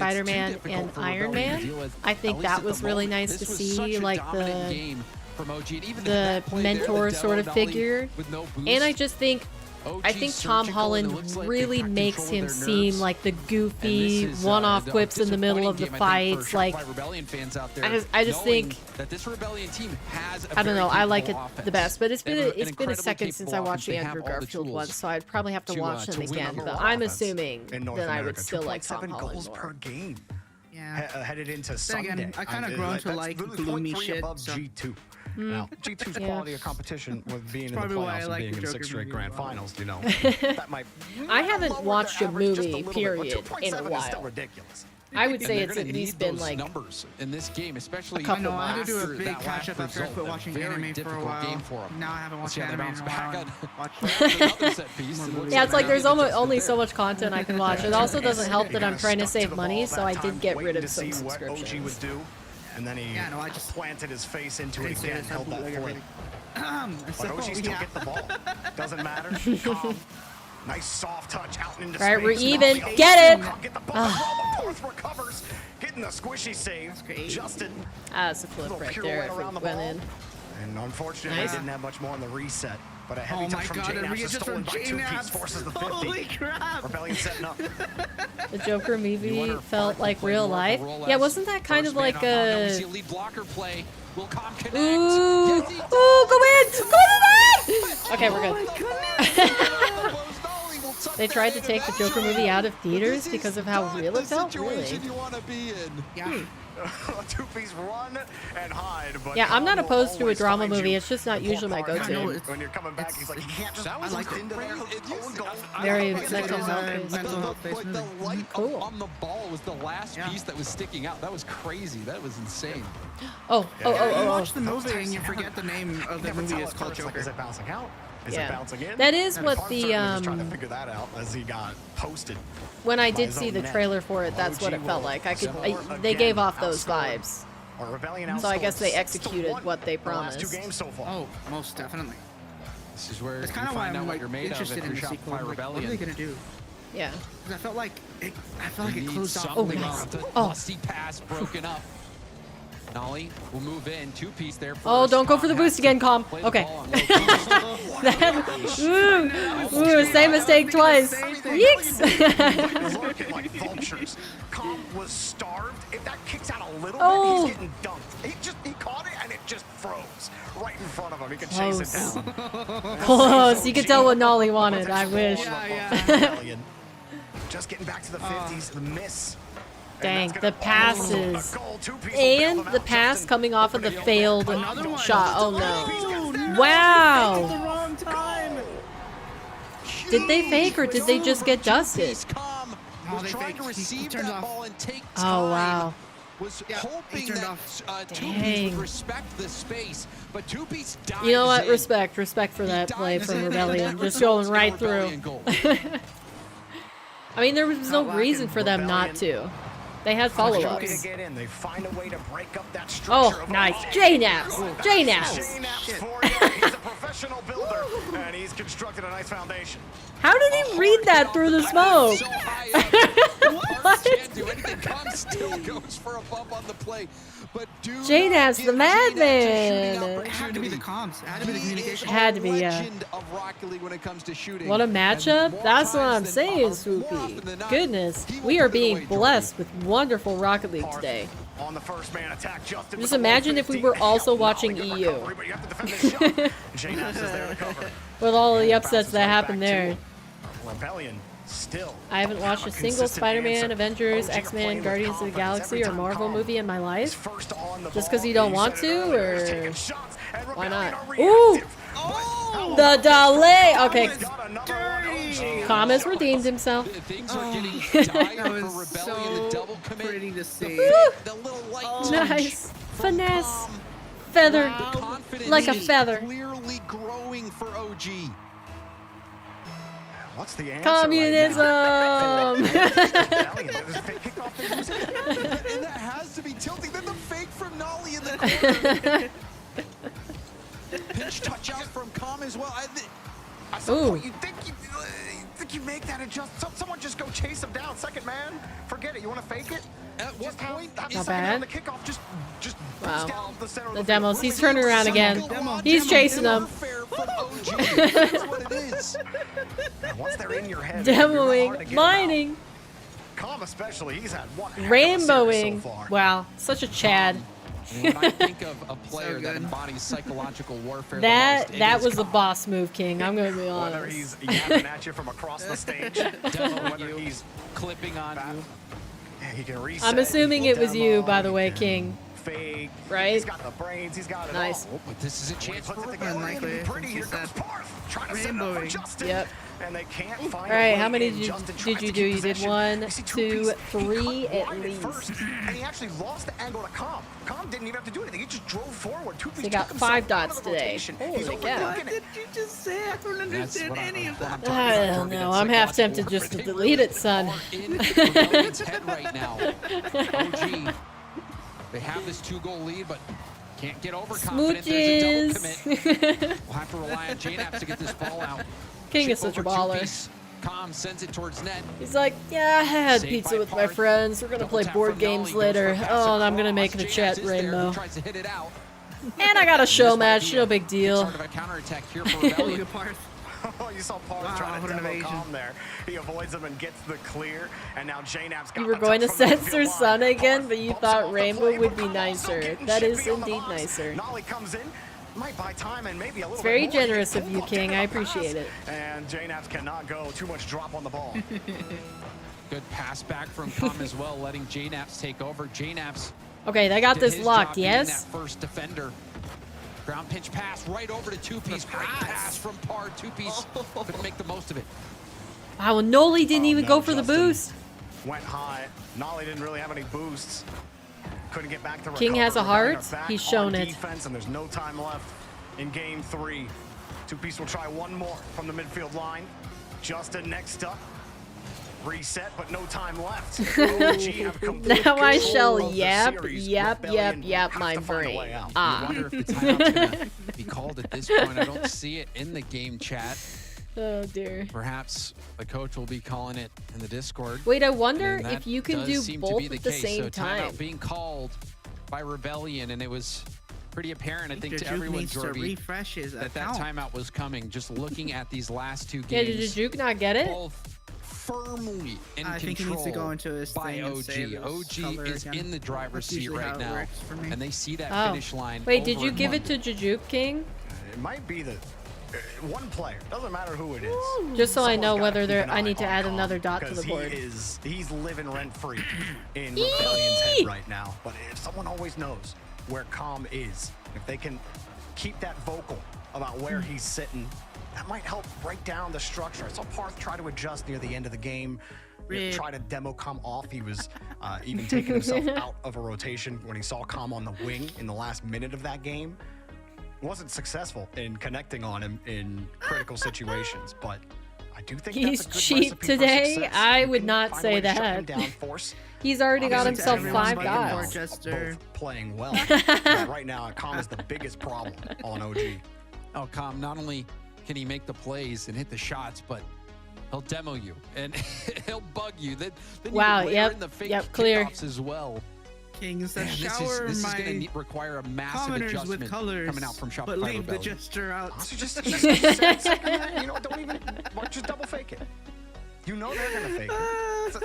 Spider-Man and Iron Man. I think that was really nice to see, like the from OG. And even the mentor sort of figure. No and I just think Tom Holland really makes him seem like the goofy one-off quips in the middle of the fights. Like, I just think that this Rebellion team has I don't know. I like it the best, but it's been a second since I watched the Andrew Garfield one, so I'd probably have to watch them again. But I'm assuming that I would still like Tom Holland more. Per game. Yeah. Headed into Then Sunday. again, I kind of grown to like gloomy shit. Above So. G2. Now, G2's quality of competition with being in the probably why I playoffs and like being the in Joker 6 straight movie. grand finals, you know, that might. I haven't watched a average just movie, little bit, but period, in a 2.7 is still while. ridiculous. I would say And it's they're at gonna least need been those like numbers in this game, especially couple I know, I had to do a after big that catch up last after I quit result. watching Very anime for a difficult while. game for 'em. Now I haven't watched See how they anime bounce in a back while. on- Watch Another set piece that looks yeah, it's like there's just only there. so much content I can watch. It also doesn't help that I'm trying to save money, so I did get rid of some What OG would subscriptions. do, and then he Yeah, no, I just planted his face into it Didn't say again, this, I held that bootleg flip. everything. But OG still get the ball. Doesn't matter. Calm. Nice soft touch out into Right, space. we're even. Nolly Get it! Get the ball. Porth recovers. Getting the squishy save. great. Justin. That's a flip Little right pirouette there if around it the went ball. in. And unfortunately, Nice. didn't have much more on the reset. But a heavy Oh touch my from god, and we J-Naps get is just stolen from by 2 piece, J-Naps. forces the 50. Holy crap! Rebellion setting up. The Joker movie wonder if felt Park like will play real more of a life. role Yeah, as wasn't that kind of first man like on mound. Now we a... see a lead blocker play. Will Calm connect? Ooh, Yes, he does. ooh, go in! Go in! Okay, we're good. They tried to take the Joker movie out of theaters because of how real it felt? Really? You want to be in. Yeah. 2 piece run and hide. But Yeah, I'm not Calm will opposed to a always drama find movie. you. It's just not The poor usually my Park, go-to. I know, it's- when you're coming back, he's like, you can't just That was look a into there. Very It's mental like health. a mental health based But the movie. light Cool. on the ball was the last Yeah. piece that was sticking out. That was crazy. That was insane. Oh, You oh. watch the movie and you forget the name of the Never movie. tell It's at called first, like, Joker. is it bouncing out? Is Yeah. it bouncing in? That is And what Park the, certainly was trying to figure that out as he got posted. When I by did his see own the net. trailer for it, that's what it felt like. They gave off those vibes. Or Rebellion So I guess they outscored 6-1 executed what they the last 2 promised. games so far. Oh, most definitely. This is where It's you kind of why find I'm out what like you're made of interested if in you're the sequel. Shopify Like, what are Rebellion. they gonna do? Yeah. 'Cause I felt like it You need closed off something really nice. well. The Oh. lusty pass broken up. Nolly will move in. 2 piece there. Oh, first. don't go for the Calm boost has again, to Calm. play the Okay. ball on low post. Ooh, same mistake twice. Yeeks! Lurking like vultures. Calm was starved. If that kicks out a little Oh. bit, he's getting dunked. He caught it and it just froze right in front of him. He could chase it Close. down. Close. You could tell what Nolly wanted. I wish. Rebellion. Just getting back to the 50s. The miss. Dang, the passes. And the pass coming off of the failed shot. Oh no. Wow. The wrong time. Did they fake or did they just get dusted? Calm No, was they trying faked. to He receive turned that off. ball and take Oh time. wow. Was Yeah, he hoping turned that off. 2 Dang. would respect the space, but 2 piece dives You know what? in. Respect for that play Dives from in, and Rebellion. that Just going results in a right through. Rebellion goal. I mean, there was no Not reason lacking. for them not to. They had Trying to follow-ups. get in. They find a way to break up that Oh, structure of nice. a- J-Naps. J-Naps. J-Naps for you. He's a professional builder, and he's constructed a nice foundation. How did he read that through the smoke? So high up. What? Can't do anything. Calm still goes for a bump on the play. But do J-Naps, not the give J-Naps a madman. shooting It had to be the opportunity. comms. It had to be the He is communication. a Had to be, yeah. legend of Rocket League when it comes to shooting. What a And matchup. more That's what times I'm than saying, more Swoopy. often than not, Goodness, he will we are put it being away, blessed with wonderful Rocket League Parth today. on the first man attack. Justin Just with the imagine if we 150. were also Not watching only good EU. recovery, but you have to defend the shot. J-Naps is there to cover. With all of the And upsets bounces that right happened back to there. him. Rebellion still. I haven't watched a a single consistent Spider-Man, answer. Avengers, OG are X-Men, playing with Guardians of the confidence Galaxy, every or time Marvel Calm movie in my is life. first on the Just ball. 'cause you don't You want said it to, earlier, he's or taking shots, and why Rebellion not? are Ooh! reactive. But- The delay! Okay, Got another one. OG. Calm has redeemed himself. Things are getting That dire for was Rebellion. The so double commit. pretty to see. The little light Oh, touch nice. from Finesse. Calm. Feather. The confidence Like a is feather. clearly growing for OG. What's the answer Communism! Right now? Rebellion, there's a fake kickoff there. And that has to be tilting. Then the fake from Nolly in the corner. Pinch touch out from Calm as well. At some Ooh. point, you think you make that adjust. Someone just go chase him down. Second man, forget it. You want to fake it? At what Just have point the is second man on bad. the kickoff. Just Wow. boost down the center of The the demos. field. He's turning around again. He's chasing them. That's what it is. Once they're in your head, you're hard to Demoing, get them mining, out. Calm especially, he's had one heck of a rainbowing. series so far. Wow, such a Chad. When I think of a player that good. embodies psychological warfare, That was the boss move, King. I'm gonna be Whether honest. he's yapping at you from across the stage, whether he's clipping on you. yeah, he can reset. I'm assuming he it can was you, demo, by the he way, can King. Fake. Right? He's got the brains. He's got it Nice. all. Oh, but this is a When he chance puts for it together, Rebellion. it's gonna be Likely, pretty. Here since comes that Parth, trying to set it up for rainbowing. Justin. Yep. And they can't find All right, a how way many in. did Justin you tries to do? keep You did possession. 1, You see 2, He 3 cut at wide least. first, and he actually lost the angle to Calm. Calm didn't even have to do anything. He just drove forward. They got 5 dots today. Holy He's cow. overlooking What it. did you just say? I don't understand any of that. I don't know. I'm half tempted just to delete it, son. In Rebellion's head right now. OG, they have this 2-goal lead, but can't get overconfident. There's a double commit. We'll have to rely on JNAPS to get this ball out. King is Chip such a over baller. two-piece. Calm sends it towards net. He's like, yeah, I had Saved pizza by with my Parth. friends. We're gonna Double play tap board from games Nolly, goes later. for a pass Oh, and I'm gonna across. make it a JNAPS chat is there, who rainbow. tries to hit it out. And I got a show This might match. be No a big deal. Start of a counterattack here for Rebellion. Good Parth. Oh, you saw Parth Wow, trying to what an demo evasion. Calm there. He avoids him and gets the clear. And now JNAP's got You were the going to touch from the censor field line. Sun again, Parth but you bumps thought him off the Rainbow play, would but be Calm also nicer. getting That is chippy on the indeed box. nicer. Nolly comes in. Might buy time and maybe a little It's bit very more to get generous of pulled you, up King. into I the pass. appreciate it. And JNAPS cannot go. Too much drop on the ball. Good pass back from Calm as well, letting JNAPS take over. JNAPS Okay, they got did this his locked, job being yes? that first defender. Ground pinch pass right over to two-piece. Great pass from Parth. Two-piece couldn't make the most of it. Wow, and Noli didn't even no, go for the Justin boost. Went high. Nolly didn't really have any boosts. Couldn't get back to King has a recover. heart. Rebellion are back He's shown on it. defense, and there's no time left in game 3. Two-piece will try one more from the midfield line. Justin next up. Reset, but no time left. OG have complete Now I control shall of the yap, series. yap, Rebellion yap has my to find a brain. way out. Ah. I wonder if the timeout's going to be called at this point. I don't see it in the game chat. Oh dear. Perhaps the coach will be calling it in the Discord. Wait, I wonder And that if you can does do seem to both be at the case. same So time. timeout being called by Rebellion, and it was pretty apparent, I think, to Juke everyone, needs to Jorby, refresh his that account. timeout was coming. Just looking at these last 2 Yeah, games. did Juke not get it? Both firmly in I think he control needs to go into his by thing and save OG. his OG color is again. in the driver's That's seat usually how right it now, works for me. and they see that Oh. finish line. Wait, did over you and give over. it to Juke, King? It might be the one player. Doesn't matter who it is. Just so I know Someone's whether gotta they're. keep an I eye need to on add Calm, another dot to the 'cause board. He's living rent free in Rebellion's head right now. But if someone always knows where Calm is, if they can keep that vocal about where he's sitting, that might help break down the structure. I saw Parth try to adjust near the end of the game. Rip. Try to demo Calm off. He was even taking himself out of a rotation when he saw Calm on the wing in the last minute of that game. Wasn't successful in connecting on him in critical situations, but I do think He's that's a good cheap recipe for today? success. I You would can not find a say way to shut him that. down, force. He's already got Obviously, himself everyone's 5 fighting dots. well, Rochester. both playing well. But right now, Calm is the biggest problem on OG. Oh, Calm, not only can he make the plays and hit the shots, but he'll demo you and he'll bug you. Then Wow, you layer yep, in the fake yep, clear. kickoffs as well. Kings that Man, shower this is my going to require a massive commoners adjustment with colors, coming out from Shopify but leave the Rebellion. jester out. Also, just you know, don't even just double fake it. You know they're gonna fake it. So,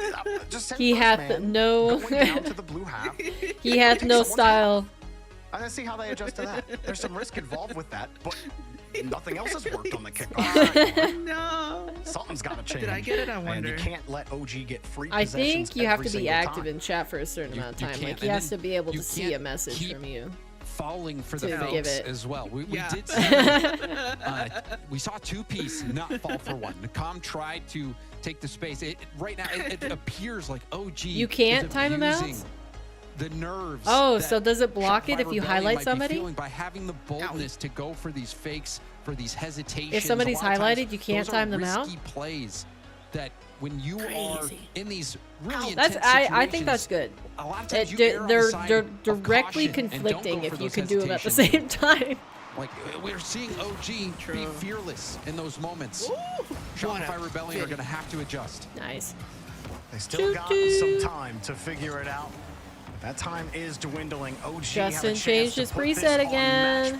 just send He first hath man no. going down to the blue half. He hath no style. I'm gonna see how they adjust to that. There's some risk involved with that, but nothing else has worked on the kickoff. No. Something's got to change. Did I get it? I And wonder. you can't let OG get free I possessions think you have every to be single active time. in chat for a certain amount of you time. can't, Like he and has then to be able you to see a can't message keep from you. Falling for the To give fakes it. as well. We Yeah. did see, we saw two-piece not fall for one. Calm tried to take the space. Right now, it appears like OG You can't is time him out? abusing the nerves. Oh, that so does it block it Shopify if you Rebellion highlight might be somebody? feeling by having the boldness to go for these fakes, for these hesitations. If somebody's A lot of times, highlighted, you can't those time are them out? risky plays that when you are Crazy. in these really That's intense I think that's situations, good. a lot of times you err on the They're side they're of directly caution and don't conflicting go for if you those can do them at the hesitations. same time. Like we're seeing OG be True. fearless in those moments. What Shopify a Rebellion are fit. going to have to adjust. Nice. They still got some time to figure it out. That time is dwindling. OG Justin changed his preset again.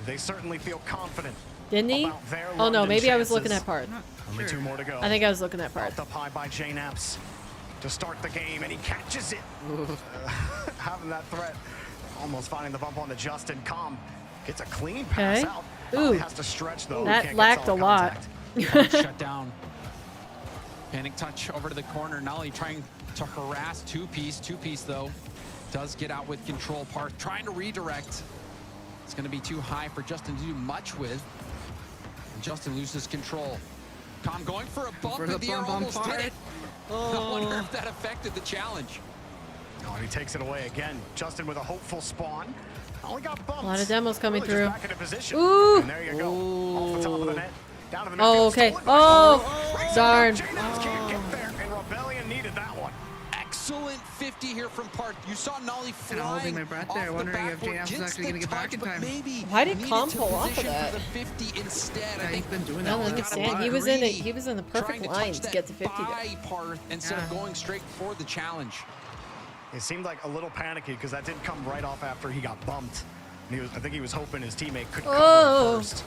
They certainly feel confident. Didn't he? Oh no, maybe I was looking at Parth. Only 2 more to go. I think I was looking at Parth. Up high by JNaps to start the game, and he catches it. Having that threat, almost finding the bump on the Justin. Calm gets a clean pass out. Ooh, has to stretch though. That lacked a lot. Shut down. Panic touch over to the corner. Nolly trying to harass Two-Piece. Two-Piece though does get out with control. Parth trying to redirect. It's going to be too high for Justin to do much with. And Justin loses control. Calm going for a bump in the air, almost did it. I wonder if that affected the challenge. Oh, he takes it away again. Justin with a hopeful spawn. Only got bumped. A lot of demos coming really through. Ooh! And there you go. Off the top of the net. Down to the net. Oh, okay. Oh, darn. Can't get there, and Rebellion needed that one. Excellent 50 here from Parth. You saw Nolly flying. And holding my breath there, wondering if JNaps is actually going to get back in time. Why did Calm pull off of that? The 50 instead. Yeah, he's been doing I don't that. understand. He was in the perfect line to get to 50 there. Parth instead of going straight for the challenge. It seemed like a little panicky because that did come right off after he got bumped. And I think he was hoping his teammate could cover it first.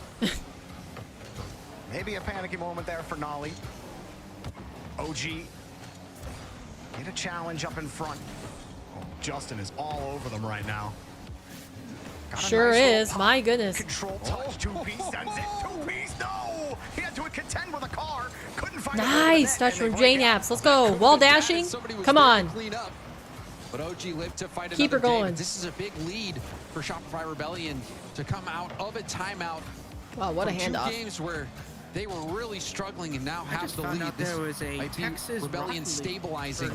Maybe a panicky moment there for Nolly. OG get a challenge up in front. Oh, Justin is all over them right now. Sure is. My goodness. Control touch. Two-Piece sends it. Two-Piece, no! He had to contend with a car. Couldn't find Nice touch from JNaps. Let's go. Wall dashing. Come on. But OG lived to fight Keep her going. Day. This is a big lead for Shopify Rebellion to come out of a timeout. Wow, what a from handoff. 2 games where they were really struggling and now have the lead. There was a might be Texas Rebellion stabilizing.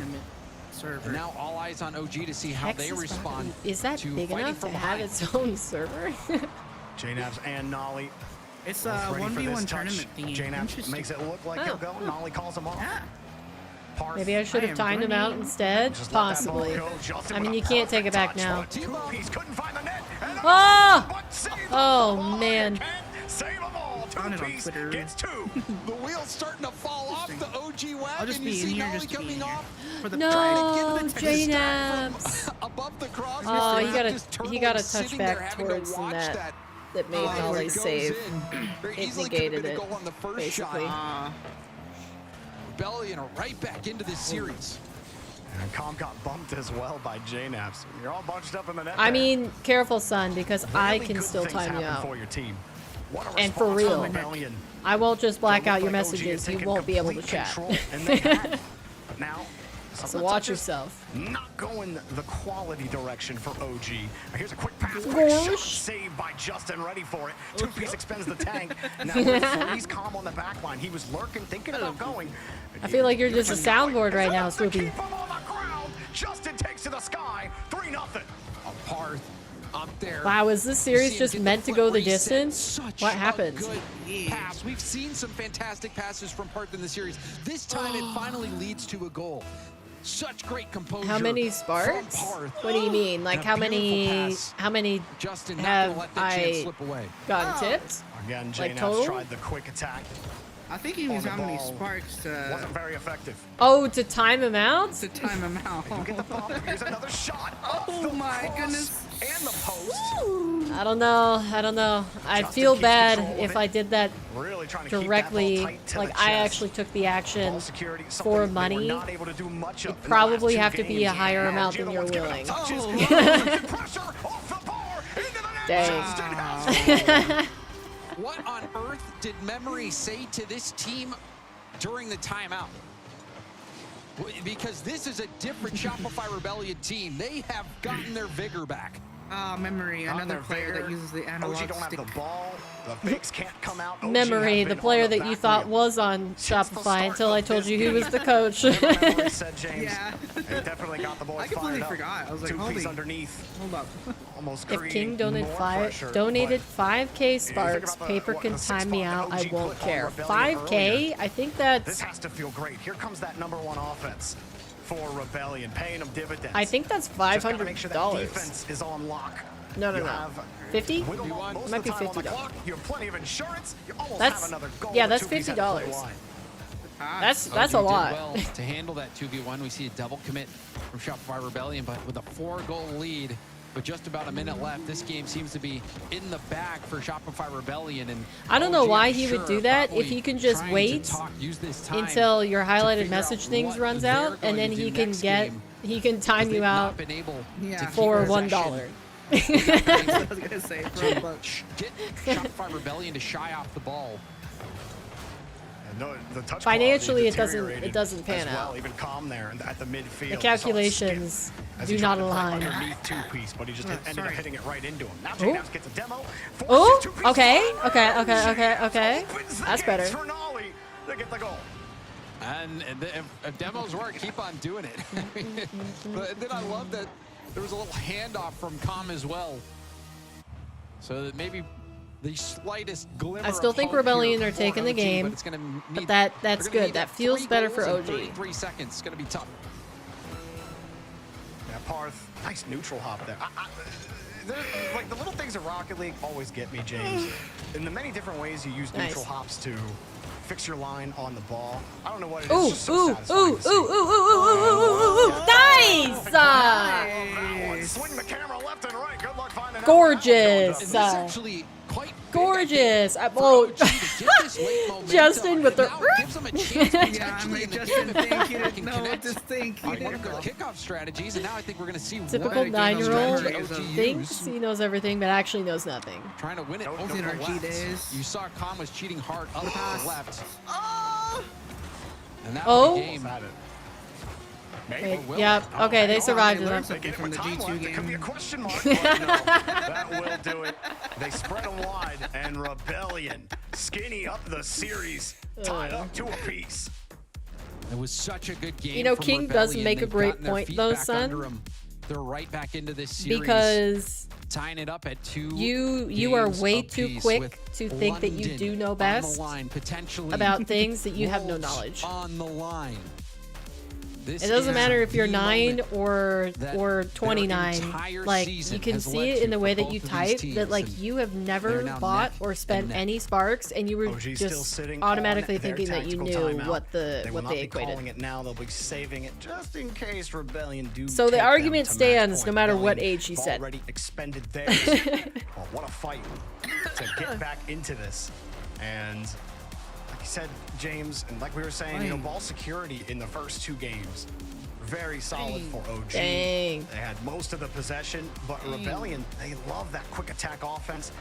Server. And now all eyes on OG to see how they respond. Is that big enough to have its own server? JNaps and Nolly. It's a 1v1 tournament thingy. JNaps makes it look like he'll go. Nolly calls him off. Yeah. Maybe I should have timed him out instead. Possibly. I mean, you can't take it back now. Oh! Oh, man. Found it on Twitter. The wheel's starting to fall off the OG wagon. I'll just be in here, just to be in here. No, JNaps. Above the cross. Oh, he got a touch back towards the net that made Nolly save. It negated it, basically. Rebellion are right back into this series. And Calm got bumped as well by JNaps. You're all bunched up in the net. I mean, careful, son, because I can still time you out. For your team. And for real. I won't just black out your messages. You won't be able to chat. Now, so watch yourself. Not going the quality direction for OG. Here's a quick pass. Shot saved by Justin, ready for it. Two-Piece expends the tank. Now freeze Calm on the back line. He was lurking, thinking about going. I feel like you're just a soundboard right now, Swoopy. Justin takes to the sky. 3-0. Parth up there. Wow, is this series just meant to go the distance? What happened? Pass. We've seen some fantastic passes from Parth in the series. This time it finally leads to a goal. Such great composure. How many sparks? What do you mean? Like how many Justin have I gotten tipped? Again, like JNaps tried the quick attack. I think he means how many sparks. Wasn't very effective. Oh, to time him out? To time him out. Get the bump. Here's another shot. Oh my goodness. And the post. I don't know. I'd feel bad if I did that directly. Like I actually took the action for money. It'd probably have to be a higher amount than you're willing. Dang. What on earth did Memory say to this team during the timeout? Because this is a different Shopify Rebellion team. They have gotten their vigor back. Memory, another player that uses the analog OG don't have the ball. The fakes can't come out. Memory, the player that you thought was on Shopify until I told you he was the coach. Said James. Yeah. He definitely got the boys I completely fired up. forgot. I was like, Two-Piece underneath. Hold up. Almost If King donated 5K sparks, Paper can time me out. I won't care. 5K? I think that's. This has to feel great. Here comes that #1 offense for Rebellion, paying them dividends. I think that's $500. Make sure that defense is on lock. No. 50? It might be $50. You have plenty of insurance. You almost that's have another goal. yeah, that's $50. That's OG a did lot. well to handle that 2v1. We see a double commit from Shopify Rebellion, but with a 4-goal lead, with just about a minute left, this game seems to be in the bag for Shopify Rebellion. And I don't know OG, why I'm he would sure, do that probably if he can just trying to wait use this time until your to highlighted figure message out things what runs they're out, going and then to do he can next get game, he can time because you they've not out been able Yeah. to keep for possession. $1. I was gonna say for a buck. Get Shopify Rebellion to shy off the ball. No, the touch Financially, it quality doesn't pan as well. out. Even Calm there at the midfield. The calculations As do he not tried to play align. underneath two-piece, but he just ended up hitting it right into him. Now Oh. JNAPS gets a demo. Oh, forces two-piece okay, line, okay, and okay. JNAPS opens the That's gates better. for Nolly to get the goal. And if demos work, keep on doing it. But then I love that there was a little handoff from Calm as well. So that maybe the slightest glimmer I still of think hope Rebellion here are for taking the OG, game, but it's gonna need, that's they're gonna good. need That feels 3 better goals for in OG. 33 seconds. It's gonna be tough. Yeah, Parth, nice neutral hop there. Like the little things at Rocket League always get me, James. In the many different ways you use neutral hops to fix your line on the ball. I don't know what it is. Ooh, it's just so satisfying to see. Nice! Swing the camera left and right. Good luck finding out. Gorgeous! And this actually quite Gorgeous! Oh, Justin with the. gives them a chance Yeah, I made Justin think he didn't know what to think. He One of didn't their know. kickoff strategies, and now I think we're going to see Typical what 9-year-old strategy OG thinks used. he knows everything, but actually knows nothing. Trying to win it over in the our G left. days. You saw Calm was cheating hard up to the left. And that Oh. was the game. Wait, yep. Okay, they survived learned enough. something from the G2 It could be a game. question mark. But no, that will do it. They spread them wide, and Rebellion skinny up the series, tied up to a piece. It was such a good game. You know, from King does Rebellion. make a They've great gotten their point, feet though, back son. under 'em. They're right back into this series. Because tying it up at 2 you are games way too apiece quick with to think that you London do know on the best line, potentially about things that you have no Wolves knowledge. on the line. This It doesn't is matter if you're the 9 moment or that 29. entire Like, season you can has see led it in to the way for that both you of these type teams, that like and you have they're never now bought neck or spent and neck. any sparks, and you were OG's still just sitting automatically on their thinking that you tactical knew timeout. what They will what not they be calling equated. it now. They'll be saving it just in case Rebellion do. So the take them argument to match stands point. no matter what Rebellion age he said. Already expended theirs. Well, what a fight to get back into this. And like you said, James, and like we were saying, you know, ball security in the first 2 games. Very solid for OG. Dang. They had most of the possession, but Rebellion, they love that quick attack offense.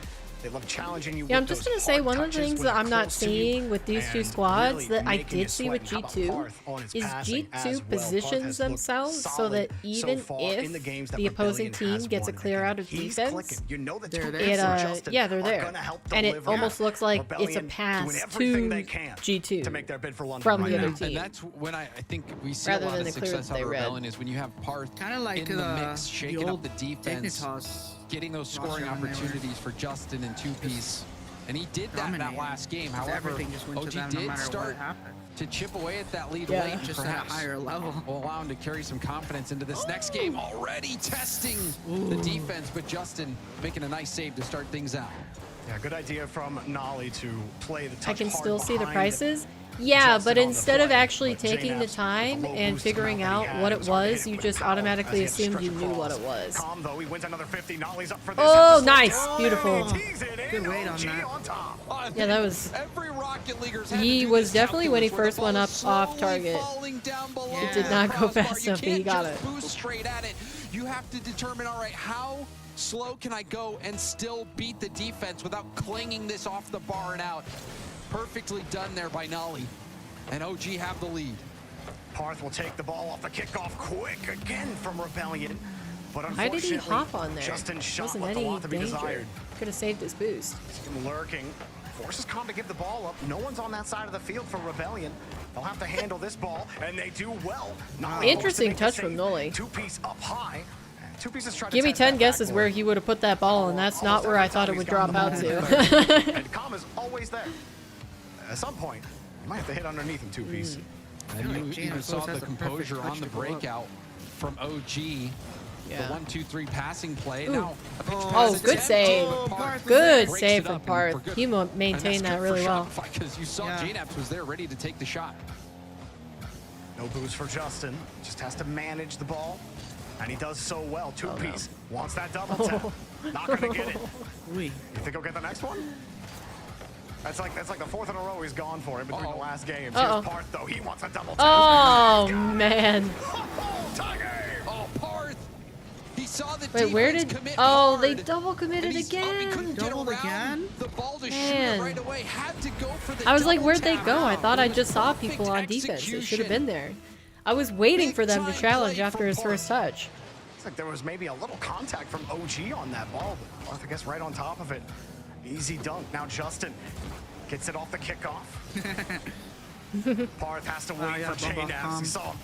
They love challenging you. Yeah, I'm with just those gonna say hard one of the touches things when that they're I'm not close to you seeing with these 2 and squads really that I making you did see sweat. with How about G2 Parth on his is passing G2 as well? Parth positions has looked themselves so solid that so even far if in the games that the opposing Rebellion team has gets a won. clear out of He's defense, clicking. You know the They're two there. pieces it of Justin yeah, they're are there, gonna help and it deliver. almost looks like it's a Rebellion pass doing everything to they can G2 to make their bid for London from right the other now. team. And that's when I think we see Rather a lot than of the clear success that out they of read. Rebellion is when you have Parth Kind of like in the mix, shaking up old the defense, Dignitas getting those roster scoring when they were opportunities for Justin and 2-piece. And he did that in that dominating. last game. 'Cause However, everything just went to OG them no did matter what start happened. to chip away at that lead Yeah. late. and Just at a perhaps higher level. will allow him to carry some confidence into this next game. Already testing the defense, but Justin making a nice save to start things out. Yeah, good idea from Nolly to play the touch I can hard still see the behind prices. Yeah, Justin but on the instead of play, actually but taking the JNAPS, time with the low and boost come figuring out out that he what had, it hard to was, hit you with just power as automatically he had to assumed stretch you knew what across. it was. Calm, though, he wins another 50. Nolly's up for this. Oh, It's a nice. slow Beautiful. down. Tease it in. Good weight on OG that. on top. Yeah, that was. Every Rocket Leaguer's had to He do was this definitely when he calculus first where the went ball up is off slowly target. falling down below It did the not go crossbar. fast You enough, but he can't got just it. boost straight at it. You have to determine, all right, how slow can I go and still beat the defense without clanging this off the bar and out? Perfectly done there by Nolly. And OG have the lead. Parth will take the ball off the kickoff quick again from Rebellion. But Why did he unfortunately, hop on there? Justin's shot Wasn't left a any lot to be danger. desired. Could have saved his boost. Him lurking. Forces Calm to give the ball up. No one's on that side of the field for Rebellion. They'll have to handle this ball, and they do well. Nolly Interesting forced to make touch the from save. Nolly. 2-piece up high. 2-pieces tried to Give me test 10 that guesses where backboard. he would have put that ball, and that's not Almost where I every thought time it would he's gotten drop the out ball. to. And Calm is always there. At some point, you might have to hit underneath him 2-piece. And like you Jana even saw Close has the a perfect composure touch on the to go up. breakout from OG. Yeah. The 1-2-3 passing play. Ooh. Now, a pitch Oh, pass good attempt, save. but Parth Good breaks save it from up and Parth. for good. He And that's maintained that good really for well. Shopify, because you saw Yeah. JNAPS was there ready to take the shot. No boost for Justin. Just has to manage the ball. And he does so well. Two-piece wants that double tap. Not gonna get it. You think he'll get the next one? That's like the fourth in a row he's gone for in between the last games. Here's Parth though. He wants a double tap. Oh man. Oh, Parth. He saw the Wait, where did? commit Oh, hard, they double committed he again. couldn't get around the ball to shoot it right away. Had to go for the I was like, double where'd they tap. go? I thought I just saw Perfect people on defense. They should have execution. been there. I was waiting for them to Big-time challenge play after from his Parth. first touch. Looks like there was maybe a little contact from OG on that ball, but Parth, I guess, right on top of it. Easy dunk. Now Justin gets it off the kickoff. Parth has to wait for J-Naps. He saw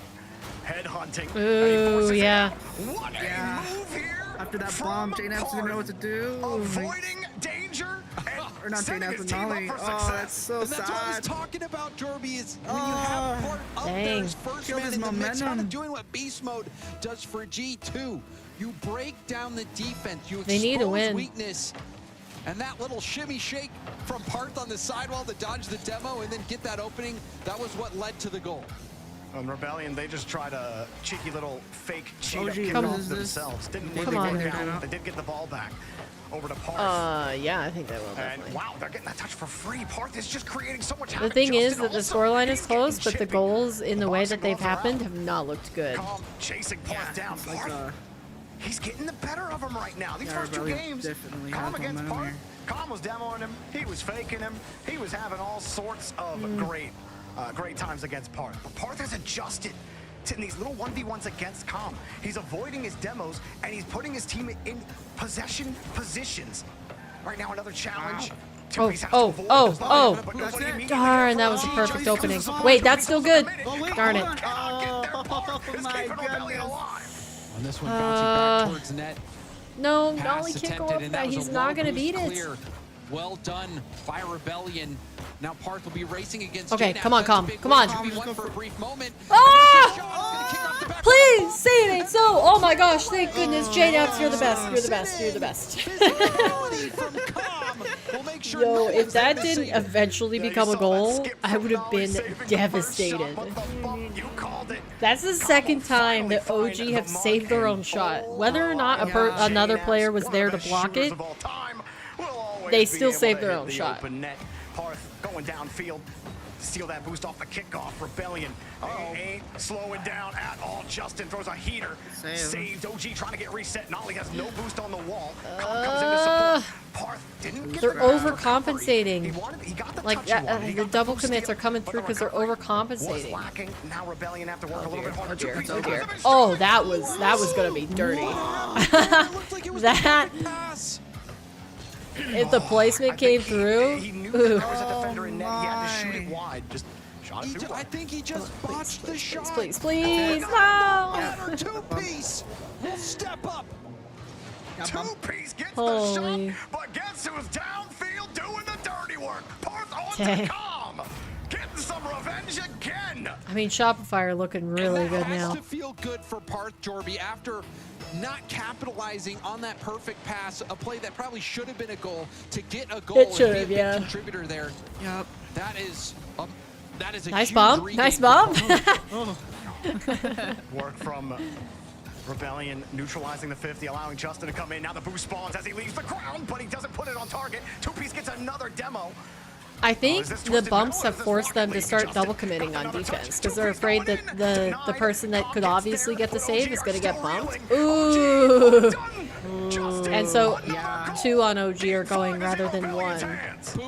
head hunting. Ooh, yeah. What a move here! After that bomb, J-Naps didn't know what to do. Avoiding danger Or not setting J-Naps, his but team up Molly. for Oh, success. that's so And that's what I was sad. talking about, Jorby, is when you have Parth up there Dang. as first Killed man his in the mix, kind momentum. of doing what Beast Mode does for G2. You break down the defense, you They need to expose win. weakness, and that little shimmy shake from Parth on the sidewall to dodge the demo and then get that opening, that was what led to the goal. On Rebellion, they just tried a cheeky little fake cheat OG, up kick Come off on. themselves. Didn't Come really on. work out. They did get the ball back over to Parth. Yeah, I think they will And definitely. wow, they're getting that touch for free. Parth is just creating so much The havoc. thing is Justin that the also, scoreline is he's close, getting but the chippy. goals in the way that they've boxing gloves are happened out. have not looked good. Calm, chasing Parth down. It's like, Parth, he's getting the better of him right now. These first two Rebellion games, definitely Calm has against momentum Parth. here. Calm was demoing him. He was faking him. He was having all sorts of great times against Parth. But Parth has adjusted to these little 1v1s against Calm. He's avoiding his demos, and he's putting his team in possession positions. Right now, another challenge. Oh, darn, that was a perfect opening. Wait, that's still good. Darn it. Oh my goodness. On this one, bouncing back towards net. No, Pass Nolly can't go attempted, up and that. was a He's not low gonna boost beat it. clear. Well done by Rebellion. Now Parth will be racing against Okay, J-Naps. come on, That's a Calm. big Come win. on. 2v1 for a brief moment. Ah! Please say it ain't so. Oh my gosh, thank goodness. J-Naps, you're the best. You're the best. You're the best. Yo, if that didn't eventually become a goal, I would have been devastated. That's the second time that OG have saved their own shot. Whether or not another player was there to block it, they still saved their own shot. Parth going downfield. Steal that boost off the kickoff. Rebellion ain't slowing down at all. Justin throws a heater. Saved. OG trying to get reset. Nolly has no boost on the wall. Calm comes into support. Parth didn't get They're the overcompensating. He got the Like, touch he wanted. He the got double boost commits steal, are coming but through the because they're recovery was overcompensating. lacking. Now Rebellion have to work a little bit harder. Oh dear, Two-piece oh dear. comes in. Oh, that was gonna be dirty. That, if the placement came through, He knew that there was a defender in net. He had to shoot it wide. Just shot it through. I think he just botched the shot. please, please, no! Two-piece will step up. Two-piece gets the Holy. shot, but guess who's downfield doing the dirty work? Parth on Dang. to Calm. Getting some revenge again. I mean, Shopify are looking really And that good has now. to feel good for Parth, Jorby, after not capitalizing on that perfect pass, a play that probably should have been a goal, to get a goal It and should be a have, big yeah. contributor there. Yep. That is a Nice huge bomb, regain nice for bomb. Work from Rebellion neutralizing the 50, allowing Justin to come in. Now the boost spawns as he leaves the ground, but he doesn't put it on target. Two-piece gets another demo. I think the bumps have forced them to start double committing on defense because they're afraid that the person that could obviously get the save is going to get bumped. Ooh. And so 2 on OG are going rather than 1,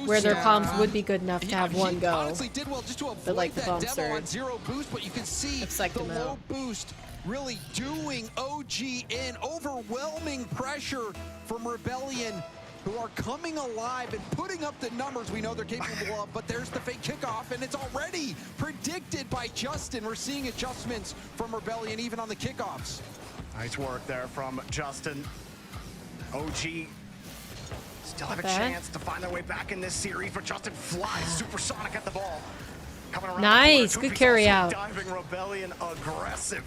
where their comms would be good enough to have 1 go. Honestly did well just to avoid But like the that bumps demo are on 0 boost, but you can see have psyched the him low out. boost really doing OG in. Overwhelming pressure from Rebellion, who are coming alive and putting up the numbers we know they're capable of, but there's the fake kickoff, and it's already predicted by Justin. We're seeing adjustments from Rebellion even on the kickoffs. Nice work there from Justin. OG still have a Okay. chance to find their way back in this series, but Justin flies supersonic at the ball. Coming around Nice, the corner, good Two-piece carry also out. Diving Rebellion aggressive.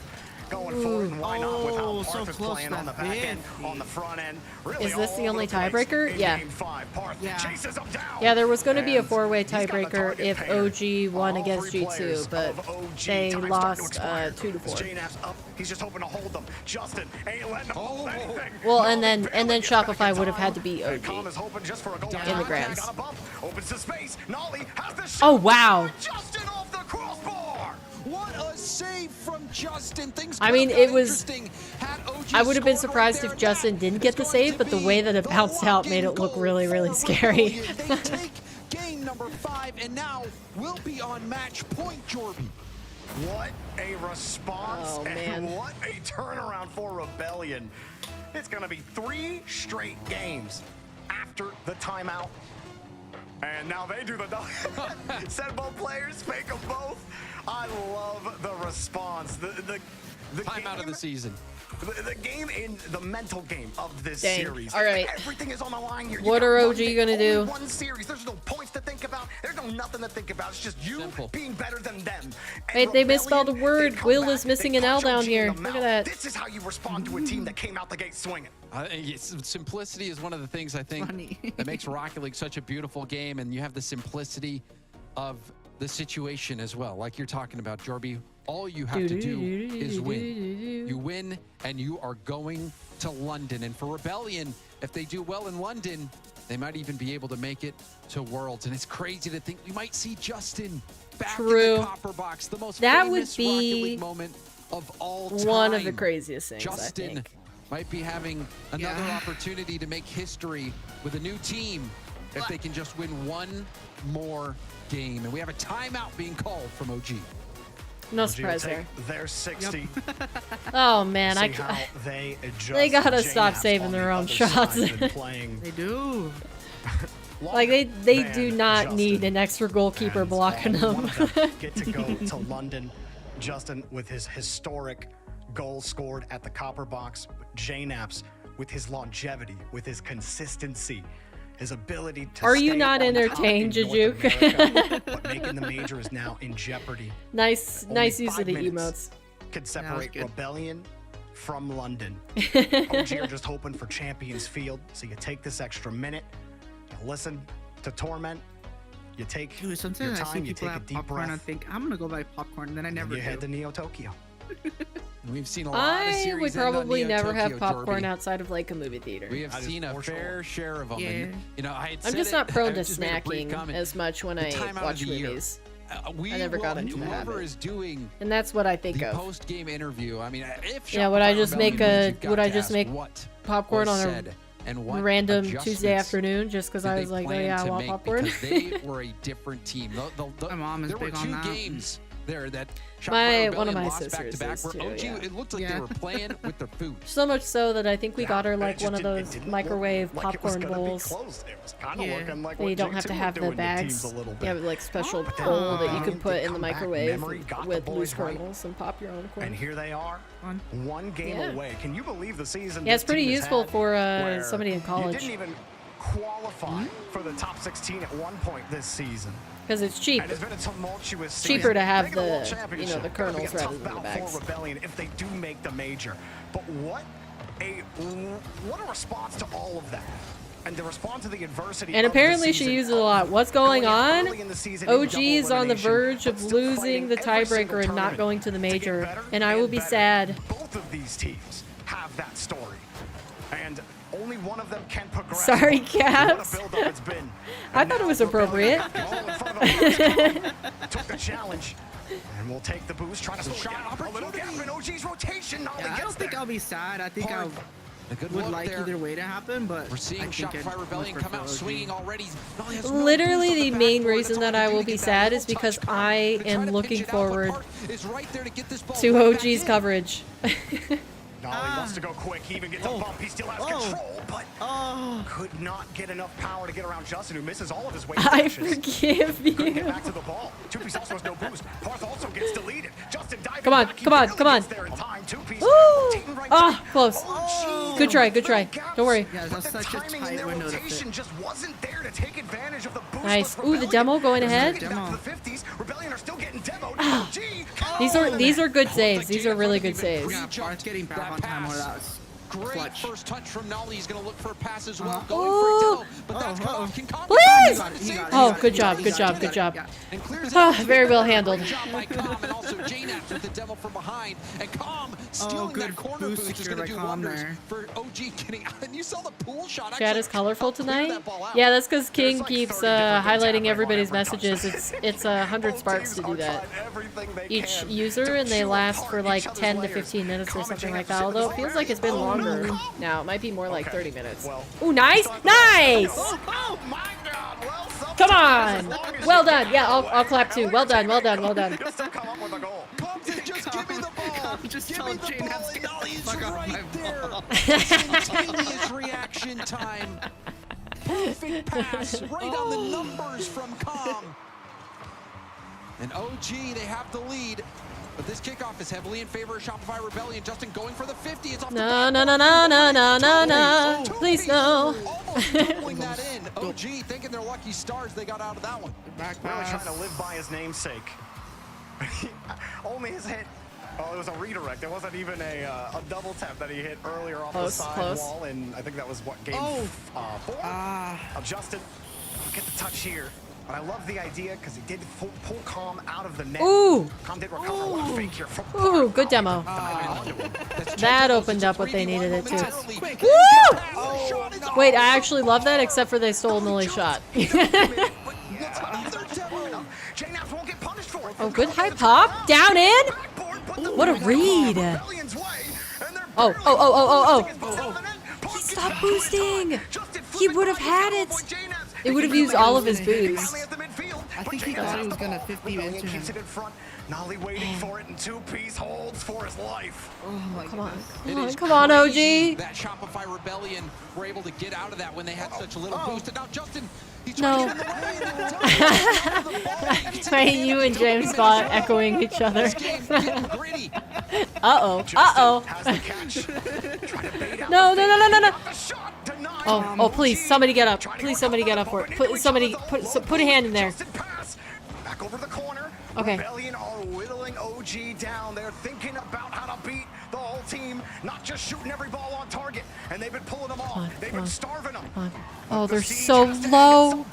going for it, and why not with how so Parth is close playing to on the that back end, 50. on the front end. Really Is this the all only over place tiebreaker? in Yeah. Game 5. Parth chases him down. Yeah, there was going to be a And four-way he's got the tiebreaker target if pair. OG won All against three players G2, but of OG. they Time's starting to lost expire. 2-4. JNAP's up. He's just hoping to hold them. Justin ain't letting him hold anything. Well, Nolly and then barely gets back Shopify in would have had to time. beat And OG Calm is hoping just for a goal. in the grands. Got a bump. Opens the space. Nolly has the shot. Oh, wow. Justin off the crossbar. What a save from Justin. Things I mean, could have it got was. interesting had OG I would have been scored right surprised there. if Justin That didn't get the is going save, to but the be way that it the bounced out made it walk-in look goal really, really for scary. Rebellion. They take game number 5, and now we'll be on match point, Jorby. What a response Oh, man. and what a turnaround for Rebellion. It's going to be 3 straight games after the timeout. And now they do the send both players, fake them both. I love the response. The Timeout of game- the season. The game in the mental game of this Dang. series. All right. Everything is on the line here. What got are one OG game, gonna only do? One series. There's no points to think about. There's no nothing to think about. It's just you Simple. being better than them. And Wait, they misspelled a Rebellion, word. they come Will back, is missing they an L punch down OG in here. the Look mouth. at that. This is how you respond to a team that came out the gate swinging. Simplicity is one of the things I think Funny. that makes Rocket League such a beautiful game, and you have the simplicity of the situation as well. Like you're talking about, Jorby, all you have to do is win. You win, and you are going to London. And for Rebellion, if they do well in London, they might even be able to make it to Worlds. And it's crazy to think we might see Justin back in True. the Copper Box, the most That would famous Rocket be League moment of all time. One of the craziest things, I Justin think. might be having another opportunity to make history with a new team if they can just win one more game. And we have a timeout being called from OG. No OG will surprise there. take their 60. Oh man, See I how they adjust. they gotta stop JNAP's saving on their the own other shots. side been playing They do. like they than do not Justin. need an extra goalkeeper And blocking only them. one of them get to go to London. Justin with his historic goal scored at the Copper Box. JNAPS with his longevity, with his consistency, his ability to Are you stay not on top entertained, in North Jujuk? America, but making the major is now in jeopardy. Nice Only use of 5 the minutes emotes. Could was separate good. Rebellion from London. OG are just hoping for Champions Field, so you take this extra minute, you listen to Torment, you take Dude, your sometimes I see time, you people take a have deep popcorn. I breath, think I'm gonna go buy popcorn, and then I and never you head do. to Neo Tokyo. We've seen a lot of I series would end on probably Neo never have Tokyo, popcorn Jorby. outside of like a movie theater. We have That is seen a for sure. fair share of them. Yeah. And, you know, I had I'm said just it, not prone I to just made a brief snacking comment. as much when The I time out watch of the year. movies. We I never got will- into the whoever habit. is doing And that's what I think the of. post-game interview. I mean, if Yeah, would I Shopify just Rebellion make wins, a- you've got would I to just ask make what popcorn was on a said and what random Tuesday adjustments afternoon just because did I they was like, oh plan yeah, I to want make? popcorn. Because they were a different team. My mom is there were big 2 on that. games there that My- Shopify one of Rebellion my lost sisters back-to-back is where too, OG, yeah. it looked like Yeah. they were playing with their food. So much so that I think we got her Yeah, like it one of just those didn't microwave look like it was popcorn gonna be bowls. close. It was kind of Yeah. looking like They what don't have to J2 have were the doing to bags. teams a little bit. Yeah, like special But then bowl that you Rebellion can put did in the come back. microwave Memory got the with loose boys right. kernels and pop your own corn. And here they are, Fun. 1 game Yeah. away. Can you believe the season? Yeah, it's this pretty team has useful had for where somebody in You college didn't even qualify for the top 16 at one point this season. because it's cheap. And it's been a tumultuous Cheaper season. to have Making World the, Championship. the Gonna be kernels a tough rather than the battle bags. for Rebellion if they do make the major. But what a response to all of that. And the response to the adversity. And of the apparently she season, uses it a lot. What's going out on? early in the season in OG double is on the elimination, verge but of still losing fighting the every single tiebreaker and not tournament going to the to get major, better and I will be better. sad. Both of these teams have that story. And only one of them can progress. Sorry, What Caps. a build-up it's been. I And thought it now was Rebellion appropriate. all in front of the box. Took the challenge. And we'll take the boost. Try to slow it down. A little gap in OG's rotation. Nolly Yeah, I gets don't think there. I'll be sad. I think I Parth, a good would look like there. either way to happen, but We're seeing I think I'd Shopify Rebellion much come out prefer OG. swinging already. Nolly has no Literally boost on the the main backboard. reason That's all that I they do will to be get that sad little is because touch I to try am to looking pinch it out, but forward Parth is right there to get this ball to right back OG's in. coverage. Nolly wants to go quick. He even gets a bump. He still has control, but could not get enough power to get around Justin, who misses all of his weight. I finishes. forgive Couldn't get you. back to the ball. Two-piece also has no boost. Parth also gets deleted. Justin diving Come on, back. He come on, barely come on. gets there in time. 2Piece. Ooh! Taken right Ah, back. close. OG, Good try, good there try. were gaps, Don't worry. Yeah, that's but the such a timing in tight their window to rotation fit. just wasn't there to take advantage of the boost. Nice. but Ooh, the Rebellion demo going are still ahead. getting back to the 50s. Rebellion are still getting demoed. OG, These are good saves. These are really good saves. Yeah, Bart's getting back on time. That was Great clutch. first touch from Nolly. He's going to look for a pass as well. Ooh. Going for a demo, but that's cut off. Can Comm Please! get the save? Oh, good job, good job, good job. And clears it Ah, out. very well handled. Great job by Comm, and also JNaps with the demo from behind. And Comm stealing good that corner boost boost is secure going to by do Comm wonders there. for OG getting out. And you saw the pool shot. Chat actually is colorful helped clear tonight. that ball out. Yeah, that's because King like keeps 30 different highlighting things everybody's happening on every messages. It's 100 sparks to do that. Each user, and they last for like 10 to 15 minutes or something like that. Although it feels like it's been longer now. It might be more like 30 minutes. Ooh, nice, nice! Oh my God! Well, Come on! Well done. Yeah, I'll clap too. Well done, well done, well done. He'll still come up with a goal. Comm said, just give me the ball. Just Give tell me the Jane ball, to and get Nolly the is fuck off my right there. ball. Instantaneous reaction time. Perfect pass right on the numbers from Comm. And OG, they have the lead. But this kickoff is heavily in favor of Shopify Rebellion. Justin going for the 50. It's off the No, no, no, no, no, no, no, no. Please no. Almost doubling that in. OG thinking they're lucky stars they got out of that one. Back Really pass. trying to live by his namesake. Only his hit. Oh, it was a redirect. It wasn't even a double tap that he hit earlier off Close, the side close. wall, and I think that was what game 4 of Justin. Get the touch here. But I love the idea because he did pull Comm out of the net. Ooh. Comm did recover. What a fake here from Ooh, good demo. That opened up what they needed it to. Quick. Woo! Oh, no. Wait, I actually love that, except for they stole Nolly's shot. JNaps won't get punished for it. Oh, good high pop. Down in. What a read. Oh, oh, oh, oh, oh, oh. He stopped boosting. He would have had it. It would have used all of his boost. I think he thought he was gonna 50 into him. Keeps it in front. Nolly waiting for it, and 2Piece holds for his life. Oh my Come on. It Come on, is come on, crazy OG. that Shopify Rebellion were able to get out of that when they had such a little boost. And now Justin, he's No. trying to get in the way. Wait, you and James Bond echoing each other. This game getting gritty. Uh-oh. Uh-oh. Has the catch. Trying to bait out No, the no, no, no, no, no. the shot. Denied. Oh, oh, please, somebody get up. Please, somebody get up for it. Put somebody, put a hand in there. Justin pass. Back over the corner. Okay. Rebellion are whittling OG down. They're thinking about how to beat the whole team, not just shooting every ball on target. And they've been pulling them off. They've been starving them. Oh, they're so low.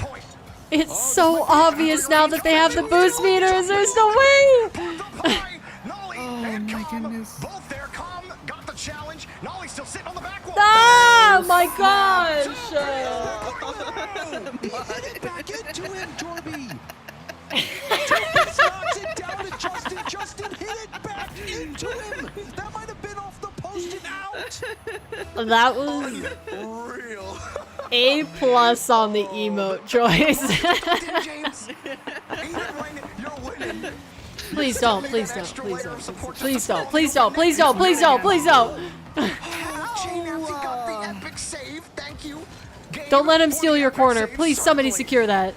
It's so obvious now that they have the boost meters. There's no way. Oh my goodness. Both there. Comm got the challenge. Nolly's still sitting on the back wall. Ah, my gosh. He hit it back into him, Jorby. Tuppence knocks it down to Justin. Justin hit it back into him. That might have been off the post and out. That was Real. A+ on the emote choice. James. Even when you're winning. Please don't, please don't, please don't, please don't, please don't, please don't, please don't, please don't. JNaps got the epic save. Thank you. Don't let him steal your corner. Please, somebody secure that.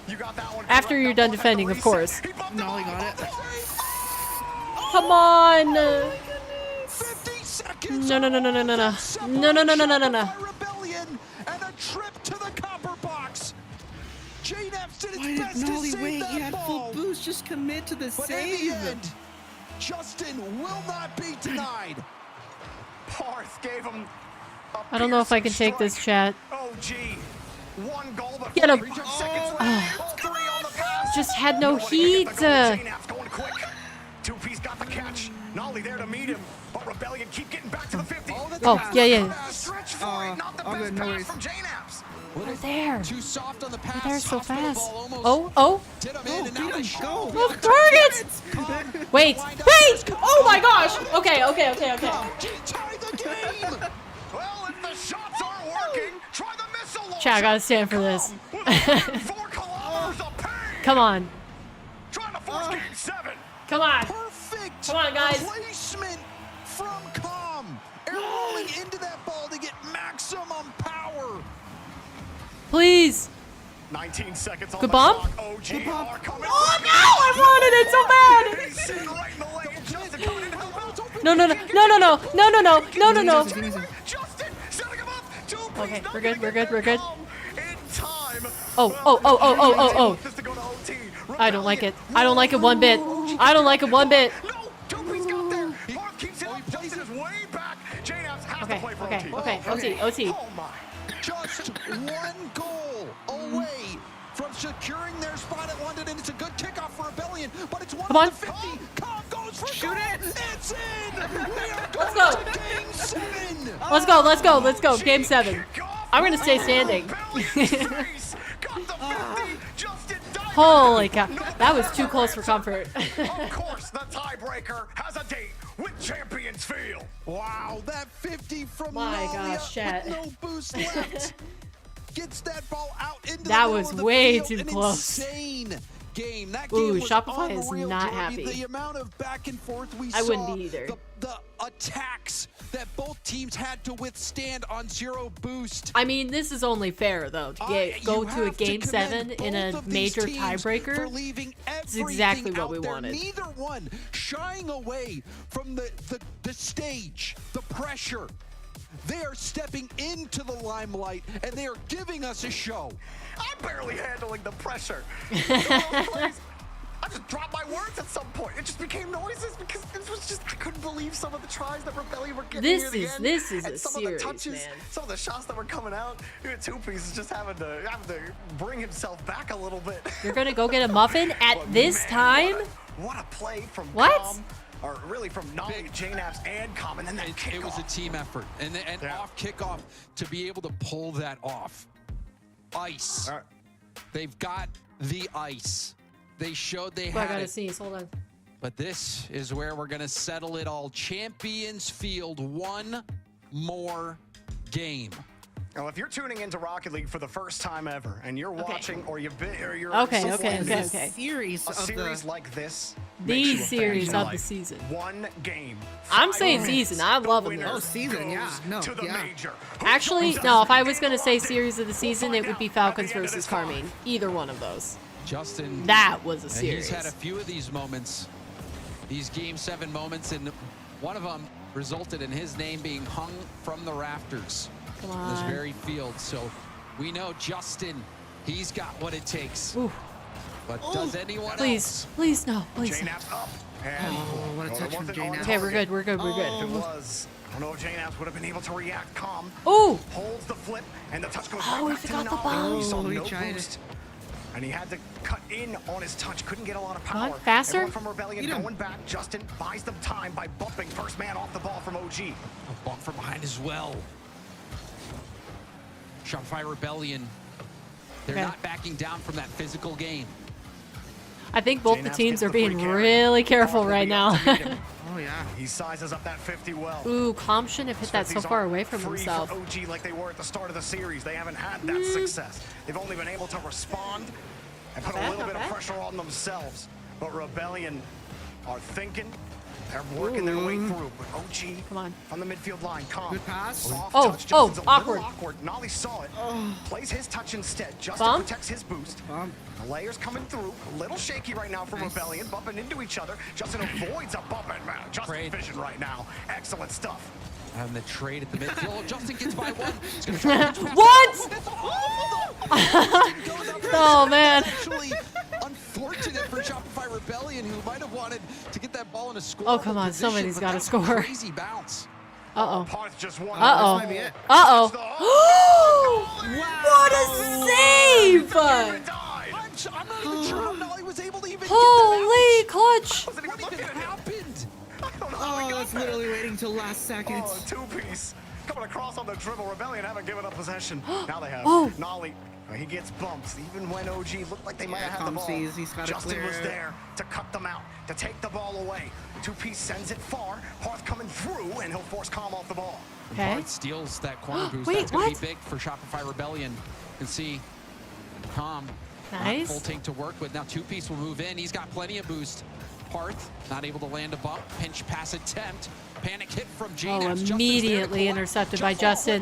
After you're done defending, of course. Nolly got it. Come on. 50 seconds. No, no, no, no, no, no, no. No, no, no, no, no, no, no. Rebellion and a trip to the copper box. JNaps did Why its did best to Nolly save wait? that He had full ball. boost. Just commit to the But in save. the end, Justin will not be denied. Parth gave him I don't know if I can take this chat. OG. One goal, but Get him. 42 seconds left. All three on the pass. Just had no Wanna get heat. the goal. JNaps going quick. 2Piece got the catch. Nolly there to meet him, but Rebellion keep getting back to the 50. Oh, yeah, yeah. Stretch for it. Not the all best good, no pass worries. from JNaps. They're there. Too soft on the pass. They're so Hospital fast. ball almost Oh, oh. did him in, and now they show. Move targets. Wait, wait. Oh my gosh. Okay, okay, okay, okay. Tie the game. Well, if the shots aren't working, try the missile launcher. Chat, I gotta stand for this. 4 kilometers of pain. Come on. Trying to force game 7. Come on. Perfect. Come on, guys. Placement from Comm. Air rolling into that ball to get maximum power. Please. 19 seconds on Good the bump? clock. OG are coming. Oh no, I wanted it so bad. He's sitting right in the lane. Justin coming in to help out. No, no, no, no, no, no, no, no, no, no, no, no. Justin setting him up. Okay, we're good, we're good, we're good. In time. Oh, oh, oh, oh, oh, oh, oh. I don't like it. I don't like it one bit. I don't like it one bit. No, Topi's got there. Mark keeps it up. Justin is way back. J-Naps has to Okay, play for okay, OT. okay. OT, OT. Oh my. Just one goal away from securing their spot at London, and it's a good kickoff for Rebellion, but it's one Come on. of the 50. Cobb goes for Shoot it. It's in. We are Let's going go. to game 7. Let's go, let's go, let's go. Game 7. I'm gonna stay standing. Holy cow. That was too close for comfort. Of course, the tiebreaker has a date with Champions Field. Wow, that 50 from My Nalia gosh, chat. with no boost left. Gets that ball out into That the middle was of the way field. too An close. Insane game. That Ooh, game was Shopify is unreal, not Jordy. happy. The amount of back and forth we I saw. wouldn't be either. The attacks that both teams had to withstand on 0 boost. I mean, this is only fair though to go to a game 7 in a major tiebreaker. It's exactly what we wanted. Neither one shying away from the stage, the pressure. They are stepping into the limelight and they are giving us a show. I'm barely handling the pressure. I just dropped my words at some point. It just became noises because it was just, I couldn't believe some of the tries that Rebellion were getting near the end. This is and a some series, of the touches, man. some of the shots that were coming out. Two Piece is just having to bring himself back a little bit. You're gonna go get a muffin at But this man, time? What a play from What? Calm, or really from Nolly, J-Naps, and Calm, and then that kickoff. It was a team effort, and off kickoff to be able to pull that off. Ice. They've got the ice. They showed they I had gotta it. sneeze, hold on. But this is where we're gonna settle it all. Champions Field, one more game. Well, if you're tuning into Rocket League for the first time ever, and you're watching, or you're Okay, series like this, The series of the season. One game. I'm saying season. I'm loving this. Oh, season, yeah. No, yeah. Actually, no, if I was gonna say series of the season, it would be Falcons versus Carmine. Either one of those. Justin. That was a series. He's had a few of these moments, these Game 7 moments, and one of them resulted in his name being hung from the rafters. Come on. This on. very field. So we know Justin, he's got what it takes. Ooh. But does anyone Please, else? please, no, please. J-Naps up. And what a touch from J-Naps. Okay, we're good, we're good, we're good. If it was, I don't know if J-Naps would have been able to react. Calm. Ooh. Holds the flip, and the touch goes Oh, right he back to forgot the Nolly. ball. He saw Oh, he no tried boost. And he had to cut in on his touch. Couldn't get a lot of Come power. on, faster. Everyone from Rebellion going back. Justin buys them time by bumping first man off the ball from OG. A bump from behind as well. Shopify Rebellion. They're Okay. not backing down from that physical game. I think both the J-Naps teams gets are the free being carry. really careful Will right be up now. to meet him. Oh, yeah. He sizes up that 50 well. Ooh, Calm shouldn't have hit that so Swifties far aren't away from free himself. For OG like they were at the start of the series. They haven't had that success. They've only been able to respond and put Not a bad, little not bit of bad. pressure on themselves. But Rebellion are thinking. They're working their way through. But OG Come on. on the midfield line. Calm. Good pass. Soft Oh, touch. oh, Justin's a awkward. little awkward. Nolly saw it. Plays his touch instead. Justin Bump. protects his boost. Bump. The layers coming through. A little shaky right now from Rebellion. Bumping into each other. Justin avoids a bump. And man, Justin's Trade. vision right now. Excellent stuff. And the trade at the midfield. Justin gets by one. He's gonna try to reach past What? the Oh, man. Actually, unfortunate for Shopify Rebellion, who might have wanted to get that ball in a score. Oh, come on, somebody's gotta score. Crazy bounce. Uh-oh. Parth just won. Uh-oh. This might be it. Uh-oh. What a save! I'm not even sure how Nolly was able to even Holy clutch! get that out. What even happened? Oh, that's literally waiting till last second. Oh, two-piece. Coming across on the dribble. Rebellion haven't given up possession. Now they have. Oh. Nolly, he gets bumps. Even when OG looked like they might have had the Calm ball. sees he's gotta Justin clear was it. there to cut them out, to take the ball away. Two-piece sends it far. Parth coming through, and he'll force Calm off the ball. Okay. Bart steals that corner boost. Wait, That's going to what? be big for Shopify Rebellion. You can see Calm. Nice. Full tank to work with. Now two-piece will move in. He's got plenty of boost. Parth not able to land a bump. Pinch pass attempt. Panic hit from J-Naps. Oh, immediately intercepted by Justin.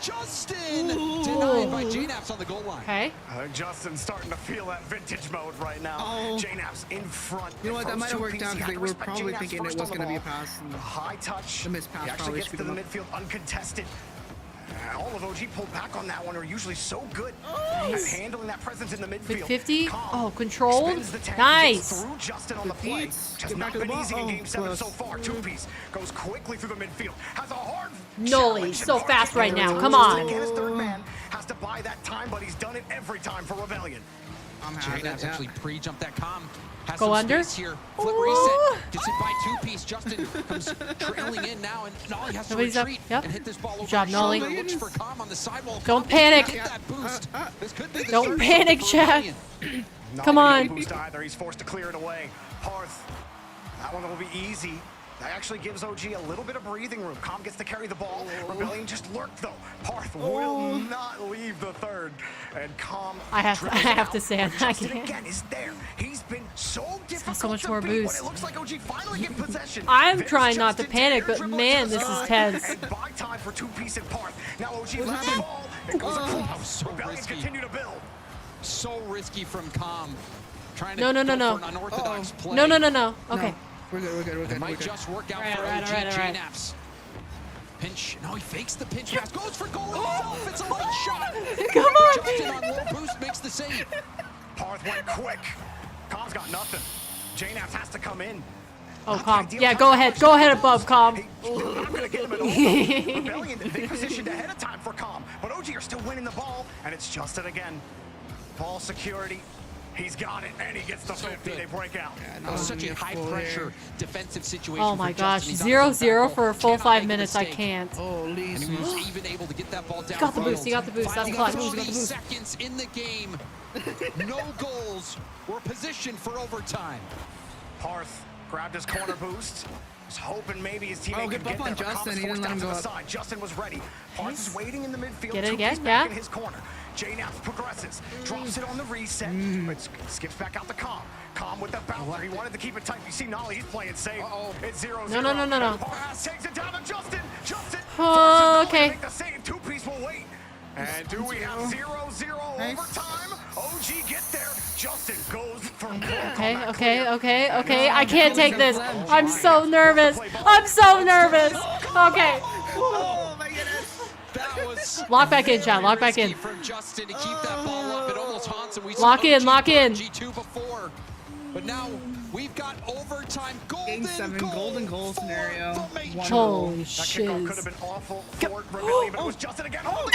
Justin denied by JNAP's on the goal line. Okay. Justin's starting to feel that vintage mode right now. Oh. JNAP's in front. You know what? That might have worked Two-piece. out He because had they to were respect probably JNAP's thinking first it was on the going to be a ball. pass. And High touch. The missed pass He actually probably gets to the screwed midfield uncontested. All of OG pulled back on that one. Are usually so good at handling that presence in the midfield. Mid 50. Calm. Oh, controlled. Spins the tank, Nice. gets through Justin on the play. Repeats. Just Get not back to the been ball. easy in Oh, game 7 close. so far. Two-piece goes quickly through the midfield. Has a hard Nolly, challenge so and fast right hard now. to Come just on. to get his third man. Has to buy that time, but he's done it every time for Rebellion. I'm having it. JNAP's Yeah. actually pre-jumped that comm. Has Go some under. space here. Flip Ooh. reset. Gets it by two-piece. Justin comes trailing in now, and Nolly has to Nobody's up. retreat Yep. and hit this ball over Good job, his shoulder. Nolly. Looks for comm on the sidewall. Don't Comm panic. Get that boost. This could be the Don't third panic, for Chad. Rebellion. Not Come getting on. a boost either. He's forced to clear it away. Parth, that one will be easy. That actually gives OG a little bit of breathing room. Comm gets to carry the ball. Rebellion just lurked though. Parth will not leave the third. And Comm I have to say, I Justin can't. again is there. He's been so difficult so much to more beat boost. when it looks like OG finally get possession. I'm There's trying not to Justin panic, Taylor but dribble man, to the this is side, tense. And buy time for two-piece and Parth. Now OG loses the ball. It goes across. So Rebellion risky. continue to build. So risky from comm. Trying to No, no, no, go no. for an unorthodox play. No, no, no, no. Okay. We're good. We're good. We're It good. might We're good. just work out Alright, for alright, OG alright, alright. JNAPs. Pinch. No, he fakes the pinch pass. Goes for goal himself. It's a late shot. Come on. Justin on low boost makes the save. Parth went quick. Comm's got nothing. JNAPs has to come in. Oh, Not the Calm. ideal Yeah, time go for ahead. Justin. Go ahead above, Calm. Hey, they're not gonna get him at all. Rebellion, they positioned ahead of time for Comm, but OG are still winning the ball, and it's Justin again. Ball security. He's got it, and he gets the 50. good. They break out. That was such a high-pressure defensive situation. Oh for my Justin. gosh. He's on his own 0-0 back for a goal. full Cannot 5 make a minutes. I mistake. can't. Holy And he was even able to get that ball down. got the boost, he got the boost, that's Final clutch. 30 seconds in the game. No goals. We're positioned for overtime. Parth grabbed his corner boost. Was hoping maybe his teammate good could get buff on there, but Justin. Comm's He didn't forced let him out to go the up. side. Justin was ready. Parth is waiting in the midfield. Get it Two-piece again, back yeah. in his corner. JNAPs progresses. Drops it on the reset. But skips back out to Comm. Comm with the bouncer. He wanted to keep it tight. You see Nolly, he's playing safe. It's 0-0. No, no, no, no, no. Parth takes it down to Justin. Justin Oh, forces Nolly okay. to make the save. Two-piece will wait. And do we have 0-0 Nice. overtime? OG get there. Justin goes for Okay. I can't take this. I'm so nervous. I'm so nervous. Okay. Oh my goodness. That was Lock back in, Chad. Lock back in. risky from Justin to keep that ball up. It almost haunts him. We Lock saw in, OG lock in. G2 before. But now we've got overtime. Game 7, golden goal scenario. Holy That kickoff could have shiz. been awful for Rebellion, but it was Justin again. Oh,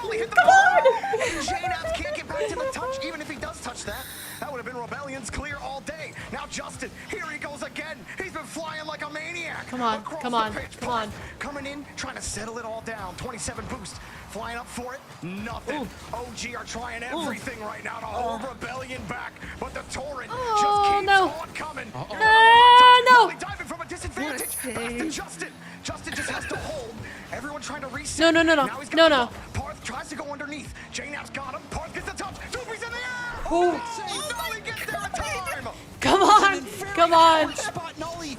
Nolly hit the ball. And JNAPs can't get back to the touch, even if he does touch that. That would have been Rebellion's clear all day. Now Justin, here he goes again. He's been flying like a maniac. Come on, Across come the on, pitch. come on. Coming in, trying to settle it all down. 27 boost. Flying up for it, nothing. OG are trying everything right now to hold Rebellion back, but the torrent just keeps no. on coming. No. Nolly diving from a disadvantage. Back to Justin. Justin just has to hold. Everyone trying to reset. No. Now he's got No, the no. ball. Parth tries to go underneath. JNAP's got him. Parth gets the touch. Doopy's in the air. Oh. Nolly gets there in time. Come on. Come on. Spot Nolly.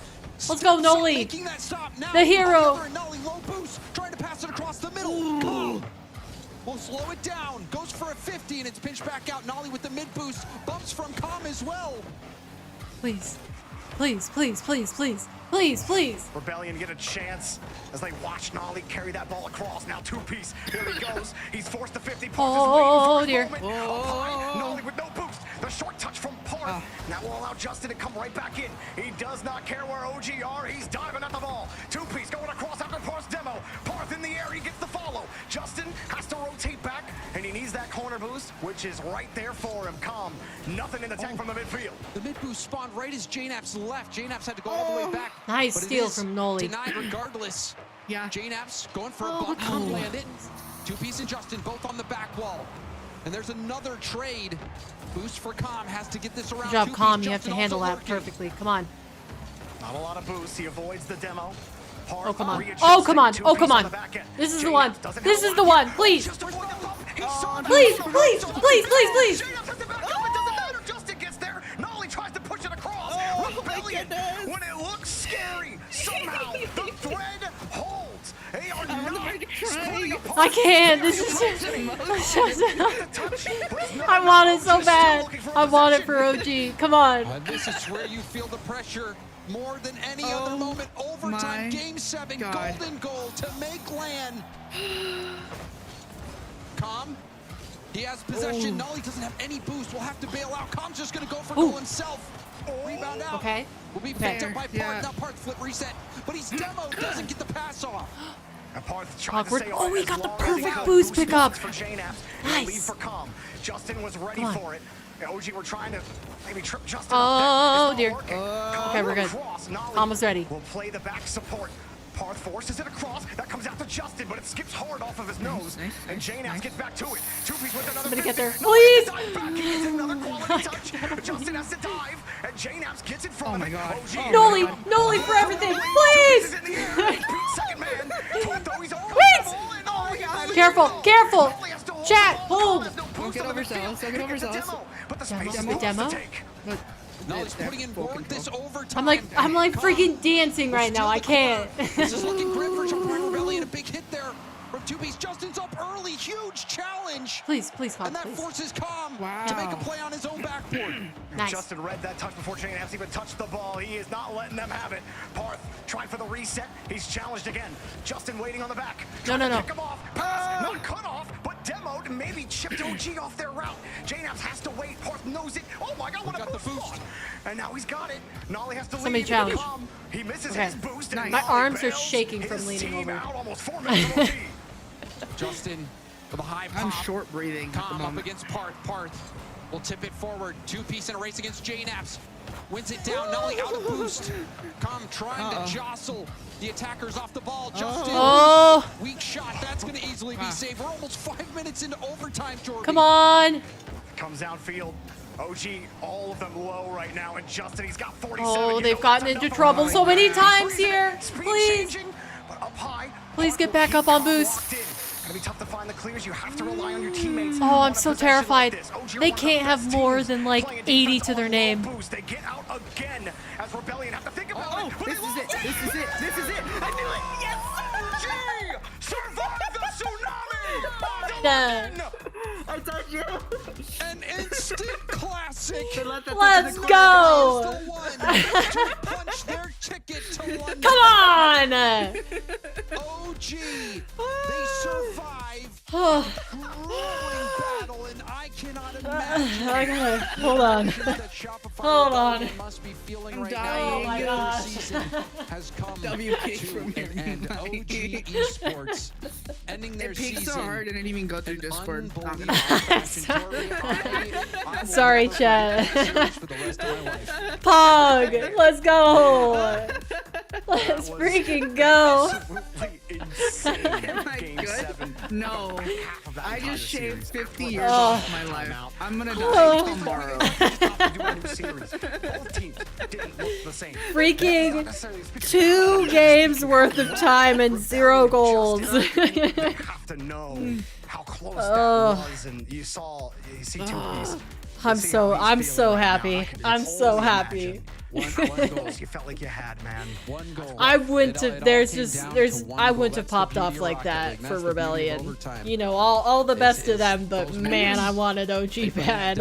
Let's go, Nolly. Making that stop now. The hero. Nolly low boost, trying to pass it across the middle. Come. We'll slow it down. Goes for a 50 and it's pinched back out. Nolly with the mid boost. Bumps from Comm as well. Please. Please. Rebellion get a chance as they watch Nolly carry that ball across. Now two-piece. Here he goes. He's forced to 50. Oh, dear. Nolly with no boost. The short touch from Parth. That will allow Justin to come right back in. He does not care where OG are. He's diving at the ball. Two-piece going across after Parth's demo. Parth in the air. He gets the follow. Justin has to rotate back, and he needs that corner boost, which is right there for him. Comm. Nothing in the tank from the midfield. The mid boost spawned right as JNAP's left. JNAP's had to go all the way back. Nice but it steal is from Nolly. Denied regardless. Yeah. JNAP's going for a bump. Comm land it. Two-piece and Justin both on the back wall. And there's another trade. Boost for Comm has to get this around. Good job, Two-piece. Calm. You have Justin to handle also that working. perfectly. Come on. Not a lot of boost. He avoids the demo. Oh, come on. Oh, come on. Oh, come on. This is the one. This is the one. Please. Please. Justin gets there. Nolly tries to push it across. Rebellion, when it looks scary, somehow the thread holds. They are not I can't. This is I want it so bad. I want it for OG. Come on. This is where you feel the pressure more than any other moment. Overtime, game 7, golden goal to make land. Calm. He has possession. Nolly doesn't have any boost. Will have to bail out. Calm's just going to go for goal himself. Rebound out. Okay. Will be picked up by Parth. Now Parth flip reset. But he's demo. Doesn't get the pass off. Awkward. Oh, we got the perfect boost pickup. Nice. Justin was ready for it. OG were trying to maybe trip Justin. Oh dear. Okay, we're good. Almost ready. We'll play the back support. Parth forces it across. That comes out to Justin, but it skips hard off of his nose. And JNAPS gets back to it. 2-piece with another. Somebody get there, please. It's another quality touch. Justin has to dive, and JNAPS gets in front of it. Nolly for everything, please. Second man. Please. Careful, careful. Chat, hold. Don't get overzealous. Don't get overzealous. Demo? Nolly's putting in work this overtime. I'm like freaking dancing right now. I can't. This is looking great for Jumping Rebellion. A big hit there from 2-piece. Justin's up early. Huge challenge. Please, Calm. And that forces Calm to make a play on his own backboard. Nice. Justin read that touch before JNAPS even touched the ball. He is not letting them have it. Parth trying for the reset. He's challenged again. Justin waiting on the back. No. Pick him off. Pass. Not cut off, but demoed. Maybe chipped OG off their route. JNAPS has to wait. Parth knows it. Oh my God, what a boost. And now he's got it. Nolly has to lead. Somebody challenge. He misses his boost. My arms are shaking from leaning over. Justin with a high pop. I'm short breathing. Calm up against Parth. Parth will tip it forward. 2-piece in a race against JNAPS. Wins it down. Nolly out of boost. Calm trying to jostle the attackers off the ball. Justin. Weak shot. That's going to easily be saved. We're almost 5 minutes into overtime, Jordan. Come on. Comes downfield. OG, all of them low right now, and Justin, he's got 47. Oh, they've gotten into trouble so many times here. Please. Please get back up on boost. Gonna be tough to find the clears. You have to rely on your teammates. Oh, I'm so terrified. They can't have more than like 80 to their name. They get out again as Rebellion have to think about it. This is it. This is it. This is it. I knew it. Yes, OG! Survive the tsunami! I told you. An instant classic. Let's go. Punch their ticket to London. Come on. OG, they survive a grueling battle, and I cannot imagine. I gotta hold on. Hold on. Must be feeling I'm right dying. now. Oh my gosh. Season has come WK to from an end. OG Esports ending their It peaked season. so hard, I didn't even go through Discord. Sorry, chat. Pog, let's go. Let's freaking go. Game 7. No, I just shaved 50 years Oh. off my life. I'm gonna die tomorrow. Freaking 2 games worth of time and 0 goals. Have to know how close that was, and you see 2-piece. I'm so happy. I'm so happy. One goal you felt like you had, man. One goal. I wouldn't have. I wouldn't have popped off like that for Rebellion. You know, all the best to them, but man, I wanted OG bad.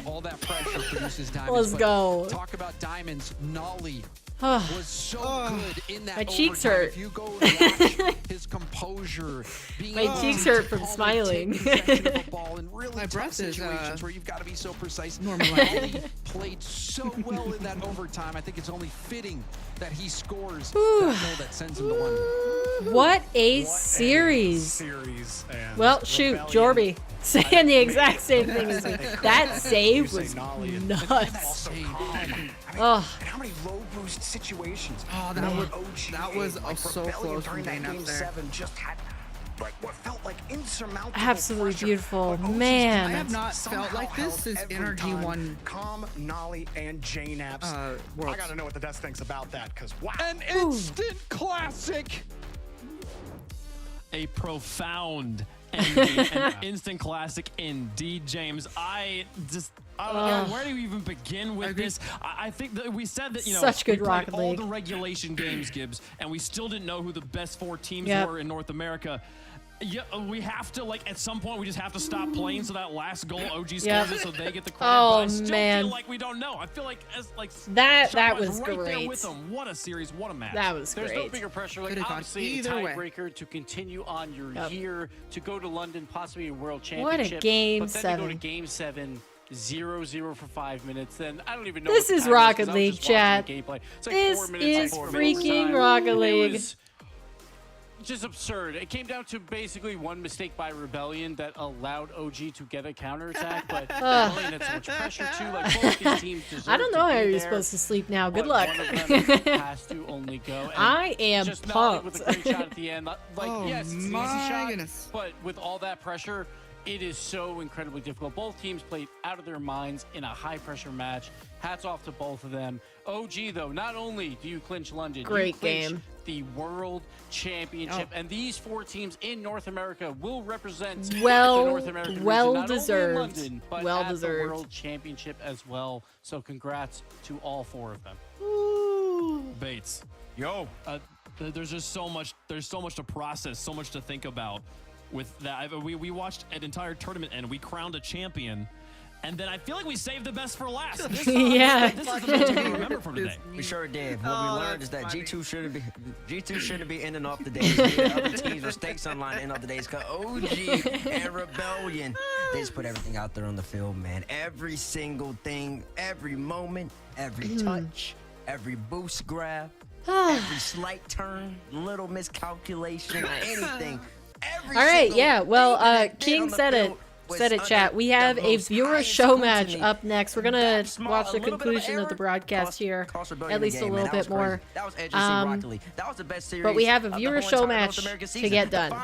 All that pressure produces diamonds. Let's go. Talk about diamonds. Nolly was so good in that. My cheeks overtime. hurt. If you go watch his composure, being My able cheeks to hurt from calmly smiling. take possession of the ball in really My tough breath is, situations where you've got to be so precise. normalizing. Nolly played so well in that overtime. I think it's only fitting that he scores that goal that sends him to London. What a series. And Well, shoot, Jorby. Saying the exact same thing as me. That save was nuts. Oh, and how many low boost situations? Oh, that was so close from during that Dana game there. 7 just had like what felt like insurmountable absolutely pressure. beautiful. But OG's I Man. have not somehow felt like this held since every Energy time. won Calm, Nolly, and JNAPS. I Worlds. gotta know what the desk thinks about that, because wow. An instant classic. A profound An instant classic indeed, James. I don't know, where do you even begin with this? I think that we said that, Such good we played Rocket all League. the regulation games, Gibbs, and we still didn't know who the best 4 teams were in North America. Yeah, we have to, like, at some point, we just have to stop playing so that last goal OG scores it so they get the credit. Oh, but I still man. feel like we don't know. I feel like that Shopify's was right great. there with them. What a series, what a match. That was There's great. no bigger pressure. Like, obviously, a tiebreaker to continue on your year, to go to London, possibly a world championship. What a game but then 7. to go to game 7, 0-0 for 5 minutes. Then I don't even know. This what the is time Rocket 'cause I was League, just watching chat. the gameplay. It's like This 4 minutes is before freaking overtime. Rocket It League. was just absurd. It came down to basically one mistake by Rebellion that allowed OG to get a counterattack, but Rebellion had so much pressure too. Like both these teams deserve I don't know to how be you're there, supposed to sleep now. Good but luck. One of them has to only go. And I am just pumped. With a great shot at the end. Like, yes, it's an easy shot, but with all that pressure, it is so incredibly difficult. Both teams played out of their minds in a high-pressure match. Hats off to both of them. OG, though, not only do you clinch London, Great you clinch game. the World Championship, and these 4 teams in North America will represent the Well North American region, not deserved. only in London, but Well at deserved. the World Championship as well. So congrats to all 4 of them. Bates. Yo. There's just so much. There's so much to process, so much to think about with that. We watched an entire tournament and we crowned a champion. And then I feel like we saved the best for last. This, Yeah. This is the most we remember from today. We sure did. What we learned is that G2 shouldn't be ending off the days. The other teams' mistakes online end off the days. Cause OG and Rebellion, they just put everything out there on the field, man. Every single thing, every moment, every touch, every boost grab, every slight turn, little miscalculation, anything. All right, yeah. Well, King said it. Chat. We have a viewer show match up next. We're gonna watch the conclusion of the broadcast here, at least a little bit more. But we have a viewer show match to get done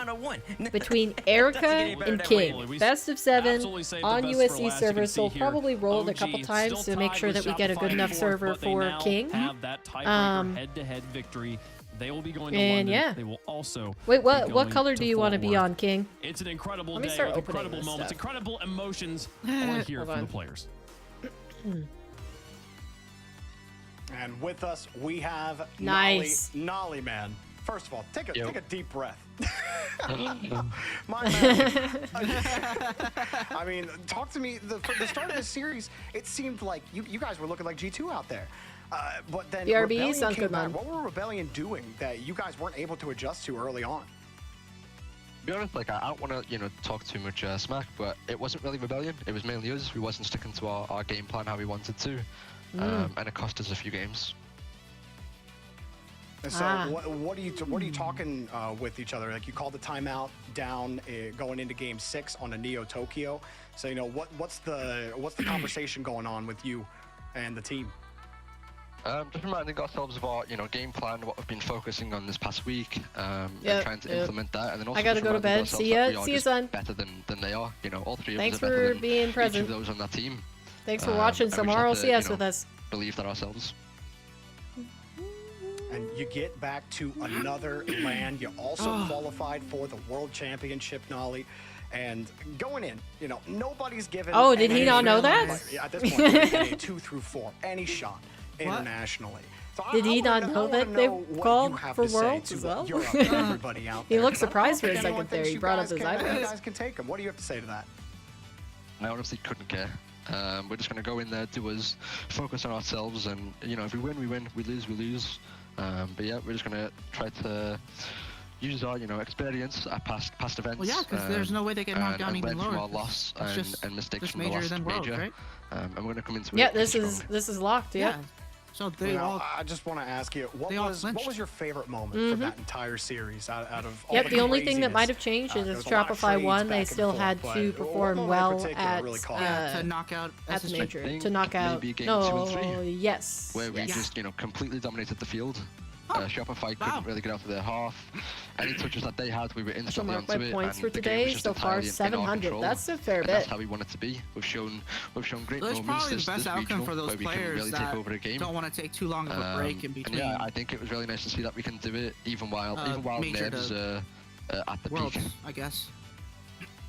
between Erica and King. Best of 7 on USC server, so we'll probably roll it a couple times to make sure that we get a good enough server for King. Have that tiebreaker head-to-head victory. They will be going to And London. yeah. They will also Wait, what color do you want to be on, King? It's an incredible Let me day start with opening incredible this moments, stuff. incredible emotions. I want to hear it Hold from on. the players. And with us, we have Nice. Nolly Man. First of all, take a deep breath. My man. I mean, talk to me. The start of the series, it seemed like you guys were looking like G2 out there. But then BRB, Rebellion sounds came good, back. man. What were Rebellion doing that you guys weren't able to adjust to early on? To be honest, like I don't want to, talk too much smack, but it wasn't really Rebellion. It was mainly us. We wasn't sticking to our game plan how we wanted to, and it cost us a few games. And so what are you talking with each other? Like you called the timeout down going into Game 6 on a Neo Tokyo. So what's the conversation going on with you and the team? Just reminding ourselves of our, game plan, what we've been focusing on this past week, and trying to implement that. And then also I gotta just go to reminding bed. ourselves See that ya. we are See ya, just son. better than they are. All 3 Thanks of us are better for than being each present. of those on that team. Thanks for watching and some we just have to, RLCS with us. Believe that ourselves. And you get back to another land. You also qualified for the World Championship, Nolly. And going in, nobody's given. Oh, did he not know that? At this point, any 2 through 4, any shot internationally. So Did he not know that they called for Worlds as well? Everybody out He there. looked surprised for a Anyone second there. thinks He you brought up guys his You eyebrows. guys can take him. What do you have to say to that? I honestly couldn't care. We're just going to go in there, do us, focus on ourselves, and if we win, we win. We lose, we lose. But yeah, we're just going to try to use our experience at past events. Well, yeah, because there's no way they get knocked down and even learn from lower. our loss and mistakes just from the major last than Worlds, major. right? And we're going to come into Yeah, it this pretty is strong. locked. Yeah. So they all. I just want to ask you, what they all was clinched. your favorite moment from that entire series out of all Yep, the only thing that might have craziness? changed is There if was a lot of Shopify trades won, they back and still forth, had but to what perform moment in well particular at really caught to knock out at the SSG. major think to knock out. maybe game 2 and 3, No, yes. where we yes. just completely dominated the field. Shopify couldn't really get out of their half. Any touches that they had, we were I shall instantly mark onto my it. points and for the game was today. just So far, entirely in our 700. control, That's a fair and that's bit. how we want it to be. We've shown great Well, it's moments probably this the best outcome regional for those where we can players really take that over a game. don't want to take too long of a break in And between. yeah, I think it was really nice to see that we can do it even while major nerves to at the Worlds, peak. I guess.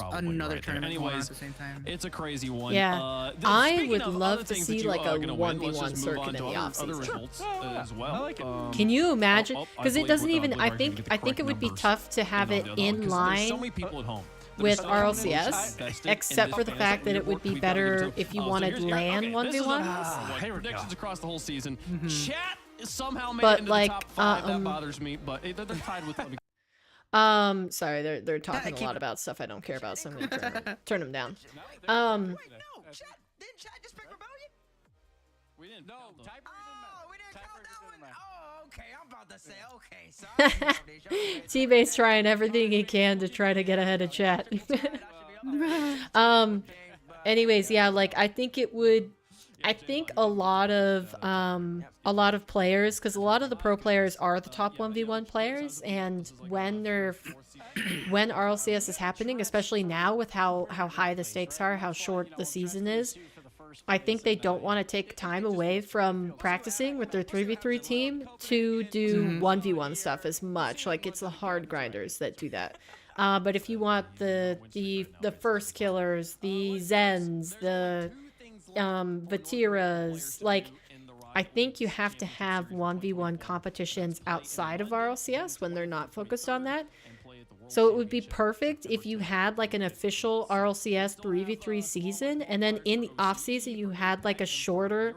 probably another right there. tournament going on Anyways, at the same time. it's a crazy one. Yeah. I speaking would of love other to things that see you like a are gonna win, let's 1v1 just move circuit on in to the other offseason. results as well. I like it. Can you imagine? I Because it believe doesn't we're- even. I we're gonna think. get the I think it would correct be numbers tough to have and it all the other in because there's so line many people at home that are with still RLCS, invested in except this for the fans fact that we it would work- be we've gotta get better into. if you So wanted here's- LAN okay, 1v1s. this is Ah, here we predictions go. across the whole season. Chat somehow made But, it into like, the top 5. That bothers me, but they're tied with. Sorry, they're talking a lot about stuff I don't care about, so I'm gonna turn them down. Wait, no, chat, didn't chat just pick Rebellion? We didn't. No, tiebreaker we didn't count that one. Oh, okay, I'm about to say, okay, sorry. T-Base's trying everything he can to try to get ahead of chat. Anyways, yeah, like I think a lot of players, because a lot of the pro players are the top 1v1 players, and when RLCS is happening, especially now with how high the stakes are, how short the season is, I think they don't want to take time away from practicing with their 3v3 team to do 1v1 stuff as much. Like, it's the hard grinders that do that. But if you want the first killers, the Zens, the Vatiras, like, I think you have to have 1v1 competitions outside of RLCS when they're not focused on that. So it would be perfect if you had like an official RLCS 3v3 season, and then in the off season you had like a shorter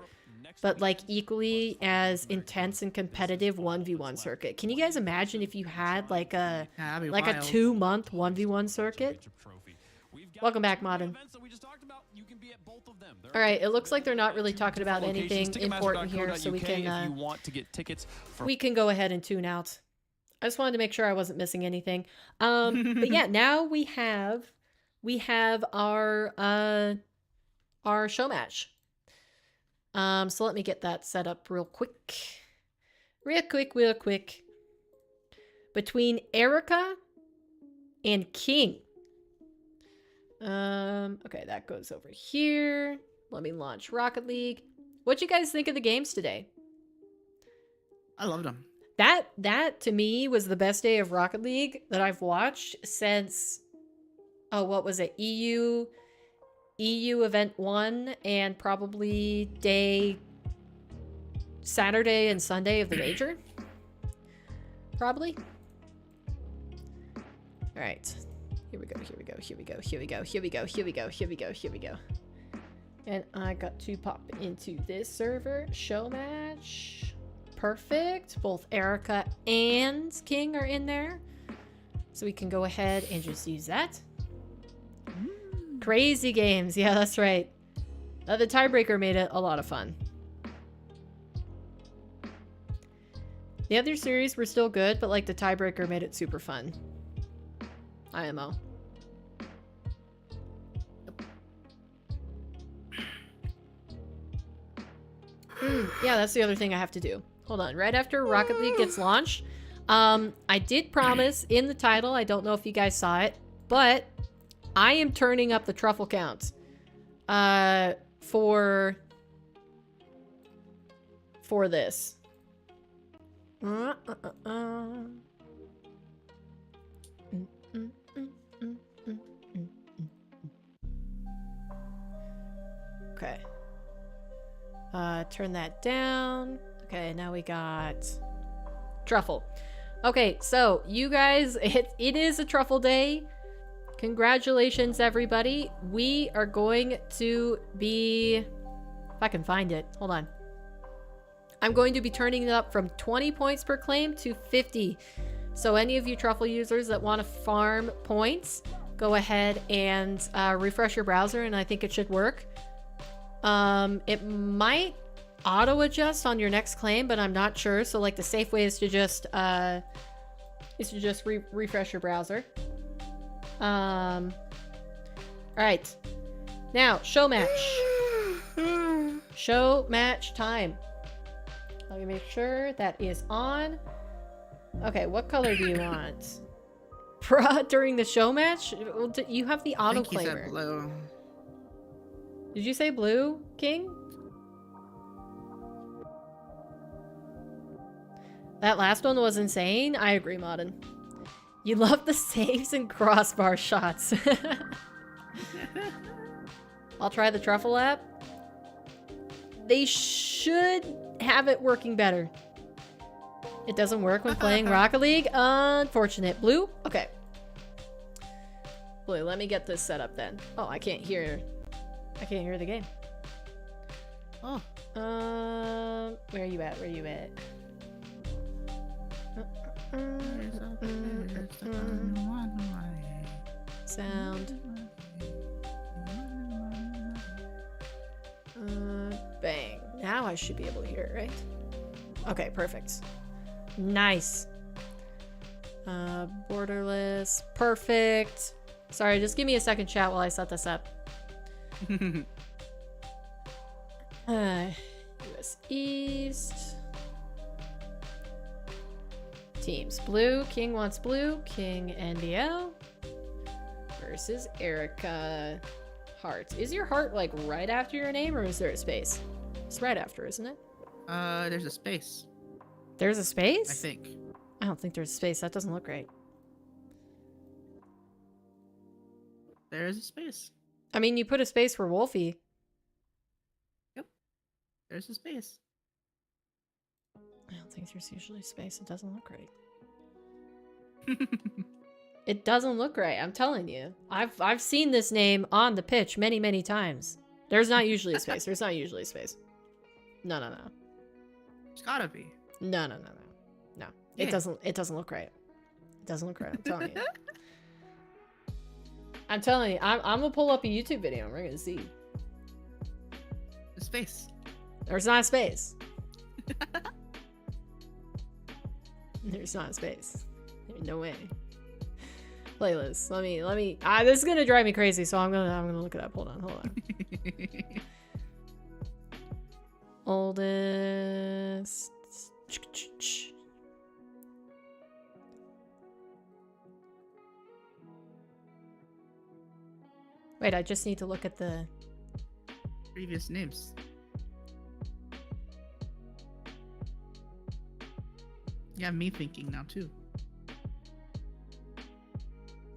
but like equally as intense and competitive 1v1 circuit. Can you guys imagine if you had like a 2-month 1v1 circuit? Welcome back, Modern. All right, it looks like they're not really talking about anything important here, so we can go ahead and tune out. I just wanted to make sure I wasn't missing anything. But yeah, now we have our show match. So let me get that set up real quick. Real quick. Between Erica and King. Okay, that goes over here. Let me launch Rocket League. What'd you guys think of the games today? I loved them. That to me was the best day of Rocket League that I've watched since, oh, what was it? EU event 1 and probably Saturday and Sunday of the major. Probably. All right. Here we go. And I got to pop into this server. Show match. Perfect. Both Erica and King are in there. So we can go ahead and just use that. Crazy games. Yeah, that's right. The tiebreaker made it a lot of fun. The other series were still good, but like the tiebreaker made it super fun. IMO. Yeah, that's the other thing I have to do. Hold on. Right after Rocket League gets launched, I did promise in the title, I don't know if you guys saw it, but I am turning up the truffle count for this. Okay. Turn that down. Okay, now we got truffle. Okay, so you guys, it is a truffle day. Congratulations, everybody. We are going to be, if I can find it, hold on. I'm going to be turning it up from 20 points per claim to 50. So any of you truffle users that want to farm points, go ahead and refresh your browser, and I think it should work. It might auto adjust on your next claim, but I'm not sure. So like the safe way is to just refresh your browser. All right, now show match. Show match time. Let me make sure that is on. Okay, what color do you want? During the show match, you have the auto claimer. Blue. Did you say blue, King? That last one was insane. I agree, Modern. You love the saves and crossbar shots. I'll try the truffle app. They should have it working better. It doesn't work when playing Rocket League. Unfortunate. Blue? Okay. Blue, let me get this set up then. Oh, I can't hear the game. Oh. Where are you at? sound. Bang. Now I should be able to hear it, right? Okay, perfect. Nice. Borderless. Perfect. Sorry, just give me a second, chat, while I set this up. US East. Teams. Blue. King wants blue. King NBL. Versus Erica. Heart. Is your heart like right after your name, or is there a space? It's right after, isn't it? There's a space. There's a space? I think. I don't think there's a space. That doesn't look right. There is a space. I mean, you put a space for Wolfie. Yep. There's a space. I don't think there's usually a space. It doesn't look right. It doesn't look right. I'm telling you. I've seen this name on the pitch many, many times. There's not usually a space. There's not usually a space. No, no, no. It's gotta be. No, no, no, no. No. Yeah. It doesn't look right. It doesn't look right. I'm telling you. I'm telling you. I'm gonna pull up a YouTube video and we're gonna see. A space. There's not a space. There's not a space. There's no way. Playlist. Let me. This is gonna drive me crazy, so I'm gonna look it up. Hold on. Oldest. Wait, I just need to look at the previous names. Yeah, me thinking now too.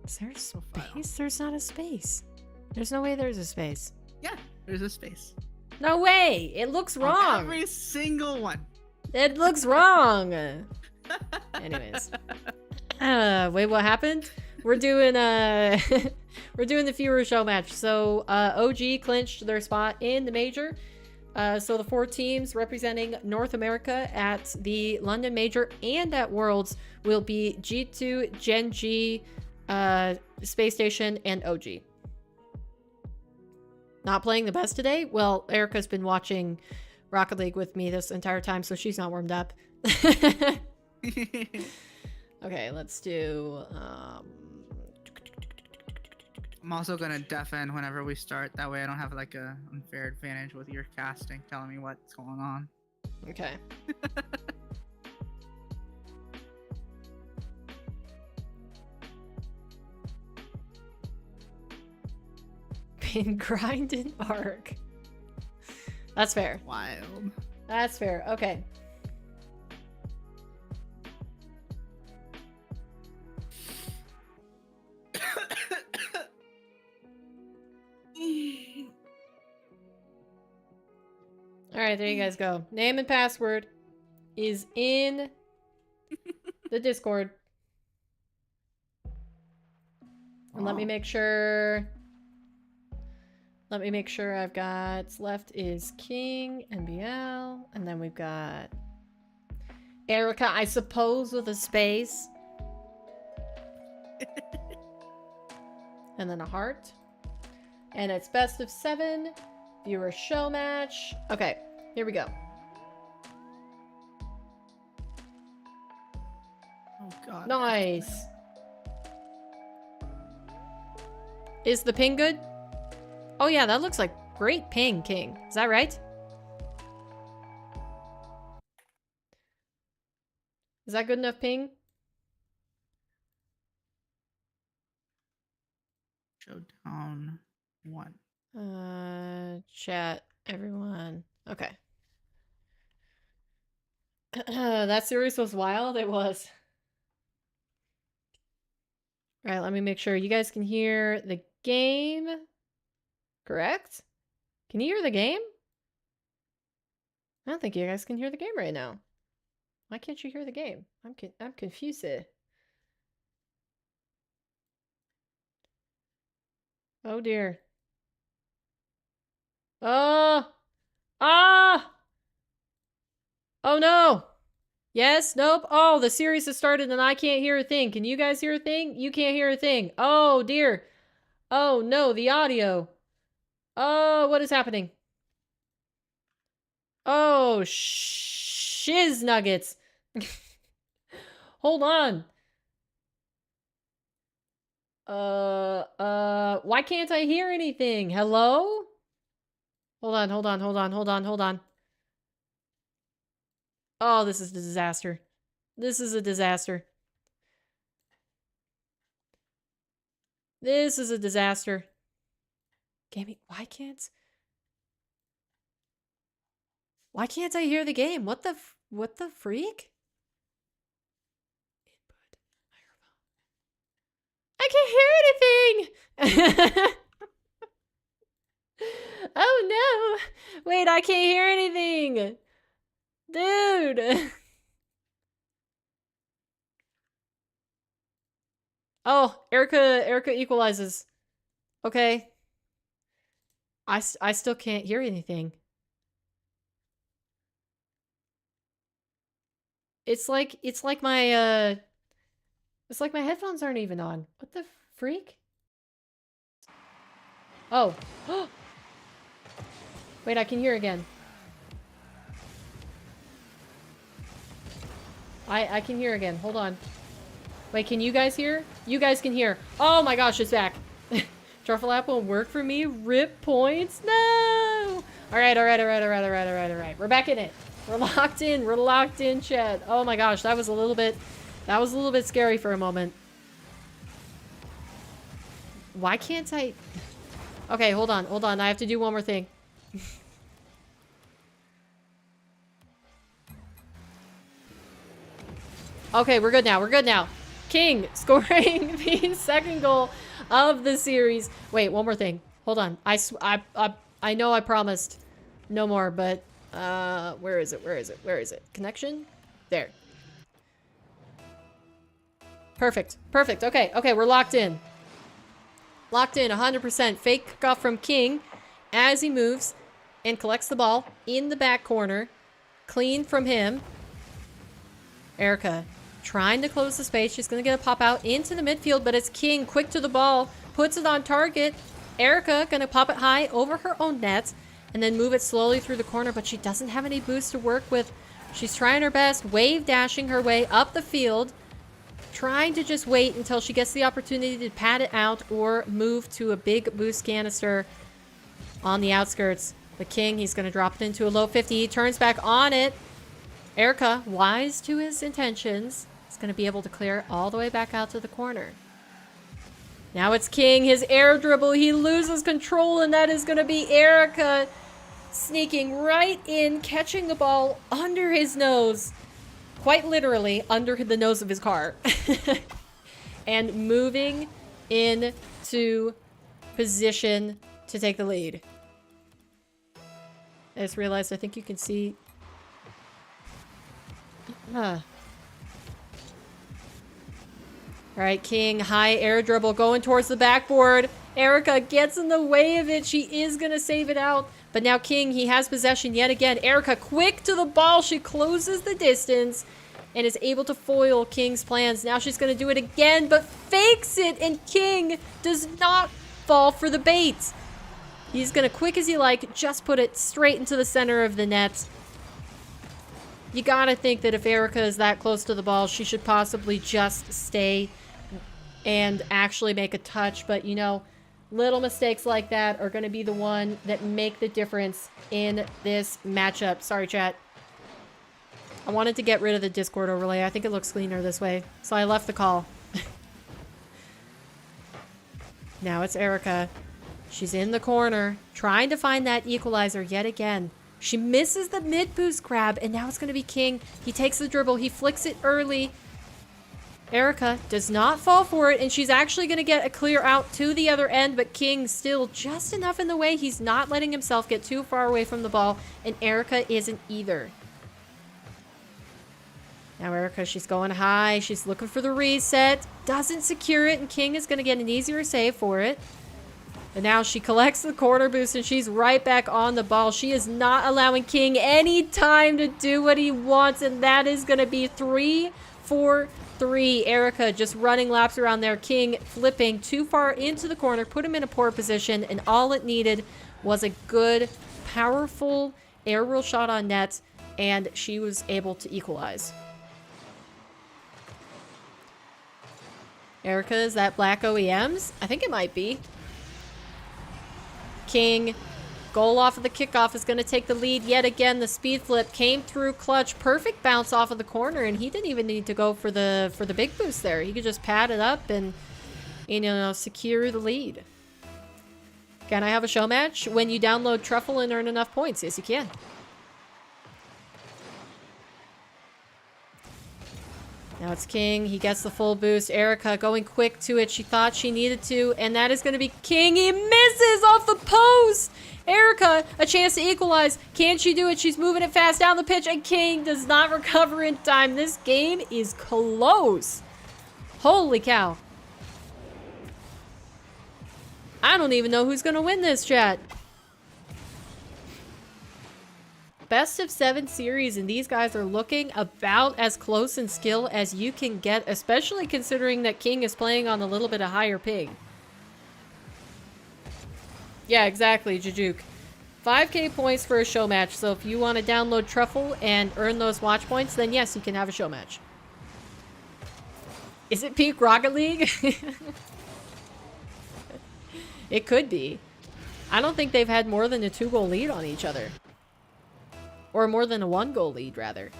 Is there a space? There's not a space. There's no way there's a space. Yeah, there's a space. No way! It looks wrong! On every single one. It looks wrong! Anyways. Wait, what happened? We're doing we're doing the Fury show match. So OG clinched their spot in the major. So the 4 teams representing North America at the London Major and at Worlds will be G2, Gen G, Space Station, and OG. Not playing the best today? Well, Erica's been watching Rocket League with me this entire time, so she's not warmed up. Okay, let's do... I'm also gonna deafen whenever we start. That way I don't have like a unfair advantage with your casting telling me what's going on. Okay. Been grinding arc. That's fair. Wild. That's fair. Okay. All right, there you guys go. Name and password is in the Discord. And let me make sure. Let me make sure I've got left is King, NBL, and then we've got Erica, I suppose, with a space. And then a heart. And it's best of 7. Viewer show match. Okay, here we go. Oh god. Nice. Is the ping good? Oh yeah, that looks like great ping, King. Is that right? Is that good enough ping? Showdown 1. Chat, everyone. Okay. That series was wild. It was. All right, let me make sure you guys can hear the game. Correct? Can you hear the game? I don't think you guys can hear the game right now. Why can't you hear the game? I'm confused. Oh dear. Oh! Ah! Oh no! Yes? Nope? Oh, the series has started and I can't hear a thing. Can you guys hear a thing? You can't hear a thing. Oh dear. Oh no, the audio. Oh, what is happening? Oh, shiz nuggets. Hold on. Why can't I hear anything? Hello? Hold on. Oh, this is a disaster. This is a disaster. This is a disaster. Gaming, why can't I hear the game? What the freak? Input microphone. I can't hear anything. Oh no. Wait, I can't hear anything. Dude. Oh, Erica equalizes. Okay. I still can't hear anything. It's like my headphones aren't even on. What the freak? Oh. Wait, I can hear again. I can hear again. Hold on. Wait, can you guys hear? You guys can hear. Oh my gosh, it's back. Truffle app won't work for me. Rip points. No. All right. We're back in it. We're locked in. We're locked in, chat. Oh my gosh, that was a little bit scary for a moment. Why can't I? Okay, hold on. I have to do one more thing. Okay, we're good now. King scoring the second goal of the series. Wait, one more thing. Hold on. I know I promised no more, but where is it? Connection? There. Perfect. Okay, we're locked in. 100%. Fake kickoff from King as he moves and collects the ball in the back corner. Clean from him. Erica trying to close the space. She's going to get a pop out into the midfield, but it's King quick to the ball. Puts it on target. Erica going to pop it high over her own net and then move it slowly through the corner, but she doesn't have any boost to work with. She's trying her best, wave dashing her way up the field, trying to just wait until she gets the opportunity to pad it out or move to a big boost canister on the outskirts. The King, he's going to drop it into a low 50. He turns back on it. Erica, wise to his intentions, is going to be able to clear all the way back out to the corner. Now it's King, his air dribble. He loses control, and that is going to be Erica sneaking right in, catching the ball under his nose. Quite literally under the nose of his car. And moving into position to take the lead. I just realized I think you can see... Alright, King, high air dribble going towards the backboard. Erica gets in the way of it. She is going to save it out. But now King, he has possession yet again. Erica quick to the ball. She closes the distance and is able to foil King's plans. Now she's going to do it again, but fakes it. And King does not fall for the bait. He's going to, quick as he like, just put it straight into the center of the net. You got to think that if Erica is that close to the ball, she should possibly just stay and actually make a touch. But, you know, little mistakes like that are going to be the one that make the difference in this matchup. Sorry, chat. I wanted to get rid of the Discord overlay. I think it looks cleaner this way. So I left the call. Now it's Erica. She's in the corner, trying to find that equalizer yet again. She misses the mid-boost grab, and now it's going to be King. He takes the dribble. He flicks it early. Erica does not fall for it, and she's actually going to get a clear out to the other end, but King still just enough in the way. He's not letting himself get too far away from the ball, and Erica isn't either. Now Erica, she's going high. She's looking for the reset. Doesn't secure it, and King is going to get an easier save for it. And now she collects the corner boost, and she's right back on the ball. She is not allowing King any time to do what he wants, and that is going to be 3-4-3 3. Erica just running laps around there. King flipping too far into the corner, put him in a poor position, and all it needed was a good, powerful aerial shot on net, and she was able to equalize. Erica, is that Black OEMs? I think it might be. King, goal off of the kickoff, is going to take the lead yet again. The speed flip came through clutch. Perfect bounce off of the corner, and he didn't even need to go for the big boost there. He could just pad it up and, you know, secure the lead. Can I have a show match? When you download Truffle and earn enough points. Yes, you can. Now it's King. He gets the full boost. Erica going quick to it. She thought she needed to, and that is going to be King. He misses off the post. Erica, a chance to equalize. Can she do it? She's moving it fast down the pitch, and King does not recover in time. This game is close. Holy cow. I don't even know who's going to win this, chat. Best of 7 series, and these guys are looking about as close in skill as you can get, especially considering that King is playing on a little bit of higher ping. Yeah, exactly, Jujuk. 5k points for a show match, so if you want to download Truffle and earn those watch points, then yes, you can have a show match. Is it peak Rocket League? It could be. I don't think they've had more than a 2-goal lead on each other. Or more than a 1-goal lead, rather.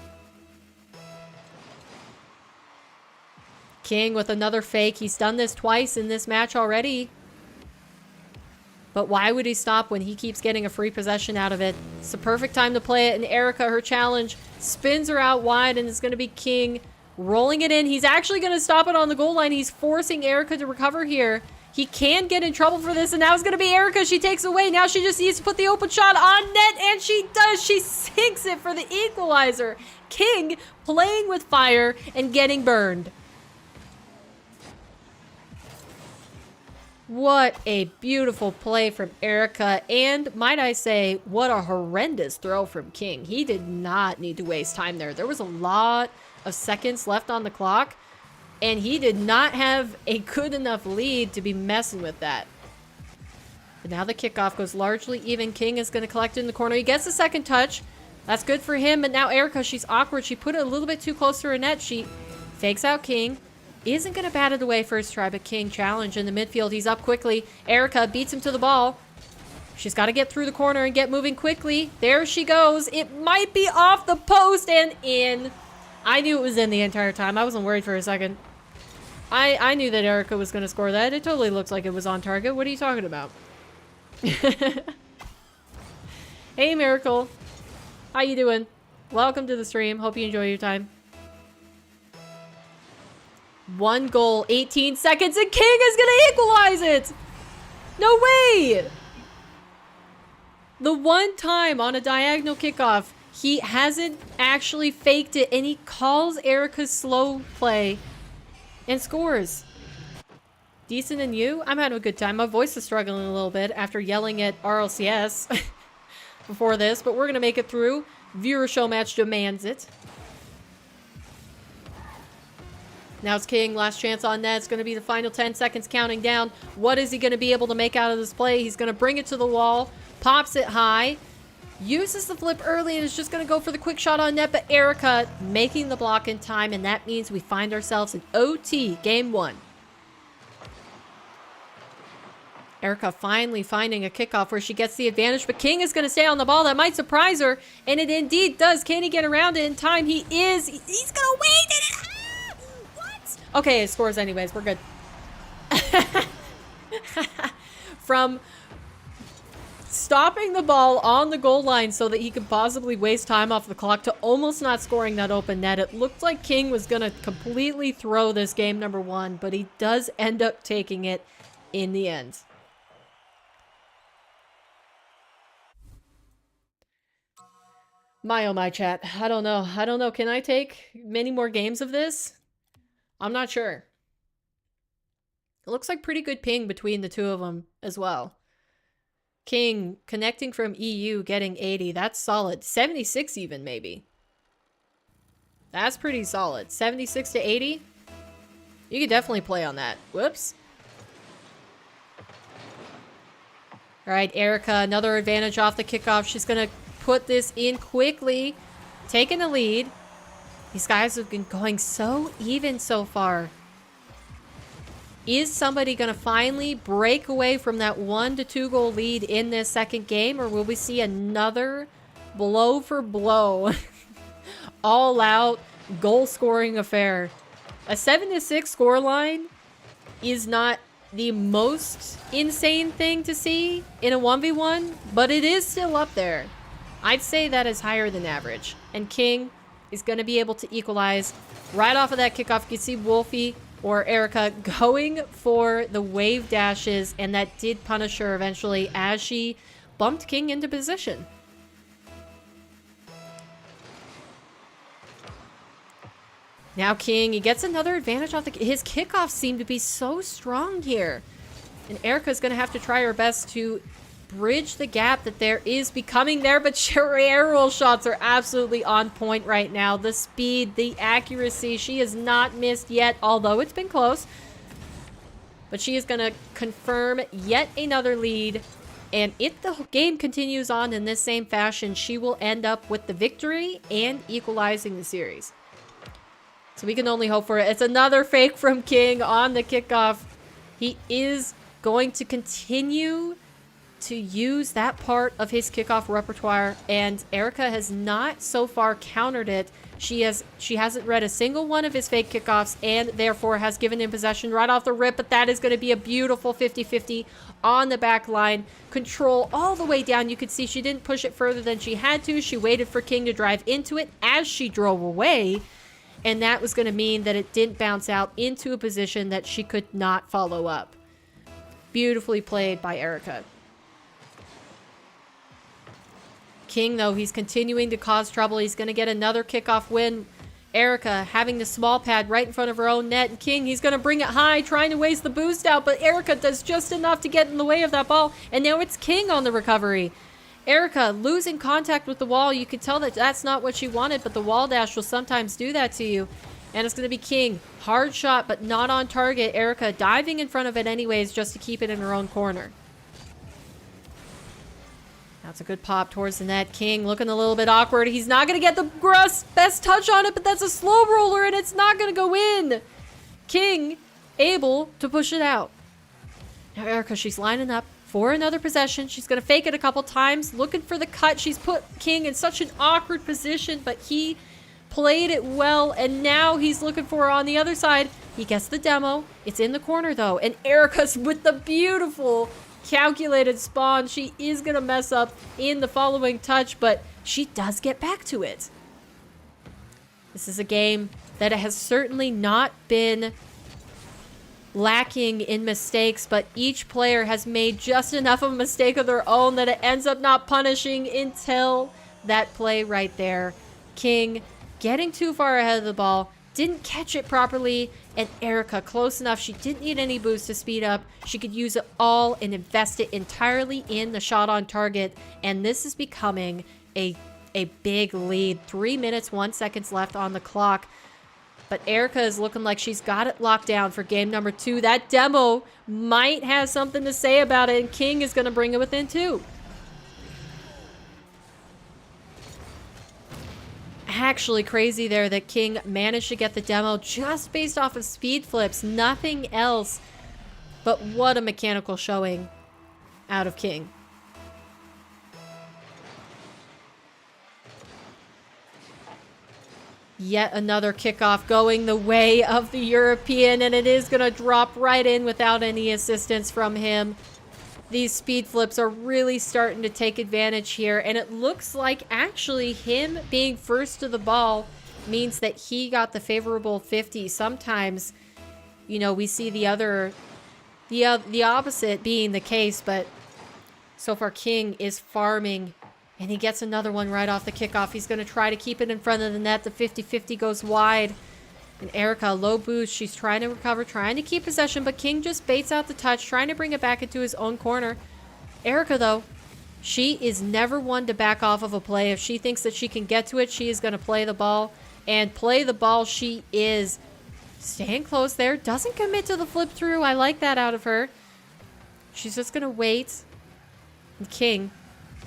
King with another fake. He's done this twice in this match already. But why would he stop when he keeps getting a free possession out of it? It's the perfect time to play it. And Erica, her challenge, spins her out wide, and it's going to be King rolling it in. He's actually going to stop it on the goal line. He's forcing Erica to recover here. He can get in trouble for this, and now it's going to be Erica. She takes away. Now she just needs to put the open shot on net, and she does. She sinks it for the equalizer. King playing with fire and getting burned. What a beautiful play from Erica, and might I say, what a horrendous throw from King. He did not need to waste time there. There was a lot of seconds left on the clock, and he did not have a good enough lead to be messing with that. But now the kickoff goes largely even. King is going to collect in the corner. He gets the second touch. That's good for him. But now Erica, she's awkward. She put it a little bit too close to her net. She fakes out King. Isn't going to bat it away first try, but King challenge in the midfield. He's up quickly. Erica beats him to the ball. She's got to get through the corner and get moving quickly. There she goes. It might be off the post and in. I knew it was in the entire time. I wasn't worried for a second. I knew that Erica was going to score that. It totally looks like it was on target. What are you talking about? Hey, Miracle. How you doing? Welcome to the stream. Hope you enjoy your time. 1 goal, 18 seconds, and King is going to equalize it! No way! The one time on a diagonal kickoff, he hasn't actually faked it, and he calls Erica's slow play and scores. Decent and you? I'm having a good time. My voice is struggling a little bit after yelling at RLCS before this, but we're going to make it through. Viewer show match demands it. Now it's King, last chance on net. It's going to be the final 10 seconds counting down. What is he going to be able to make out of this play? He's going to bring it to the wall, pops it high, uses the flip early, and is just going to go for the quick shot on net, but Erica making the block in time, and that means we find ourselves in OT, game 1. Erica finally finding a kickoff where she gets the advantage, but King is going to stay on the ball. That might surprise her, and it indeed does. Can he get around it in time? He is. He's going to wait. What? Okay, it scores anyways. We're good. From stopping the ball on the goal line so that he could possibly waste time off the clock to almost not scoring that open net, it looked like King was going to completely throw this game number 1, but he does end up taking it in the end. My oh my, chat. I don't know. I don't know. Can I take many more games of this? I'm not sure. It looks like pretty good ping between the two of them as well. King connecting from EU, getting 80. That's solid. 76 even, maybe. That's pretty solid. 76 to 80. You could definitely play on that. Whoops. All right, Erica, another advantage off the kickoff. She's going to put this in quickly, taking the lead. These guys have been going so even so far. Is somebody going to finally break away from that 1 to 2 goal lead in this second game, or will we see another blow for blow, all out goal scoring affair? A 7-6 scoreline is not the most insane thing to see in a 1v1, but it is still up there. I'd say that is higher than average. And King is going to be able to equalize right off of that kickoff. You can see Wolfie or Erica going for the wave dashes, and that did punish her eventually as she bumped King into position. Now King, he gets another advantage off his kickoffs seem to be so strong here. And Erica's going to have to try her best to bridge the gap that there is becoming there, but her aerial shots are absolutely on point right now. The speed, the accuracy, she has not missed yet, although it's been close. But she is going to confirm yet another lead. And if the game continues on in this same fashion, she will end up with the victory and equalizing the series. So we can only hope for it. It's another fake from King on the kickoff. He is going to continue to use that part of his kickoff repertoire, and Erica has not so far countered it. She hasn't read a single one of his fake kickoffs, and therefore has given him possession right off the rip, but that is going to be a beautiful 50-50 on the back line. Control all the way down. You could see she didn't push it further than she had to. She waited for King to drive into it as she drove away, and that was going to mean that it didn't bounce out into a position that she could not follow up. Beautifully played by Erica. King, though, he's continuing to cause trouble. He's going to get another kickoff win. Erica having the small pad right in front of her own net. And King, he's going to bring it high, trying to waste the boost out, but Erica does just enough to get in the way of that ball. And now it's King on the recovery. Erica losing contact with the wall. You can tell that that's not what she wanted, but the wall dash will sometimes do that to you. And it's going to be King. Hard shot, but not on target. Erica diving in front of it anyways just to keep it in her own corner. That's a good pop towards the net. King looking a little bit awkward. He's not going to get the best touch on it, but that's a slow roller, and it's not going to go in. King able to push it out. Now Erica, she's lining up for another possession. She's going to fake it a couple times, looking for the cut. She's put King in such an awkward position, but he played it well, and now he's looking for her on the other side. He gets the demo. It's in the corner, though, and Erica's with the beautiful calculated spawn. She is going to mess up in the following touch, but she does get back to it. This is a game that has certainly not been lacking in mistakes, but each player has made just enough of a mistake of their own that it ends up not punishing until that play right there. King getting too far ahead of the ball, didn't catch it properly, and Erica close enough. She didn't need any boost to speed up. She could use it all and invest it entirely in the shot on target, and this is becoming a big lead. 3 minutes, 1 second left on the clock, but Erica is looking like she's got it locked down for game number 2. That demo might have something to say about it, and King is going to bring it within 2. Actually crazy there that King managed to get the demo just based off of speed flips, nothing else. But what a mechanical showing out of King. Yet another kickoff going the way of the European, and it is going to drop right in without any assistance from him. These speed flips are really starting to take advantage here, and it looks like actually him being first to the ball means that he got the favorable 50. Sometimes, you know, we see the opposite being the case, but so far King is farming, and he gets another one right off the kickoff. He's going to try to keep it in front of the net. The 50-50 goes wide. And Erica, low boost. She's trying to recover, trying to keep possession, but King just baits out the touch, trying to bring it back into his own corner. Erica, though, she is never one to back off of a play. If she thinks that she can get to it, she is going to play the ball. And play the ball she is. Staying close there. Doesn't commit to the flip through. I like that out of her. She's just going to wait. And King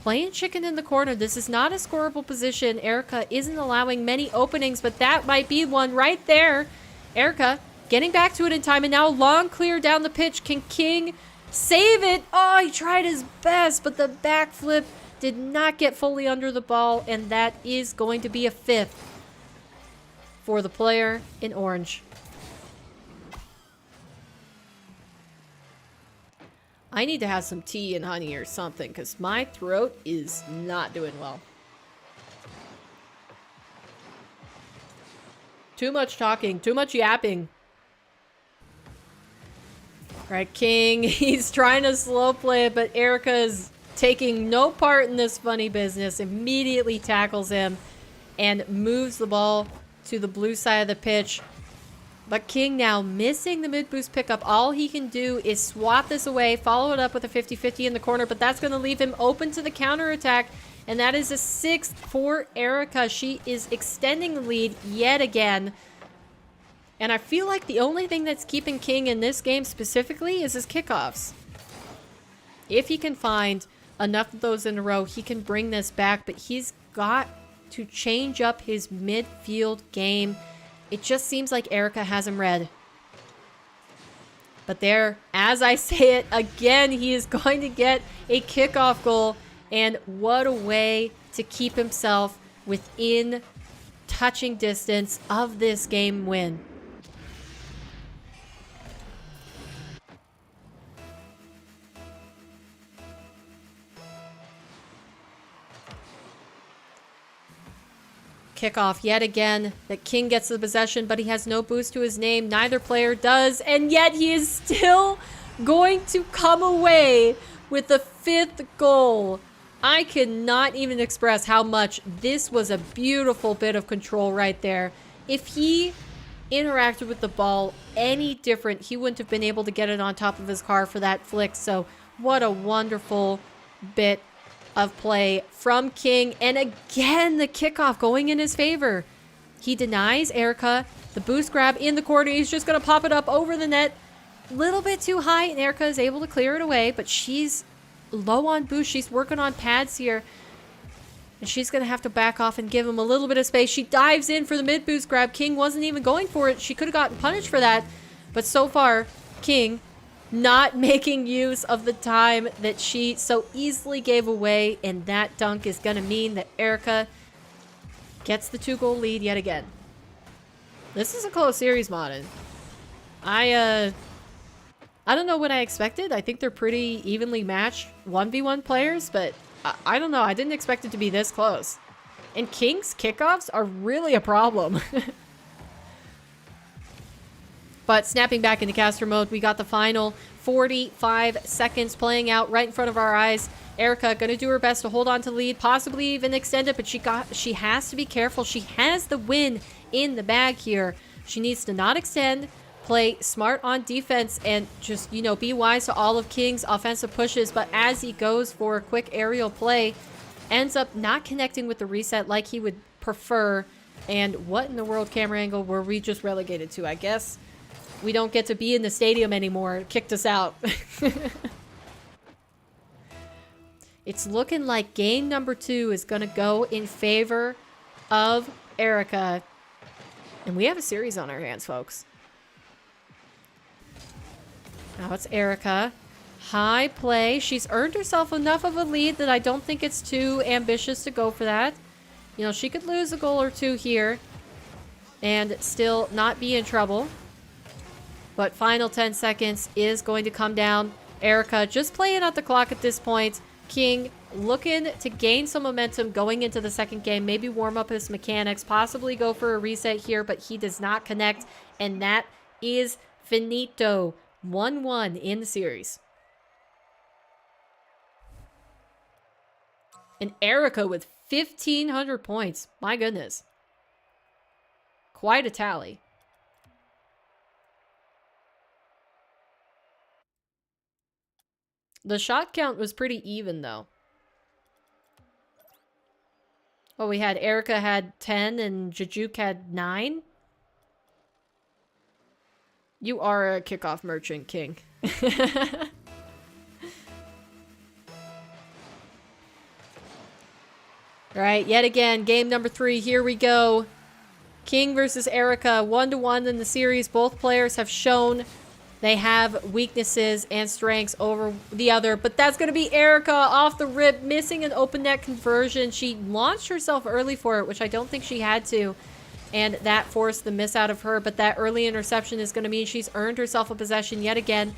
playing chicken in the corner. This is not a scoreable position. Erica isn't allowing many openings, but that might be one right there. Erica getting back to it in time, and now long clear down the pitch. Can King save it? Oh, he tried his best, but the backflip did not get fully under the ball, and that is going to be a 5th for the player in orange. I need to have some tea and honey or something, because my throat is not doing well. Too much talking, too much yapping. Right, King, he's trying to slow play it, but Erica is taking no part in this funny business, immediately tackles him, and moves the ball to the blue side of the pitch. But King now missing the mid-boost pickup. All he can do is swat this away, follow it up with a 50-50 in the corner, but that's going to leave him open to the counterattack, and that is a 6th for Erica. She is extending the lead yet again. And I feel like the only thing that's keeping King in this game specifically is his kickoffs. If he can find enough of those in a row, he can bring this back, but he's got to change up his midfield game. It just seems like Erica has him read. But there, as I say it, again, he is going to get a kickoff goal. And what a way to keep himself within touching distance of this game win. Kickoff yet again. That King gets the possession, but he has no boost to his name. Neither player does, and yet he is still going to come away with the 5th goal. I cannot even express how much this was a beautiful bit of control right there. If he interacted with the ball any different, he wouldn't have been able to get it on top of his car for that flick. So what a wonderful bit of play from King, and again the kickoff going in his favor. He denies Erica the boost grab in the corner. He's just gonna pop it up over the net, a little bit too high, and Erica is able to clear it away, but she's low on boost. She's working on pads here, and she's gonna have to back off and give him a little bit of space. She dives in for the mid boost grab. King wasn't even going for it. She could have gotten punished for that, but so far King not making use of the time that she so easily gave away, and that dunk is going to mean that Erica gets the 2-goal lead yet again. This is a close series, Modern. I don't know what I expected. I think they're pretty evenly matched 1v1 players, but I don't know. I didn't expect it to be this close. And King's kickoffs are really a problem. But snapping back into caster mode, we got the final 45 seconds playing out right in front of our eyes. Erica gonna do her best to hold on to the lead, possibly even extend it, but she has to be careful. She has the win in the bag here. She needs to not extend, play smart on defense, and just, you know, be wise to all of King's offensive pushes. But as he goes for a quick aerial play, ends up not connecting with the reset like he would prefer. And what in the world camera angle were we just relegated to? I guess we don't get to be in the stadium anymore. It kicked us out. It's looking like game number 2 is going to go in favor of Erica. And we have a series on our hands, folks. Now it's Erica. High play. She's earned herself enough of a lead that I don't think it's too ambitious to go for that. You know, she could lose a goal or two here and still not be in trouble. But final 10 seconds is going to come down. Erica just playing out the clock at this point. King looking to gain some momentum going into the second game. Maybe warm up his mechanics. Possibly go for a reset here, but he does not connect. And that is finito. 1-1 in the series. And Erica with 1,500 points. My goodness. Quite a tally. The shot count was pretty even, though. Well, we had Erica had 10 and Jajuk had 9. You are a kickoff merchant, King. All right, yet again, game number 3. Here we go. King versus Erica, 1-1 in the series. Both players have shown they have weaknesses and strengths over the other, but that's going to be Erica off the rip, missing an open net conversion. She launched herself early for it, which I don't think she had to, and that forced the miss out of her, but that early interception is going to mean she's earned herself a possession yet again.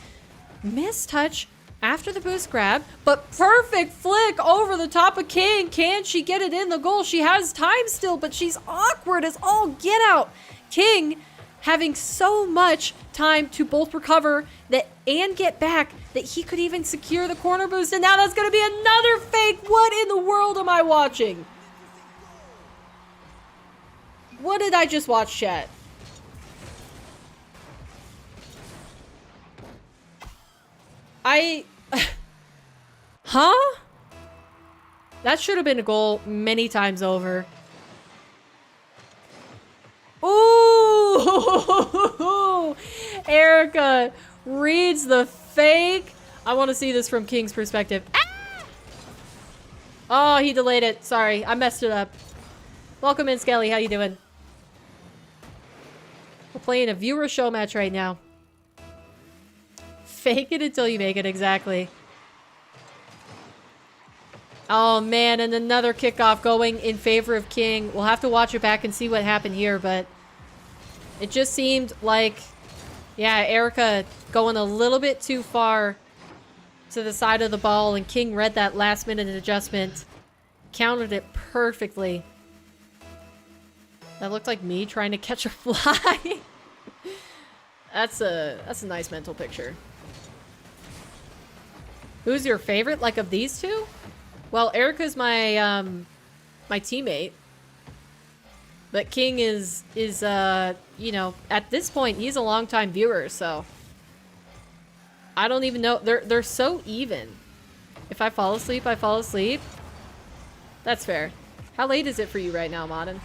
Missed touch after the boost grab, but perfect flick over the top of King. Can she get it in the goal? She has time still, but she's awkward as all get out. King having so much time to both recover and get back that he could even secure the corner boost, and now that's going to be another fake. What in the world am I watching? What did I just watch, chat? Huh? That should have been a goal many times over. Ooh! Erica reads the fake. I want to see this from King's perspective. Ah! Oh, he delayed it. Sorry, I messed it up. Welcome in, Skelly. How you doing? We're playing a viewer show match right now. Fake it until you make it, exactly. Oh man, and another kickoff going in favor of King. We'll have to watch it back and see what happened here, but it just seemed like, yeah, Erica going a little bit too far to the side of the ball, and King read that last minute adjustment, countered it perfectly. That looked like me trying to catch a fly. That's a nice mental picture. Who's your favorite, like, of these two? Well, Erica's my my teammate. But King is you know, at this point he's a longtime viewer, so I don't even know. They're so even. If I fall asleep, I fall asleep. That's fair. How late is it for you right now, Modern?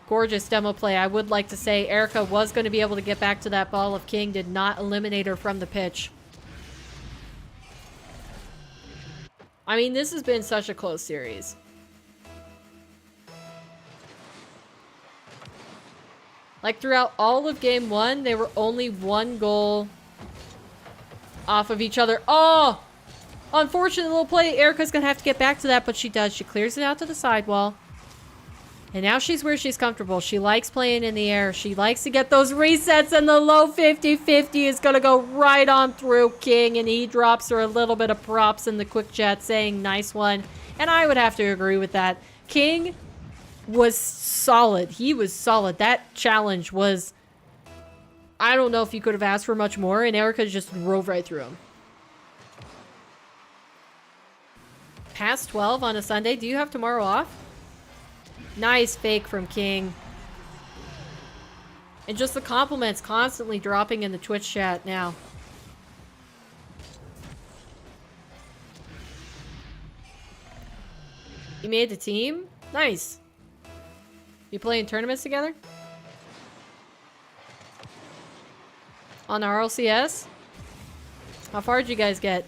Gorgeous demo play. I would like to say Erica was going to be able to get back to that ball if King did not eliminate her from the pitch. I mean, this has been such a close series. Like, throughout all of game 1, they were only 1 goal off of each other. Oh! Unfortunate little play. Erica's gonna have to get back to that, but she does. She clears it out to the sidewall. And now she's where she's comfortable. She likes playing in the air. She likes to get those resets, and the low 50-50 is going to go right on through King, and he drops her a little bit of props in the quick chat saying, nice one. And I would have to agree with that. King was solid. He was solid. That challenge was, I don't know if you could have asked for much more, and Erica just drove right through him. Past 12 on a Sunday. Do you have tomorrow off? Nice fake from King. And just the compliments constantly dropping in the Twitch chat now. You made the team? Nice. You playing tournaments together? On RLCS? How far did you guys get?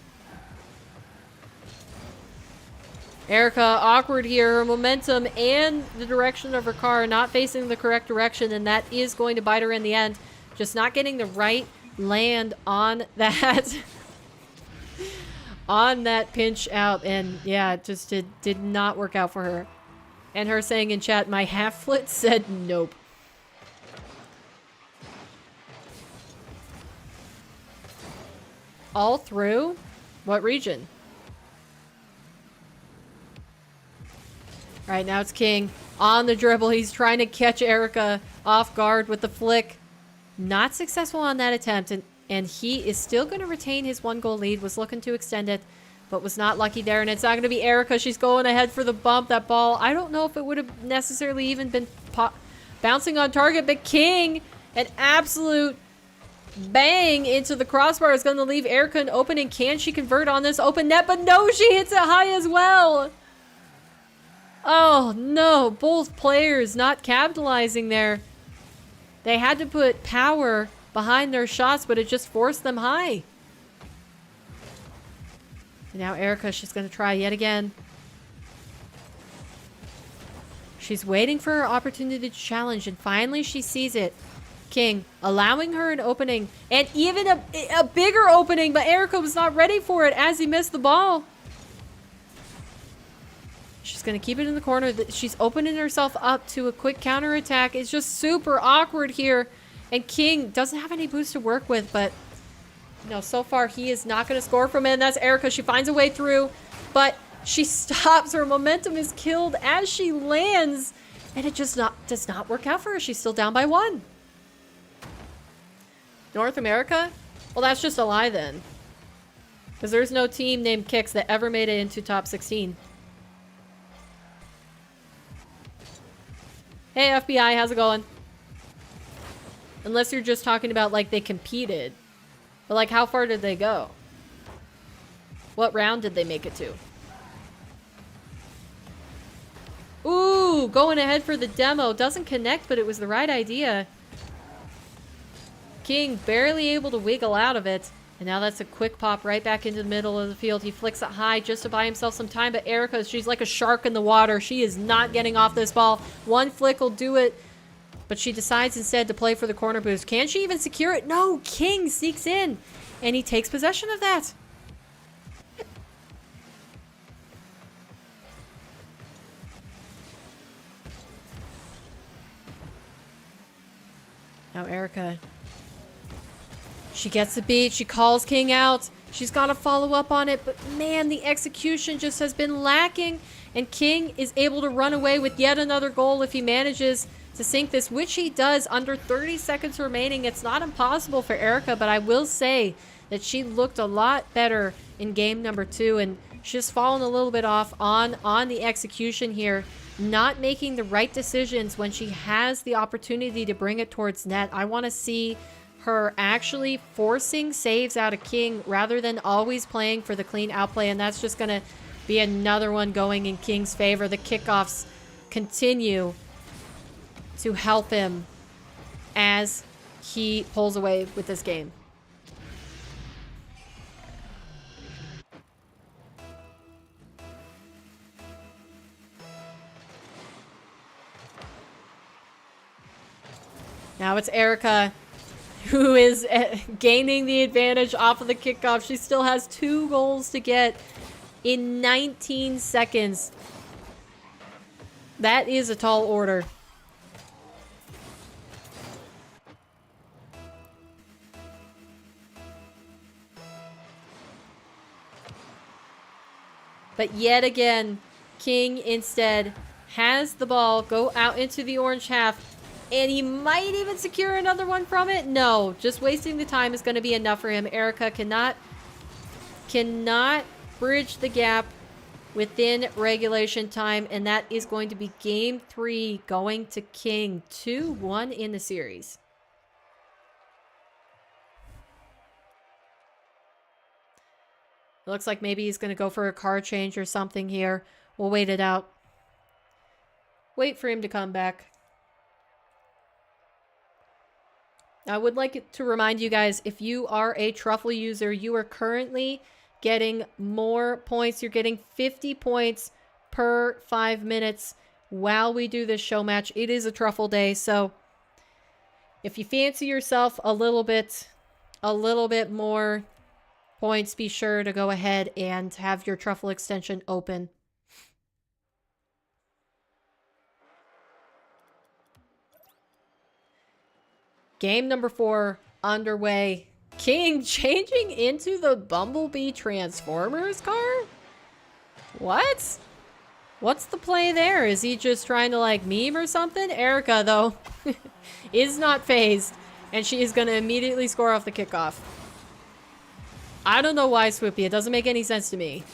Erica, awkward here. Her momentum and the direction of her car not facing the correct direction, and that is going to bite her in the end. Just not getting the right land on that on that pinch out, and yeah, it just did not work out for her. And her saying in chat, my half flit said nope. All through? What region? All right, now it's King on the dribble. He's trying to catch Erica off guard with the flick. Not successful on that attempt, and he is still going to retain his 1-goal lead. Was looking to extend it, but was not lucky there. And it's not going to be Erica. She's going ahead for the bump. That ball, I don't know if it would have necessarily even been bouncing on target, but King, an absolute bang into the crossbar, is going to leave Erica an opening. Can she convert on this open net? But no, she hits it high as well. Oh no, both players not capitalizing there. They had to put power behind their shots, but it just forced them high. And now Erica, she's going to try yet again. She's waiting for her opportunity to challenge, and finally she sees it. King allowing her an opening, and even a bigger opening, but Erica was not ready for it as he missed the ball. She's going to keep it in the corner. She's opening herself up to a quick counterattack. It's just super awkward here. And King doesn't have any boost to work with, but no, so far he is not going to score from it. And that's Erica. She finds a way through, but she stops. Her momentum is killed as she lands, and it just does not work out for her. She's still down by 1. North America? Well, that's just a lie then. Because there's no team named Kicks that ever made it into top 16. Hey, FBI, how's it going? Unless you're just talking about, like, they competed. But, like, how far did they go? What round did they make it to? Ooh, going ahead for the demo. Doesn't connect, but it was the right idea. King barely able to wiggle out of it. And now that's a quick pop right back into the middle of the field. He flicks it high just to buy himself some time. But Erica, she's like a shark in the water. She is not getting off this ball. One flick will do it. But she decides instead to play for the corner boost. Can she even secure it? No, King sneaks in. And he takes possession of that. Now Erica, she gets the beat. She calls King out. She's got to follow up on it. But man, the execution just has been lacking. And King is able to run away with yet another goal if he manages to sink this, which he does under 30 seconds remaining. It's not impossible for Erica, but I will say that she looked a lot better in game number 2. And she's fallen a little bit off on the execution here. Not making the right decisions when she has the opportunity to bring it towards net. I want to see her actually forcing saves out of King rather than always playing for the clean outplay, and that's just going to be another one going in King's favor. The kickoffs continue to help him as he pulls away with this game. Now it's Erica who is gaining the advantage off of the kickoff. She still has 2 goals to get in 19 seconds. That is a tall order. But yet again, King instead has the ball go out into the orange half. And he might even secure another one from it. No, just wasting the time is going to be enough for him. Erica cannot bridge the gap within regulation time. And that is going to be game 3 going to King. 2-1 in the series. It looks like maybe he's going to go for a card change or something here. We'll wait it out. Wait for him to come back. I would like to remind you guys, if you are a Truffle user, you are currently getting more points. You're getting 50 points per 5 minutes while we do this show match. It is a Truffle day, so if you fancy yourself a little bit more points, be sure to go ahead and have your Truffle extension open. Game number 4 underway. King changing into the Bumblebee Transformers car? What? What's the play there? Is he just trying to like meme or something? Erica, though, is not phased, and she is going to immediately score off the kickoff. I don't know why, Swoopy. It doesn't make any sense to me.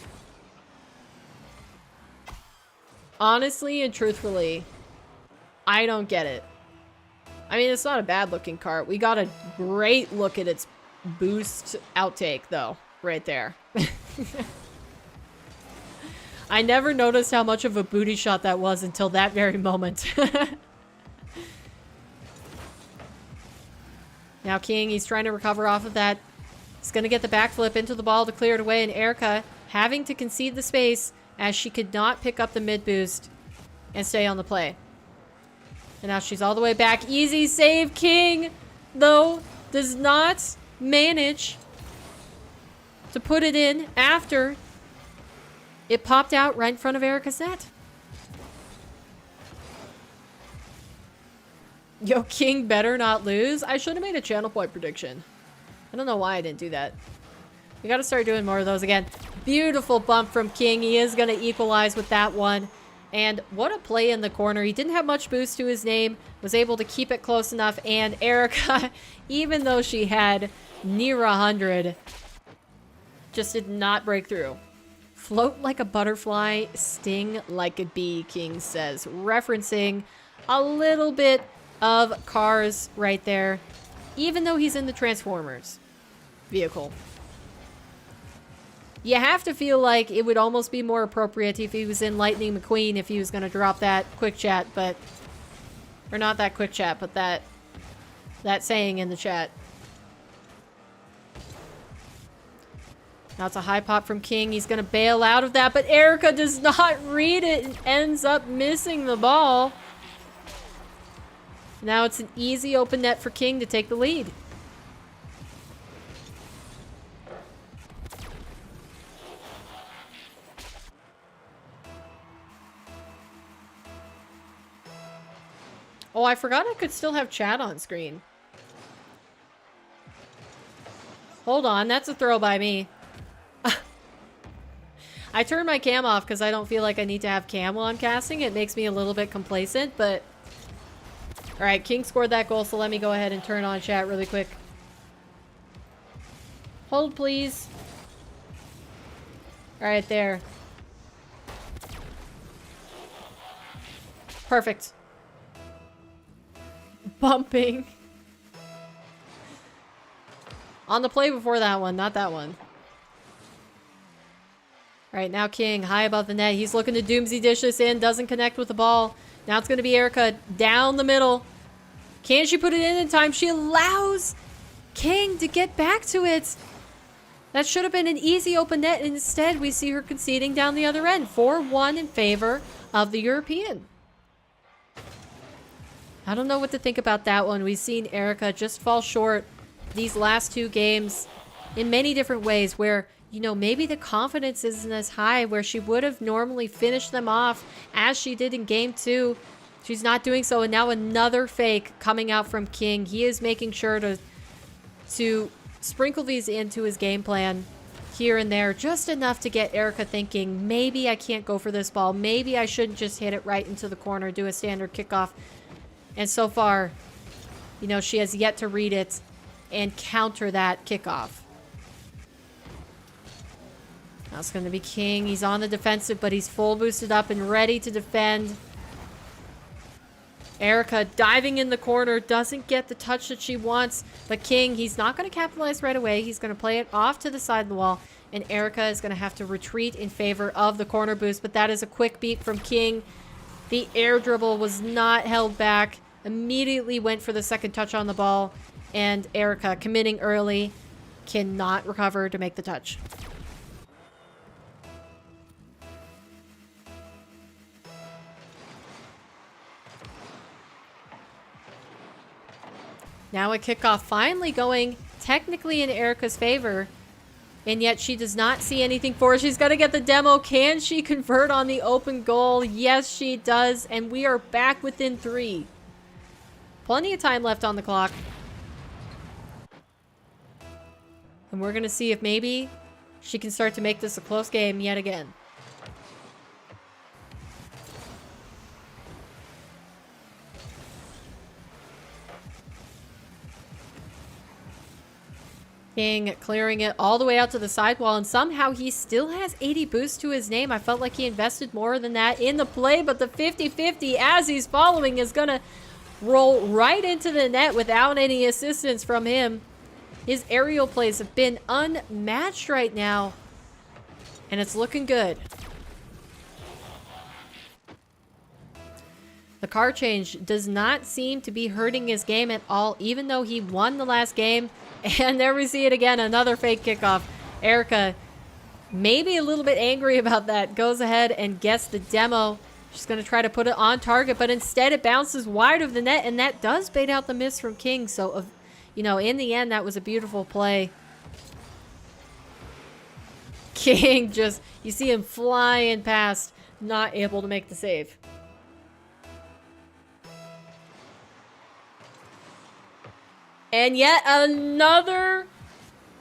Honestly and truthfully, I don't get it. I mean, it's not a bad looking cart. We got a great look at its boost outtake, though, right there. I never noticed how much of a booty shot that was until that very moment. Now King, he's trying to recover off of that. He's going to get the backflip into the ball to clear it away, and Erica having to concede the space as she could not pick up the mid boost and stay on the play. And now she's all the way back. Easy save. King, though, does not manage to put it in after it popped out right in front of Erica's net. Yo, King better not lose. I should have made a channel point prediction. I don't know why I didn't do that. We got to start doing more of those again. Beautiful bump from King. He is going to equalize with that one. And what a play in the corner. He didn't have much boost to his name. Was able to keep it close enough. And Erica, even though she had near 100, just did not break through. Float like a butterfly, sting like a bee, King says. Referencing a little bit of Cars right there. Even though he's in the Transformers vehicle. You have to feel like it would almost be more appropriate if he was in Lightning McQueen if he was going to drop that quick chat, but... Or not that quick chat, but that saying in the chat. Now it's a high pop from King. He's going to bail out of that, but Erica does not read it and ends up missing the ball. Now it's an easy open net for King to take the lead. Oh, I forgot I could still have chat on screen. Hold on, that's a throw by me. I turned my cam off because I don't feel like I need to have cam while I'm casting. It makes me a little bit complacent, but... Alright, King scored that goal, so let me go ahead and turn on chat really quick. Hold, please. Alright, there. Perfect. Bumping. On the play before that one, not that one. Alright, now King, high above the net. He's looking to Doomsy dish this in. Doesn't connect with the ball. Now it's going to be Erica down the middle. Can she put it in time? She allows King to get back to it. That should have been an easy open net. Instead, we see her conceding down the other end. 4-1 in favor of the European. I don't know what to think about that one. We've seen Erica just fall short these last two games in many different ways where, you know, maybe the confidence isn't as high where she would have normally finished them off as she did in game 2. She's not doing so, and now another fake coming out from King. He is making sure to sprinkle these into his game plan here and there, just enough to get Erica thinking, maybe I can't go for this ball. Maybe I shouldn't just hit it right into the corner, do a standard kickoff. And so far, you know, she has yet to read it and counter that kickoff. Now it's going to be King. He's on the defensive, but he's full boosted up and ready to defend. Erica diving in the corner, doesn't get the touch that she wants. But King, he's not going to capitalize right away. He's going to play it off to the side of the wall. And Erica is going to have to retreat in favor of the corner boost. But that is a quick beat from King. The air dribble was not held back. Immediately went for the second touch on the ball. And Erica, committing early, cannot recover to make the touch. Now a kickoff finally going technically in Erica's favor. And yet she does not see anything for her. She's got to get the demo. Can she convert on the open goal? Yes, she does. And we are back within 3. Plenty of time left on the clock. And we're going to see if maybe she can start to make this a close game yet again. King clearing it all the way out to the sidewall, and somehow he still has 80 boost to his name. I felt like he invested more than that in the play, but the 50-50 as he's following is going to roll right into the net without any assistance from him. His aerial plays have been unmatched right now, and it's looking good. The car change does not seem to be hurting his game at all, even though he won the last game. And there we see it again, another fake kickoff. Erica, maybe a little bit angry about that, goes ahead and gets the demo. She's going to try to put it on target, but instead it bounces wide of the net, and that does bait out the miss from King. So, you know, in the end, that was a beautiful play. King just, you see him flying past, not able to make the save. And yet another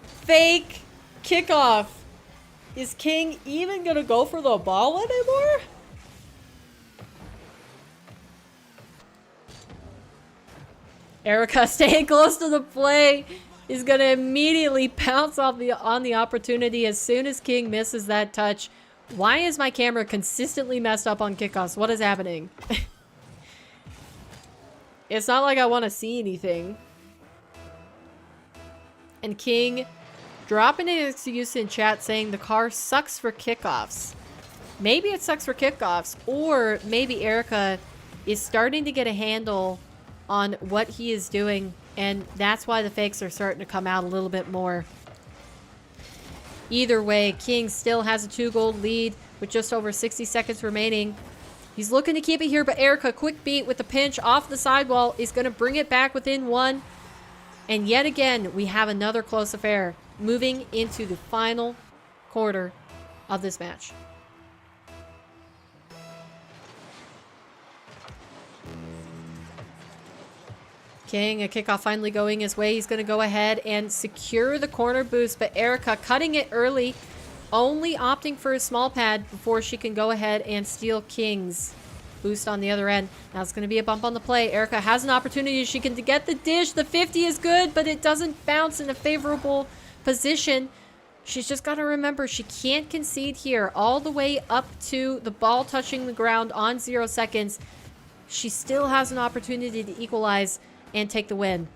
fake kickoff. Is King even going to go for the ball anymore? Erica staying close to the play is going to immediately pounce off on the opportunity as soon as King misses that touch. Why is my camera consistently messed up on kickoffs? What is happening? It's not like I want to see anything. And King dropping an excuse in chat saying the car sucks for kickoffs. Maybe it sucks for kickoffs, or maybe Erica is starting to get a handle on what he is doing, and that's why the fakes are starting to come out a little bit more. Either way, King still has a 2-goal lead with just over 60 seconds remaining. He's looking to keep it here, but Erica, quick beat with the pinch off the sidewall, is going to bring it back within 1. And yet again, we have another close affair moving into the final quarter of this match. King, a kickoff finally going his way. He's going to go ahead and secure the corner boost, but Erica cutting it early, only opting for a small pad before she can go ahead and steal King's boost on the other end. Now it's going to be a bump on the play. Erica has an opportunity. She can get the dish. The 50 is good, but it doesn't bounce in a favorable position. She's just got to remember she can't concede here all the way up to the ball touching the ground on 0 seconds. She still has an opportunity to equalize and take the win.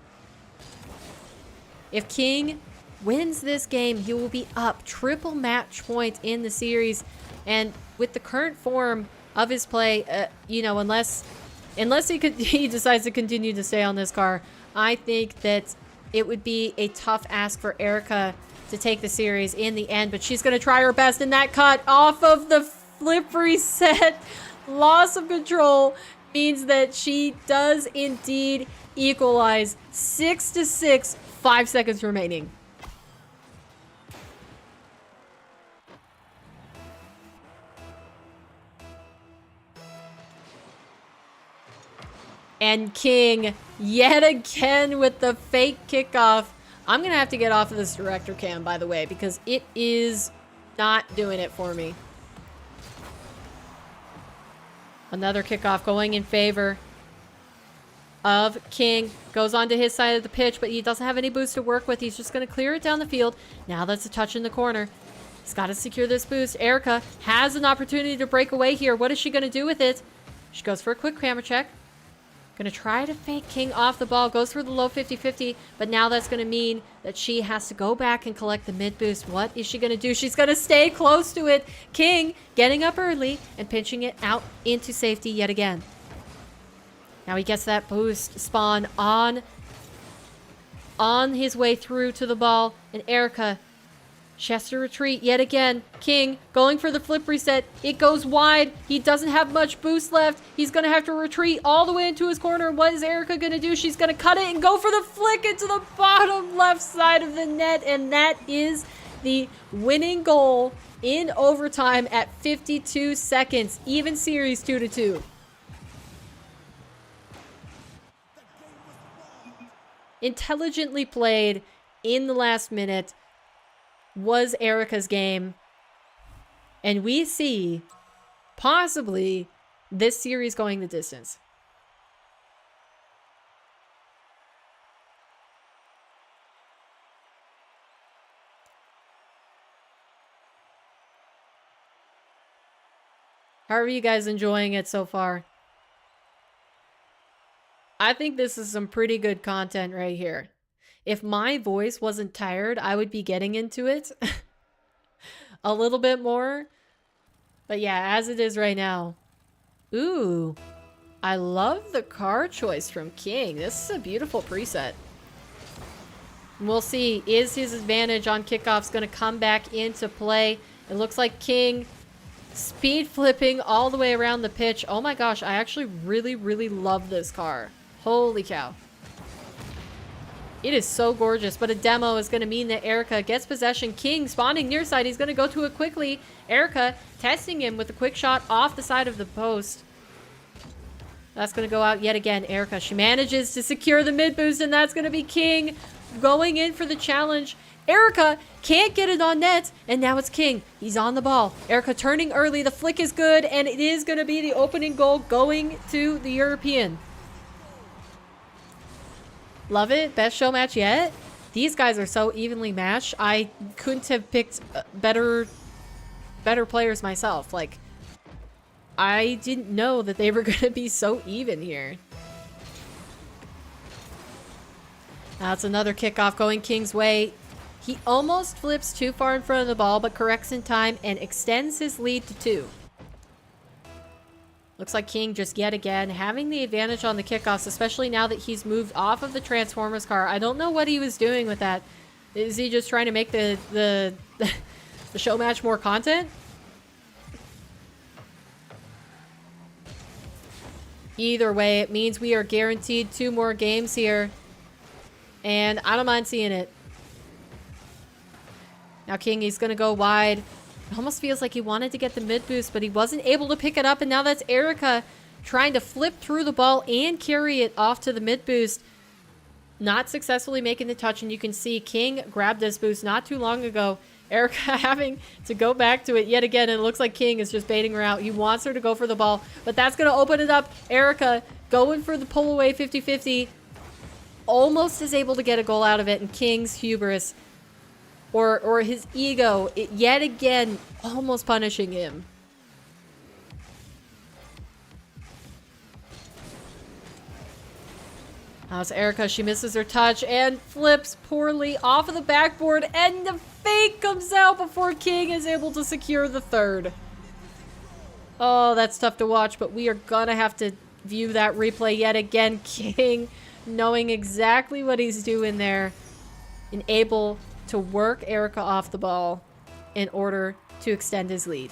If King wins this game, he will be up triple match point in the series. And with the current form of his play, you know, unless he decides to continue to stay on this car, I think that it would be a tough ask for Erica to take the series in the end. But she's going to try her best, and that cut off of the flip reset, loss of control, means that she does indeed equalize. 6-6, 5 seconds remaining. And King, yet again with the fake kickoff. I'm going to have to get off of this director cam, by the way, because it is not doing it for me. Another kickoff going in favor of King. Goes onto his side of the pitch, but he doesn't have any boost to work with. He's just going to clear it down the field. Now that's a touch in the corner. He's got to secure this boost. Erica has an opportunity to break away here. What is she going to do with it? She goes for a quick camera check. Going to try to fake King off the ball. Goes for the low 50-50, but now that's going to mean that she has to go back and collect the mid boost. What is she going to do? She's going to stay close to it. King getting up early and pinching it out into safety yet again. Now he gets that boost spawn on his way through to the ball, and Erica, she has to retreat yet again. King going for the flip reset. It goes wide. He doesn't have much boost left. He's going to have to retreat all the way into his corner. What is Erica going to do? She's going to cut it and go for the flick into the bottom left side of the net. And that is the winning goal in overtime at 52 seconds. Even series 2-2. Intelligently played in the last minute was Erica's game, and we see possibly this series going the distance. How are you guys enjoying it so far? I think this is some pretty good content right here. If my voice wasn't tired, I would be getting into it a little bit more. But yeah, as it is right now. Ooh. I love the card choice from King. This is a beautiful preset. We'll see, is his advantage on kickoffs going to come back into play? It looks like King speed flipping all the way around the pitch. Oh my gosh, I actually really, really love this car. Holy cow. It is so gorgeous, but a demo is going to mean that Erica gets possession. King spawning near side. He's going to go to it quickly. Erica testing him with a quick shot off the side of the post. That's going to go out yet again. Erica, she manages to secure the mid boost, and that's going to be King going in for the challenge. Erica can't get it on net, and now it's King. He's on the ball. Erica turning early. The flick is good, and it is going to be the opening goal going to the European. Love it. Best show match yet. These guys are so evenly matched. I couldn't have picked better players myself. Like, I didn't know that they were going to be so even here. That's another kickoff going King's way. He almost flips too far in front of the ball, but corrects in time and extends his lead to 2. Looks like King just yet again having the advantage on the kickoffs, especially now that he's moved off of the Transformers car. I don't know what he was doing with that. Is he just trying to make the show match more content? Either way, it means we are guaranteed 2 more games here. And I don't mind seeing it. Now King, he's going to go wide. It almost feels like he wanted to get the mid boost, but he wasn't able to pick it up. And now that's Erica trying to flip through the ball and carry it off to the mid boost. Not successfully making the touch. And you can see King grabbed this boost not too long ago. Erica having to go back to it yet again. And it looks like King is just baiting her out. He wants her to go for the ball, but that's going to open it up. Erica going for the pull away 50-50. Almost is able to get a goal out of it, and King's hubris or his ego yet again almost punishing him. How's Erica? She misses her touch and flips poorly off of the backboard, and the fake comes out before King is able to secure the 3rd. Oh, that's tough to watch, but we are gonna have to view that replay yet again. King knowing exactly what he's doing there and able to work Erica off the ball in order to extend his lead.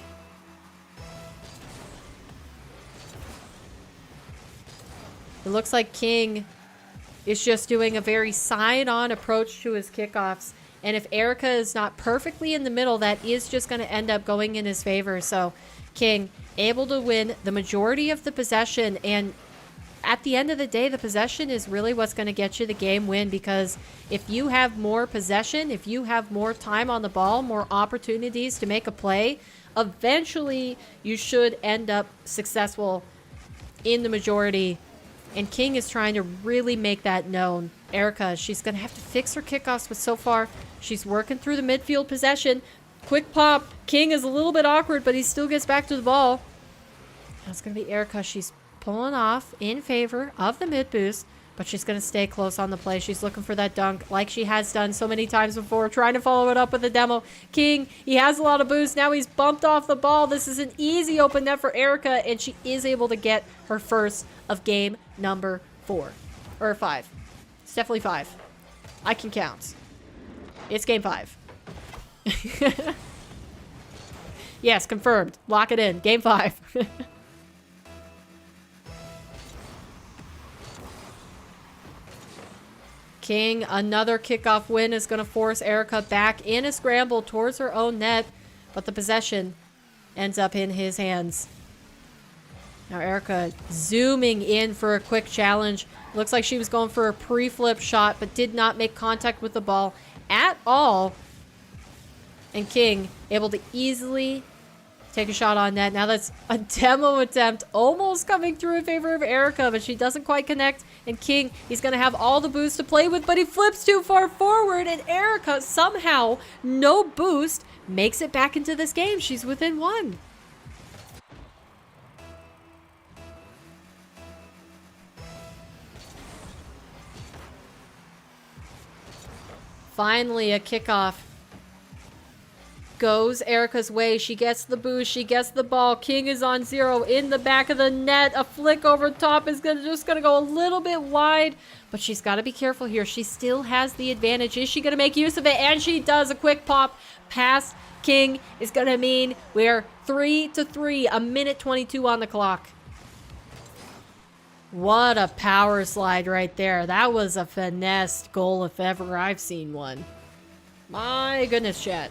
It looks like King is just doing a very side-on approach to his kickoffs. And if Erica is not perfectly in the middle, that is just going to end up going in his favor. So King able to win the majority of the possession, and at the end of the day, the possession is really what's going to get you the game win, because if you have more possession, if you have more time on the ball, more opportunities to make a play, eventually you should end up successful in the majority. And King is trying to really make that known. Erica, she's going to have to fix her kickoffs, but so far she's working through the midfield possession. Quick pop. King is a little bit awkward, but he still gets back to the ball. That's going to be Erica. She's pulling off in favor of the mid boost, but she's going to stay close on the play. She's looking for that dunk like she has done so many times before, trying to follow it up with a demo. King, he has a lot of boost. Now he's bumped off the ball. This is an easy open net for Erica, and she is able to get her first of game number 4 or 5. It's definitely 5. I can count. It's game 5. Yes, confirmed. Lock it in. Game 5. King, another kickoff win is going to force Erica back in a scramble towards her own net, but the possession ends up in his hands. Now Erica zooming in for a quick challenge. Looks like she was going for a pre-flip shot, but did not make contact with the ball at all. And King able to easily take a shot on net. Now that's a demo attempt almost coming through in favor of Erica, but she doesn't quite connect. And King, he's going to have all the boost to play with, but he flips too far forward, and Erica somehow, no boost, makes it back into this game. She's within 1. Finally, a kickoff. goes Erica's way. She gets the boost. She gets the ball. King is on 0 in the back of the net. A flick over top is just gonna go a little bit wide, but she's got to be careful here. She still has the advantage. Is she gonna make use of it? And she does. A quick pop past King is gonna mean we're 3-3. A minute 22 on the clock. What a power slide right there. That was a finessed goal if ever I've seen one. My goodness, chat.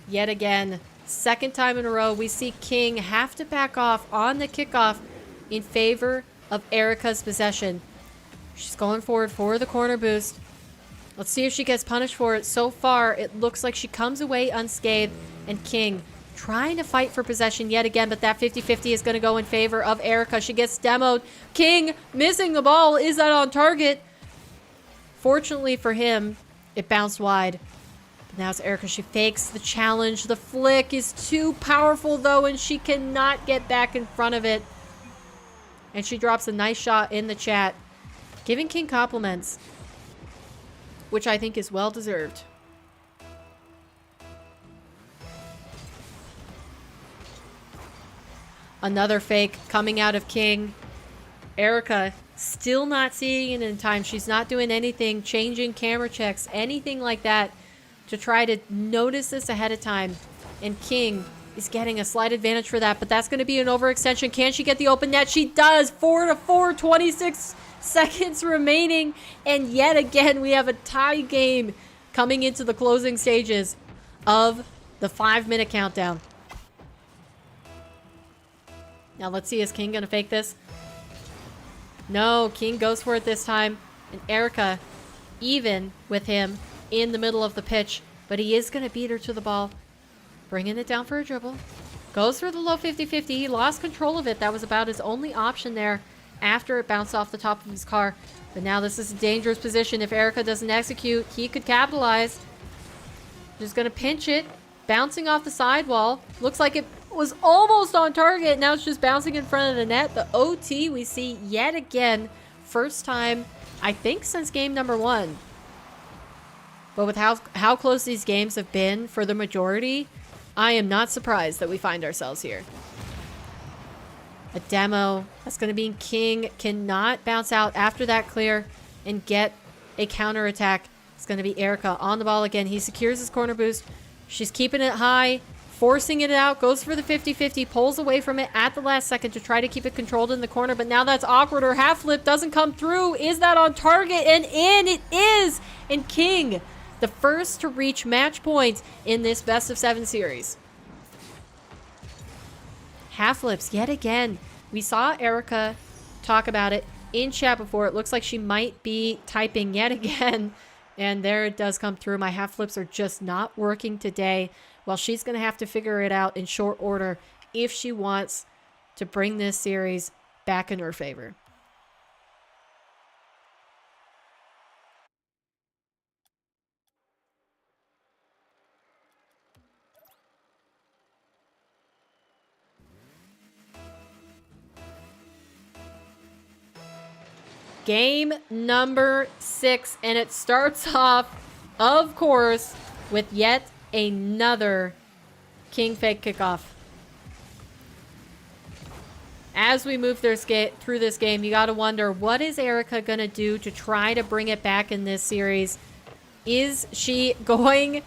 Yet again, second time in a row, we see King have to back off on the kickoff in favor of Erica's possession. She's going forward for the corner boost. Let's see if she gets punished for it. So far, it looks like she comes away unscathed, and King trying to fight for possession yet again, but that 50-50 is going to go in favor of Erica. She gets demoed. King missing the ball. Is that on target? Fortunately for him, it bounced wide. Now it's Erica. She fakes the challenge. The flick is too powerful, though, and she cannot get back in front of it. And she drops a nice shot in the chat, giving King compliments, which I think is well-deserved. Another fake coming out of King. Erica still not seeing it in time. She's not doing anything, changing camera checks, anything like that, to try to notice this ahead of time. And King is getting a slight advantage for that, but that's going to be an overextension. Can she get the open net? She does. 4-4, 26 seconds remaining. And yet again, we have a tie game coming into the closing stages of the 5-minute countdown. Now let's see, is King going to fake this? No, King goes for it this time. And Erica even with him in the middle of the pitch, but he is going to beat her to the ball. Bringing it down for a dribble. Goes for the low 50-50. He lost control of it. That was about his only option there after it bounced off the top of his car. But now this is a dangerous position. If Erica doesn't execute, he could capitalize. Just going to pinch it. Bouncing off the sidewall. Looks like it was almost on target. Now it's just bouncing in front of the net. The OT we see yet again. First time, I think, since game number 1. But with how close these games have been for the majority, I am not surprised that we find ourselves here. A demo. That's going to be King. Cannot bounce out after that clear and get a counterattack. It's going to be Erica on the ball again. He secures his corner boost. She's keeping it high, forcing it out, goes for the 50-50, pulls away from it at the last second to try to keep it controlled in the corner, but now that's awkward. Her half flip doesn't come through. Is that on target? And in it is! And King, the first to reach match points in this best of 7 series. Half flips yet again. We saw Erica talk about it in chat before. It looks like she might be typing yet again. And there it does come through. My half flips are just not working today. Well, she's going to have to figure it out in short order if she wants to bring this series back in her favor. Game number 6, and it starts off, of course, with yet another King fake kickoff. As we move through this game, you gotta wonder, what is Erica gonna do to try to bring it back in this series? Is she going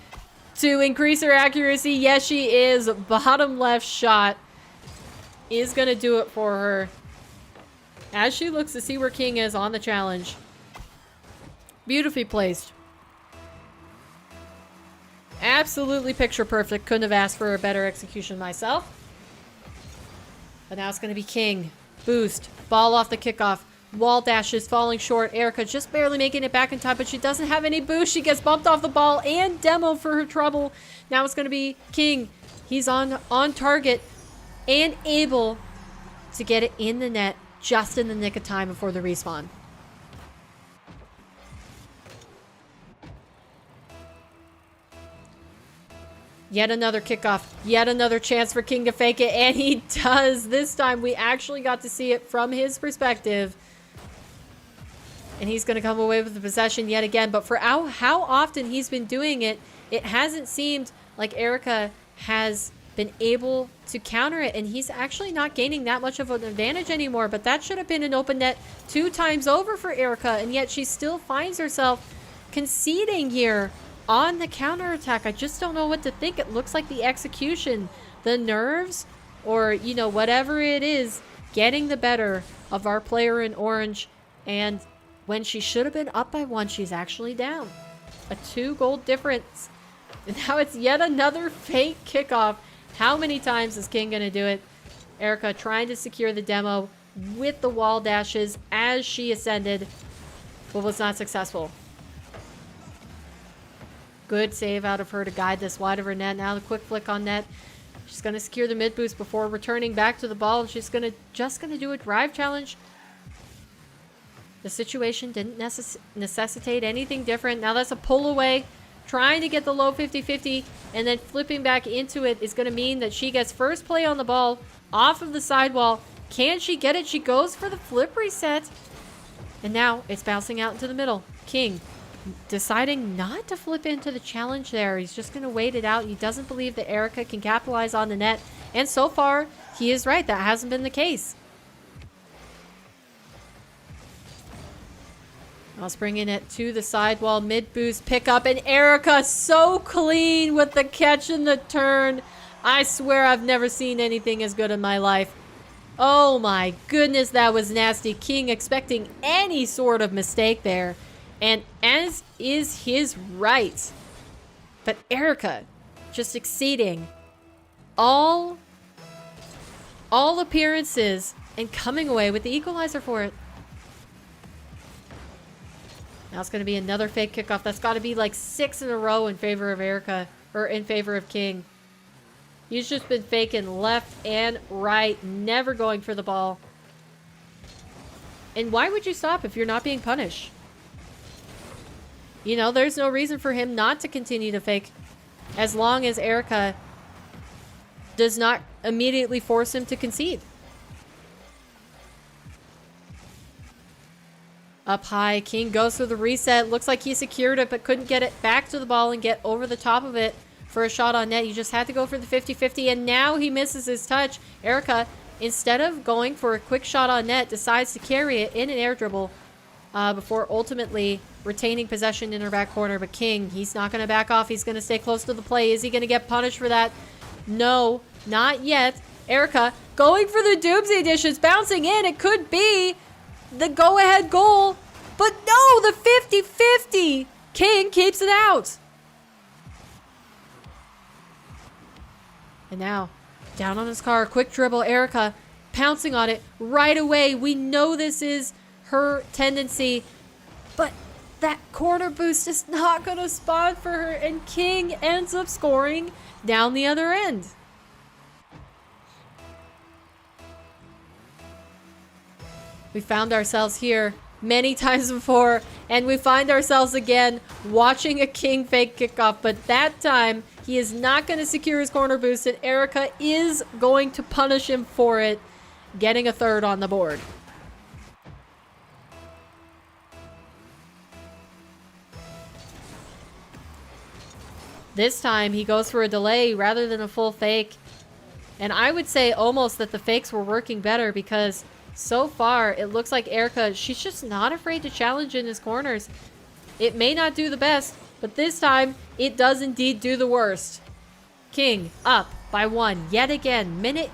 to increase her accuracy? Yes, she is. Bottom left shot is gonna do it for her. As she looks to see where King is on the challenge. Beautifully placed. Absolutely picture perfect. Couldn't have asked for a better execution myself. But now it's going to be King. Boost. Ball off the kickoff. Wall dashes falling short. Erica just barely making it back in time, but she doesn't have any boost. She gets bumped off the ball and demoed for her trouble. Now it's going to be King. He's on target and able to get it in the net just in the nick of time before the respawn. Yet another kickoff. Yet another chance for King to fake it. And he does. This time we actually got to see it from his perspective. And he's going to come away with the possession yet again. But for how often he's been doing it, it hasn't seemed like Erica has been able to counter it. And he's actually not gaining that much of an advantage anymore. But that should have been an open net 2 times over for Erica. And yet she still finds herself conceding here on the counterattack. I just don't know what to think. It looks like the execution, the nerves, or, you know, whatever it is, getting the better of our player in orange. And when she should have been up by 1, she's actually down. A 2-goal difference. And now it's yet another fake kickoff. How many times is King going to do it? Erica trying to secure the demo with the wall dashes as she ascended, but was not successful. Good save out of her to guide this wide of her net. Now the quick flick on net. She's going to secure the mid boost before returning back to the ball. She's just going to do a drive challenge. The situation didn't necessitate anything different. Now that's a pull away. Trying to get the low 50-50 and then flipping back into it is going to mean that she gets first play on the ball off of the sidewall. Can she get it? She goes for the flip reset. And now it's bouncing out into the middle. King deciding not to flip into the challenge there. He's just going to wait it out. He doesn't believe that Erica can capitalize on the net. And so far, he is right. That hasn't been the case. I'll bringing it to the sidewall, mid boost, pick up, and Erica so clean with the catch and the turn. I swear I've never seen anything as good in my life. Oh my goodness, that was nasty. King expecting any sort of mistake there, and as is his right. But Erica just exceeding all appearances and coming away with the equalizer for it. Now it's going to be another fake kickoff. That's got to be like 6 in a row in favor of Erica, or in favor of King. He's just been faking left and right, never going for the ball. And why would you stop if you're not being punished? You know, there's no reason for him not to continue to fake as long as Erica does not immediately force him to concede. Up high, King goes for the reset. Looks like he secured it, but couldn't get it back to the ball and get over the top of it for a shot on net. You just had to go for the 50-50, and now he misses his touch. Erica, instead of going for a quick shot on net, decides to carry it in an air dribble before ultimately retaining possession in her back corner. But King, he's not going to back off. He's going to stay close to the play. Is he going to get punished for that? No, not yet. Erica going for the doomsday dishes, bouncing in. It could be the go-ahead goal, but no, the 50-50. King keeps it out. And now, down on his car, quick dribble, Erica pouncing on it right away. We know this is her tendency, but that corner boost is not going to spawn for her, and King ends up scoring down the other end. We found ourselves here many times before, and we find ourselves again watching a King fake kickoff, but that time he is not going to secure his corner boost, and Erica is going to punish him for it, getting a third on the board. This time he goes for a delay rather than a full fake, and I would say almost that the fakes were working better, because so far, it looks like Erica, she's just not afraid to challenge in his corners. It may not do the best, but this time, it does indeed do the worst. King up by 1 yet again. Minute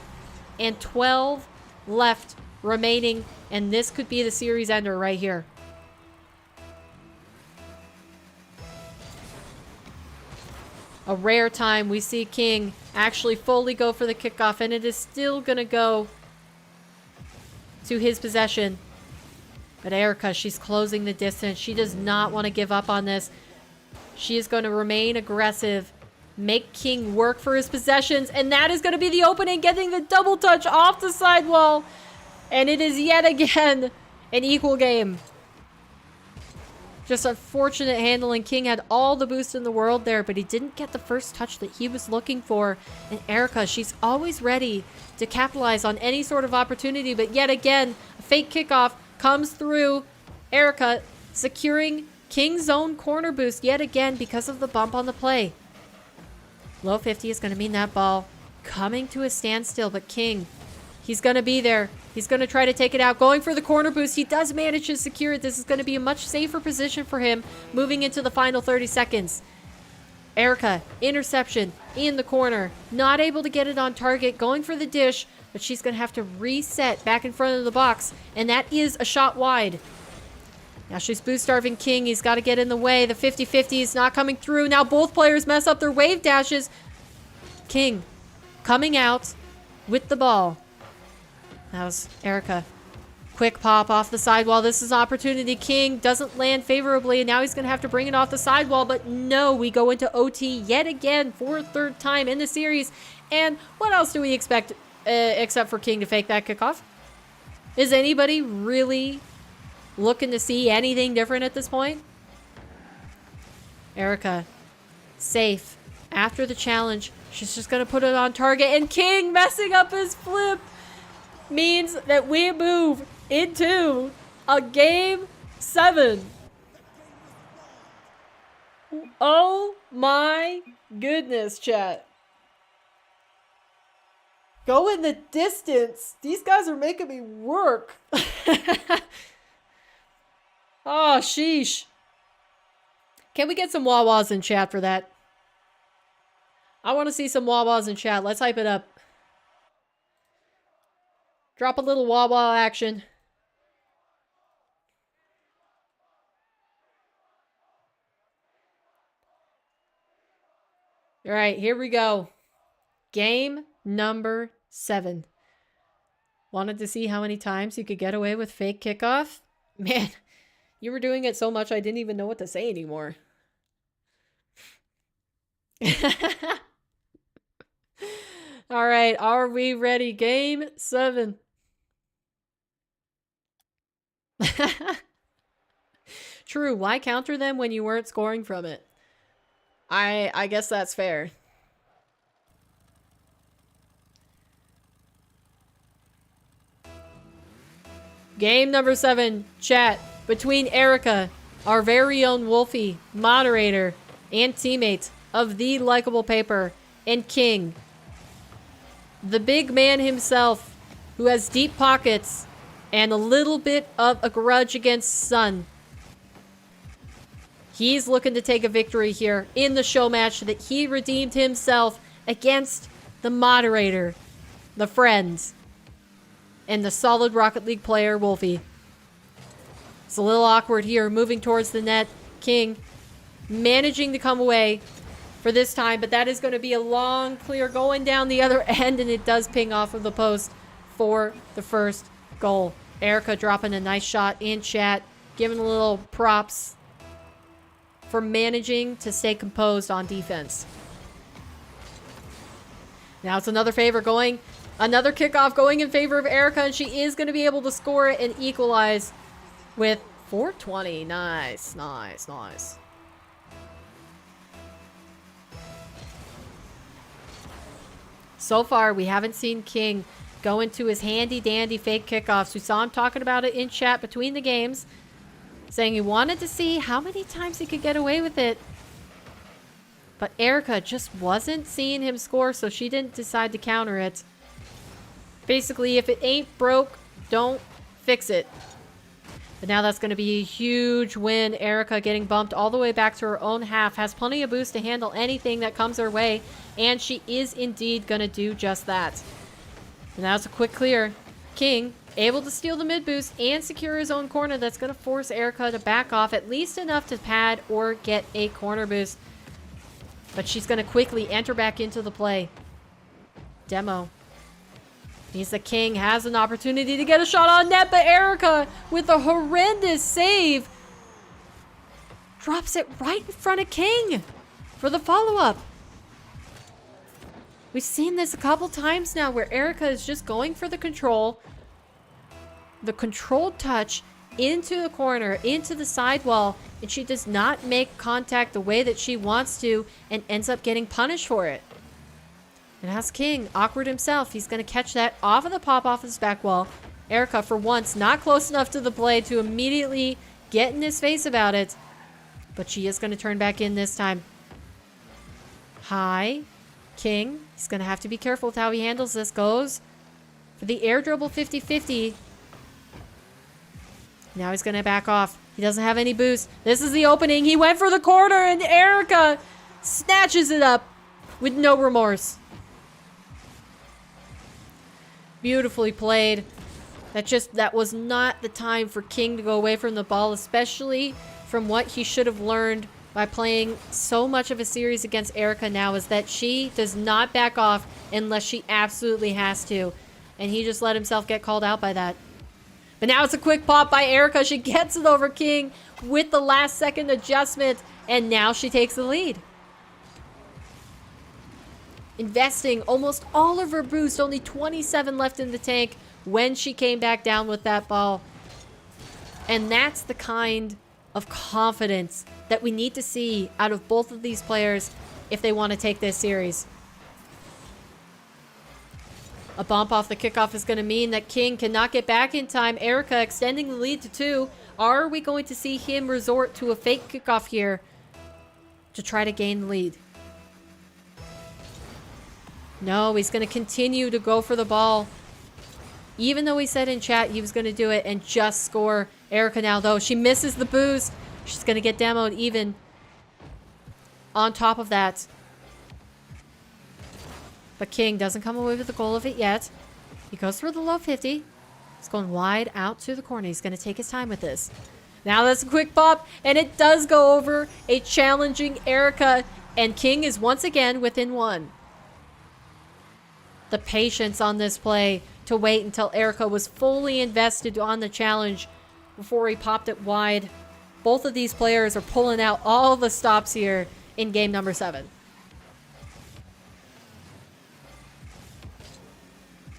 and 12 left remaining, and this could be the series ender right here. A rare time we see King actually fully go for the kickoff, and it is still going to go to his possession. But Erica, she's closing the distance. She does not want to give up on this. She is going to remain aggressive, make King work for his possessions, and that is going to be the opening, getting the double touch off the sidewall. And it is yet again an equal game. Just unfortunate handling. King had all the boost in the world there, but he didn't get the first touch that he was looking for. And Erica, she's always ready to capitalize on any sort of opportunity, but yet again, a fake kickoff comes through. Erica securing King's own corner boost yet again because of the bump on the play. Low 50 is going to mean that ball coming to a standstill, but King, he's going to be there. He's going to try to take it out, going for the corner boost. He does manage to secure it. This is going to be a much safer position for him moving into the final 30 seconds. Erica, interception in the corner. Not able to get it on target, going for the dish, but she's going to have to reset back in front of the box, and that is a shot wide. Now she's boost starving King. He's got to get in the way. The 50-50 is not coming through. Now both players mess up their wave dashes. King coming out with the ball. That was Erica. Quick pop off the sidewall. This is opportunity. King doesn't land favorably, and now he's going to have to bring it off the sidewall. But no, we go into OT yet again for a third time in the series. And what else do we expect except for King to fake that kickoff? Is anybody really looking to see anything different at this point? Erica, safe. After the challenge, she's just going to put it on target. And King messing up his flip means that we move into a game 7. Oh my goodness, chat. Go in the distance. These guys are making me work. Oh, sheesh. Can we get some wah-wahs in chat for that? I want to see some wah-wahs in chat. Let's hype it up. Drop a little wah-wah action. All right, here we go. Game number 7. Wanted to see how many times you could get away with fake kickoff? Man, you were doing it so much I didn't even know what to say anymore. All right, are we ready? Game 7. True, why counter them when you weren't scoring from it? I guess that's fair. Game number 7, chat, between Erica, our very own Wolfie, moderator, and teammate of the Likeable Paper, and King, the big man himself, who has deep pockets and a little bit of a grudge against Sun. He's looking to take a victory here in the show match that he redeemed himself against the moderator, the friends, and the solid Rocket League player, Wolfie. It's a little awkward here, moving towards the net. King managing to come away for this time, but that is going to be a long clear going down the other end, and it does ping off of the post for the first goal. Erica dropping a nice shot in chat, giving a little props for managing to stay composed on defense. Now it's another favor going, another kickoff going in favor of Erica, and she is going to be able to score it and equalize with 420. Nice, nice, nice. So far, we haven't seen King go into his handy-dandy fake kickoffs. We saw him talking about it in chat between the games, saying he wanted to see how many times he could get away with it. But Erica just wasn't seeing him score, so she didn't decide to counter it. Basically, if it ain't broke, don't fix it. But now that's going to be a huge win. Erica getting bumped all the way back to her own half. Has plenty of boost to handle anything that comes her way. And she is indeed going to do just that. And that was a quick clear. King able to steal the mid boost and secure his own corner. That's going to force Erica to back off at least enough to pad or get a corner boost. But she's going to quickly enter back into the play. Demo. He's the King, has an opportunity to get a shot on net, but Erica, with a horrendous save, drops it right in front of King for the follow-up. We've seen this a couple times now where Erica is just going for the control, the controlled touch into the corner, into the sidewall, and she does not make contact the way that she wants to and ends up getting punished for it. And as King, awkward himself, he's going to catch that off of the pop off his back wall. Erica, for once, not close enough to the blade to immediately get in his face about it. But she is going to turn back in this time. High. King. He's going to have to be careful with how he handles this. Goes for the air dribble 50-50. Now he's going to back off. He doesn't have any boost. This is the opening. He went for the corner, and Erica snatches it up with no remorse. Beautifully played. That was not the time for King to go away from the ball, especially from what he should have learned by playing so much of a series against Erica now, is that she does not back off unless she absolutely has to. And he just let himself get called out by that. But now it's a quick pop by Erica. She gets it over King with the last second adjustment, and now she takes the lead. Investing almost all of her boost, only 27 left in the tank when she came back down with that ball. And that's the kind of confidence that we need to see out of both of these players if they want to take this series. A bump off the kickoff is going to mean that King cannot get back in time. Erica extending the lead to 2. Are we going to see him resort to a fake kickoff here to try to gain the lead? No, he's going to continue to go for the ball. Even though he said in chat he was going to do it and just score. Erica now, though, she misses the boost. She's going to get demoed even. On top of that. But King doesn't come away with the goal of it yet. He goes through the low 50. He's going wide out to the corner. He's going to take his time with this. Now that's a quick pop, and it does go over a challenging Erica. And King is once again within 1. The patience on this play to wait until Erica was fully invested on the challenge before he popped it wide. Both of these players are pulling out all the stops here in game number 7.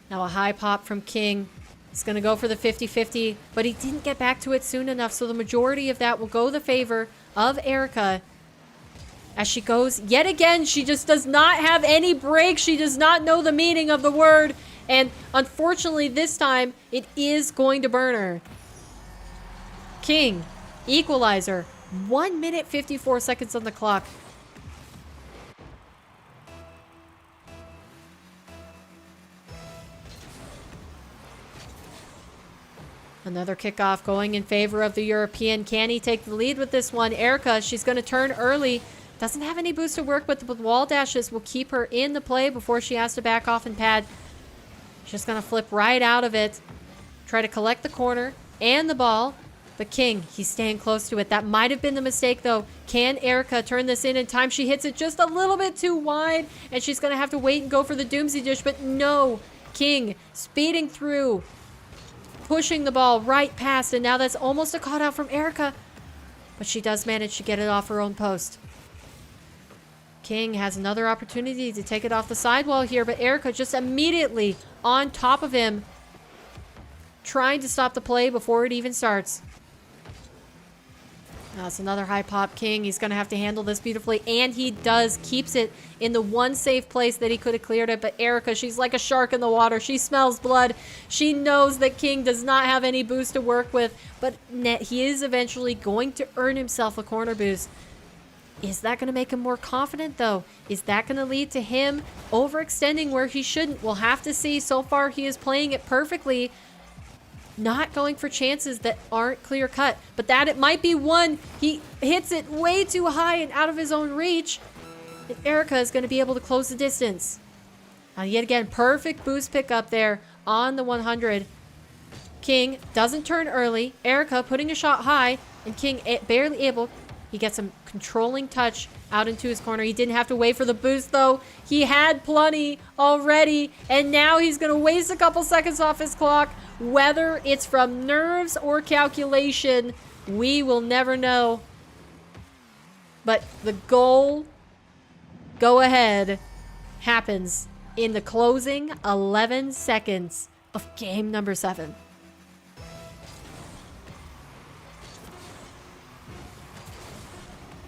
Now a high pop from King. He's going to go for the 50-50, but he didn't get back to it soon enough, so the majority of that will go the favor of Erica. As she goes, yet again, she just does not have any break. She does not know the meaning of the word. And unfortunately, this time, it is going to burn her. King, equalizer, 1 minute 54 seconds on the clock. Another kickoff going in favor of the European. Can he take the lead with this one? Erica, she's going to turn early. Doesn't have any boost to work with, but wall dashes will keep her in the play before she has to back off and pad. She's going to flip right out of it. Try to collect the corner and the ball. But King, he's staying close to it. That might have been the mistake, though. Can Erica turn this in time? She hits it just a little bit too wide, and she's going to have to wait and go for the Doomsday Dish. But no, King speeding through, pushing the ball right past, and now that's almost a caught out from Erica. But she does manage to get it off her own post. King has another opportunity to take it off the sidewall here, but Erica just immediately on top of him, trying to stop the play before it even starts. That's another high pop. King, he's going to have to handle this beautifully, and he does. Keeps it in the one safe place that he could have cleared it, but Erica, she's like a shark in the water. She smells blood. She knows that King does not have any boost to work with, but he is eventually going to earn himself a corner boost. Is that going to make him more confident, though? Is that going to lead to him overextending where he shouldn't? We'll have to see. So far, he is playing it perfectly. Not going for chances that aren't clear-cut. But that it might be one. He hits it way too high and out of his own reach. And Erica is going to be able to close the distance. Yet again, perfect boost pickup there on the 100. King doesn't turn early. Erica putting a shot high. And King barely able. He gets a controlling touch out into his corner. He didn't have to wait for the boost, though. He had plenty already, and now he's going to waste a couple seconds off his clock. Whether it's from nerves or calculation, we will never know. But the go ahead happens in the closing 11 seconds of game number 7.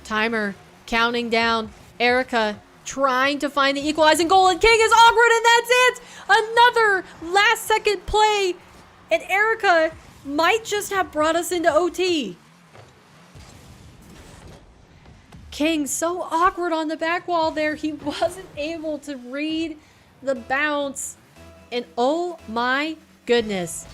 Timer counting down. Erica trying to find the equalizing goal, and King is awkward, and that's it! Another last second play, and Erica might just have brought us into OT. King, so awkward on the back wall there. He wasn't able to read the bounce. And oh my goodness.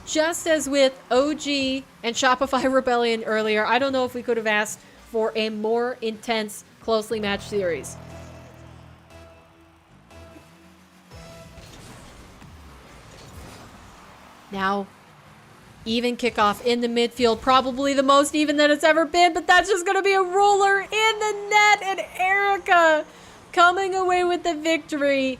Just as with OG and Shopify Rebellion earlier, I don't know if we could have asked for a more intense, closely matched series. Now, even kickoff in the midfield, probably the most even that it's ever been, but that's just going to be a roller in the net, and Erica coming away with the victory.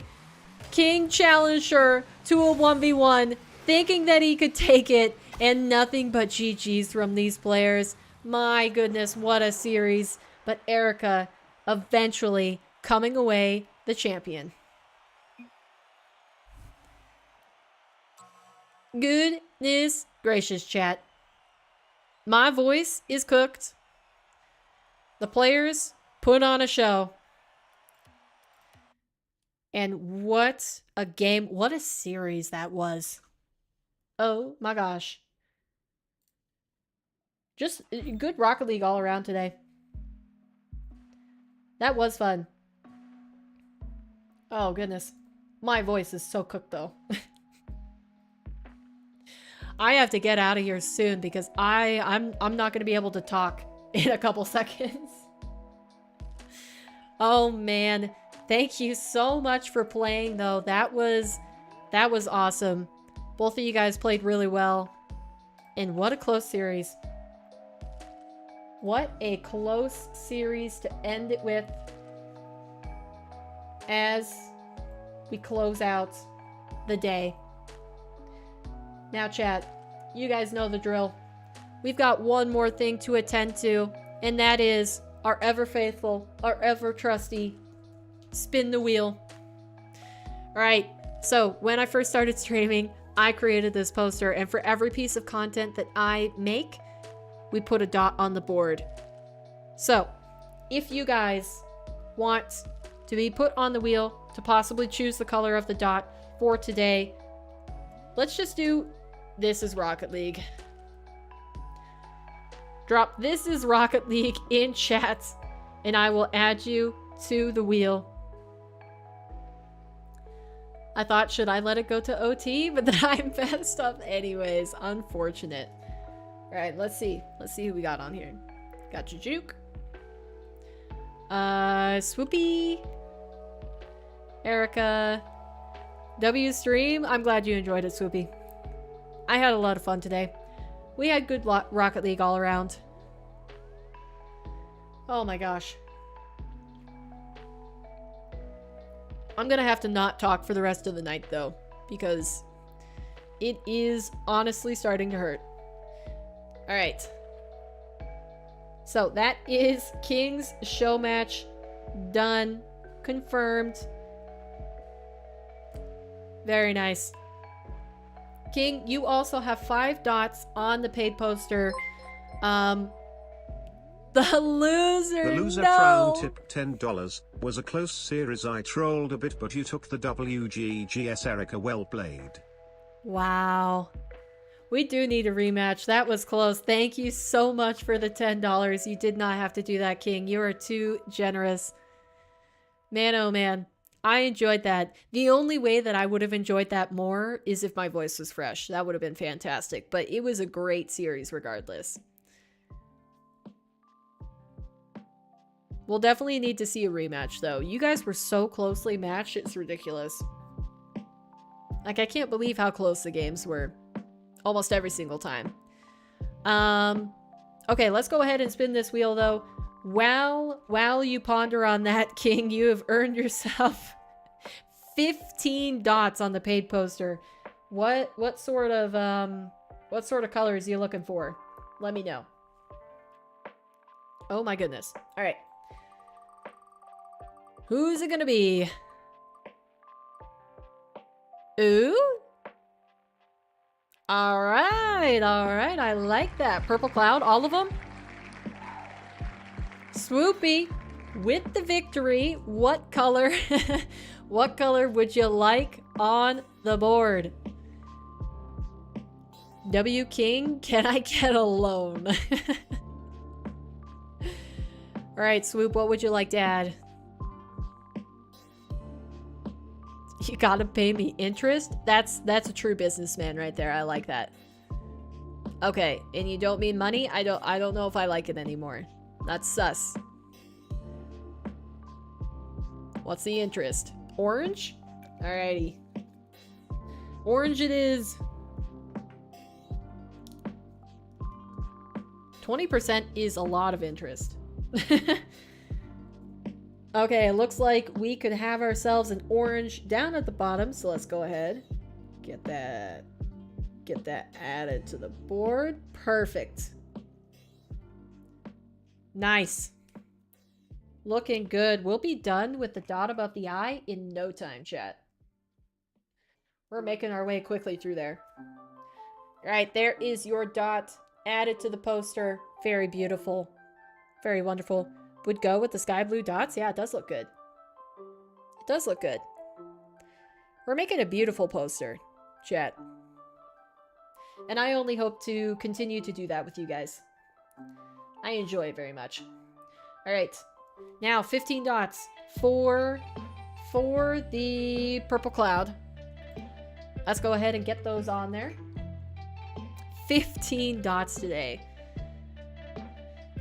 King challenged her to a 1v1, thinking that he could take it, and nothing but GG's from these players. My goodness, what a series. But Erica eventually coming away the champion. Goodness gracious, chat. My voice is cooked. The players put on a show. And what a game, what a series that was. Oh my gosh. Just good Rocket League all around today. That was fun. Oh goodness. My voice is so cooked though. I have to get out of here soon because I'm not going to be able to talk in a couple seconds. Oh man, thank you so much for playing though. That was awesome. Both of you guys played really well. And what a close series. What a close series to end it with as we close out the day. Now, chat, you guys know the drill. We've got one more thing to attend to, and that is our ever faithful, our ever trusty spin the wheel. All right, so when I first started streaming, I created this poster, and for every piece of content that I make, we put a dot on the board. So, if you guys want to be put on the wheel to possibly choose the color of the dot for today, let's just do This is Rocket League. Drop This is Rocket League in chat, and I will add you to the wheel. I thought, should I let it go to OT? But then I messed up anyways. Unfortunate. Alright, let's see. Let's see who we got on here. Got Jujuke. Swoopy. Erica. W Stream. I'm glad you enjoyed it, Swoopy. I had a lot of fun today. We had good Rocket League all around. Oh my gosh. I'm gonna have to not talk for the rest of the night though, because it is honestly starting to hurt. Alright. So that is King's show match done. Confirmed. Very nice. King, you also have 5 dots on the paid poster. The loser, The loser no! frown tipped $10. Was a close series, I trolled a bit, but you took the WGGS, Erica, well played. Wow. We do need a rematch. That was close. Thank you so much for the $10. You did not have to do that, King. You are too generous. Man, oh man. I enjoyed that. The only way that I would have enjoyed that more is if my voice was fresh. That would have been fantastic. But it was a great series regardless. We'll definitely need to see a rematch though. You guys were so closely matched, it's ridiculous. Like, I can't believe how close the games were. Almost every single time. Okay, let's go ahead and spin this wheel though. While you ponder on that, King, you have earned yourself 15 dots on the paid poster. What sort of colors are you looking for? Let me know. Oh my goodness. All right. Who's it gonna be? Ooh. All right. I like that. Purple Cloud, all of them. Swoopy with the victory. What color? What color would you like on the board? W King, can I get a loan? Alright, Swoop, what would you like to add? You gotta pay me interest? That's a true businessman right there. I like that. Okay, and you don't mean money? I don't know if I like it anymore. That's sus. What's the interest? Orange? Alrighty. Orange it is. 20% is a lot of interest. Okay, it looks like we could have ourselves an orange down at the bottom, so let's go ahead. Get that added to the board. Perfect. Nice. Looking good. We'll be done with the dot above the I in no time, chat. We're making our way quickly through there. All right, there is your dot added to the poster. Very beautiful. Very wonderful. Would go with the sky blue dots. Yeah, it does look good. It does look good. We're making a beautiful poster, chat. And I only hope to continue to do that with you guys. I enjoy it very much. All right. Now, 15 dots for the purple cloud. Let's go ahead and get those on there. 15 dots today.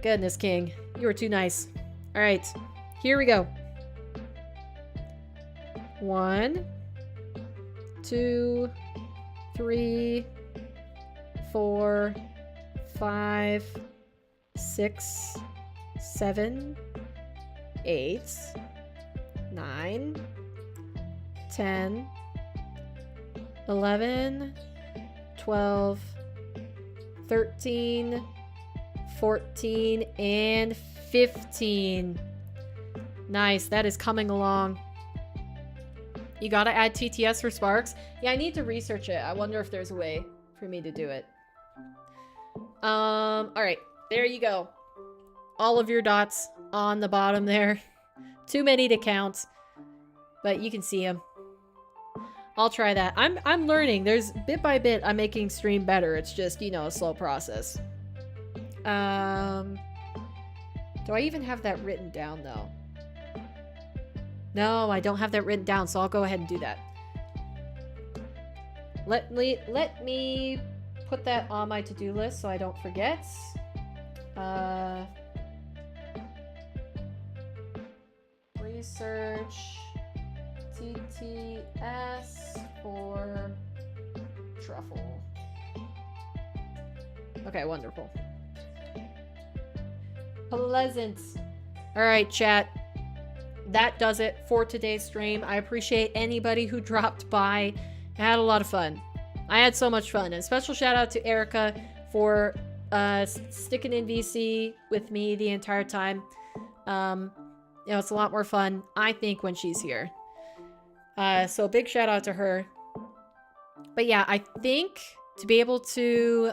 Goodness, King. You were too nice. All right. Here we go. 1, 2, 3, 4, 5, 6, 7, 8, 9, 10, 11, 12, 13, 14, and 15. Nice, that is coming along. You gotta add TTS for Sparks. Yeah, I need to research it. I wonder if there's a way for me to do it. Alright, there you go. All of your dots on the bottom there. Too many to count, but you can see them. I'll try that. I'm learning. There's bit by bit I'm making stream better. It's just, you know, a slow process. Do I even have that written down though? No, I don't have that written down, so I'll go ahead and do that. Let me put that on my to-do list so I don't forget. Research TTS for truffle. Okay, wonderful. Pleasant. All right, chat. That does it for today's stream. I appreciate anybody who dropped by. I had a lot of fun. I had so much fun. And special shout out to Erica for sticking in VC with me the entire time. You know, it's a lot more fun, I think, when she's here. So big shout out to her. But yeah, I think to be able to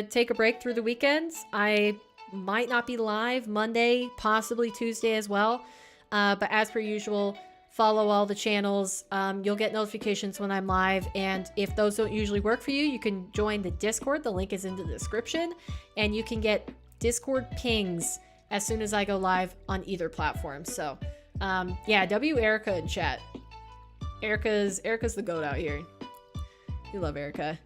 take a break through the weekends, I might not be live Monday, possibly Tuesday as well. But as per usual, follow all the channels. You'll get notifications when I'm live. And if those don't usually work for you, you can join the Discord. The link is in the description. And you can get Discord pings as soon as I go live on either platform. So, yeah, W Erica in chat. Erica's the goat out here. You love Erica.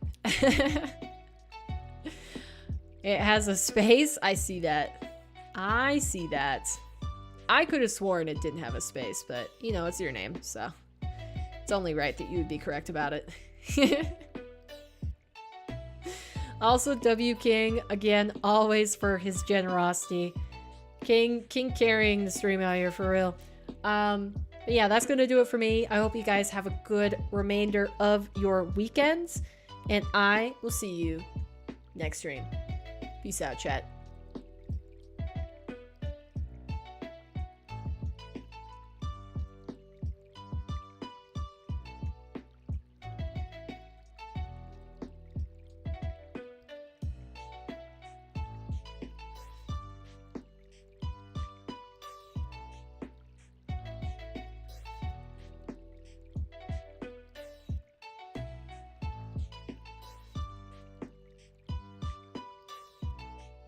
It has a space. I see that. I see that. I could have sworn it didn't have a space, but, you know, it's your name, so it's only right that you would be correct about it. Also, W King, again, always for his generosity. King carrying the stream out here, for real. But yeah, that's going to do it for me. I hope you guys have a good remainder of your weekends, and I will see you next stream. Peace out, chat.